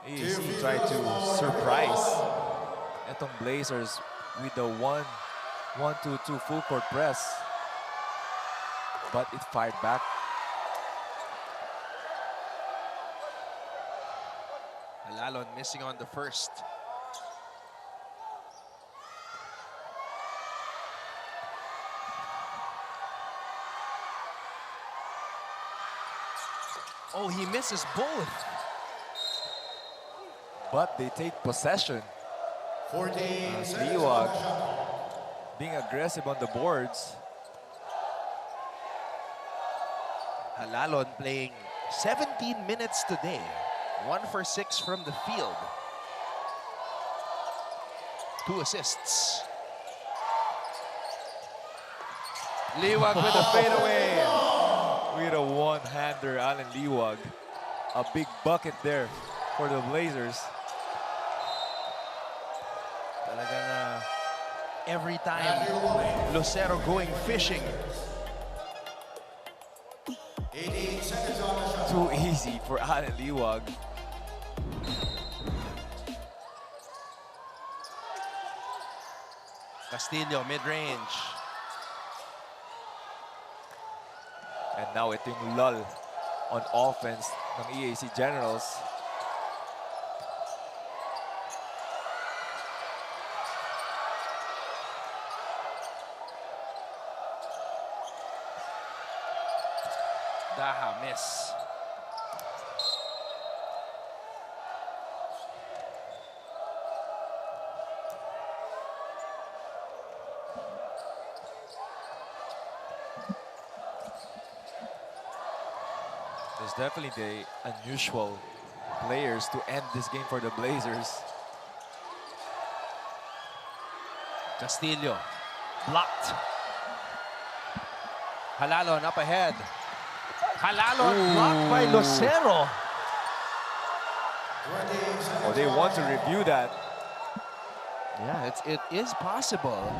EAC tried to surprise etong Blazers with the 1-2-2 full court press, but it fired back. Alalon missing on the first. Oh, he misses both. But they take possession. 14 Liwag being aggressive on the boards. Alalon playing 17 minutes today. 1 for 6 from the field. 2 assists. Liwag with a fadeaway. With a one-hander, Alan Liwag. A big bucket there for the Blazers. Talagang every time Lucero going fishing. 18 seconds on the shot. Too easy for Alan Liwag. Castillo mid-range. And now ito yung lull on offense ng EAC Generals. Daha miss. There's definitely the unusual players to end this game for the Blazers. Castillo blocked. Halalon up ahead. Halalon blocked by Lucero. Oh, they want to review that. Yeah, it is possible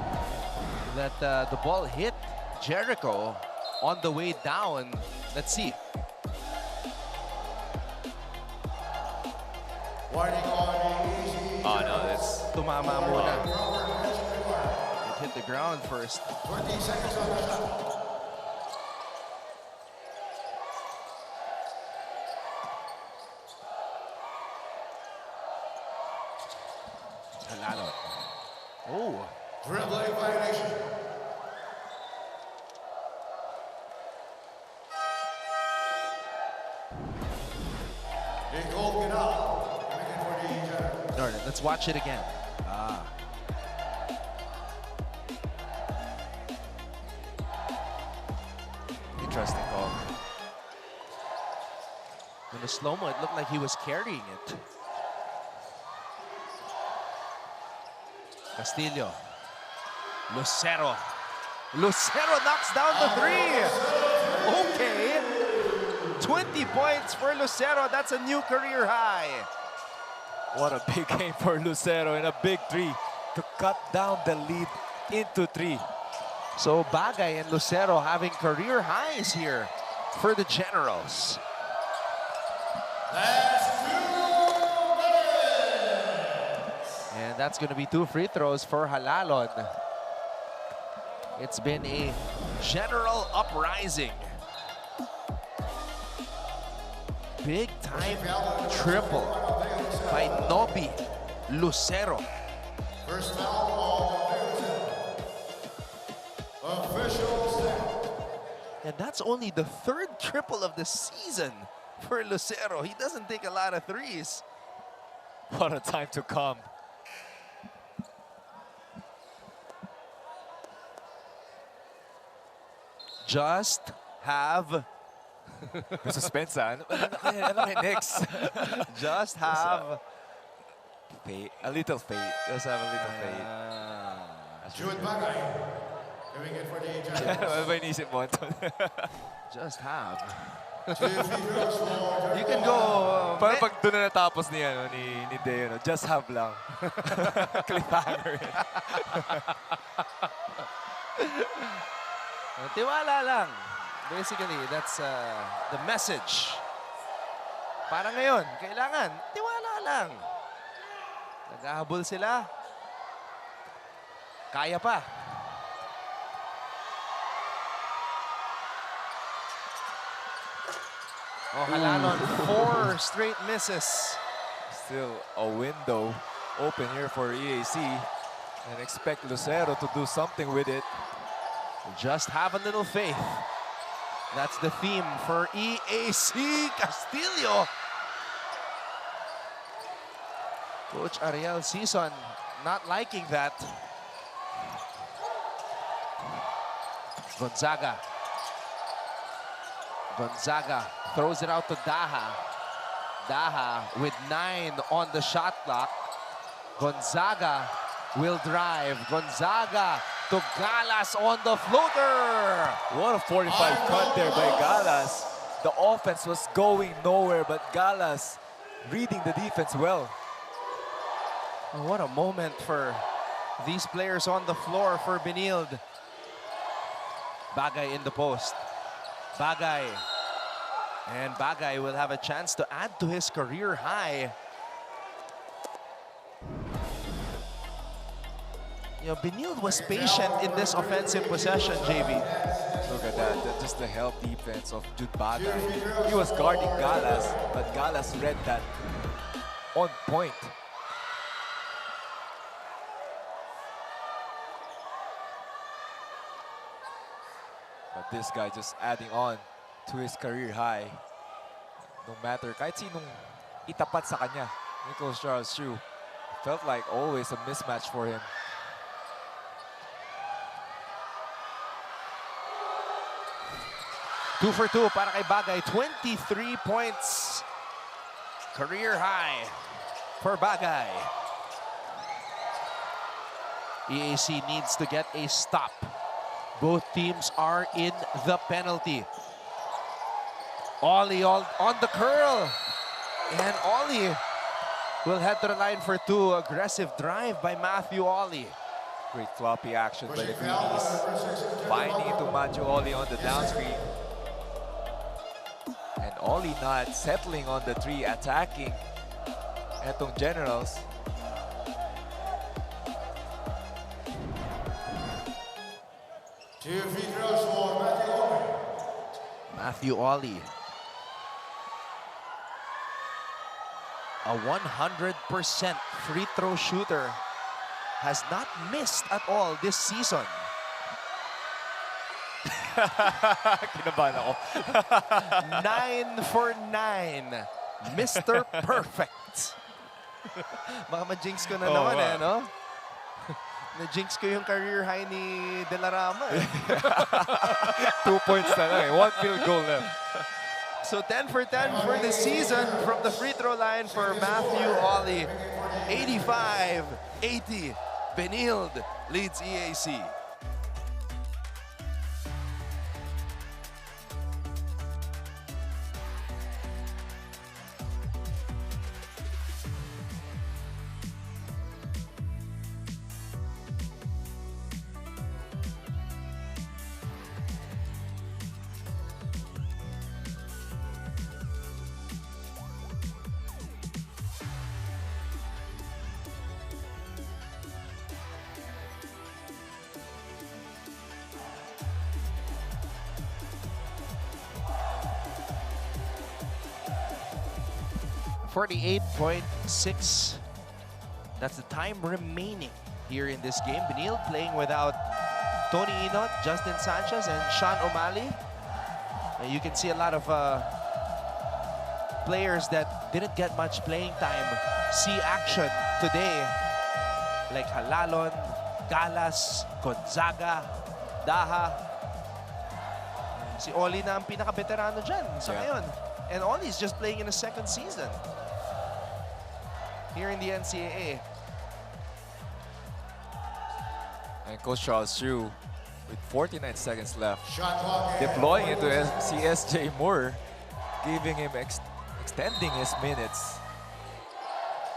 that the ball hit Jericho on the way down. Let's see. Oh no, that's Tumama muna. It hit the ground first. 20 seconds on the shot. Halalon. Oh. Dribbling violation. They called it out. Darn it, let's watch it again. Ah. interesting call. In the slow-mo, it looked like he was carrying it. Castillo. Lucero. Lucero knocks down the three. Okay. 20 points for Lucero. That's a new career high. What a big game for Lucero and a big three to cut down the lead into 3. So Bagay and Lucero having career highs here for the Generals. And that's going to be 2 free throws for Halalon. It's been a general uprising. Big time triple by Nobi Lucero. First foul on officials. And that's only the 3rd triple of the season for Lucero. He doesn't take a lot of threes. What a time to come. Just have... May suspense, ah. Ano kay next? Just have... Fate. A little fate. Just have a little fate. Jude Bagay. Doing it for the Ano ba inisip mo, Anton? Just have. 2 free throws for You can go... Parang pag doon na natapos ni Deo, no? Just have lang. Cliffhanger. Tiwala lang. Basically, that's the message. Para ngayon, kailangan tiwala lang. Naghahabol sila. Kaya pa. Oh, Halalon, 4 straight misses. Still a window open here for EAC. And expect Lucero to do something with it. Just have a little faith. That's the theme for EAC. Castillo. Coach Ariel Sison not liking that. Gonzaga. Gonzaga throws it out to Daha. Daha with 9 on the shot clock. Gonzaga will drive. Gonzaga to Galas on the floater. What a 45 cut there by Galas. The offense was going nowhere, but Galas reading the defense well. What a moment for these players on the floor for Benilde. Bagay in the post. Bagay. And Bagay will have a chance to add to his career high. You know, Benilde was patient in this offensive possession, JB. Look at that, just the help defense of Jude Bagay. He was guarding Galas, but Galas read that on point. But this guy just adding on to his career high. No matter, kahit sinong itapat sa kanya, Nicholas Charles Chu, felt like always a mismatch for him. Two for two para kay Bagay. 23 points. Career high for Bagay. EAC needs to get a stop. Both teams are in the penalty. Ollie on the curl. And Ollie will head to the line for two. Aggressive drive by Matthew Ollie. Great floppy action by the Greenies. Finding it to Matthew Ollie on the down screen. And Ollie not settling on the three, attacking etong Generals. Two free throws for Matthew Ollie. Matthew Ollie. A 100% free throw shooter. Has not missed at all this season. Kinabahan ako. 9 for 9. Mr. Perfect. Baka ma-jinx ko na naman eh, no? Na-jinx ko yung career high ni De La Rama eh. 2 points na lang eh. 1 field goal left. So 10 for 10 for the season from the free throw line for Matthew Ollie. 85-80. Benilde leads EAC. .6. That's the time remaining here in this game. Benilde playing without Tony Inot, Justin Sanchez, and Sean O'Malley. And you can see a lot of players that didn't get much playing time see action today. Like Halalon, Galas, Gonzaga, Daha. Si Ollie na ang pinaka-veterano dyan sa ngayon. And Ollie's just playing in a second season here in the NCAA. And Coach Charles Chu, with 49 seconds left, Shot clock. deploying it to CSJ Moore, giving him extending his minutes.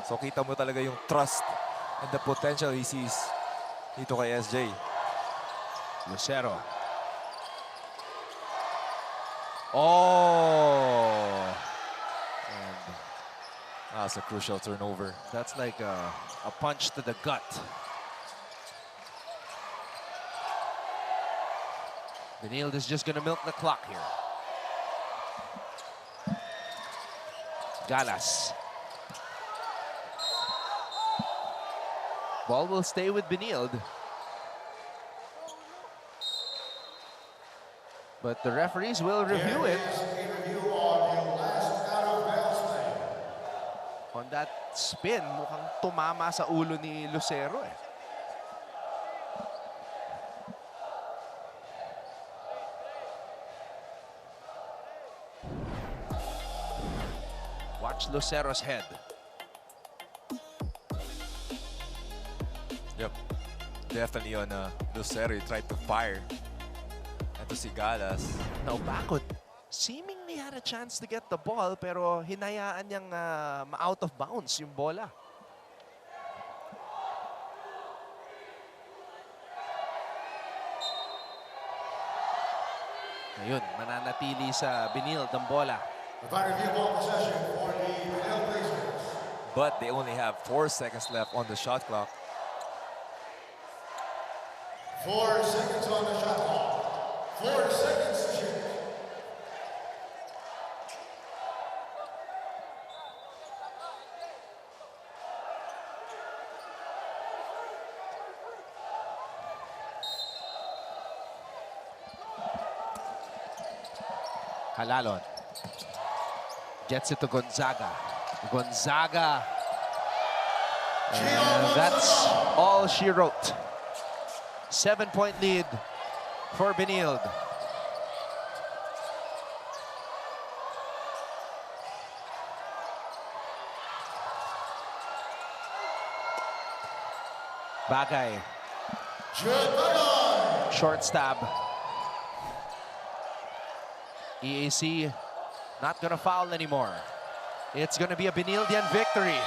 So kita mo talaga yung trust and the potential he sees dito kay SJ. Lucero. Oh! And that's a crucial turnover. that's like a punch to the gut. Benilde is just gonna milk the clock here. Galas. Ball will stay with Benilde. But the referees will review it. On that spin, mukhang tumama sa ulo ni Lucero eh. Coach Lucero's head. Yep. Definitely on Lucero, he tried to fire. Ito si Galas. Now, Bakod seemingly had a chance to get the ball pero hinayaan niyang ma-out of bounds yung bola. Ayun, mananatili sa Benilde ang bola. But they only have 4 seconds left on the shot clock. 4 seconds on the shot clock. 4 seconds to shoot. Halalon. Gets it to Gonzaga. Gonzaga. And that's all she wrote. 7-point lead for Benilde. Bagay. Short stab. EAC not gonna foul anymore. It's gonna be a Benildean victory.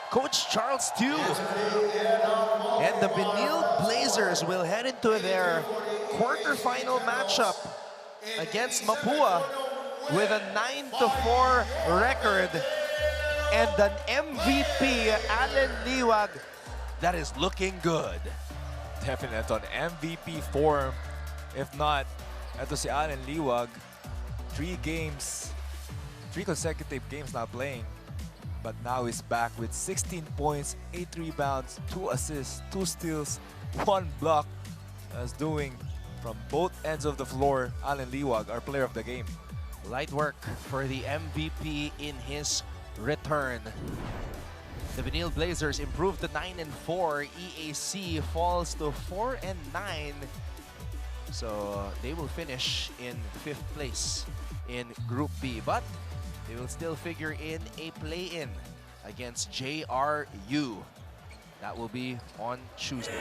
Coach Charles too. And the Benilde Blazers will head into their quarterfinal matchup against Mapúa with a 9-4 record and an MVP, Allen Liwag, that is looking good. Definitely on MVP form. If not, ito si Allen Liwag. 3 consecutive games not playing. But now he's back with 16 points, 8 rebounds, 2 assists, 2 steals, 1 block. That's doing from both ends of the floor. Allen Liwag, our player of the game. Light work for the MVP in his return. The Benilde Blazers improved to 9-4. EAC falls to 4-9. So they will finish in 5th place in Group B. But they will still figure in a play-in against JRU. That will be on Tuesday.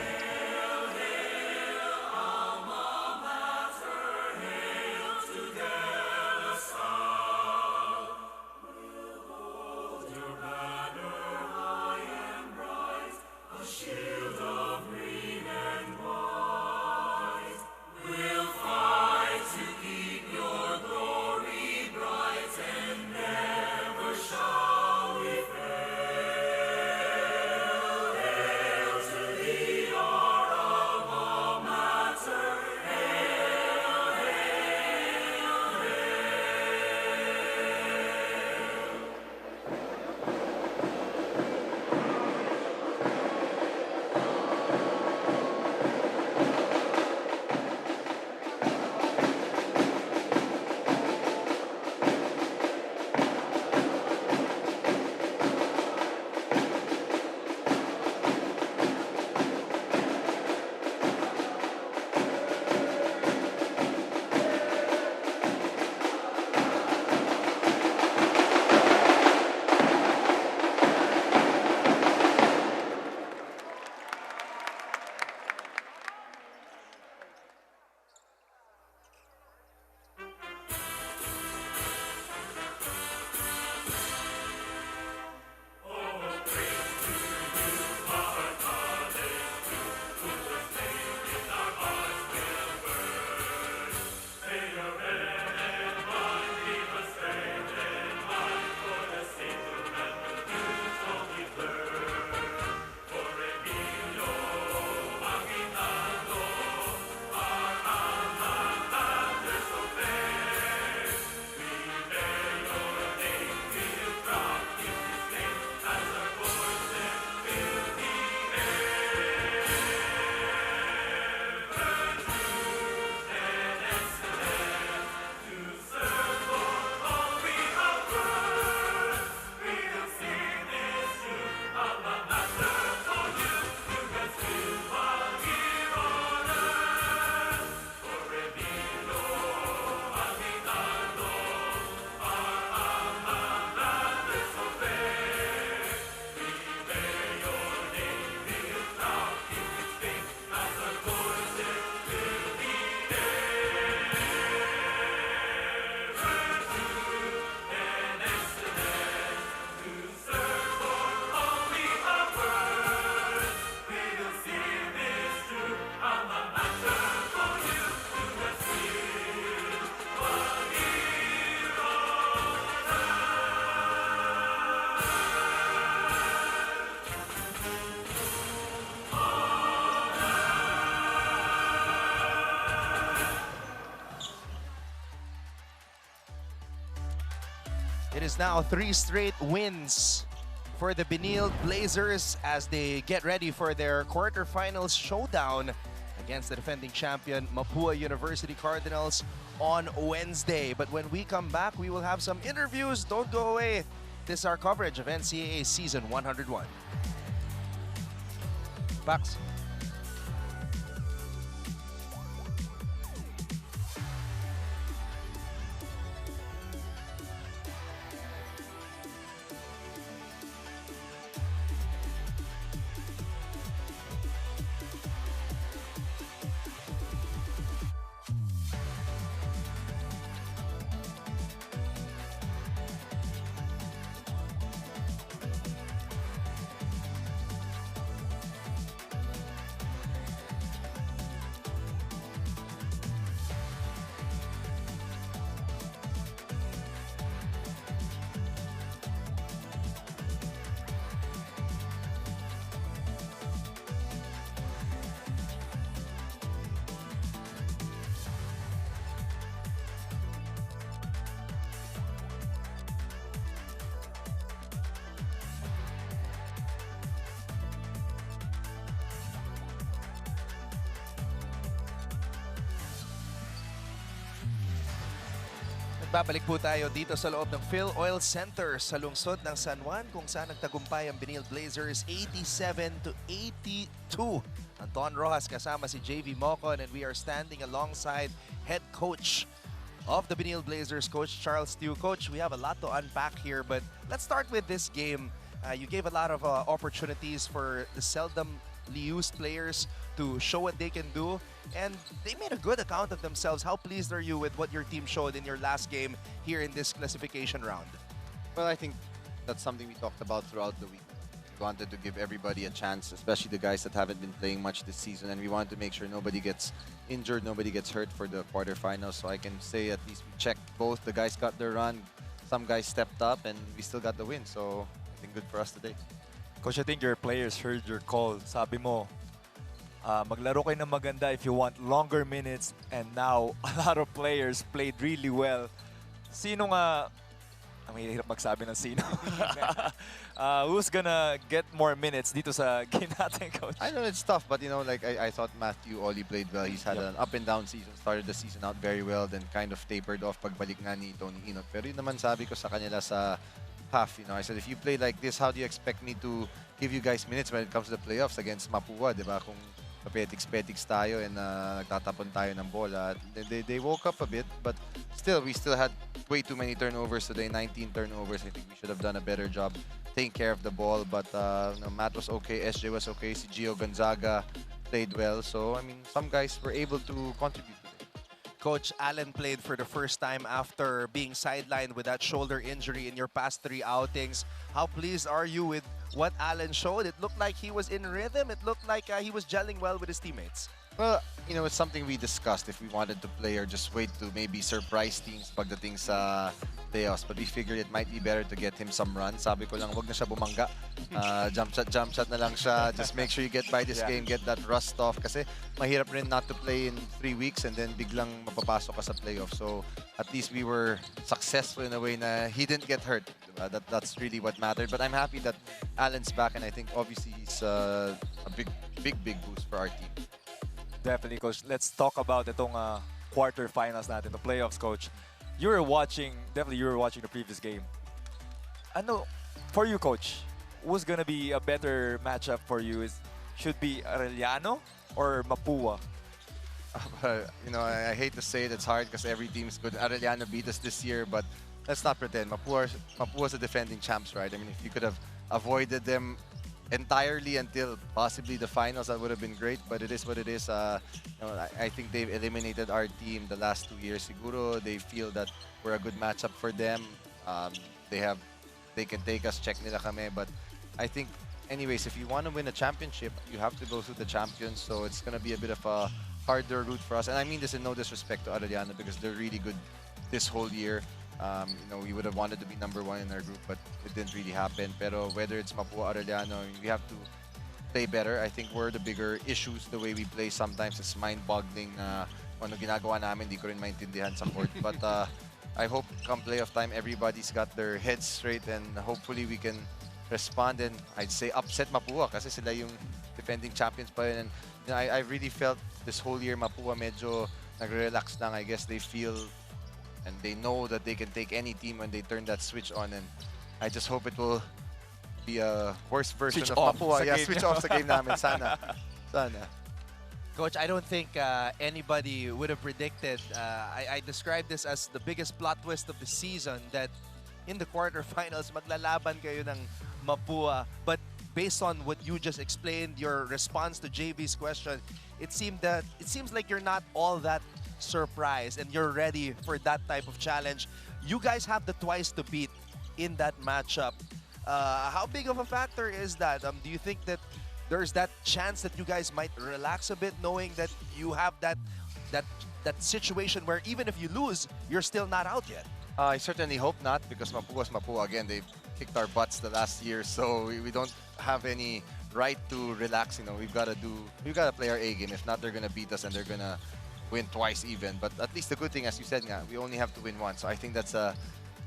It is now 3 straight wins for the Benilde Blazers as they get ready for their quarterfinals showdown against the defending champion Mapúa University Cardinals on Wednesday. But when we come back, we will have some interviews. Don't go away. This is our coverage of NCAA Season 101. Bucks. Babalik po tayo dito sa loob ng Phil Oil Center sa lungsod ng San Juan kung saan nagtagumpay ang Benilde Blazers 87-82. Anton Rojas kasama si JV Mocon and we are standing alongside head coach of the Benilde Blazers, Coach Charles Tew. Coach, we have a lot to unpack here, but let's start with this game. You gave a lot of opportunities for the seldomly used players to show what they can do, and they made a good account of themselves. How pleased are you with what your team showed in your last game here in this classification round? Well, I think that's something we talked about throughout the week. We wanted to give everybody a chance, especially the guys that haven't been playing much this season, and we wanted to make sure nobody gets injured, nobody gets hurt for the quarterfinals. So I can say at least we checked both. The guys got their run, some guys stepped up, and we still got the win. So I think good for us today. Coach, I think your players heard your call. Sabi mo, maglaro kayo ng maganda if you want longer minutes, and now a lot of players played really well. Sino nga, ang hirap magsabi ng sino. Who's gonna get more minutes dito sa game natin, Coach? I know it's tough, but you know, like I thought Matthew Oli played well. He's had an up and down season. Started the season out very well, then kind of tapered off pagbalik nga ni Tony Enoch. Pero yun naman sabi ko sa kanila sa half, you know, I said, if you play like this, how do you expect me to give you guys minutes when it comes to the playoffs against Mapúa, di ba? Kung petiks tayo and nagtatapon tayo ng bola. They woke up a bit, but still, we still had way too many turnovers today, 19 turnovers. I think we should have done a better job taking care of the ball, but no, Matt was okay, SJ was okay, si Gio Gonzaga played well. So, I mean, some guys were able to contribute today. Coach, Allen played for the first time after being sidelined with that shoulder injury in your past 3 outings. How pleased are you with what Allen showed? It looked like he was in rhythm. It looked like he was gelling well with his teammates. Well, you know, it's something we discussed if we wanted to play or just wait to maybe surprise teams pagdating sa playoffs. But we figured it might be better to get him some run. Sabi ko lang, wag na siya bumangga. Jump shot na lang siya. Just make sure you get by this game, get that rust off. Kasi mahirap rin not to play in 3 weeks and then biglang mapapasok ka sa playoffs. So at least we were successful in a way na he didn't get hurt. That's really what mattered. But I'm happy that Allen's back, and I think obviously he's a big boost for our team. Definitely, Coach. Let's talk about itong quarterfinals natin, the playoffs, Coach. You were watching the previous game. Ano, for you, Coach, who's gonna be a better matchup for you? Should be Arellano or Mapúa? You know, I hate to say it, it's hard because every team's good. Arellano beat us this year, but let's not pretend. Mapua's the defending champs, right? I mean, if you could have avoided them entirely until possibly the finals, that would have been great, but it is what it is. You know, I think they've eliminated our team the last 2 years. Siguro they feel that we're a good matchup for them. They can take us, check nila kami, but I think anyways, if you want to win a championship, you have to go through the champions, so it's going to be a bit of a harder route for us. And I mean this in no disrespect to Arellano because they're really good this whole year. You know, we would have wanted to be #1 in our group, but it didn't really happen. Pero whether it's Mapúa, Arellano, we have to play better. I think we're the bigger issues. The way we play sometimes is mind-boggling. Ano ginagawa namin, di ko rin maintindihan sa court. But I hope come playoff time, everybody's got their heads straight and hopefully we can respond and I'd say upset Mapúa kasi sila yung defending champions pa yun. And you know, I really felt this whole year Mapúa medyo nagre-relax lang. I guess they feel and they know that they can take any team when they turn that switch on, and I just hope it will be a worse version Switch of off Mapúa. sa Yeah, game switch niyo. off sa game namin. Sana. Sana. Coach, I don't think anybody would have predicted. I described this as the biggest plot twist of the season, that in the quarterfinals, maglalaban kayo ng Mapúa. But based on what you just explained, your response to JB's question, it seems like you're not all that surprised and you're ready for that type of challenge. You guys have the twice to beat in that matchup. How big of a factor is that? Do you think that there's that chance that you guys might relax a bit, knowing that you have that situation where even if you lose, you're still not out yet? I certainly hope not, because Mapúa's Mapúa. Again, they kicked our butts the last year, so we don't have any right to relax. You know, we've got to play our A game. If not, they're gonna beat us and they're gonna win twice even. But at least the good thing, as you said, we only have to win once. So I think that's a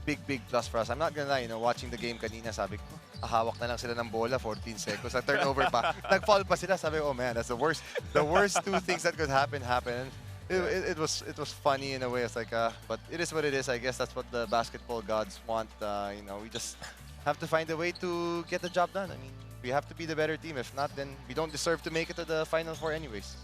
big plus for us. I'm not gonna lie, you know, watching the game kanina, sabi ko, hawak na lang sila ng bola, 14 seconds. Sa turnover pa, nag-foul pa sila. Sabi ko, oh man, that's the worst two things that could happen. It was funny in a way. It's like, but it is what it is. I guess that's what the basketball gods want. You know, we just have to find a way to get the job done. I mean, we have to be the better team. If not, then we don't deserve to make it to the Final Four anyways.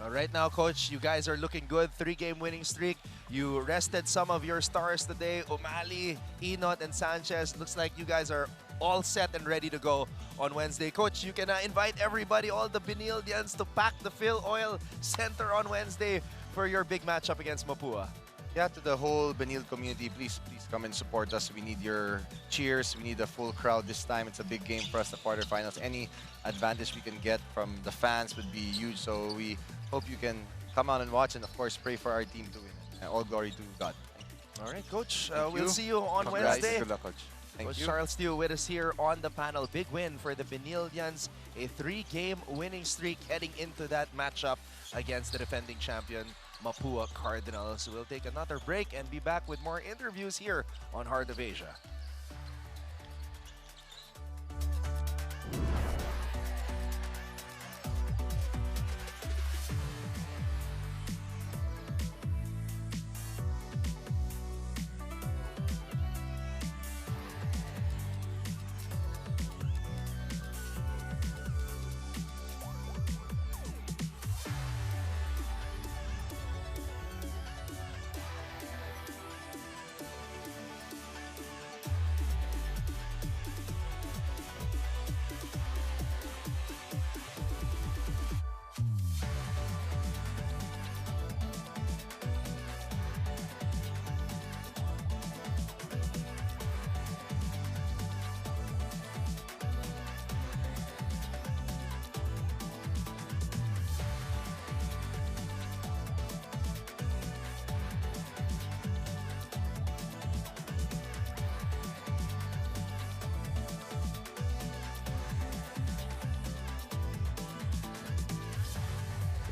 Right now, Coach, you guys are looking good. 3-game winning streak. You rested some of your stars today. Umali, Inot, and Sanchez. Looks like you guys are all set and ready to go on Wednesday. Coach, you can invite everybody, all the Benildians, to pack the Phil Oil Center on Wednesday for your big matchup against Mapúa. Yeah, to the whole Benilde community, please come and support us. We need your cheers. We need a full crowd this time. It's a big game for us, the quarterfinals. Any advantage we can get from the fans would be huge. So we hope you can come out and watch, and of course pray for our team to win. And all glory to God. All right, Coach. Thank We'll you. see you on Congrats. Wednesday. Good luck, Coach. Thank Coach you. Charles Steele with us here on the panel. Big win for the Benildians. A 3-game winning streak heading into that matchup against the defending champion, Mapúa Cardinals. We'll take another break and be back with more interviews here on Heart of Asia.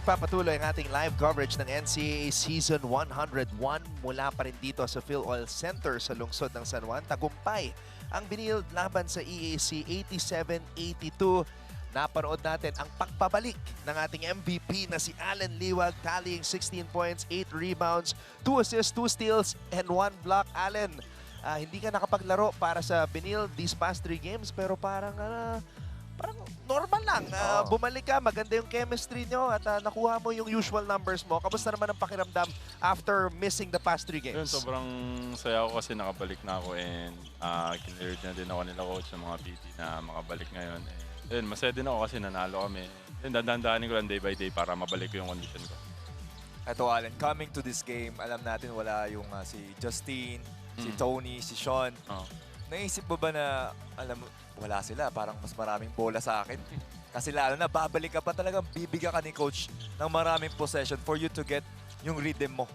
Papatuloy ang ating live coverage ng NCAA Season 101 mula pa rin dito sa Phil Oil Center sa lungsod ng San Juan. Tagumpay ang Benilde laban sa EAC 87-82. Napanood natin ang pagpabalik ng ating MVP na si Allen Liwag, tallying 16 points, 8 rebounds, 2 assists, 2 steals, and 1 block. Allen, hindi ka nakapaglaro para sa Benilde these past 3 games, pero parang normal lang. Bumalik ka, maganda yung chemistry nyo at nakuha mo yung usual numbers mo. Kamusta naman ang pakiramdam after missing the past 3 games? Yun, sobrang saya ako kasi nakabalik na ako, and kinleared na din ako nila coach ng mga PT na makabalik ngayon. And masaya din ako kasi nanalo kami. And dandahanin ko lang day by day para mabalik ko yung condition ko. Ito, Allen, coming to this game, alam natin wala yung si Justin, si Tony, si Sean. Naisip mo ba na, alam mo, wala sila, parang mas maraming bola sa akin? Kasi lalo na, babalik ka pa talagang bibigyan ka ni coach ng maraming possession for you to get yung rhythm mo.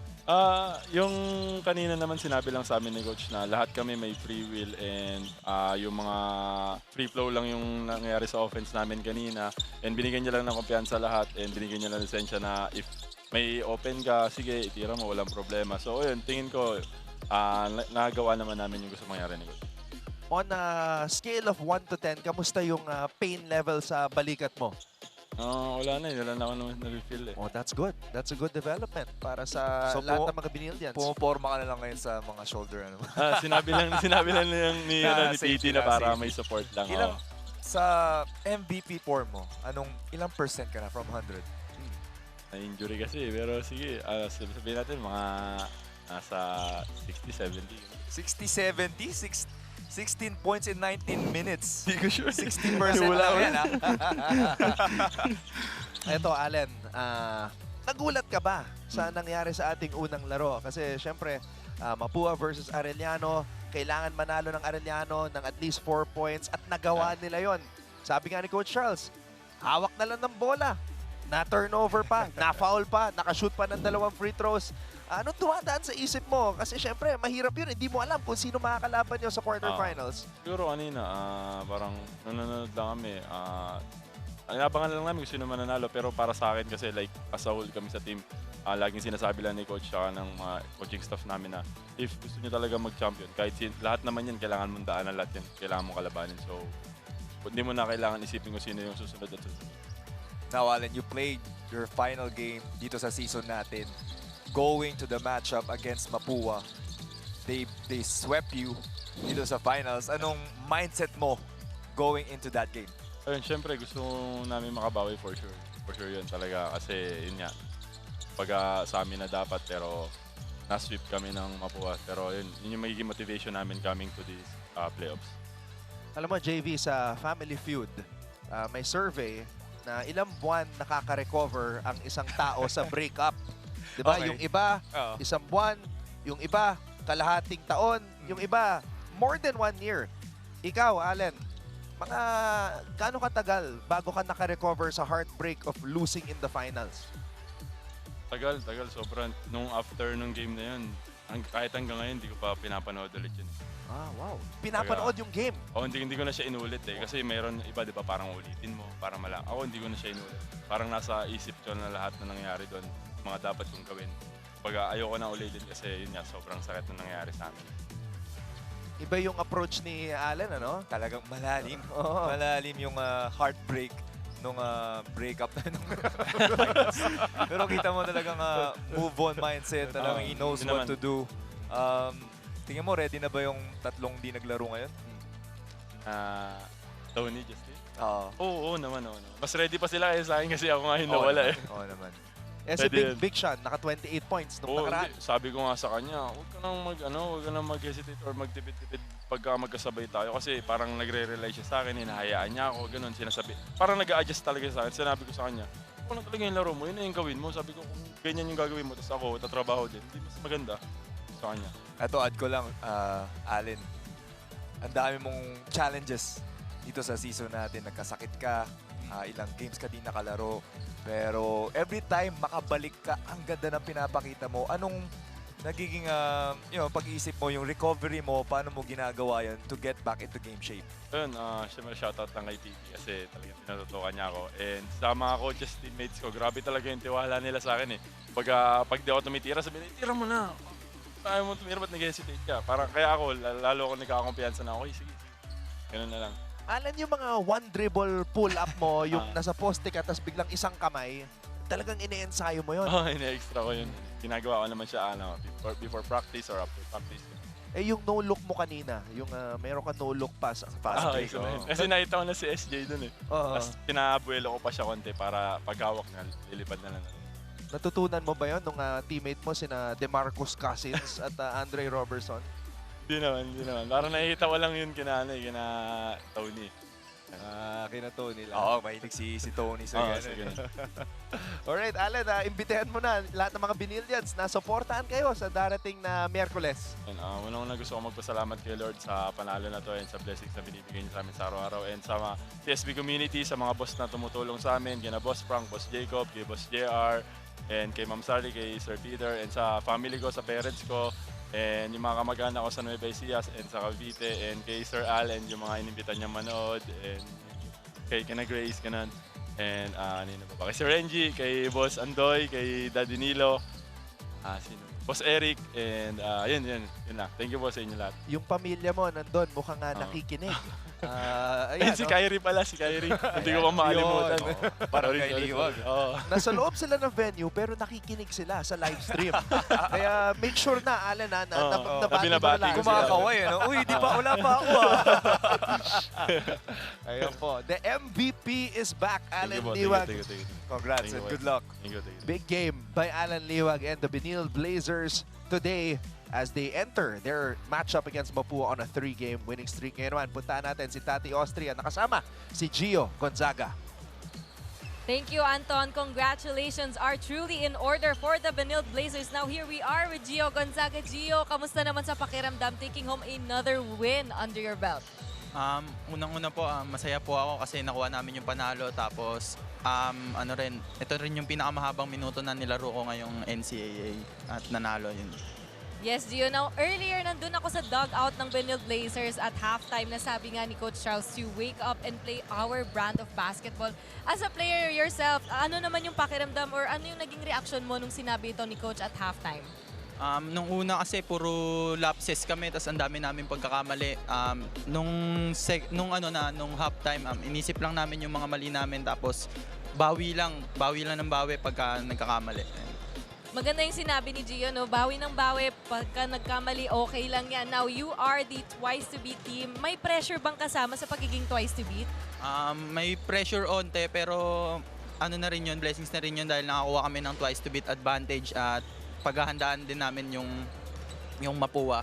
Yung kanina naman sinabi lang sa amin ni coach na lahat kami may free will, and yung mga free flow lang yung nangyari sa offense namin kanina, and binigyan niya lang ng kumpiyansa lahat, and binigyan niya lang lisensya na if may open ka, sige, itira mo, walang problema. So yun, tingin ko nagawa naman namin yung gusto mangyari ni Coach. On a scale of 1 to 10, kamusta yung pain level sa balikat mo? Wala na, wala na ako na-feel eh. Oh, that's good. That's a good development para sa So, lahat ng mga Benildians. Pumaporma ka na lang ngayon sa mga shoulder. Ano? Sinabi lang ni Titi na para may support lang. Ilang, sa MVP form mo, ilang percent ka na from 100? Na-injury kasi, pero sige, sabihin natin mga nasa 60, 70. 60, 70? 16 points in 19 minutes. Hindi ko sure. 60% lang yan, ha? Eto, Allen, nagulat ka ba sa nangyari sa ating unang laro? Kasi syempre, Mapúa versus Arellano, kailangan manalo ng Arellano ng at least 4 points at nagawa nila yon. Sabi nga ni Coach Charles, hawak na lang ng bola. Na-turnover pa, na-foul pa, nakashoot pa ng 2 free throws. Anong dumadaan sa isip mo? Kasi syempre, mahirap yun. Hindi mo alam kung sino makakalaban nyo sa quarterfinals. Siguro kanina, parang nanonood lang kami. Inabangan lang namin kung sino mananalo. Pero para sa akin kasi like as a whole kami sa team, laging sinasabi lang ni Coach saka ng mga coaching staff namin na if gusto nyo talaga mag-champion, kahit lahat naman yan, kailangan mong daanan lahat yan. Kailangan mong kalabanin. So, hindi mo na kailangan isipin kung sino yung susunod at susunod. Now, Allen, you played your final game dito sa season natin. Going to the matchup against Mapúa, they swept you dito sa finals. Anong mindset mo going into that game? Ayun, syempre gusto namin makabawi for sure. For sure yun talaga kasi yun nga. Pag sa amin na dapat pero na-sweep kami ng Mapúa. Pero yun yung magiging motivation namin coming to these playoffs. Alam mo, JV, sa Family Feud, may survey na ilang buwan nakaka-recover ang isang tao sa breakup. Diba? Okay. Yung iba, isang buwan. Yung iba, kalahating taon. Yung iba, more than 1 year. Ikaw, Allen, mga gaano katagal bago ka naka-recover sa heartbreak of losing in the finals? Tagal, sobrang. Nung after nung game na yun, kahit hanggang ngayon, hindi ko pa pinapanood ulit yun. Wow. Pinapanood yung game? Hindi ko na siya inulit eh. Kasi mayroon iba, di ba, parang ulitin mo, parang Ako, hindi ko na siya inulit. Parang nasa isip ko na lahat na nangyari doon, mga dapat kong gawin. Ayoko na ulitin kasi yun nga, sobrang sakit na nangyari sa amin. Iba yung approach ni Allen, ano? Talagang malalim. Malalim yung heartbreak nung breakup na nung finals. Pero kita mo talagang move-on mindset. Talagang he knows what to do. Tingnan mo, ready na ba yung tatlong di naglaro ngayon? Tony, Justin? Oo naman. Mas ready pa sila kaya sa akin kasi ako ngayon nawala eh. Oo naman. Si Big Sean, naka 28 points nung nakaraan. Sabi ko nga sa kanya, huwag ka nang mag-hesitate or magtipid-tipid pagka magkasabay tayo. Kasi parang nagre-rely siya sa akin, hinahayaan niya ako, ganun, sinasabi. Parang nag-a-adjust talaga sa akin. Sinabi ko sa kanya, kung ano talaga yung laro mo, yun na yung gawin mo. Sabi ko, kung ganyan yung gagawin mo, tapos ako, tatrabaho din, hindi mas maganda sa kanya. Ito, add ko lang, Allen. Ang dami mong challenges dito sa season natin. Nagkasakit ka, ilang games ka din nakalaro. Pero every time makabalik ka, ang ganda ng pinapakita mo. Anong nagiging pag-iisip mo, yung recovery mo, paano mo ginagawa yan to get back into game shape? Ayun, syempre shoutout lang kay Titi kasi talagang tinututukan niya ako. And sa mga coaches, teammates ko, grabe talaga yung tiwala nila sa akin eh. Pag di ako tumitira, sabihin, tira mo na. Ayaw mo tumira, ba't nag-hesitate ka? Parang kaya ako, lalo ako nagkakumpiyansa na ako, sige. Ganun na lang. Alan, yung mga one dribble pull-up mo, yung nasa poste ka, tapos biglang isang kamay, talagang ine-ensayo mo yun. Ine-extra ko yun. Ginagawa ko naman siya before practice or after practice. Yung no-look mo kanina, yung mayroon ka no-look pass, fast break. Kasi nakita ko na si SJ dun eh. Tapos pinabuelo ko pa siya konti para paghawak na, lilipad na lang. Natutunan mo ba yun nung teammate mo, sina DeMarcus Cousins at Andre Robertson? Hindi naman. Parang nakikita ko lang yun kina Tony. Kina Tony lang. Oo, mahilig si Tony sa gano'n. Alright, Alan, imbitahan mo na lahat ng mga Benildians na supportahan kayo sa darating na Miyerkules. Unang-una gusto ko magpasalamat kay Lord sa panalo na to and sa blessings na binibigay niya sa amin sa araw-araw. And sa mga TSB community, sa mga boss na tumutulong sa amin, kina Boss Frank, Boss Jacob, kay Boss JR, and kay Ma'am Sally, kay Sir Peter, and sa family ko, sa parents ko, and yung mga kamag-anak ko sa Nueva Ecija and sa Cavite, and kay Sir Al and yung mga inimbitan niya manood, and kay Kina Grace, ganun. And kay Sir Renji, kay Boss Andoy, kay Daddy Nilo. Sino? Boss Eric, and yun lang. Thank you po sa inyo lahat. Yung pamilya mo nandun, mukhang nga nakikinig. Ayan, si Kyrie pala, si Kyrie. Hindi ko pa makalimutan. Parang kay Liwag. Nasa loob sila ng venue, pero nakikinig sila sa live stream. Kaya make sure na, Alan, na binabati ko sila. Kumakaway, no? Uy, wala pa ako. Ayun po. The MVP is back, Alan Liwag. Thank you. Congrats and good luck. Thank you. Big game by Alan Liwag and the Benilde Blazers today as they enter their matchup against Mapúa on a 3-game winning streak. Ngayon naman, puntaan natin si Tati Austria. Nakasama si Gio Gonzaga. Thank you, Anton. Congratulations are truly in order for the Benilde Blazers. Now here we are with Gio Gonzaga. Gio, kamusta naman sa pakiramdam taking home another win under your belt? Unang-una po, masaya po ako kasi nakuha namin yung panalo. Tapos, ito rin yung pinakamahabang minuto na nilaro ko ngayong NCAA at nanalo yun. Yes, Gio. Now, earlier, nandun ako sa dugout ng Benilde Blazers at halftime na sabi nga ni Coach Charles to wake up and play our brand of basketball. As a player yourself, ano naman yung pakiramdam or ano yung naging reaction mo nung sinabi ito ni Coach at halftime? Nung una kasi puro lapses kami tapos ang dami namin pagkakamali. Nung halftime, inisip lang namin yung mga mali namin tapos bawi lang ng bawi pagka nagkakamali. Maganda yung sinabi ni Gio, no? Bawi ng bawi, pagka nagkamali, okay lang yan. Now, you are the twice-to-beat team. May pressure bang kasama sa pagiging twice-to-beat? May pressure onte, pero ano na rin yun, blessings na rin yun dahil nakakuha kami ng twice-to-beat advantage at paghahandaan din namin yung Mapúa.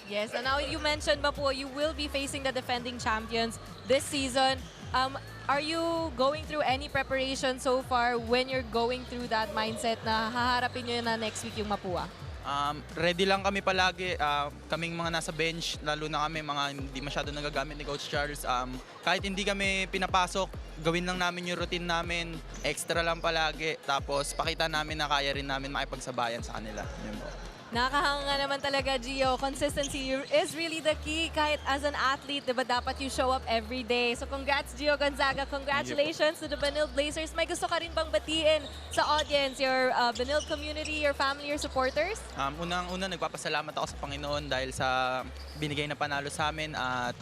Yes, and now you mentioned, Mapúa, you will be facing the defending champions this season. Are you going through any preparation so far when you're going through that mindset na haharapin nyo na next week yung Mapúa? Ready lang kami palagi. Kaming mga nasa bench, lalo na kami mga hindi masyado nagagamit ni Coach Charles. Kahit hindi kami pinapasok, gawin lang namin yung routine namin. Extra lang palagi. Tapos pakita namin na kaya rin namin makipagsabayan sa kanila. Yun po. Nakakahanga naman talaga, Gio. Consistency is really the key. Kahit as an athlete, diba, dapat you show up every day. So congrats, Gio Gonzaga. Congratulations to the Benilde Blazers. May gusto ka rin bang batiin sa audience, your Benilde community, your family, your supporters? Unang-una, nagpapasalamat ako sa Panginoon dahil sa binigay na panalo sa amin at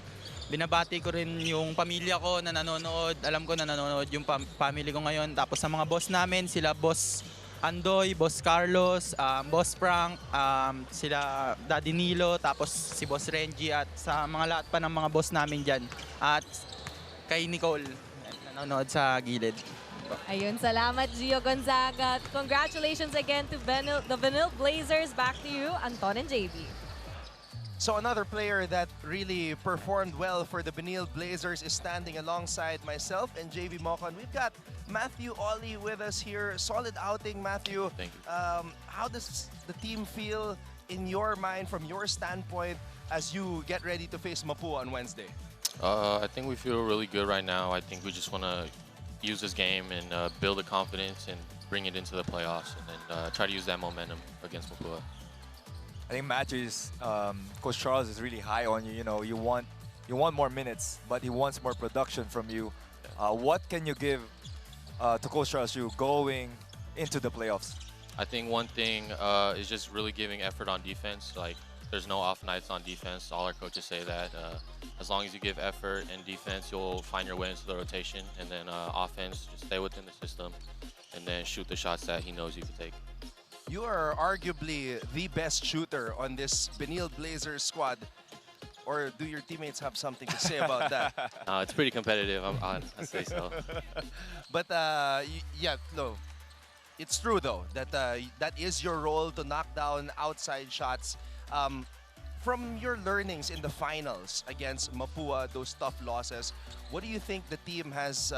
binabati ko rin yung pamilya ko na nanonood. Alam ko na nanonood yung family ko ngayon. Tapos sa mga boss namin, sila Boss Andoy, Boss Carlos, Boss Frank, sila Daddy Nilo, tapos si Boss Renji at sa mga lahat pa ng mga boss namin dyan. At kay Nicole, nanonood sa gilid. Ayun, salamat Gio Gonzaga. Congratulations again to the Benilde Blazers. Back to you, Anton and JB. So another player that really performed well for the Benilde Blazers is standing alongside myself and JV Mocon. We've got Matthew Ollie with us here. Solid outing, Matthew. Thank you. How does the team feel in your mind, from your standpoint, as you get ready to face Mapúa on Wednesday? I think we feel really good right now. I think we just want to use this game and build the confidence and bring it into the playoffs and then try to use that momentum against Mapúa. I think matches, Coach Charles is really high on you. You know, you want more minutes, but he wants more production from you. What can you give to Coach Charles you going into the playoffs? I think one thing is just really giving effort on defense. Like, there's no off nights on defense. All our coaches say that. As long as you give effort in defense, you'll find your way into the rotation. And then offense, just stay within the system and then shoot the shots that he knows you can take. You are arguably the best shooter on this Benilde Blazers squad. Or do your teammates have something to say about that? It's pretty competitive, I'd say so. But yeah, no, it's true though that that is your role, to knock down outside shots. From your learnings in the finals against Mapúa, those tough losses, what do you think the team has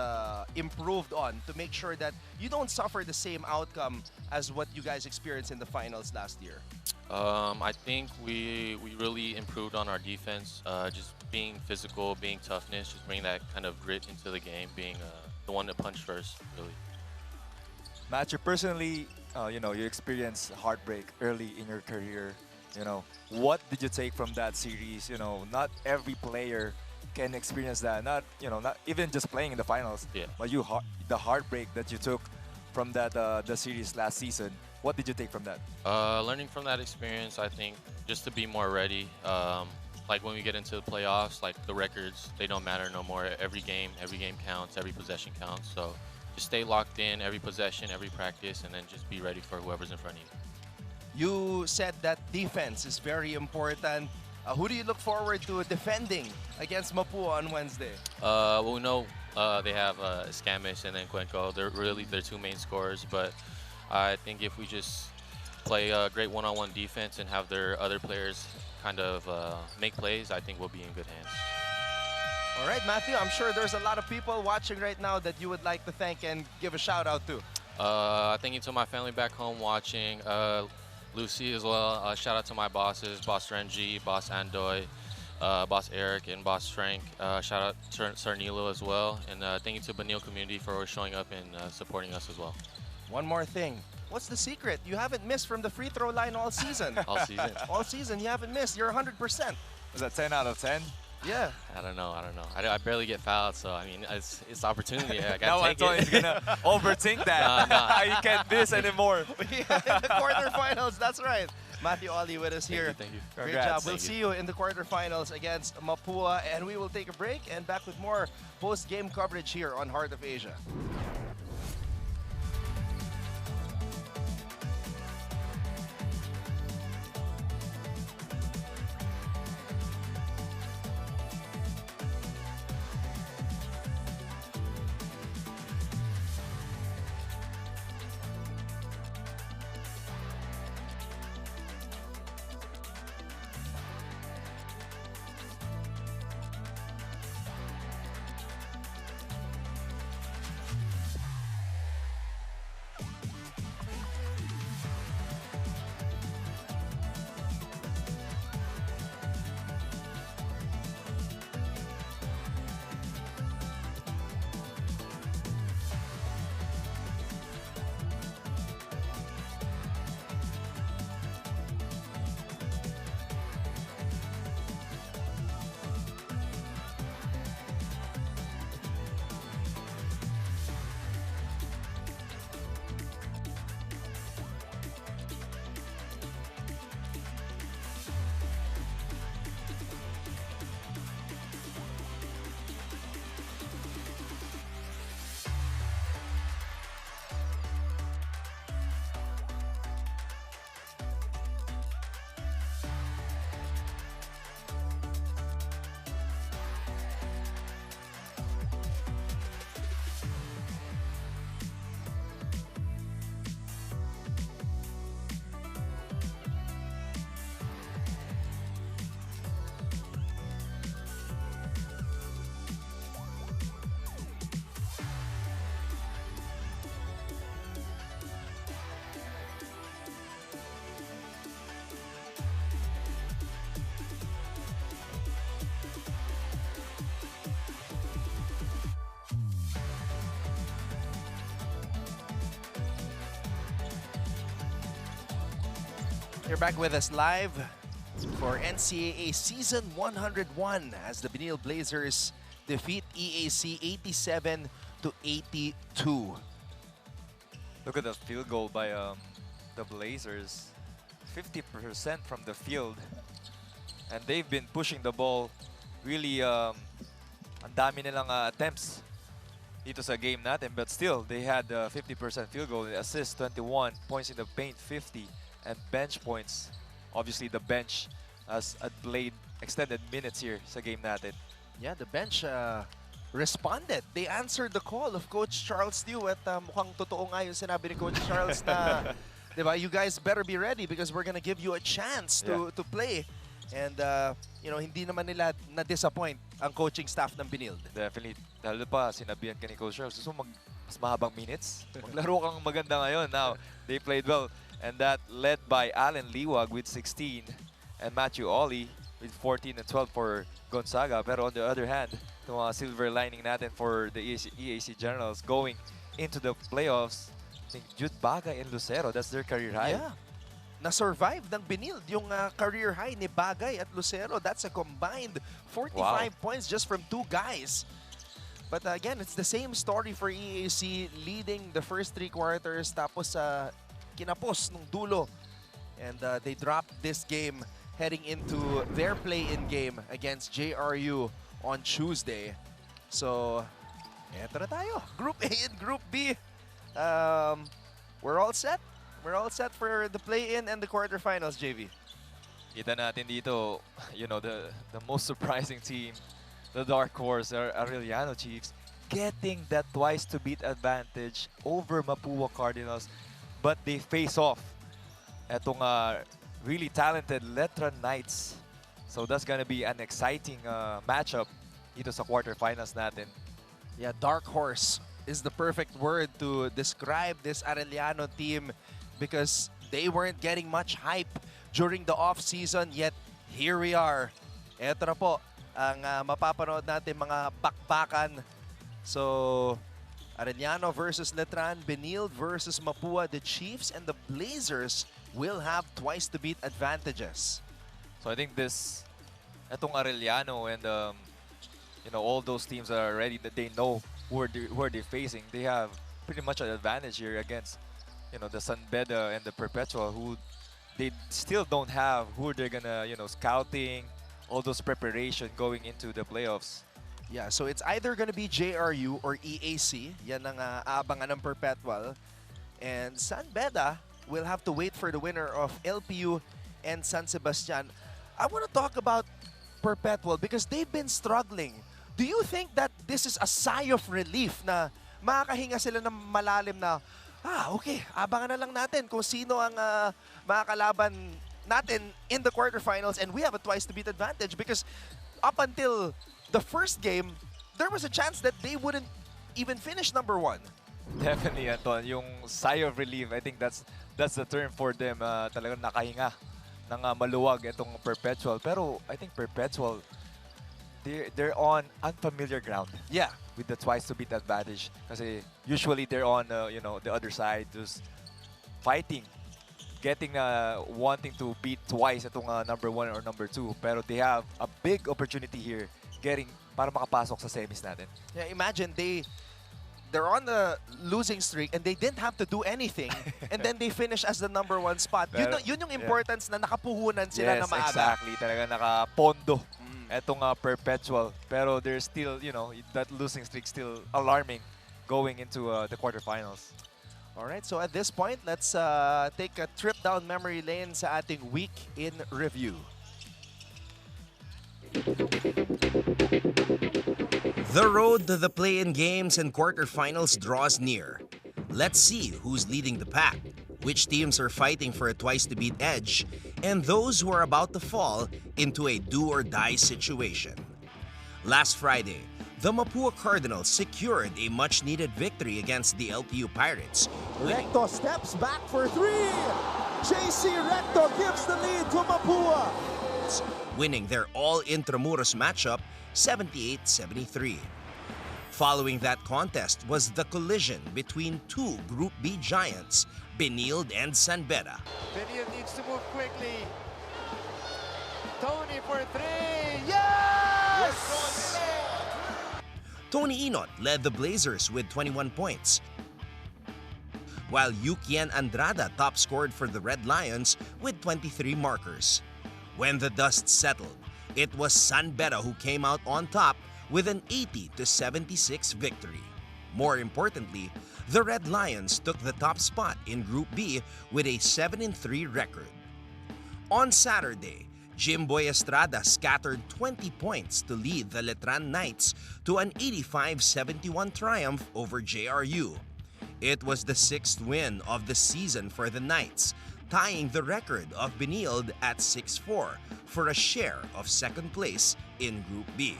improved on to make sure that you don't suffer the same outcome as what you guys experienced in the finals last year? I think we really improved on our defense, just being physical, being toughness, just bringing that kind of grit into the game, being the one to punch first, really. Matthew, personally, you experienced heartbreak early in your career. You know, what did you take from that series? You know, not every player can experience that. Not even just playing in the finals. Yeah. But the heartbreak that you took from that the series last season. What did you take from that? Learning from that experience, I think, just to be more ready. Like when we get into the playoffs, like the records, they don't matter no more. Every game counts, every possession counts. So just stay locked in every possession, every practice, and then just be ready for whoever's in front of you. You said that defense is very important. Who do you look forward to defending against Mapúa on Wednesday? Well, we know they have Scamis and then Cuenco. They're really their two main scorers, but I think if we just play a great one-on-one defense and have their other players kind of make plays, I think we'll be in good hands. All right, Matthew, I'm sure there's a lot of people watching right now that you would like to thank and give a shout out to. Thank you to my family back home watching. Lucy as well. Shout out to my bosses, Boss Renji, Boss Andoy, Boss Eric, and Boss Frank. Shout out to Sir Nilo as well. And thank you to Benilde community for showing up and supporting us as well. One more thing. What's the secret? You haven't missed from the free throw line all season. All season. All season, you haven't missed. You're 100%. Was that 10 out of 10? Yeah. I don't know. I barely get fouled, so I mean, it's opportunity. I Now gotta take it. Antonio's gonna overthink that. Nah. You can't miss anymore. Yeah, in the quarterfinals, that's right. Matthew Ollie with us here. Thank you. Great Congrats. job. We'll see you in the quarterfinals against Mapúa, and we will take a break and back with more post-game coverage here on Heart of Asia. You're back with us live for NCAA Season 101 as the Benilde Blazers defeat EAC 87-82. Look at the field goal by the Blazers. 50% from the field. And they've been pushing the ball really ang dami nilang attempts dito sa game natin. But still, they had 50% field goal, assists 21, points in the paint 50, and bench points. Obviously, the bench has played extended minutes here sa game natin. Yeah, the bench responded. They answered the call of Coach Charles Liu at mukhang totoo nga yung sinabi ni Coach Charles na, diba, you guys better be ready because we're gonna give you a chance to play. And, you know, hindi naman nila na-disappoint ang coaching staff ng Benilde. Definitely. Dahil pa, sinabihan ka ni Coach Charles, gusto mo mas mahabang minutes? Maglaro kang maganda ngayon. Now, they played well. And that led by Allen Liwag with 16 and Matthew Ollie with 14 and 12 for Gonzaga. Pero on the other hand, itong mga silver lining natin for the EAC Generals going into the playoffs, I think Jude Bagay and Lucero, that's their career high. Yeah. Na-survive ng Benilde yung career high ni Bagay at Lucero. That's a combined 45 points just from two guys. But again, it's the same story for EAC, leading the first three quarters. Tapos kinapos nung dulo. And they dropped this game heading into their play-in game against JRU on Tuesday. So, eto na tayo. Group A and Group B. We're all set. We're all set for the play-in and the quarterfinals, JV. Kita natin dito, you know, the most surprising team, the dark horse, Arellano Chiefs, getting that twice-to-beat advantage over Mapúa Cardinals, but they face off etong really talented Letran Knights. So that's gonna be an exciting matchup dito sa quarterfinals natin. Yeah, dark horse is the perfect word to describe this Arellano team because they weren't getting much hype during the off-season, yet here we are. Eto na po ang mapapanood natin mga bakbakan. So, Arellano versus Letran, Benilde versus Mapúa, the Chiefs and the Blazers will have twice-to-beat advantages. So I think etong Arellano and you know, all those teams are ready, that they know who are they facing. They have pretty much an advantage here against, you know, the San Beda and the Perpetual, who they still don't have who they're gonna, you know, scouting, all those preparation going into the playoffs. Yeah, so it's either gonna be JRU or EAC. Yan ang aabangan ng Perpetual. And San Beda will have to wait for the winner of LPU and San Sebastian. I want to talk about Perpetual because they've been struggling. Do you think that this is a sigh of relief na makakahinga sila ng malalim na, okay, abangan na lang natin kung sino ang makakalaban natin in the quarterfinals and we have a twice-to-beat advantage because up until the first game, there was a chance that they wouldn't even finish number 1. Definitely, Anton. Yung sigh of relief, I think that's the term for them. Talagang nakahinga ng maluwag itong Perpetual. Pero I think Perpetual, they're on unfamiliar ground. Yeah. With the twice-to-beat advantage. Kasi usually they're on you know, the other side, just fighting, wanting to beat twice itong number 1 or number 2. Pero they have a big opportunity here para makapasok sa semis natin. Yeah, imagine they're on the losing streak and they didn't have to do anything and then they finish as the number 1 spot. Pero, yun yung importance na nakapuhunan sila na maaga. Yes, exactly. Talaga nakapondo etong Perpetual. Pero there's still, you know, that losing streak still alarming going into the quarterfinals. Alright, so at this point, let's take a trip down memory lane sa ating week in review. The road to the play-in games and quarterfinals draws near. Let's see who's leading the pack, which teams are fighting for a twice-to-beat edge, and those who are about to fall into a do-or-die situation. Last Friday, the Mapúa Cardinals secured a much-needed victory against the LPU Pirates. Recto steps back for 3. JC Recto gives the lead to Mapúa, winning their all-Intramuros matchup 78-73. Following that contest was the collision between two Group B giants, Benilde and San Beda. Benilde needs to move quickly. Tony for 3. Yes! Tony Inot led the Blazers with 21 points, while Yukien Andrada top-scored for the Red Lions with 23 markers. When the dust settled, it was San Beda who came out on top with an 80-76 victory. More importantly, the Red Lions took the top spot in Group B with a 7-3 record. On Saturday, Jimboy Estrada scattered 20 points to lead the Letran Knights to an 85-71 triumph over JRU. It was the 6th win of the season for the Knights, tying the record of Benilde at 6-4 for a share of second place in Group B.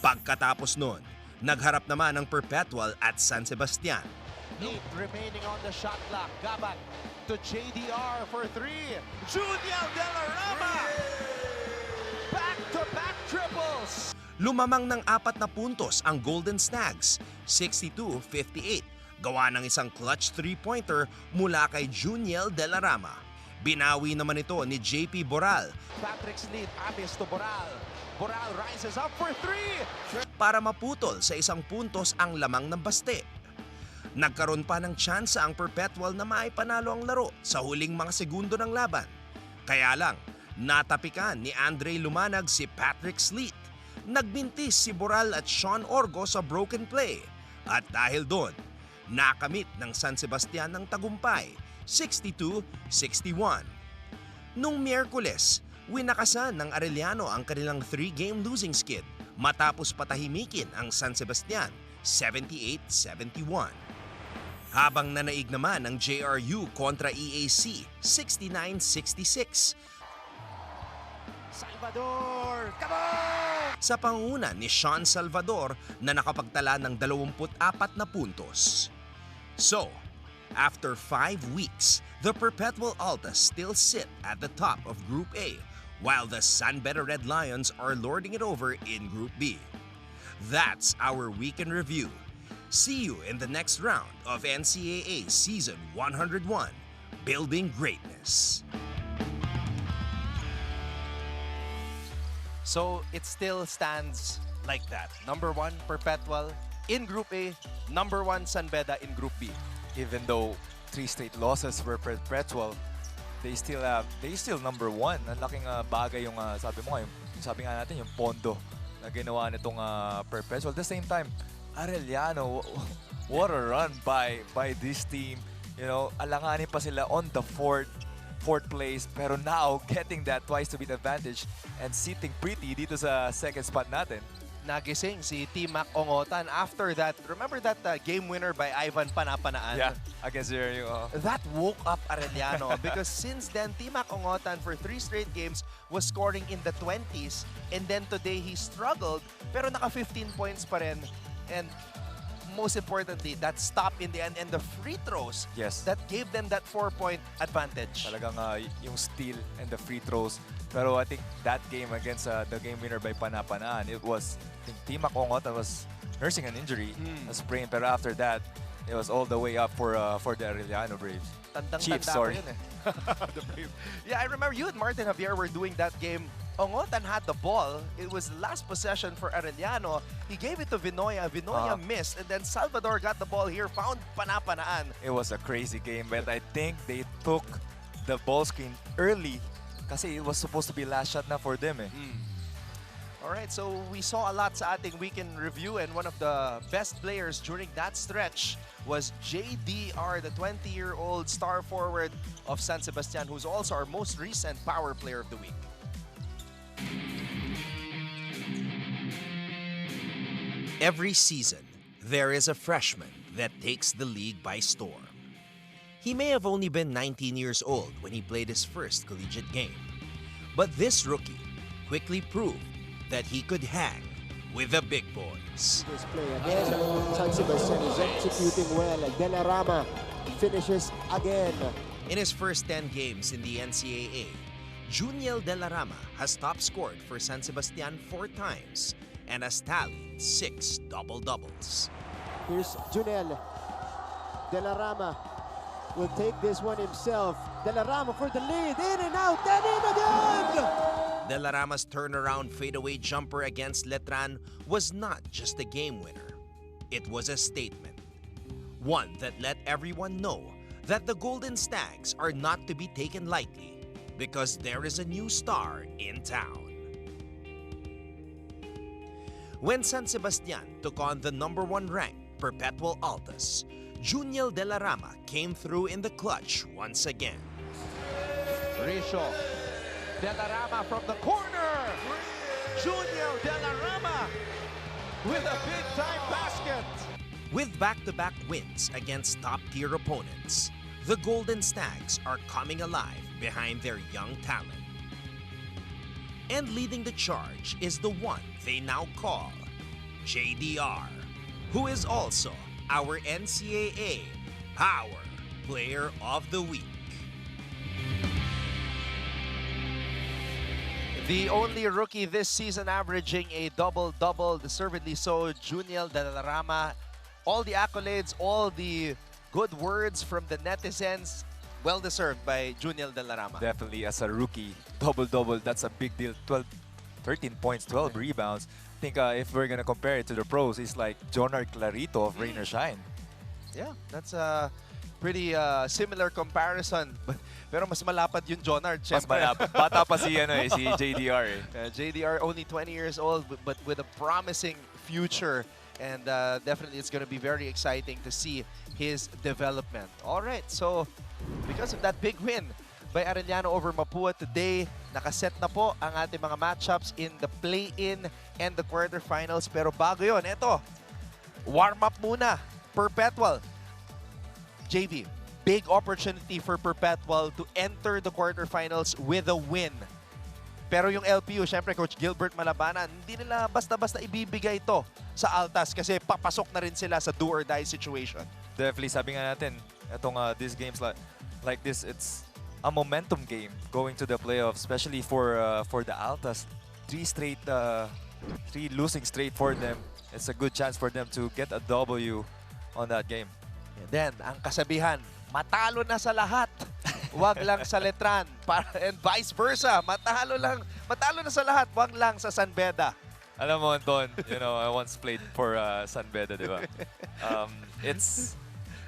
Pagkatapos nun, nagharap naman ang Perpetual at San Sebastian. 8 remaining on the shot clock. Gabat to JDR for 3. Junior De La Rama! Back-to-back triples! Lumamang ng 4 na puntos ang Golden Snags, 62-58. Gawa ng isang clutch 3-pointer mula kay Junior De La Rama. Binawi naman ito ni JP Boral. Patrick's lead, Amis to Boral. Boral rises up for 3. Para maputol sa isang puntos ang lamang ng baste. Nagkaroon pa ng tsansa ang Perpetual na maipanalo ang laro sa huling mga segundo ng laban. Kaya lang, natapikan ni Andre Lumanag si Patrick Sleet. Nagbintis si Boral at Sean Orgo sa broken play. At dahil doon, nakamit ng San Sebastian ng tagumpay, 62-61. Nung Miyerkules, winakasan ng Arellano ang kanilang 3-game losing skid matapos patahimikin ang San Sebastian, 78-71. Habang nanaig naman ang JRU kontra EAC, 69-66. Salvador! Kabog! Sa panguna ni Sean Salvador na nakapagtala ng 24 na puntos. So, after 5 weeks, the Perpetual Altas still sit at the top of Group A, while the San Beda Red Lions are lording it over in Group B. That's our weekend review. See you in the next round of NCAA Season 101, Building Greatness. So it still stands like that. Number 1, Perpetual in Group A. Number 1, San Beda in Group B. Even though 3 straight losses were Perpetual, they still number 1. Ang laking bagay yung sabi mo nga, yung sabi nga natin yung pondo na ginawa nitong Perpetual. At the same time, Arellano, what a run by this team. You know, alanganin pa sila on the fourth place, pero now getting that twice to beat advantage and sitting pretty dito sa second spot natin. Nagising si T-Mac Ongotan after that. Remember that game winner by Ivan Panapanaan? Yeah, against you. That woke up Arellano because since then, T-Mac Ongotan for 3 straight games was scoring in the 20s, and then today he struggled pero naka 15 points pa rin. And most importantly, that stop in the end and the free throws that gave them that 4-point advantage. Talagang yung steal and the free throws. Pero I think that game against the game winner by Panapanaan, it was, I think T-Mac Ongotan was nursing an injury, a sprain. Pero after that, it was all the way up for the Arellano Braves. Chiefs, sorry. Yun, the Braves. Yeah, I remember you and Martin Javier were doing that game. Ongotan had the ball. It was the last possession for Arellano. He gave it to Vinoya. Vinoya missed, and then Salvador got the ball here, found Panapanaan. It was a crazy game, but I think they took the ball screen early kasi it was supposed to be last shot na for them. Alright, so we saw a lot sa ating weekend review, and one of the best players during that stretch was JDR, the 20-year-old star forward of San Sebastian, who's also our most recent power player of the week. Every season, there is a freshman that takes the league by storm. He may have only been 19 years old when he played his first collegiate game, but this rookie quickly proved that he could hang with the big boys. This play again, San Sebastian is executing well. Delarama finishes again. In his first 10 games in the NCAA, Juniel Delarama has top scored for San Sebastian 4 times and has tallied 6 double-doubles. Here's Junel. Delarama will take this one himself. Delarama for the lead, in and out, and in again! Delarama's turnaround fadeaway jumper against Letran was not just a game winner. It was a statement. One that let everyone know that the Golden Stags are not to be taken lightly because there is a new star in town. When San Sebastian took on the #1 ranked Perpetual Altas, Juniel Delarama came through in the clutch once again. Risho. Delarama from the corner. Juniel Delarama with a big-time basket. With back-to-back wins against top-tier opponents, the Golden Stags are coming alive behind their young talent. And leading the charge is the one they now call JDR, who is also our NCAA Power Player of the Week. The only rookie this season averaging a double-double, deservedly so, Juniel Delarama. All the accolades, all the good words from the netizens, well-deserved by Juniel Delarama. Definitely, as a rookie, double-double, that's a big deal. 13 points, 12 rebounds. I think if we're going to compare it to the pros, it's like Jonar Clarito of Rain or Shine. Yeah, that's a pretty similar comparison. Pero mas malapad yung Jonard, Mas syempre. malapit. Bata pa si, si JDR eh. JDR only 20 years old, but with a promising future. And definitely it's going to be very exciting to see his development. All right, so because of that big win by Arellano over Mapúa today, nakaset na po ang ating mga matchups in the play-in and the quarterfinals. Pero bago yun, eto, warm-up muna. Perpetual. JV, big opportunity for Perpetual to enter the quarterfinals with a win. Pero yung LPU, syempre Coach Gilbert Malabanan, hindi nila basta-basta ibibigay ito sa Altas kasi papasok na rin sila sa do-or-die situation. Definitely, sabi nga natin, itong these games like this, it's a momentum game going to the playoffs, especially for the Altas. Three losing straight for them. It's a good chance for them to get a W on that game. And then, ang kasabihan, matalo na sa lahat. Wag lang sa Letran. And vice versa, matalo na sa lahat, wag lang sa San Beda. Alam mo, Anton, I once played for San Beda, di ba? It's,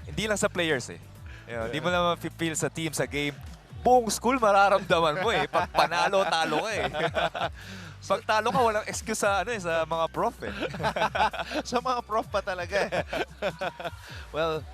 hindi lang sa players eh. Hindi mo naman feel sa team, sa game. Buong school mararamdaman mo eh. Pag panalo, talo ka eh. Pag talo ka, walang excuse sa mga prof eh. Sa mga prof pa talaga eh. Well,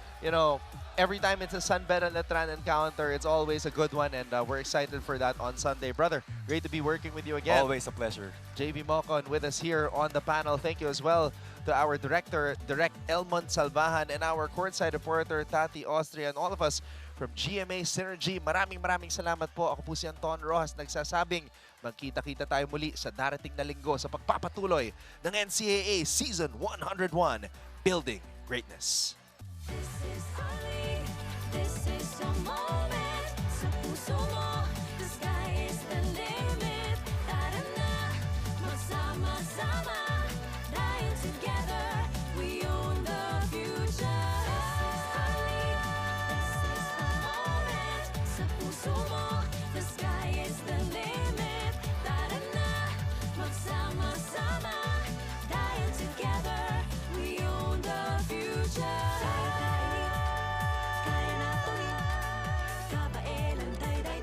every time it's a San Beda Letran encounter, it's always a good one, and we're excited for that on Sunday. Brother, great to be working with you again. Always a pleasure. JV Mocon with us here on the panel. Thank you as well to our director, Direct Elmont Salvahan, and our courtside reporter, Tati Austria, and all of us from GMA Synergy. Maraming salamat po. Ako po si Anton Rojas, nagsasabing magkita-kita tayo muli sa darating na linggo sa pagpapatuloy ng NCAA Season 101, Building Greatness. This is a moment sa puso mo. The sky is the limit. Tara na, magsama-sama. Dahil together, we own the future. This is a moment sa puso mo. The sky is the limit. Tara na, magsama-sama. Dahil together, we own the future. Kaya natin, kabaelan, day-day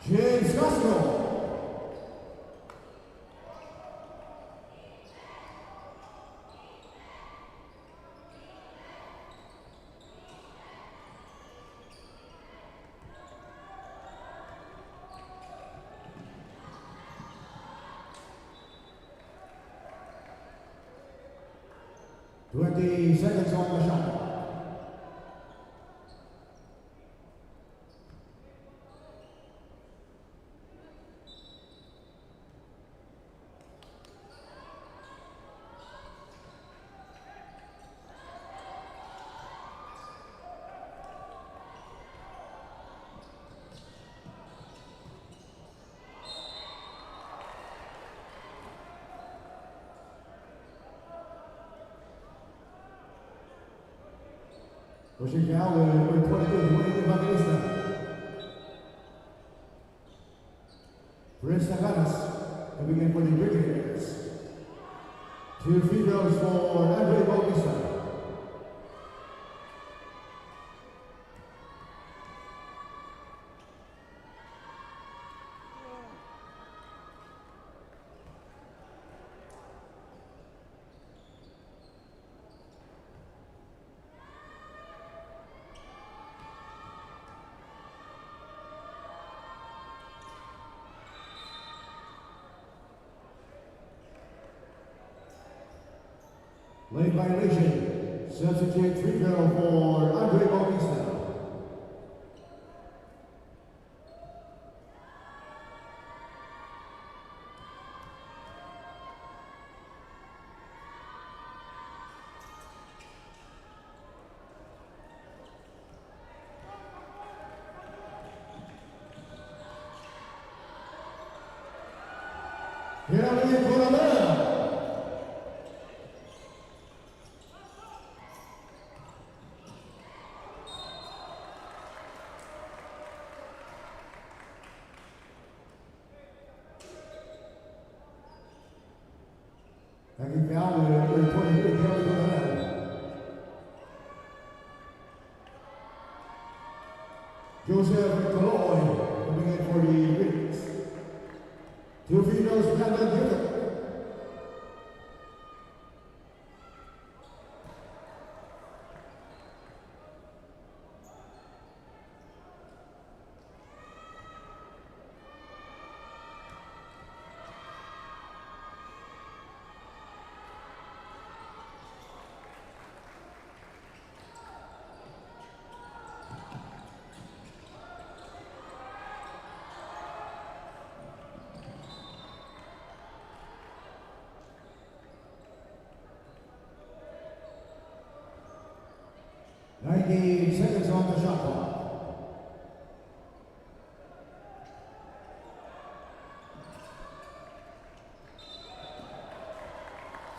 James Castro. Twenty seconds on the shot. Pushing down with number 22, Juanito Evangelista. Prince Naganas coming in for the Brigadiers. 2 free throws for Andre Bautista. Late violation. Substitute free throw for Andre Bautista. Here for the man. Taking down to number 23, Kelly Bonham. Joseph Caloy coming in for the Wings. 2 free throws, Brandon Gifford. Seconds on the shot clock.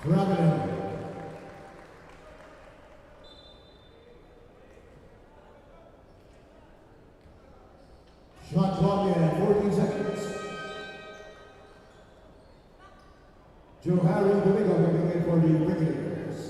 Traveling. Shot clock in 14 seconds. Joe Harry Domingo coming in for the Brigadiers.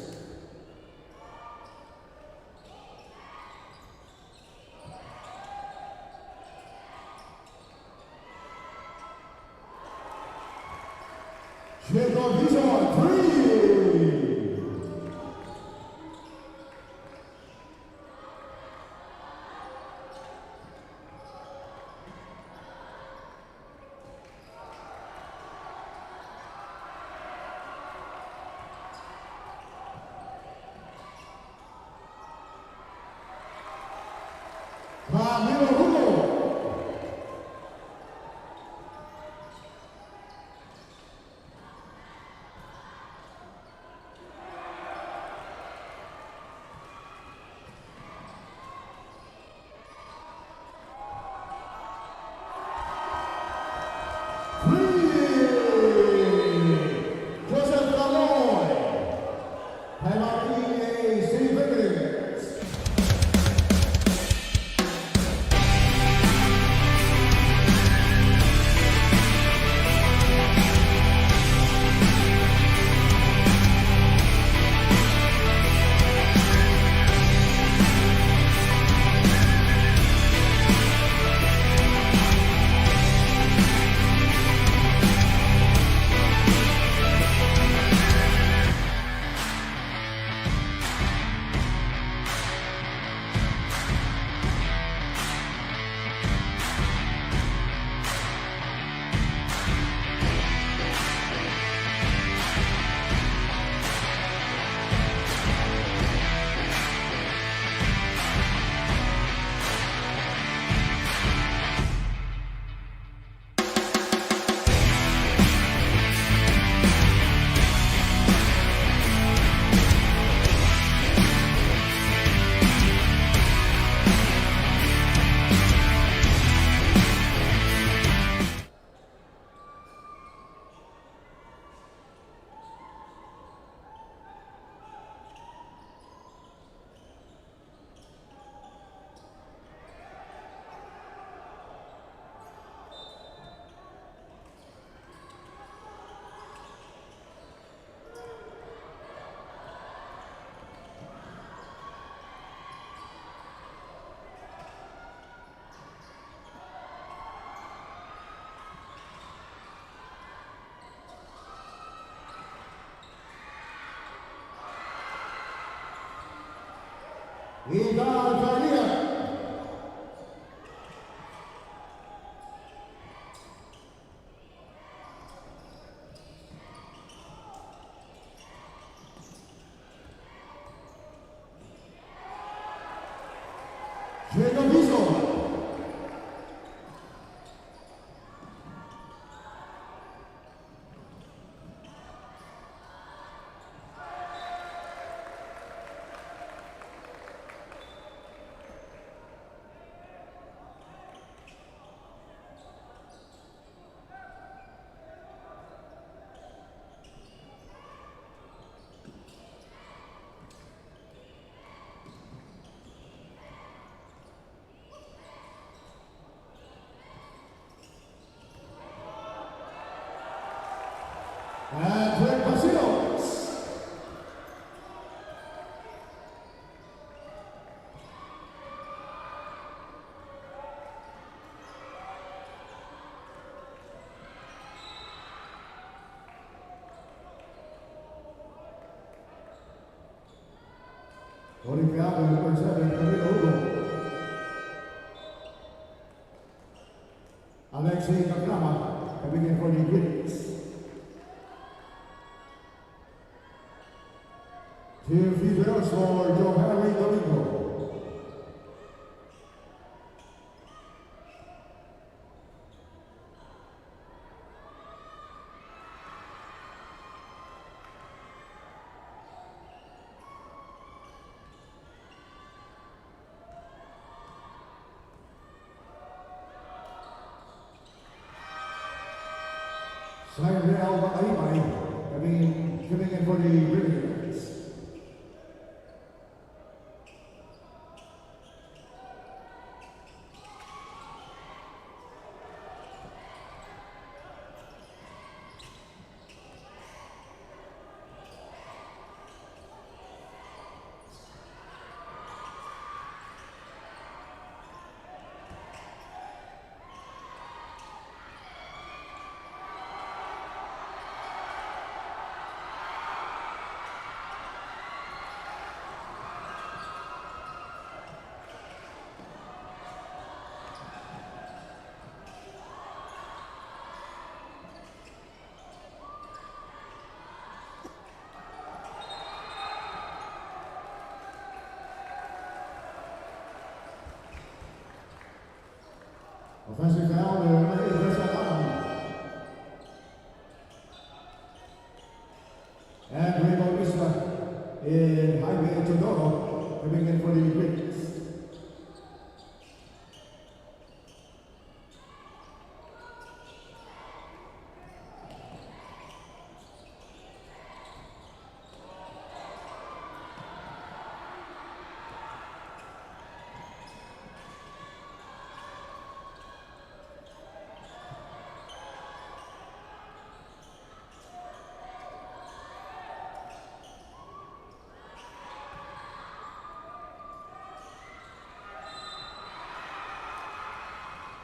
Jacob Diesel. And Rick Basilos. Tony Fiallo, number 7, Camilo Hugo. Alexei Nakama, coming in for the Greens. Two free throws for Joe Harry Domingo. Cyril Macaimay coming in for the Brilliants. Offensive foul, and Rainbow Isla in Highway Todoro coming in for the Greens.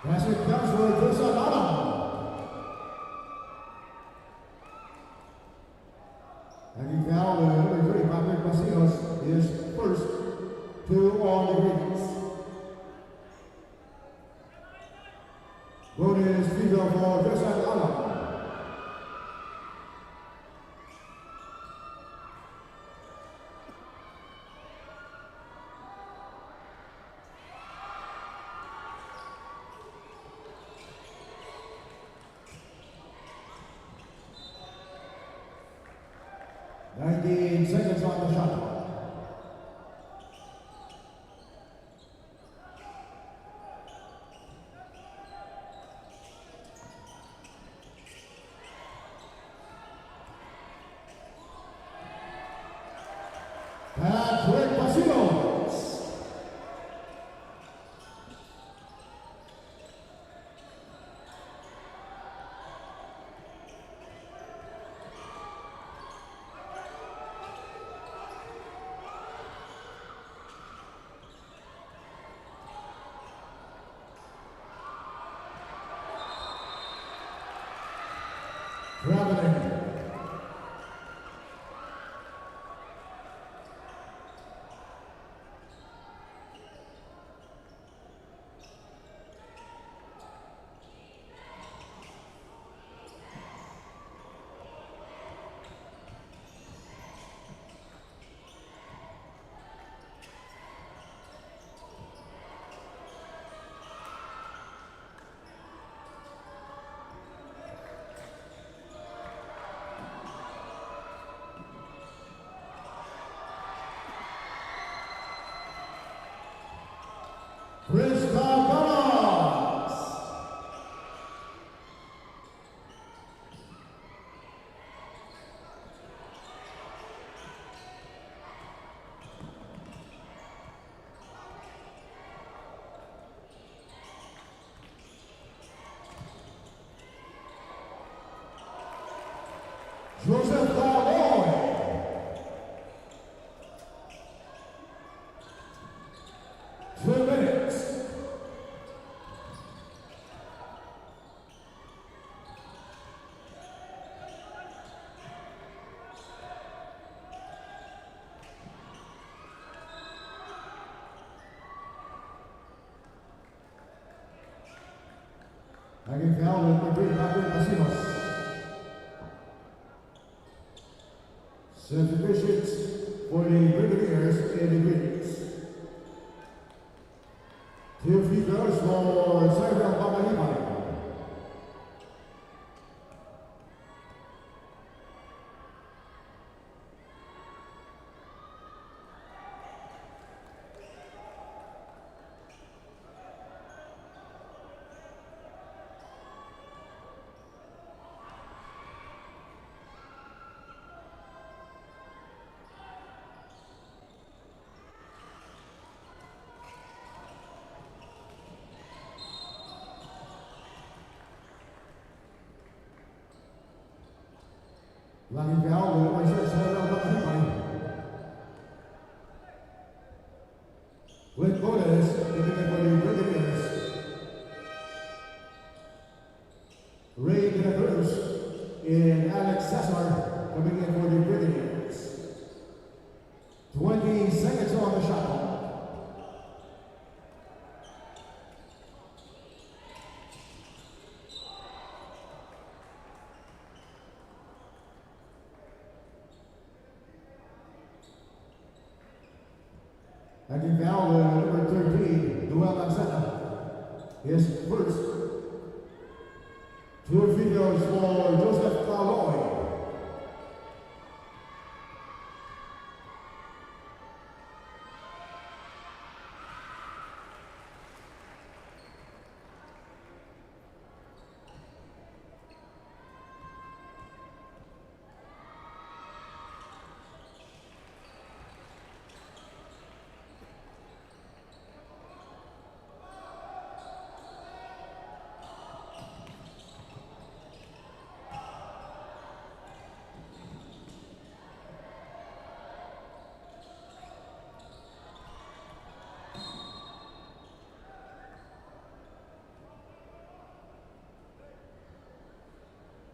Pass it comes for Joseph Adam. Taking foul, number 3, Patrick Basilos is first, 2 on the Greens. Bonus free throw for Joseph Adam. Seconds on the shot clock. Joseph Lavoy. 2 minutes. Naging foul with the green Patrick Pasimos. Substitutions for the Brigadiers in the greens. 2 free throws for Cyril Babalibay. Laging foul with number 6, Cyril Babalibay. With bonus, giving for the Brigadiers. Ray de la Cruz and Alex Cesar coming in for the Brigadiers. 20 seconds on the shot clock. Naging foul with number 13, Noel Lanceta. His first. 2 free throws for Joseph Lavoy.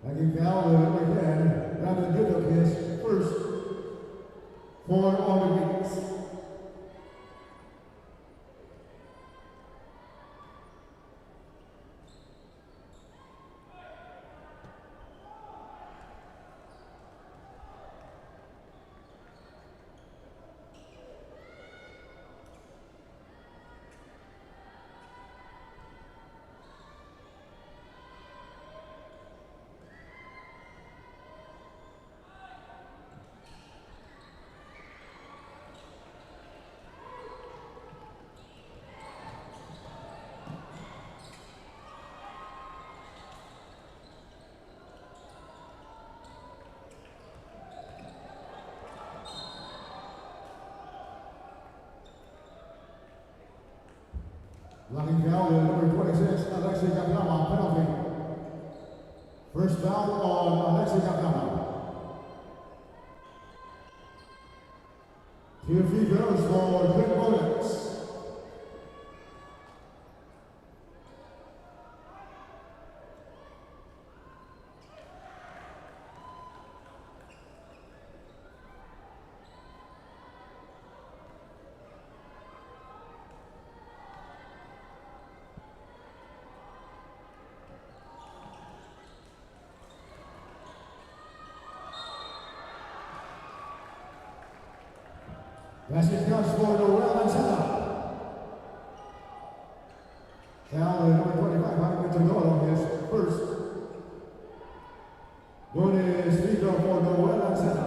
Naging foul with number 10, Brandon Dudok, his first. 4 on the greens. Locking foul with number 26, Alexei Gaglama, penalty. First foul on Alexei Gaglama. 2 free throws for Clint Williams. Basket counts for Noel Lanceta. Foul with number 25, Jaime Todoro, his first. Bonus free throw for Noel Lanceta.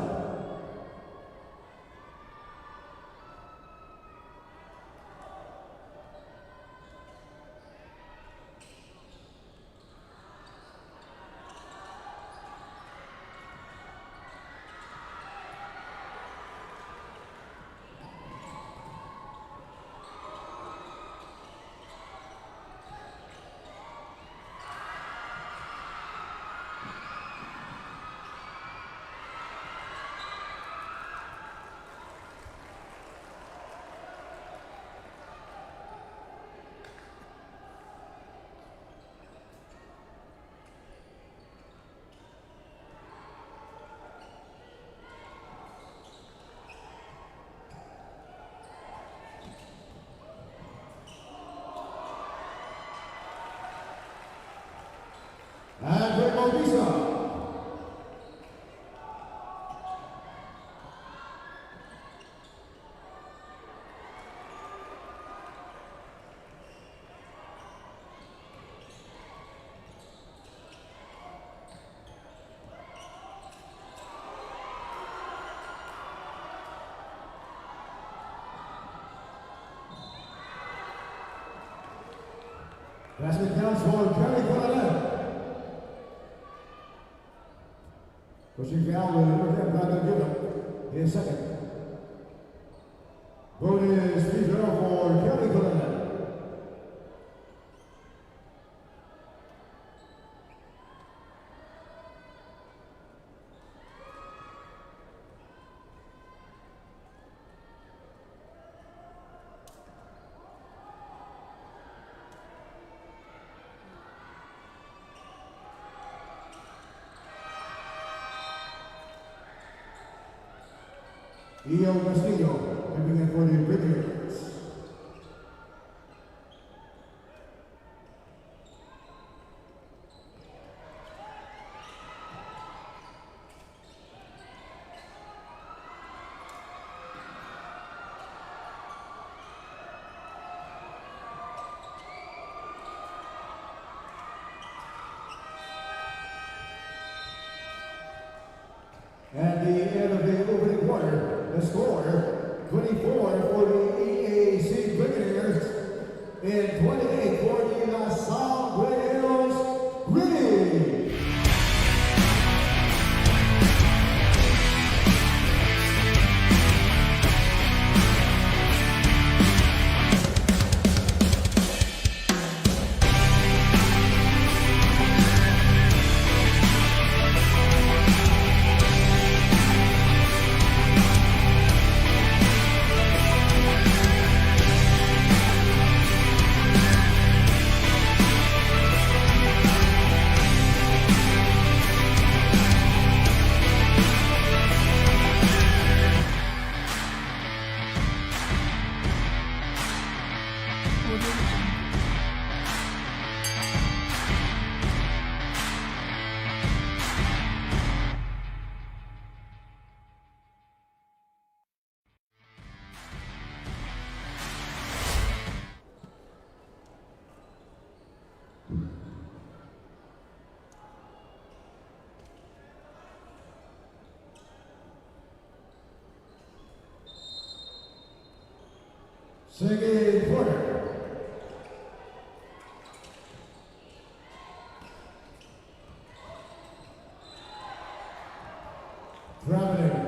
Basket counts for Kelly Colonel. Pushing foul with number 10, Brandon Gibson. His second. Bonus free throw for Kelly Colonel. Eo Castillo coming in for the Brigadiers. At the end of the opening quarter, the score 24 for the EAC Brigadiers and 28 for the Nassau Gray Hills Gritty. Second quarter. Traveling.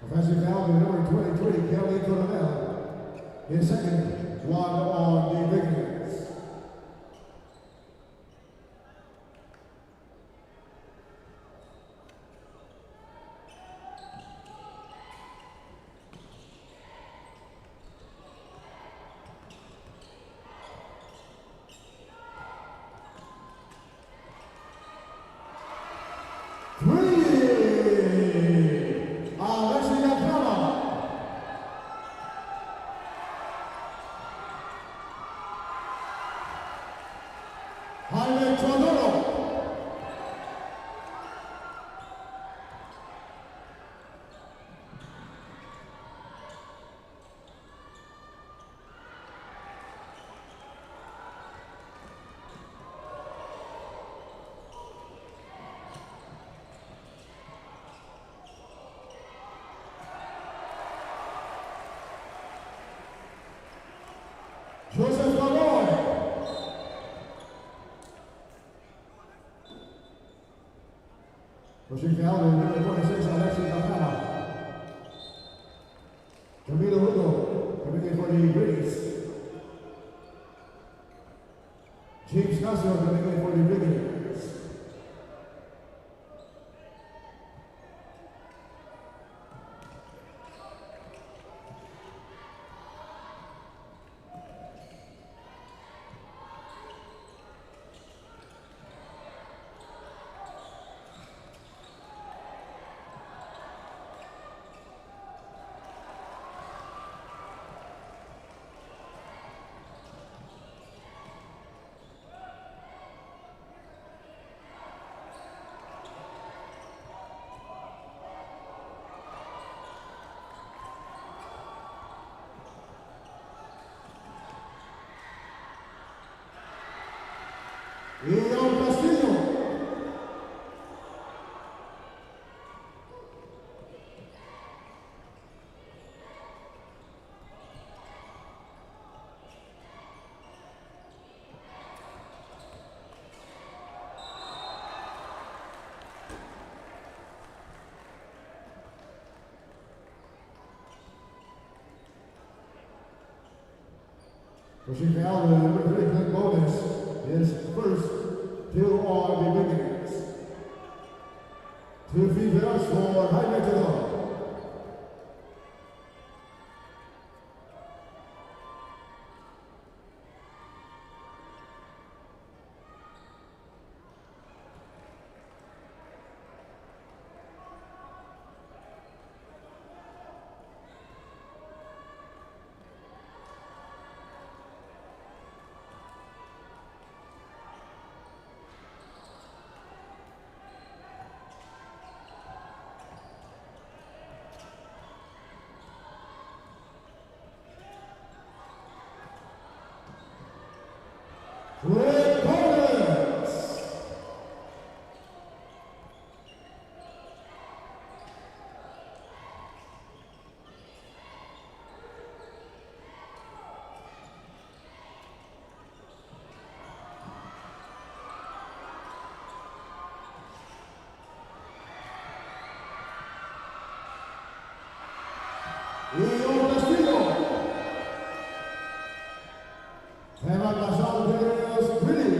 Offensive foul to number 23, Kelly Coronel. His second, one on the Brigadiers. Joseph Malloy. Pushing foul to number 26, Alexis Alfama. Camilo Hugo coming in for the British. James Castro coming in for the Brigadiers. Ian Castillo. Pushing down the replacement bonus is first to all the beginnings. 2 females for high metal. Red Bullets! Ian Castillo! Evan Lasal Villarreal's winning.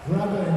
Grabbing.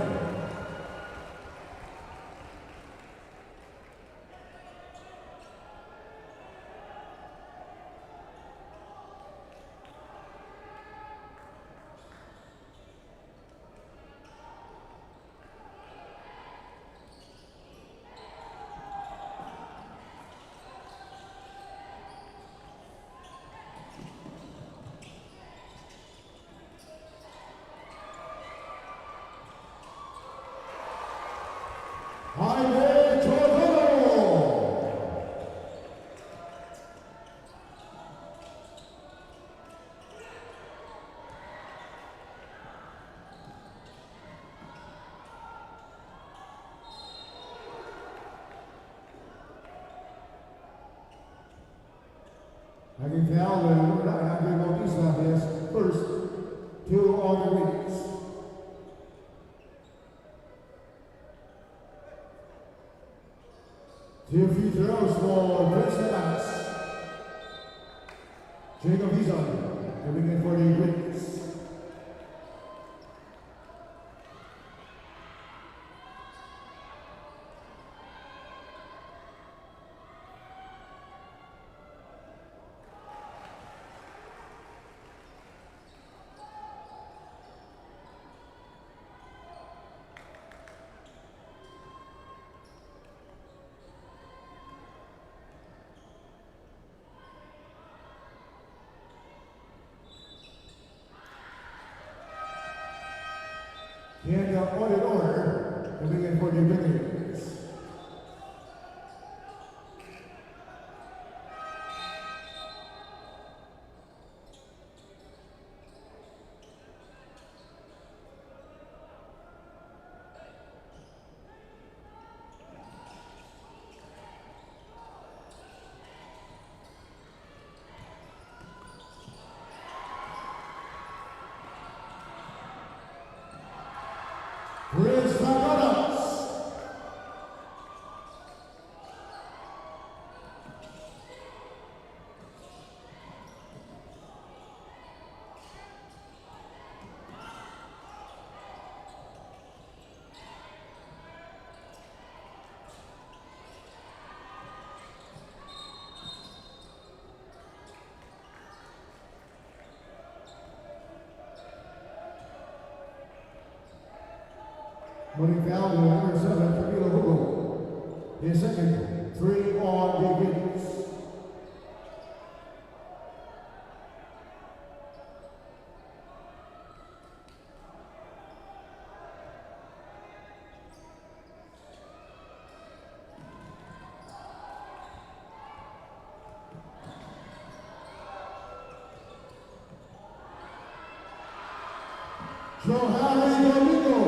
Naging foul na Andre Bautista his first 2 on the release. throws for Princeton Max. Jacob Eason coming in for the Wings. And on in order, coming in for the Wiggins. Chris McDonald's. Winning foul to number 7, Camilo Hugo. His second, 3 on the Wiggins. Johanny Domingo.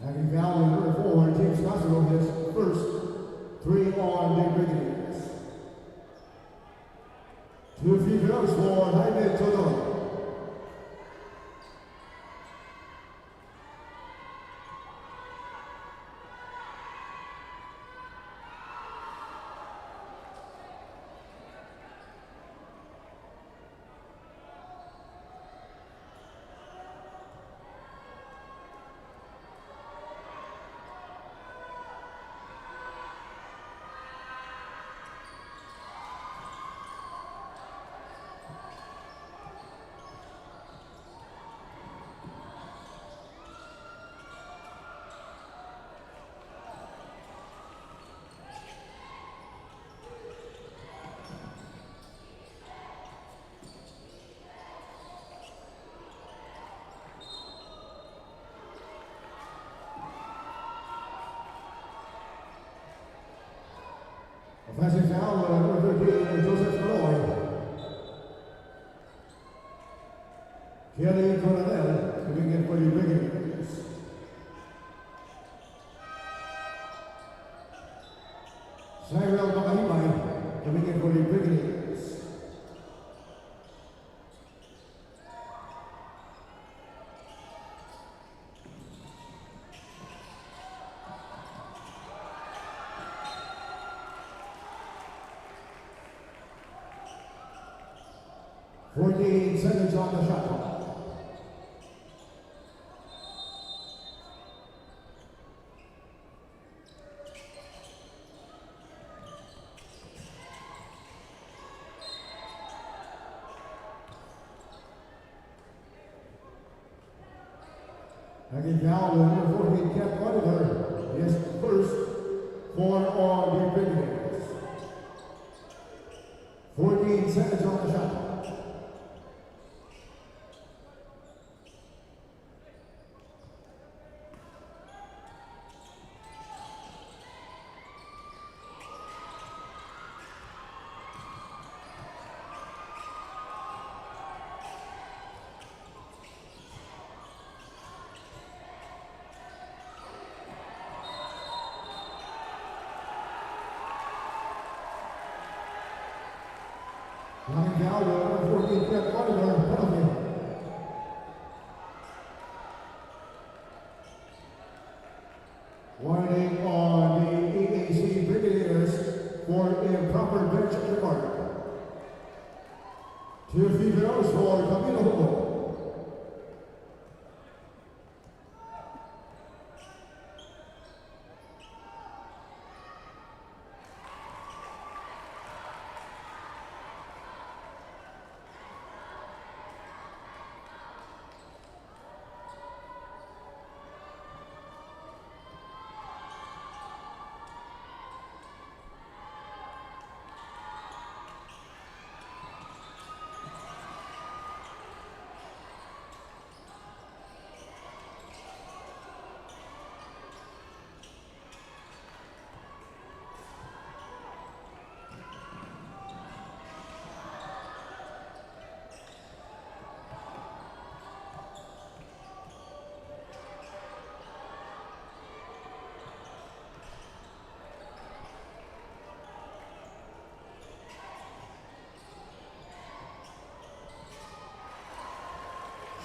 Having fouled number 4, James Castro, his first 3 on the Wiggins. 2 free throws for Jaime Todor. Offensive foul, number 13, Joseph Malloy. Kelly Coronel coming in for the Wiggins. Cyril Makahimay coming in for the Wiggins. Seconds on the shot clock. Again, foul number 14, Kent Auditor, his first 4 on the Wiggins. 14 seconds on the shot clock. Running down the number 14, Kent Oliver, penalty. Warning on the EAC Brigadiers for improper bench remark. 2 free throws for Camilo Hugo.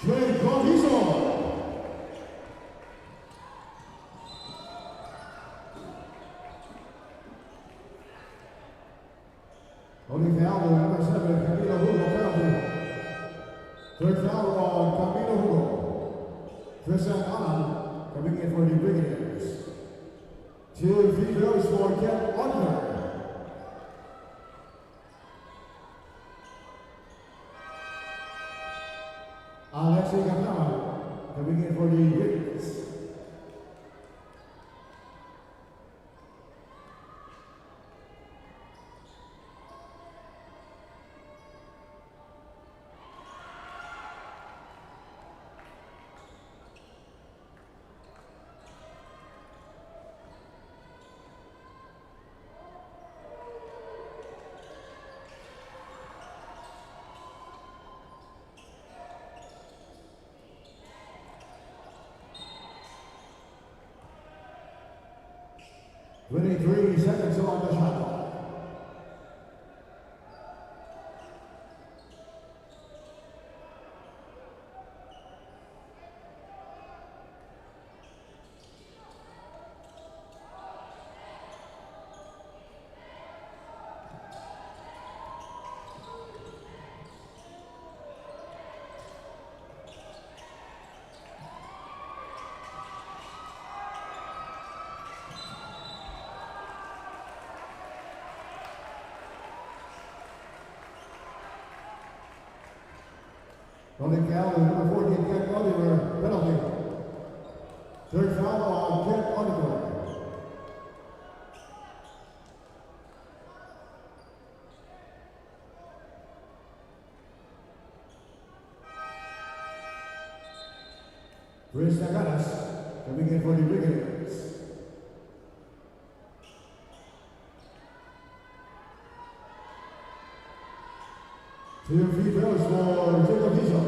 Jay Cortizo. Holding foul on number 7, Camilo Hugo, penalty. Third foul on Camilo Hugo. Tristan Allen coming in for the Brigadiers. 2 free throws for Kent Oliver. Alexei Gafnama coming in for the Brigadiers. Three seconds on the shot clock. Rolling foul on number 14, Kent Oliver, penalty. Third foul on Kent Oliver. Chris Naganas coming in for the Brigadiers. Two free throws for Jacob Hizo.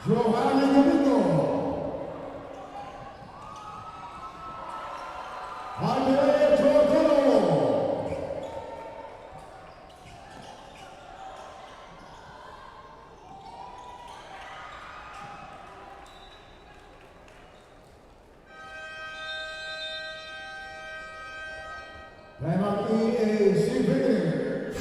Giovanni Domingo. Javier Giordano. Lemon EAC Brigadiers.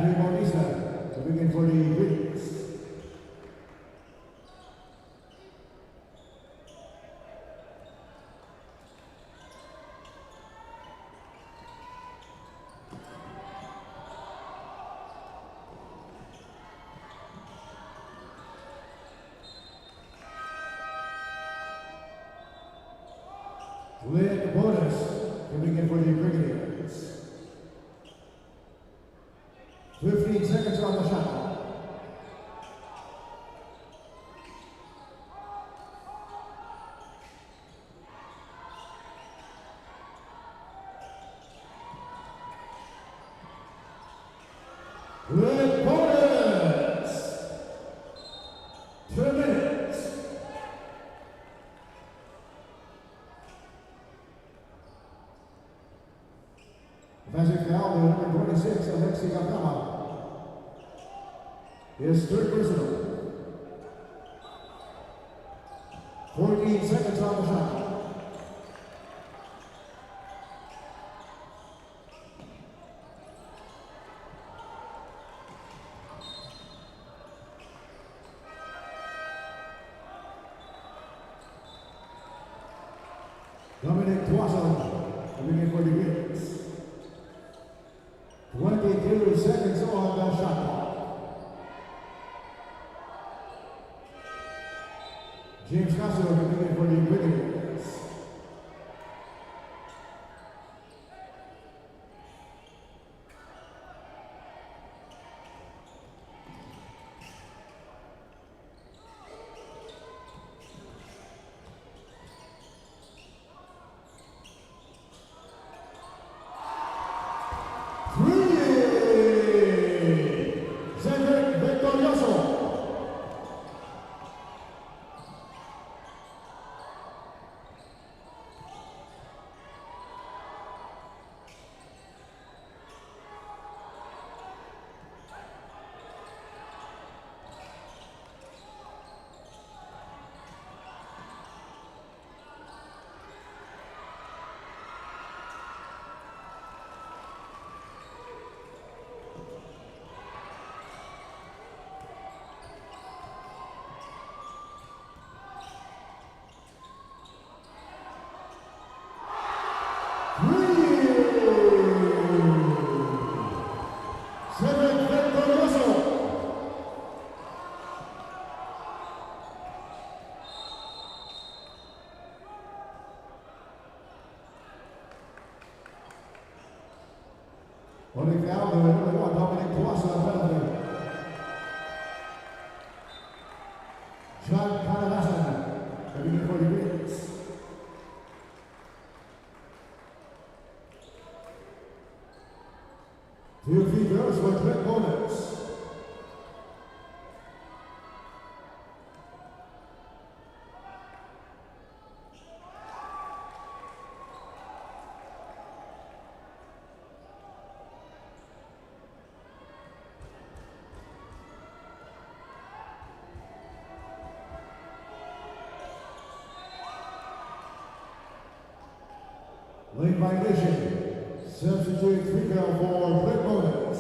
And Bautista to begin for the Greens. Lynn Bonus coming in for the Brigadiers. 15 seconds on the shot. Lynn Bonus. 2 minutes. Offensive foul, the number 26, Alexi Gabama. His third personal. 14 seconds on the shot. Dominic Tuason coming in for the Wings. 22 seconds on the shot clock. James Castro coming in for the Brigadiers. Holding foul, the number 1, Dominic Tuason, penalty. John Calavasan, coming in for the Wings. Two free throws for Trent Bonus. Late violation. Substitute free throw for Trent Bonus.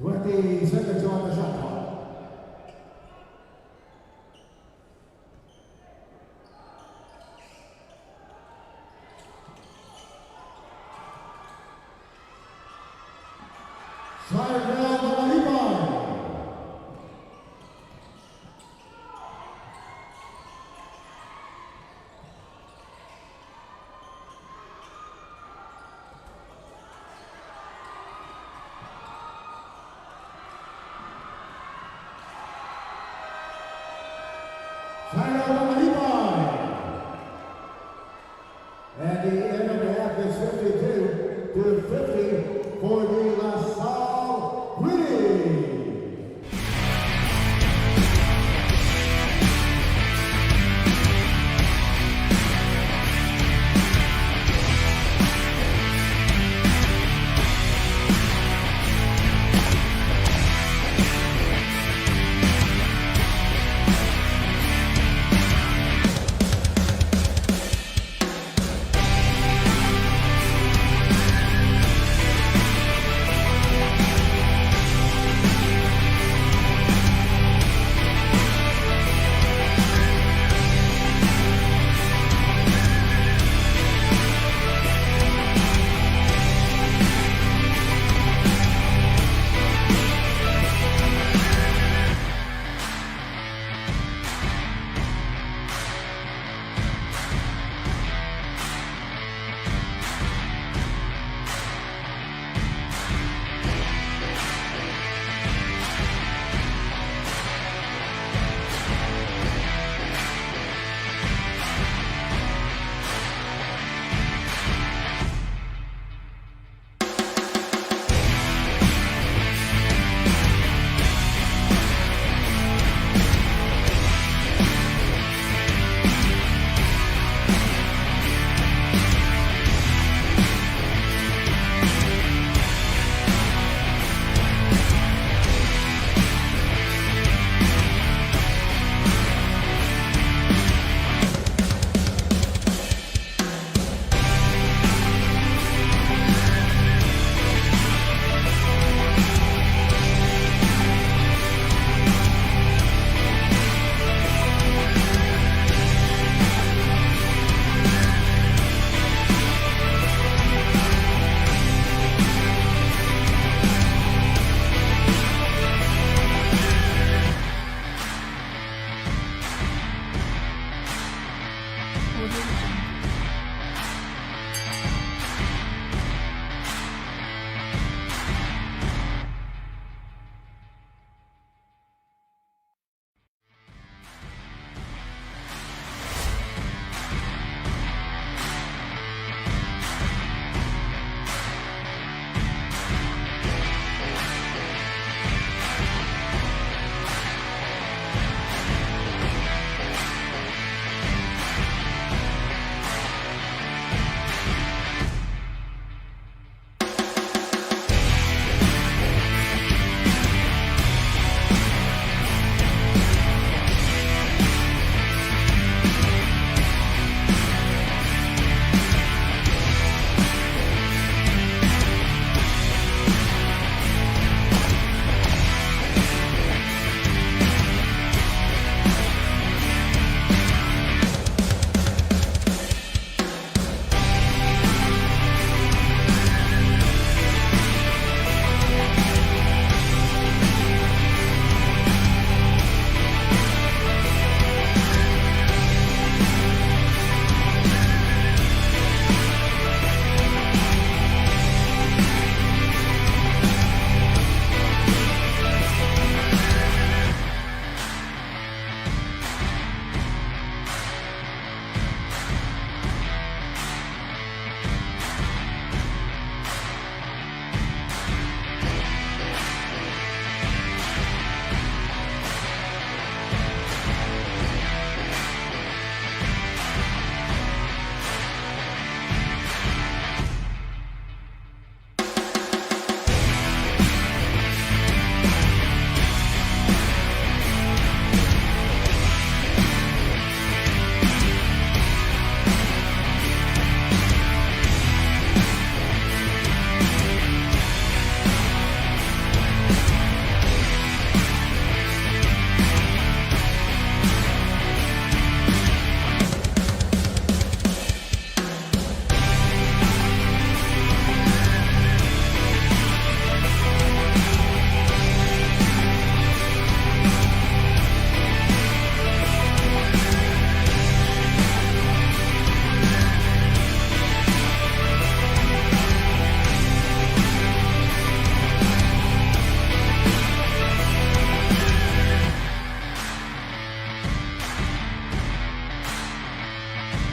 20 seconds on the shot clock. Side round on the rebound. Side round on the rebound. And the end of the half is 52 to 50 for the La Salle Green.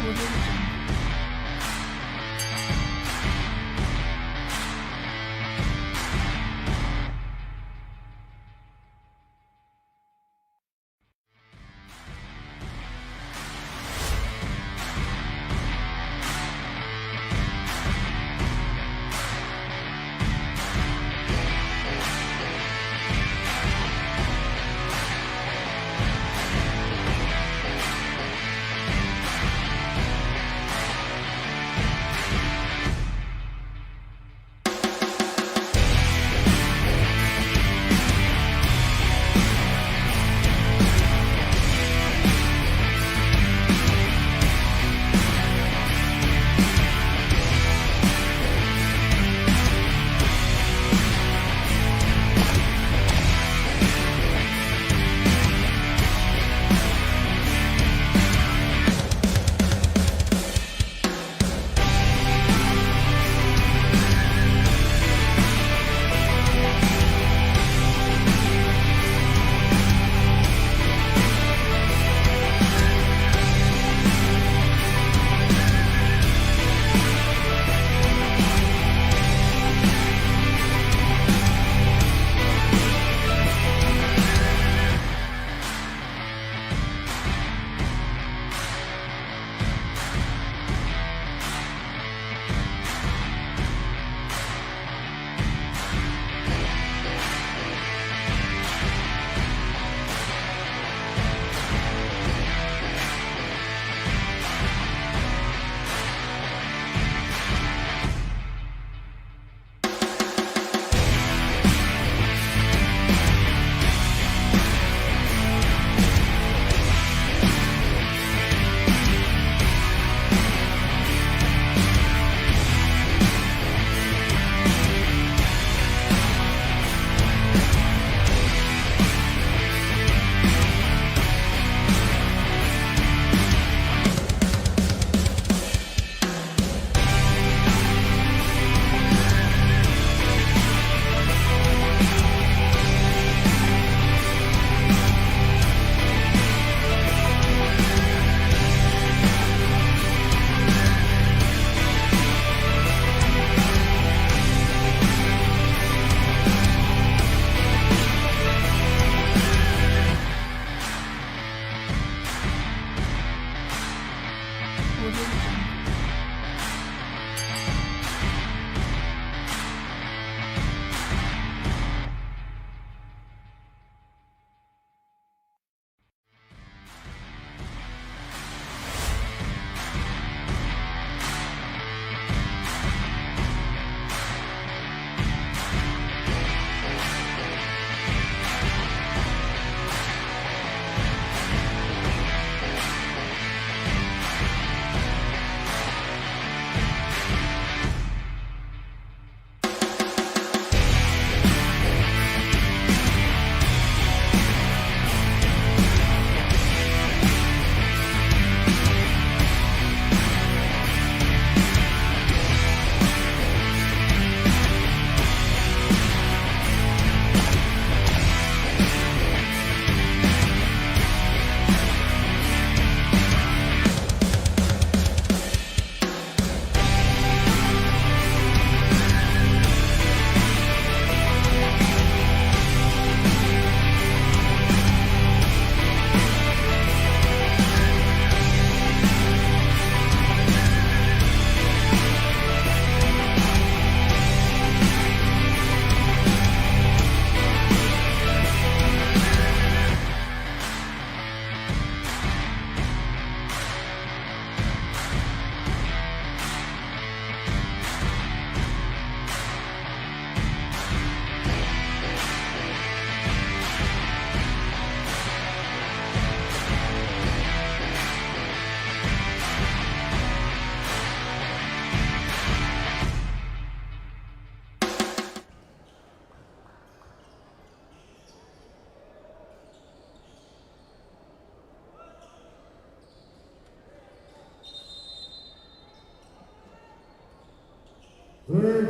Third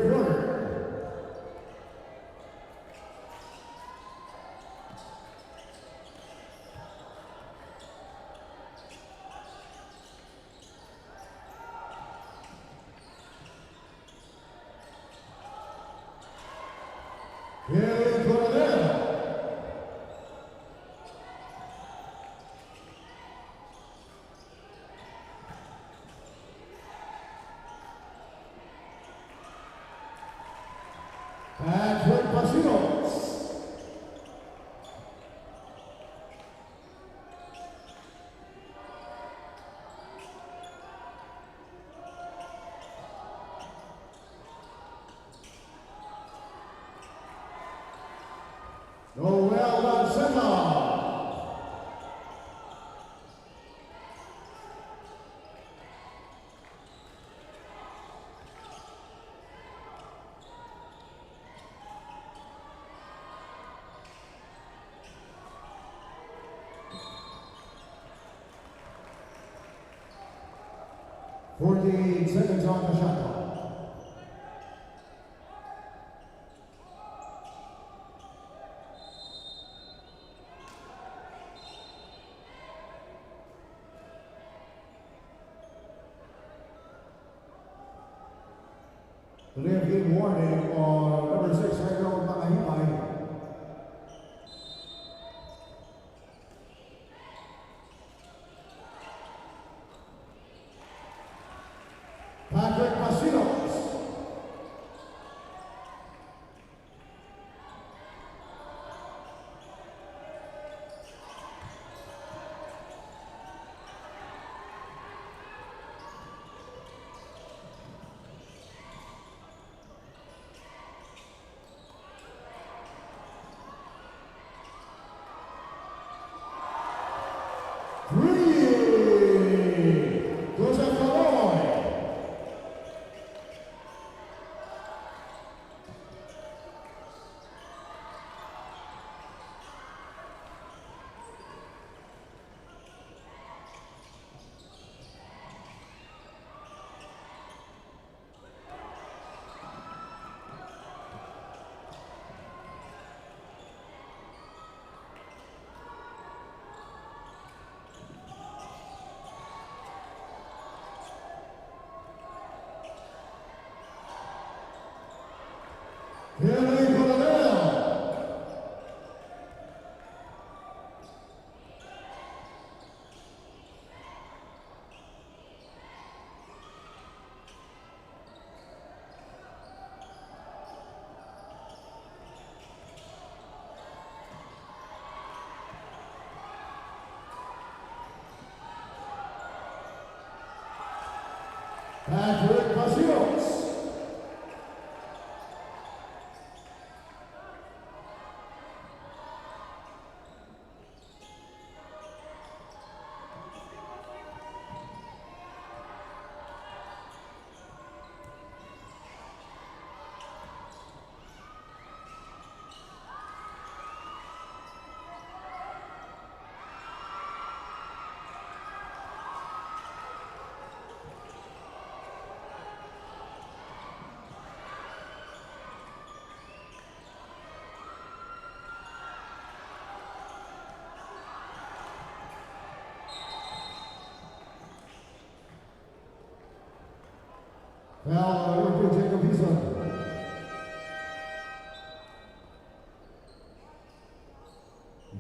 quarter. Pacinos. Noel Lanceta. Seconds on the shot clock. The left game warning on number 6, Arellano Makahimay. Patrick Pacinos. Patrick Pacinos. Now, number 2, Jacob Hisa.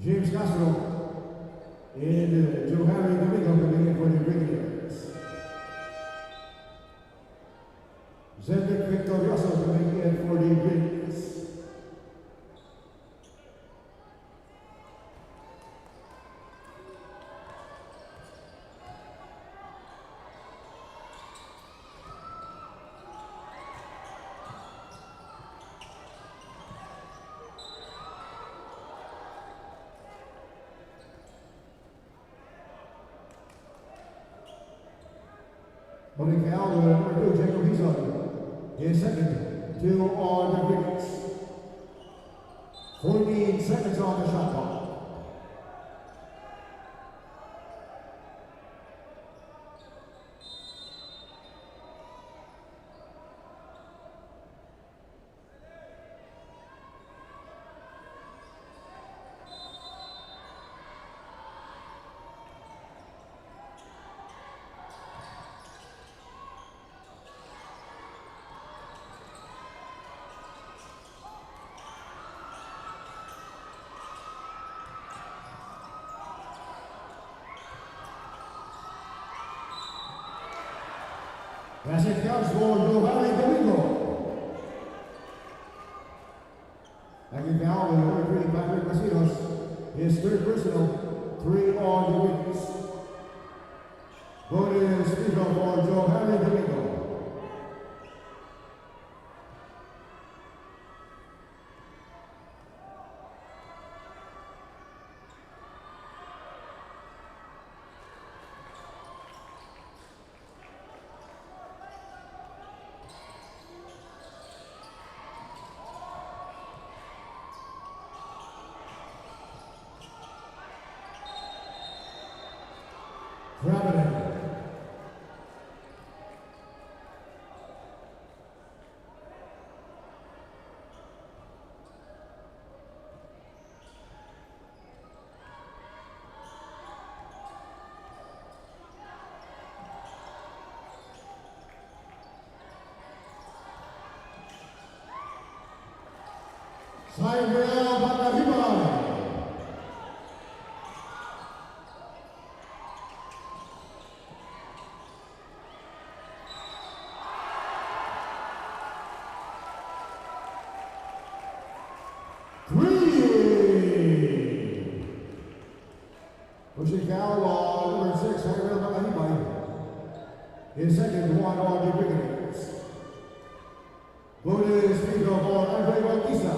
James Castro and Joe Harry Domingo coming in for the Brigadiers. Zedek Victorioso coming in for the Brigadiers. Holding foul, number 2, Jacob Hisa. His second, 2 on the wickets. 14 seconds on the shot clock. As it counts for Joe Harry Domingo. Having fouled with number 3, Patrick Masinos, his third personal, 3 on the wings. Bonus free throw for Johanny Domingo. Traveling. Cyril Bacalibay. Pushing foul on number 6, Cyril Bacalibay. His second one on the Brigadiers. Bonus free throw for Andre Bautista.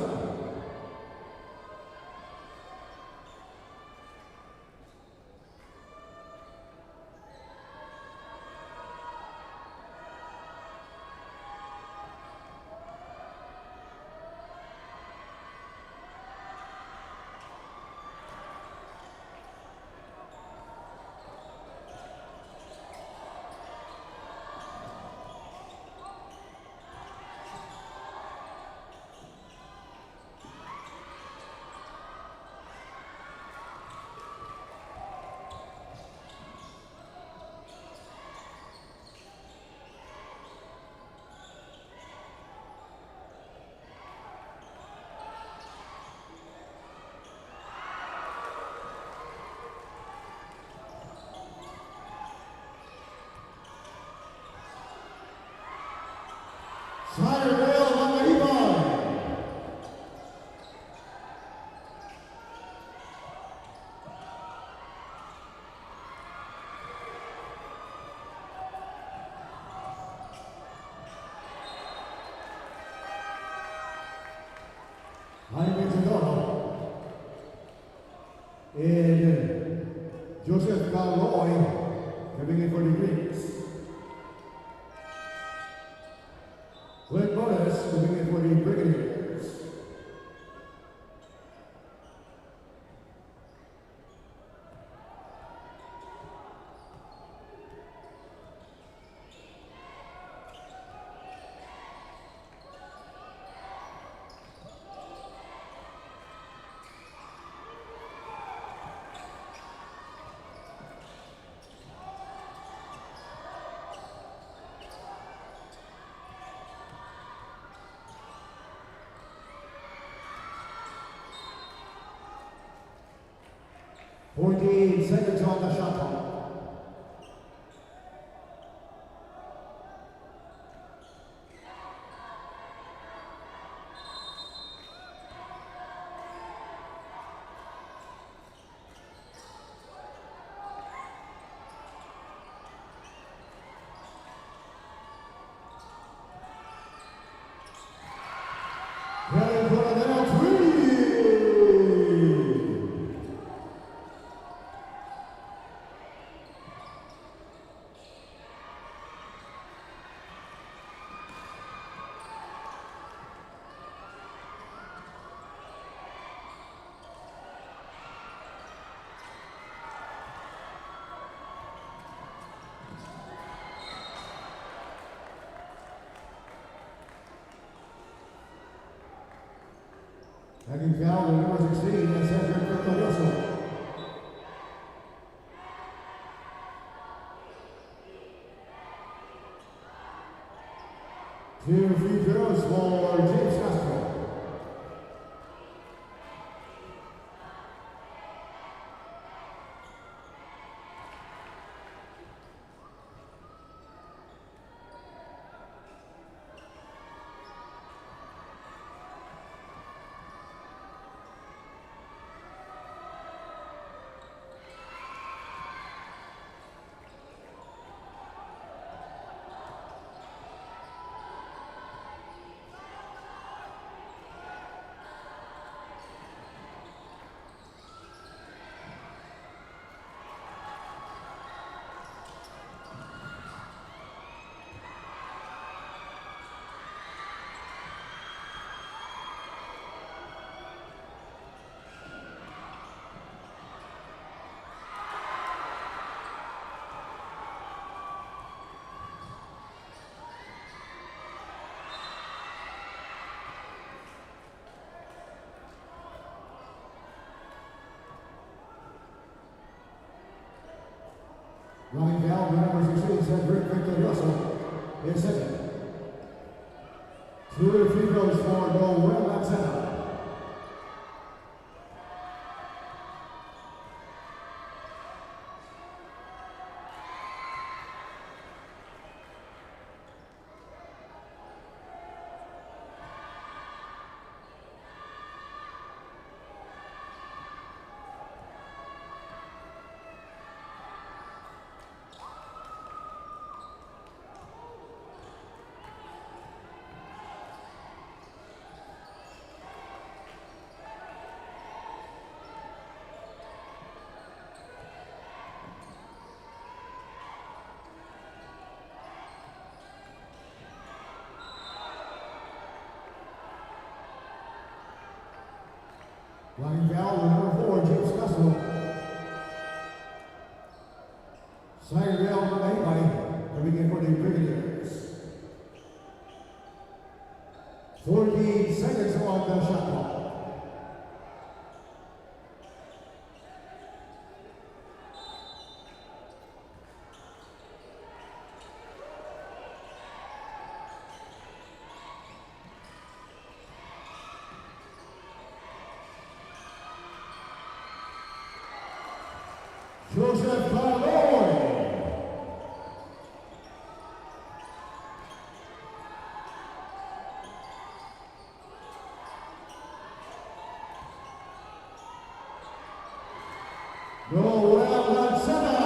Cyril Bacalibay. Jaime Zadoro. And Joseph Galoy coming in for the Greens. Glenn Bonus coming in for the Brigadiers. Fourteen seconds on the shot clock. Ready for the next three. Having fouled with number 16, that's Cedric Bertolioso. Two free throws for James Castro. Running down the number 16, Cedric Victorioso is second. 2 free throws for Noel Lancena. Running down the number 4, James Castro. Sliding down the 8 by coming in for the Brigadiers. 14 seconds on the shot clock. Joseph Caloy. Noel Lancena.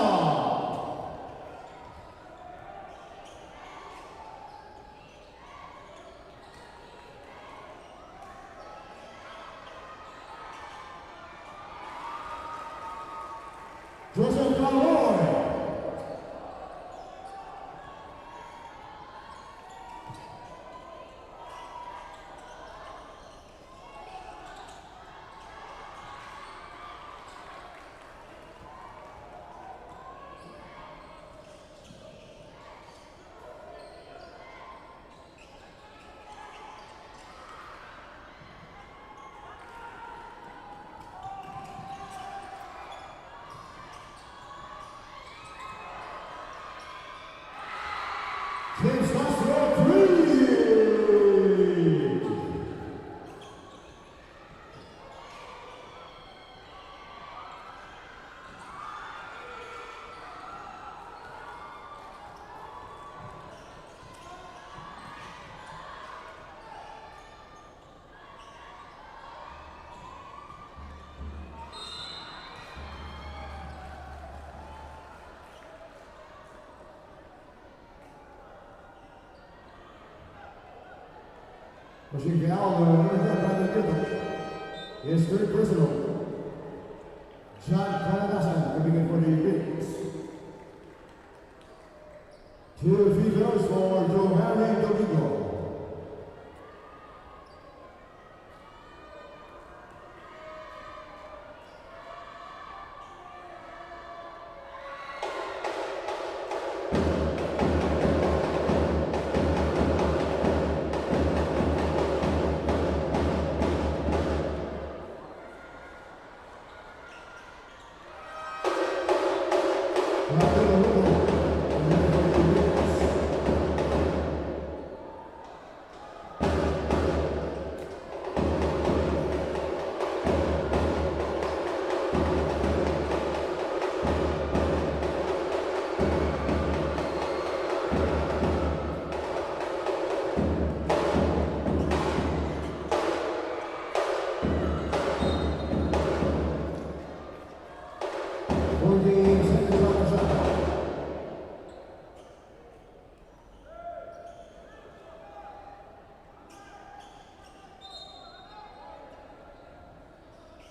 Joseph Caloy. James Castro, 3. Pushing down the number 10 by the middle is third personal. John Caladasan coming in for the Knicks. 2 free throws for Johanny Domingo.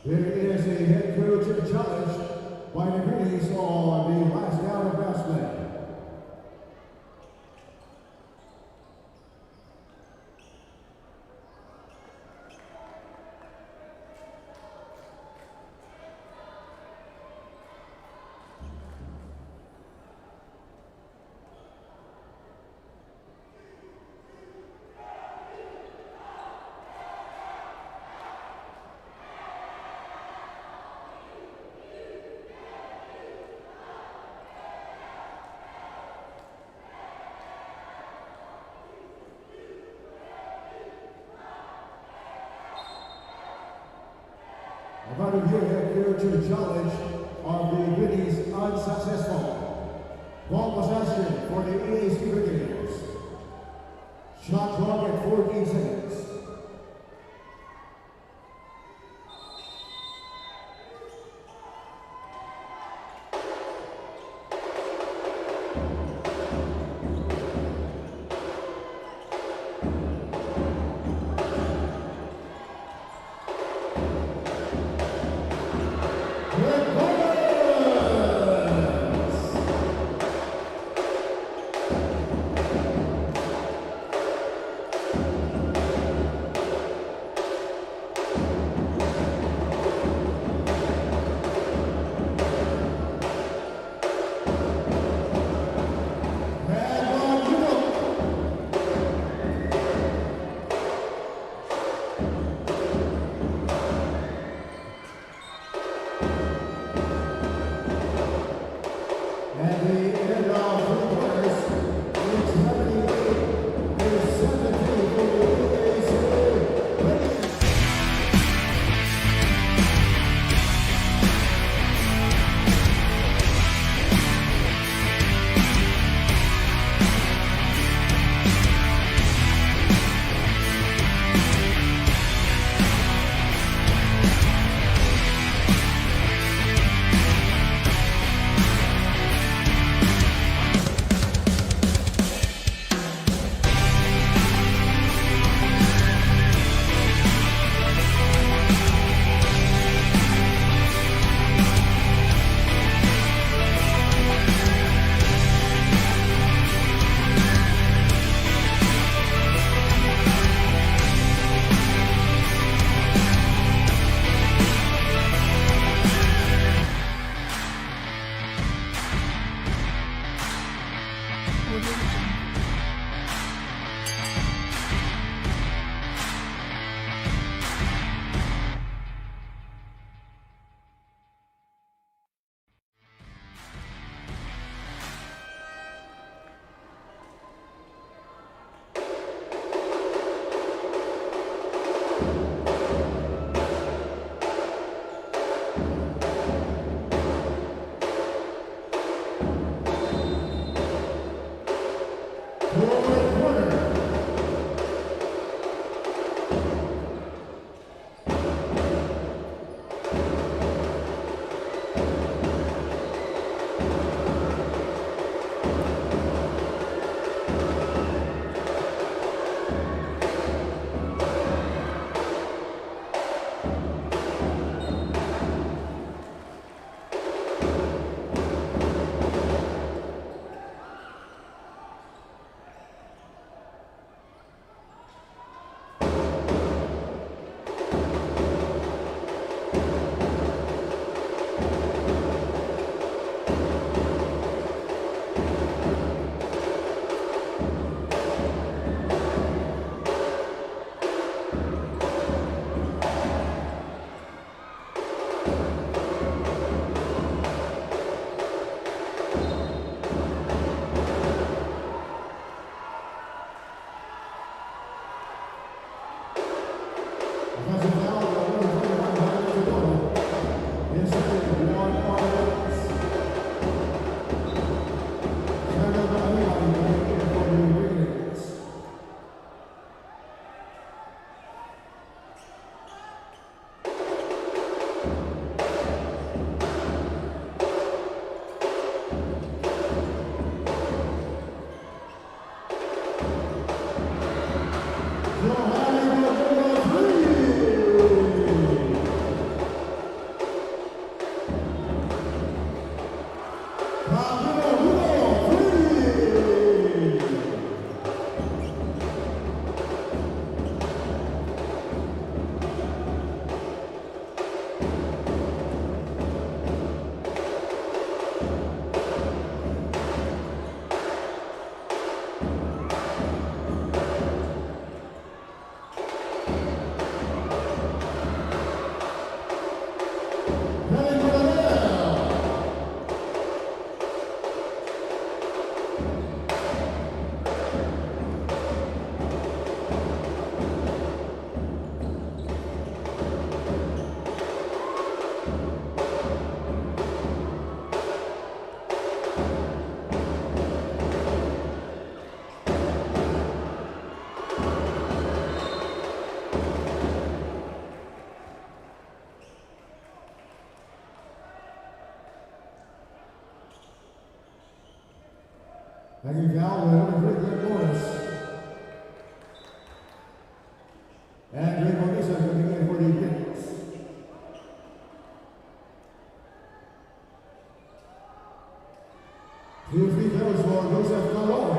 There is a head coach challenge by the Greenies on the last down of basketball. About to give head coach challenge of the Vinny's unsuccessful. Ball possession for the AAC Brigadiers. Shot clock at 14 seconds. Hanging down with number 3, Glenn Morris. And Ray Bonisa coming in for the Kings. Two free throws for Joseph Caloy.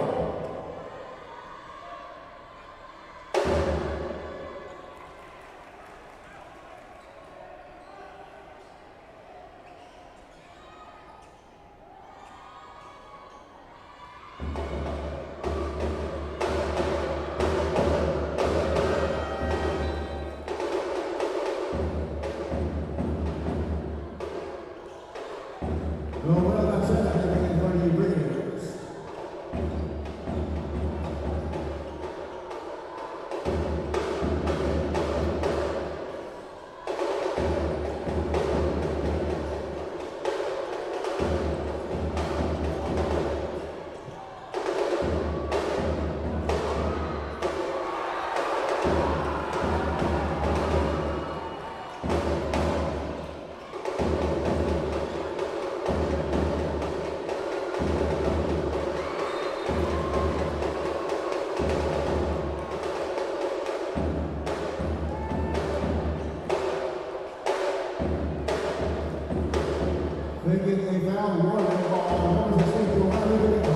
Making a foul warning on number 16, Johanna Benilde.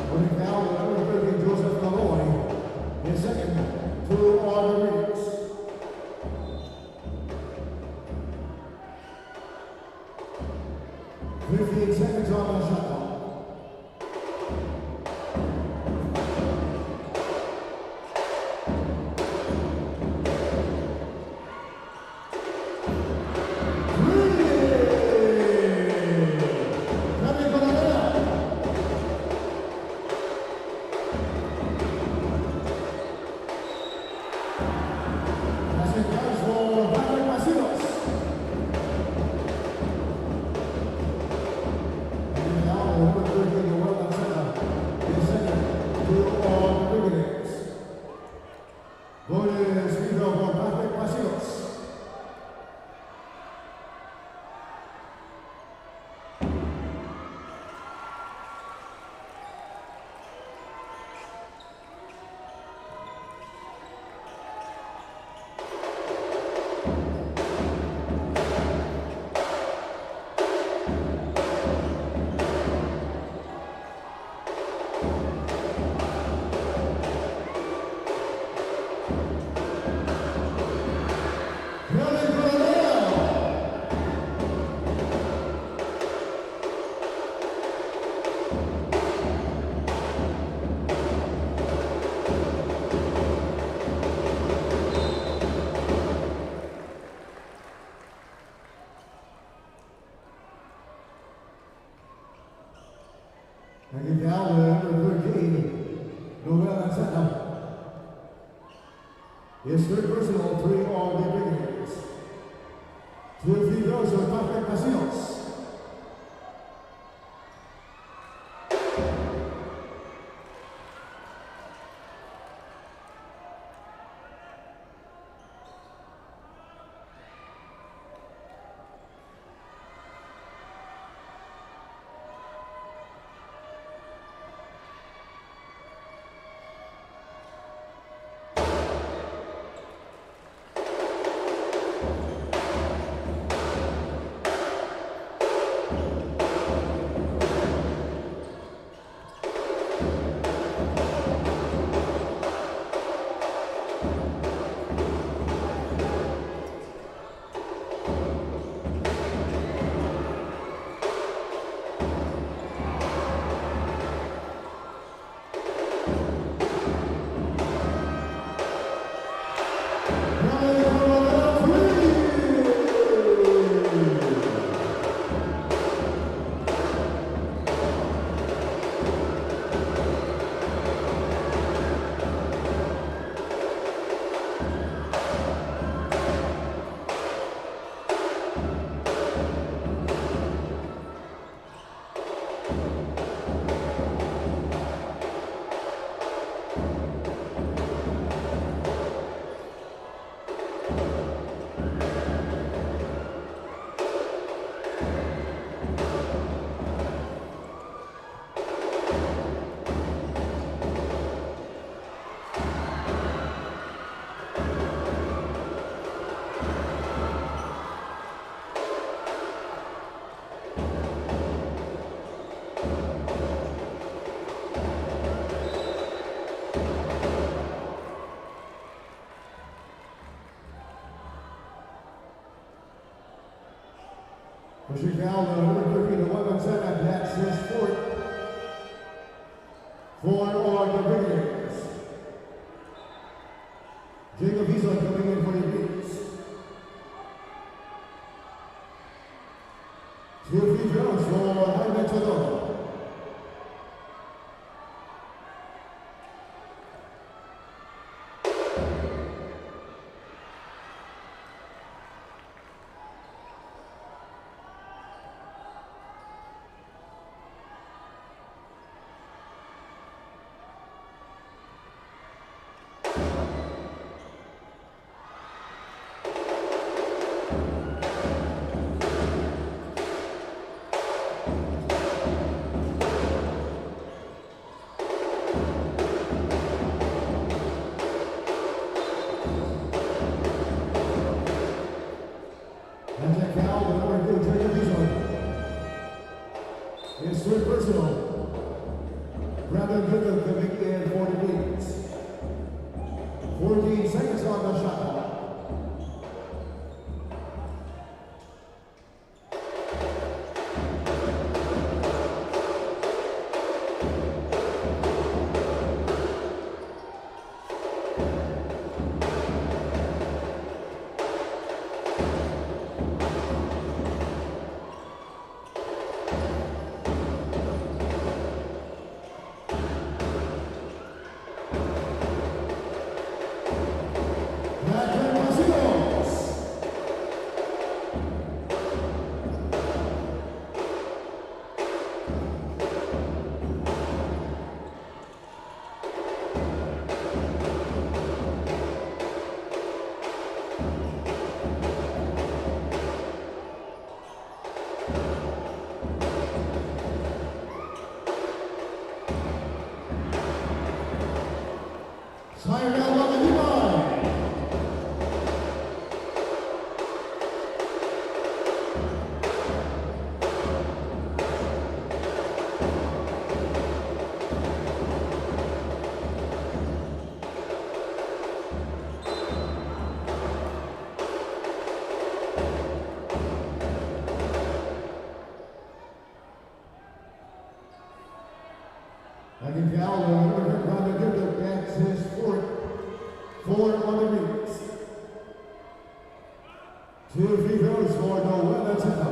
Putting down the number 30, Joseph Caloy. His second, 2 on the rings. Fifteen seconds on the shot clock. And now His third personal, 3 all the beginners. 2 free throws for Patrick Casillas. Pushing down the number 13, the 117, that's his fourth. 4 are the beginners. Jacob Eason coming in for the beats. 2 free throws for Jaime Chodoro. His third personal. Brandon Goodman coming in for the beats. 14 seconds on the shot clock. That's his fourth. 4 on the beats. 2 free throws for Noel Teta.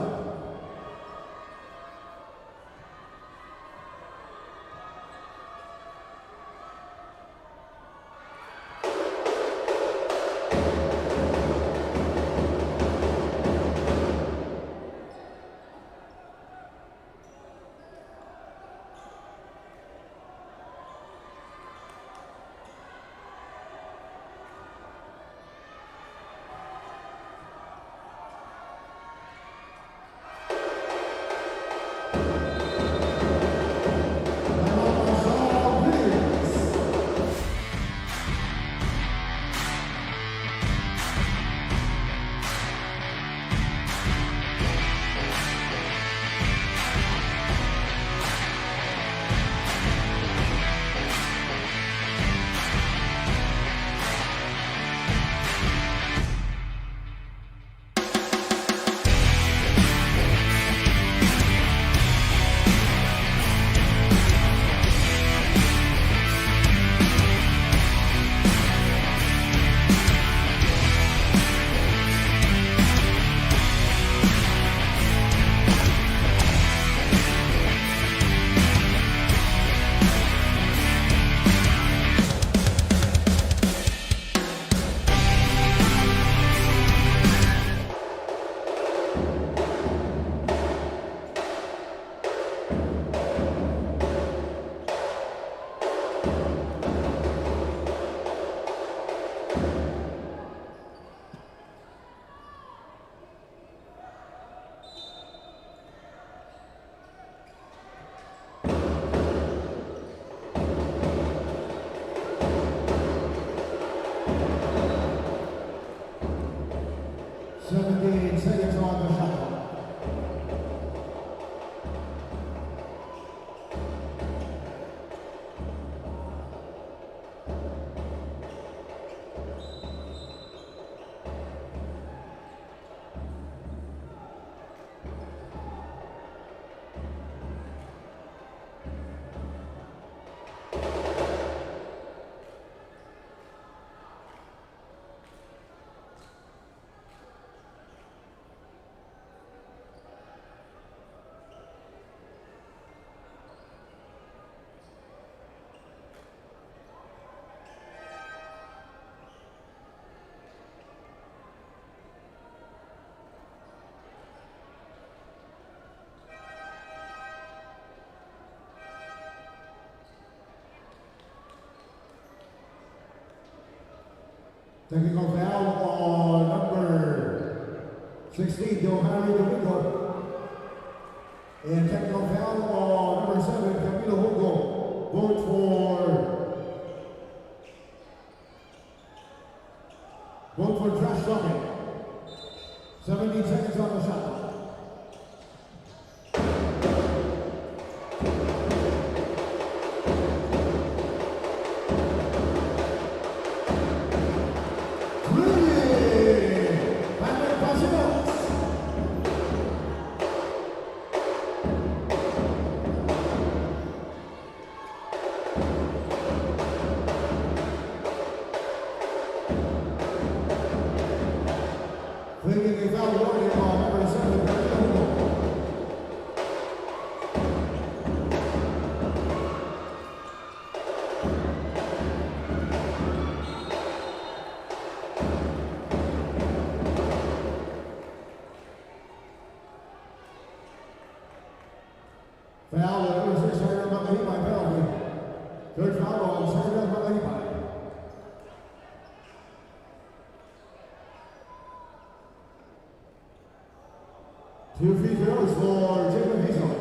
17 seconds on the shot clock. Technical foul on number 16, Johanny Domingo. And technical foul on number 7, Camilo Hugo. Vote for trash talking. 17 seconds on the shot clock. Bringing a foul warning on number 7, Arellano. Foul on number 6, Sarah Makalipay penalty. Third foul on Sarah Makalipay. Two free throws for Jacob Hazel.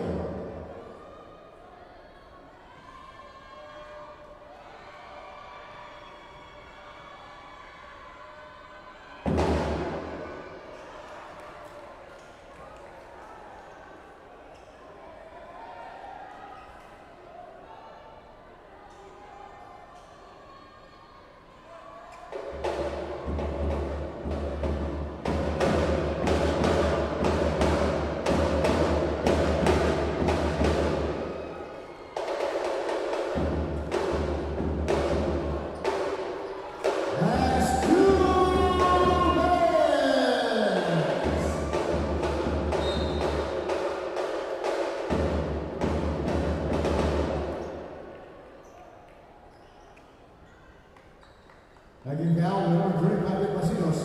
Taking down number 3, Patrick Masinos.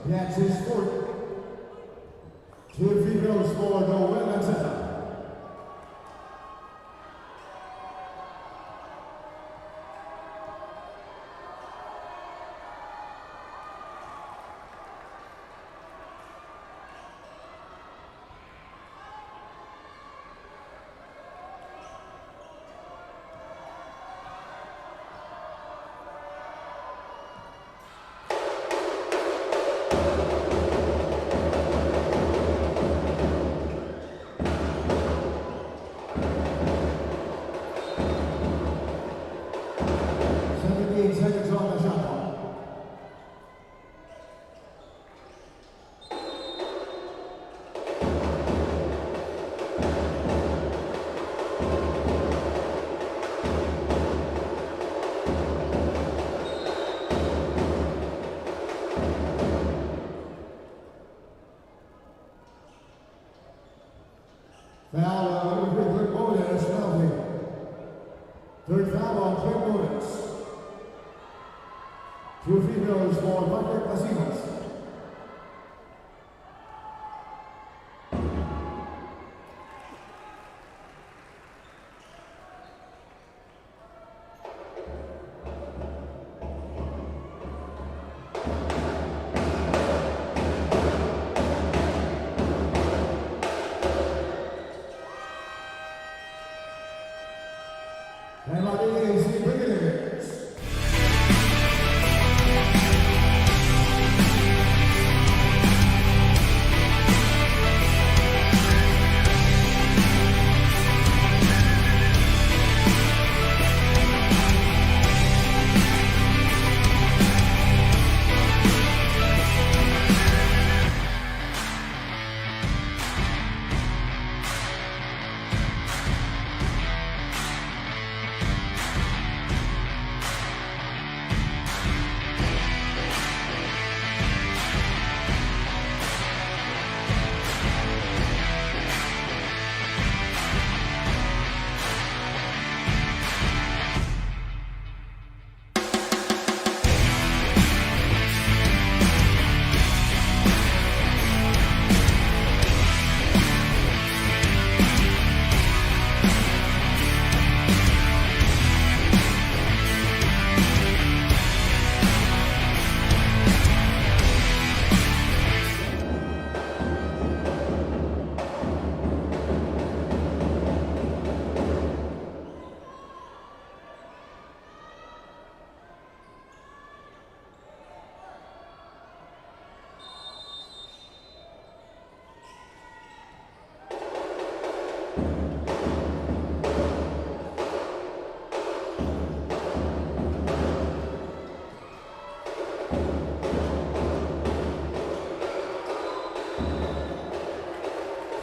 That's his fourth. Two free throws for Noel Lanceta. Seconds on the shot clock. Foul on number 3, Clint Bonus, penalty. Third foul on Clint Bonus. Two free throws for Patrick Masinos. And my name is Benilde.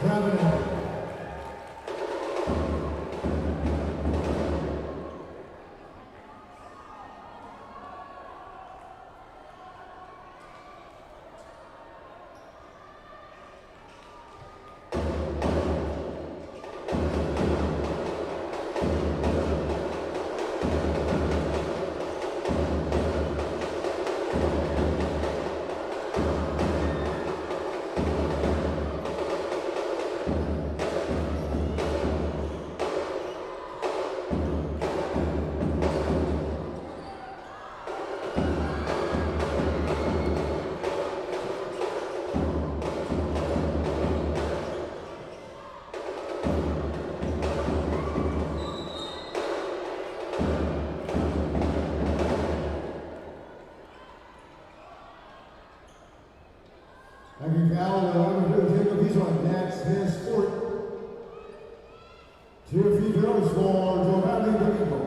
Benilde. Second foul, number 2, Jacob Eason. That's his fourth. Two free throws for Giovanni Domingo.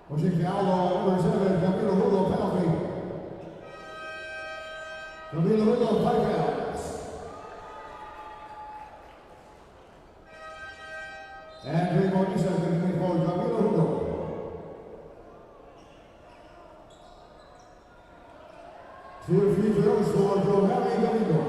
Pushing foul on number 7, Camilo Hugo, penalty. Camilo Hugo, 5 fouls. And 3 more seconds for Camilo Hugo. 2 free throws for Giovanni Domingo.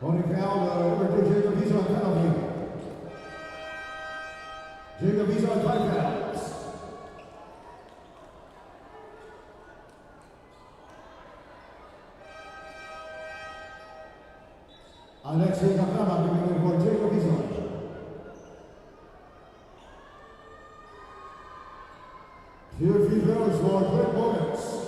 Holding foul, number 2, Jacob Eason, penalty. Jacob Eason, 5 fouls. Alexei Kaprama giving it for Jacob Bison. Two free throws for Clint Bowens.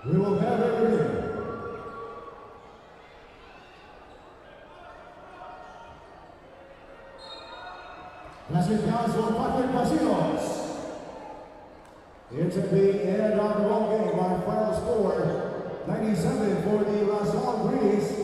We will have everything. Passing counts for Patrick Basilos. It's at the end of the ball game. Our final score, 97 for the Lasal Breeze.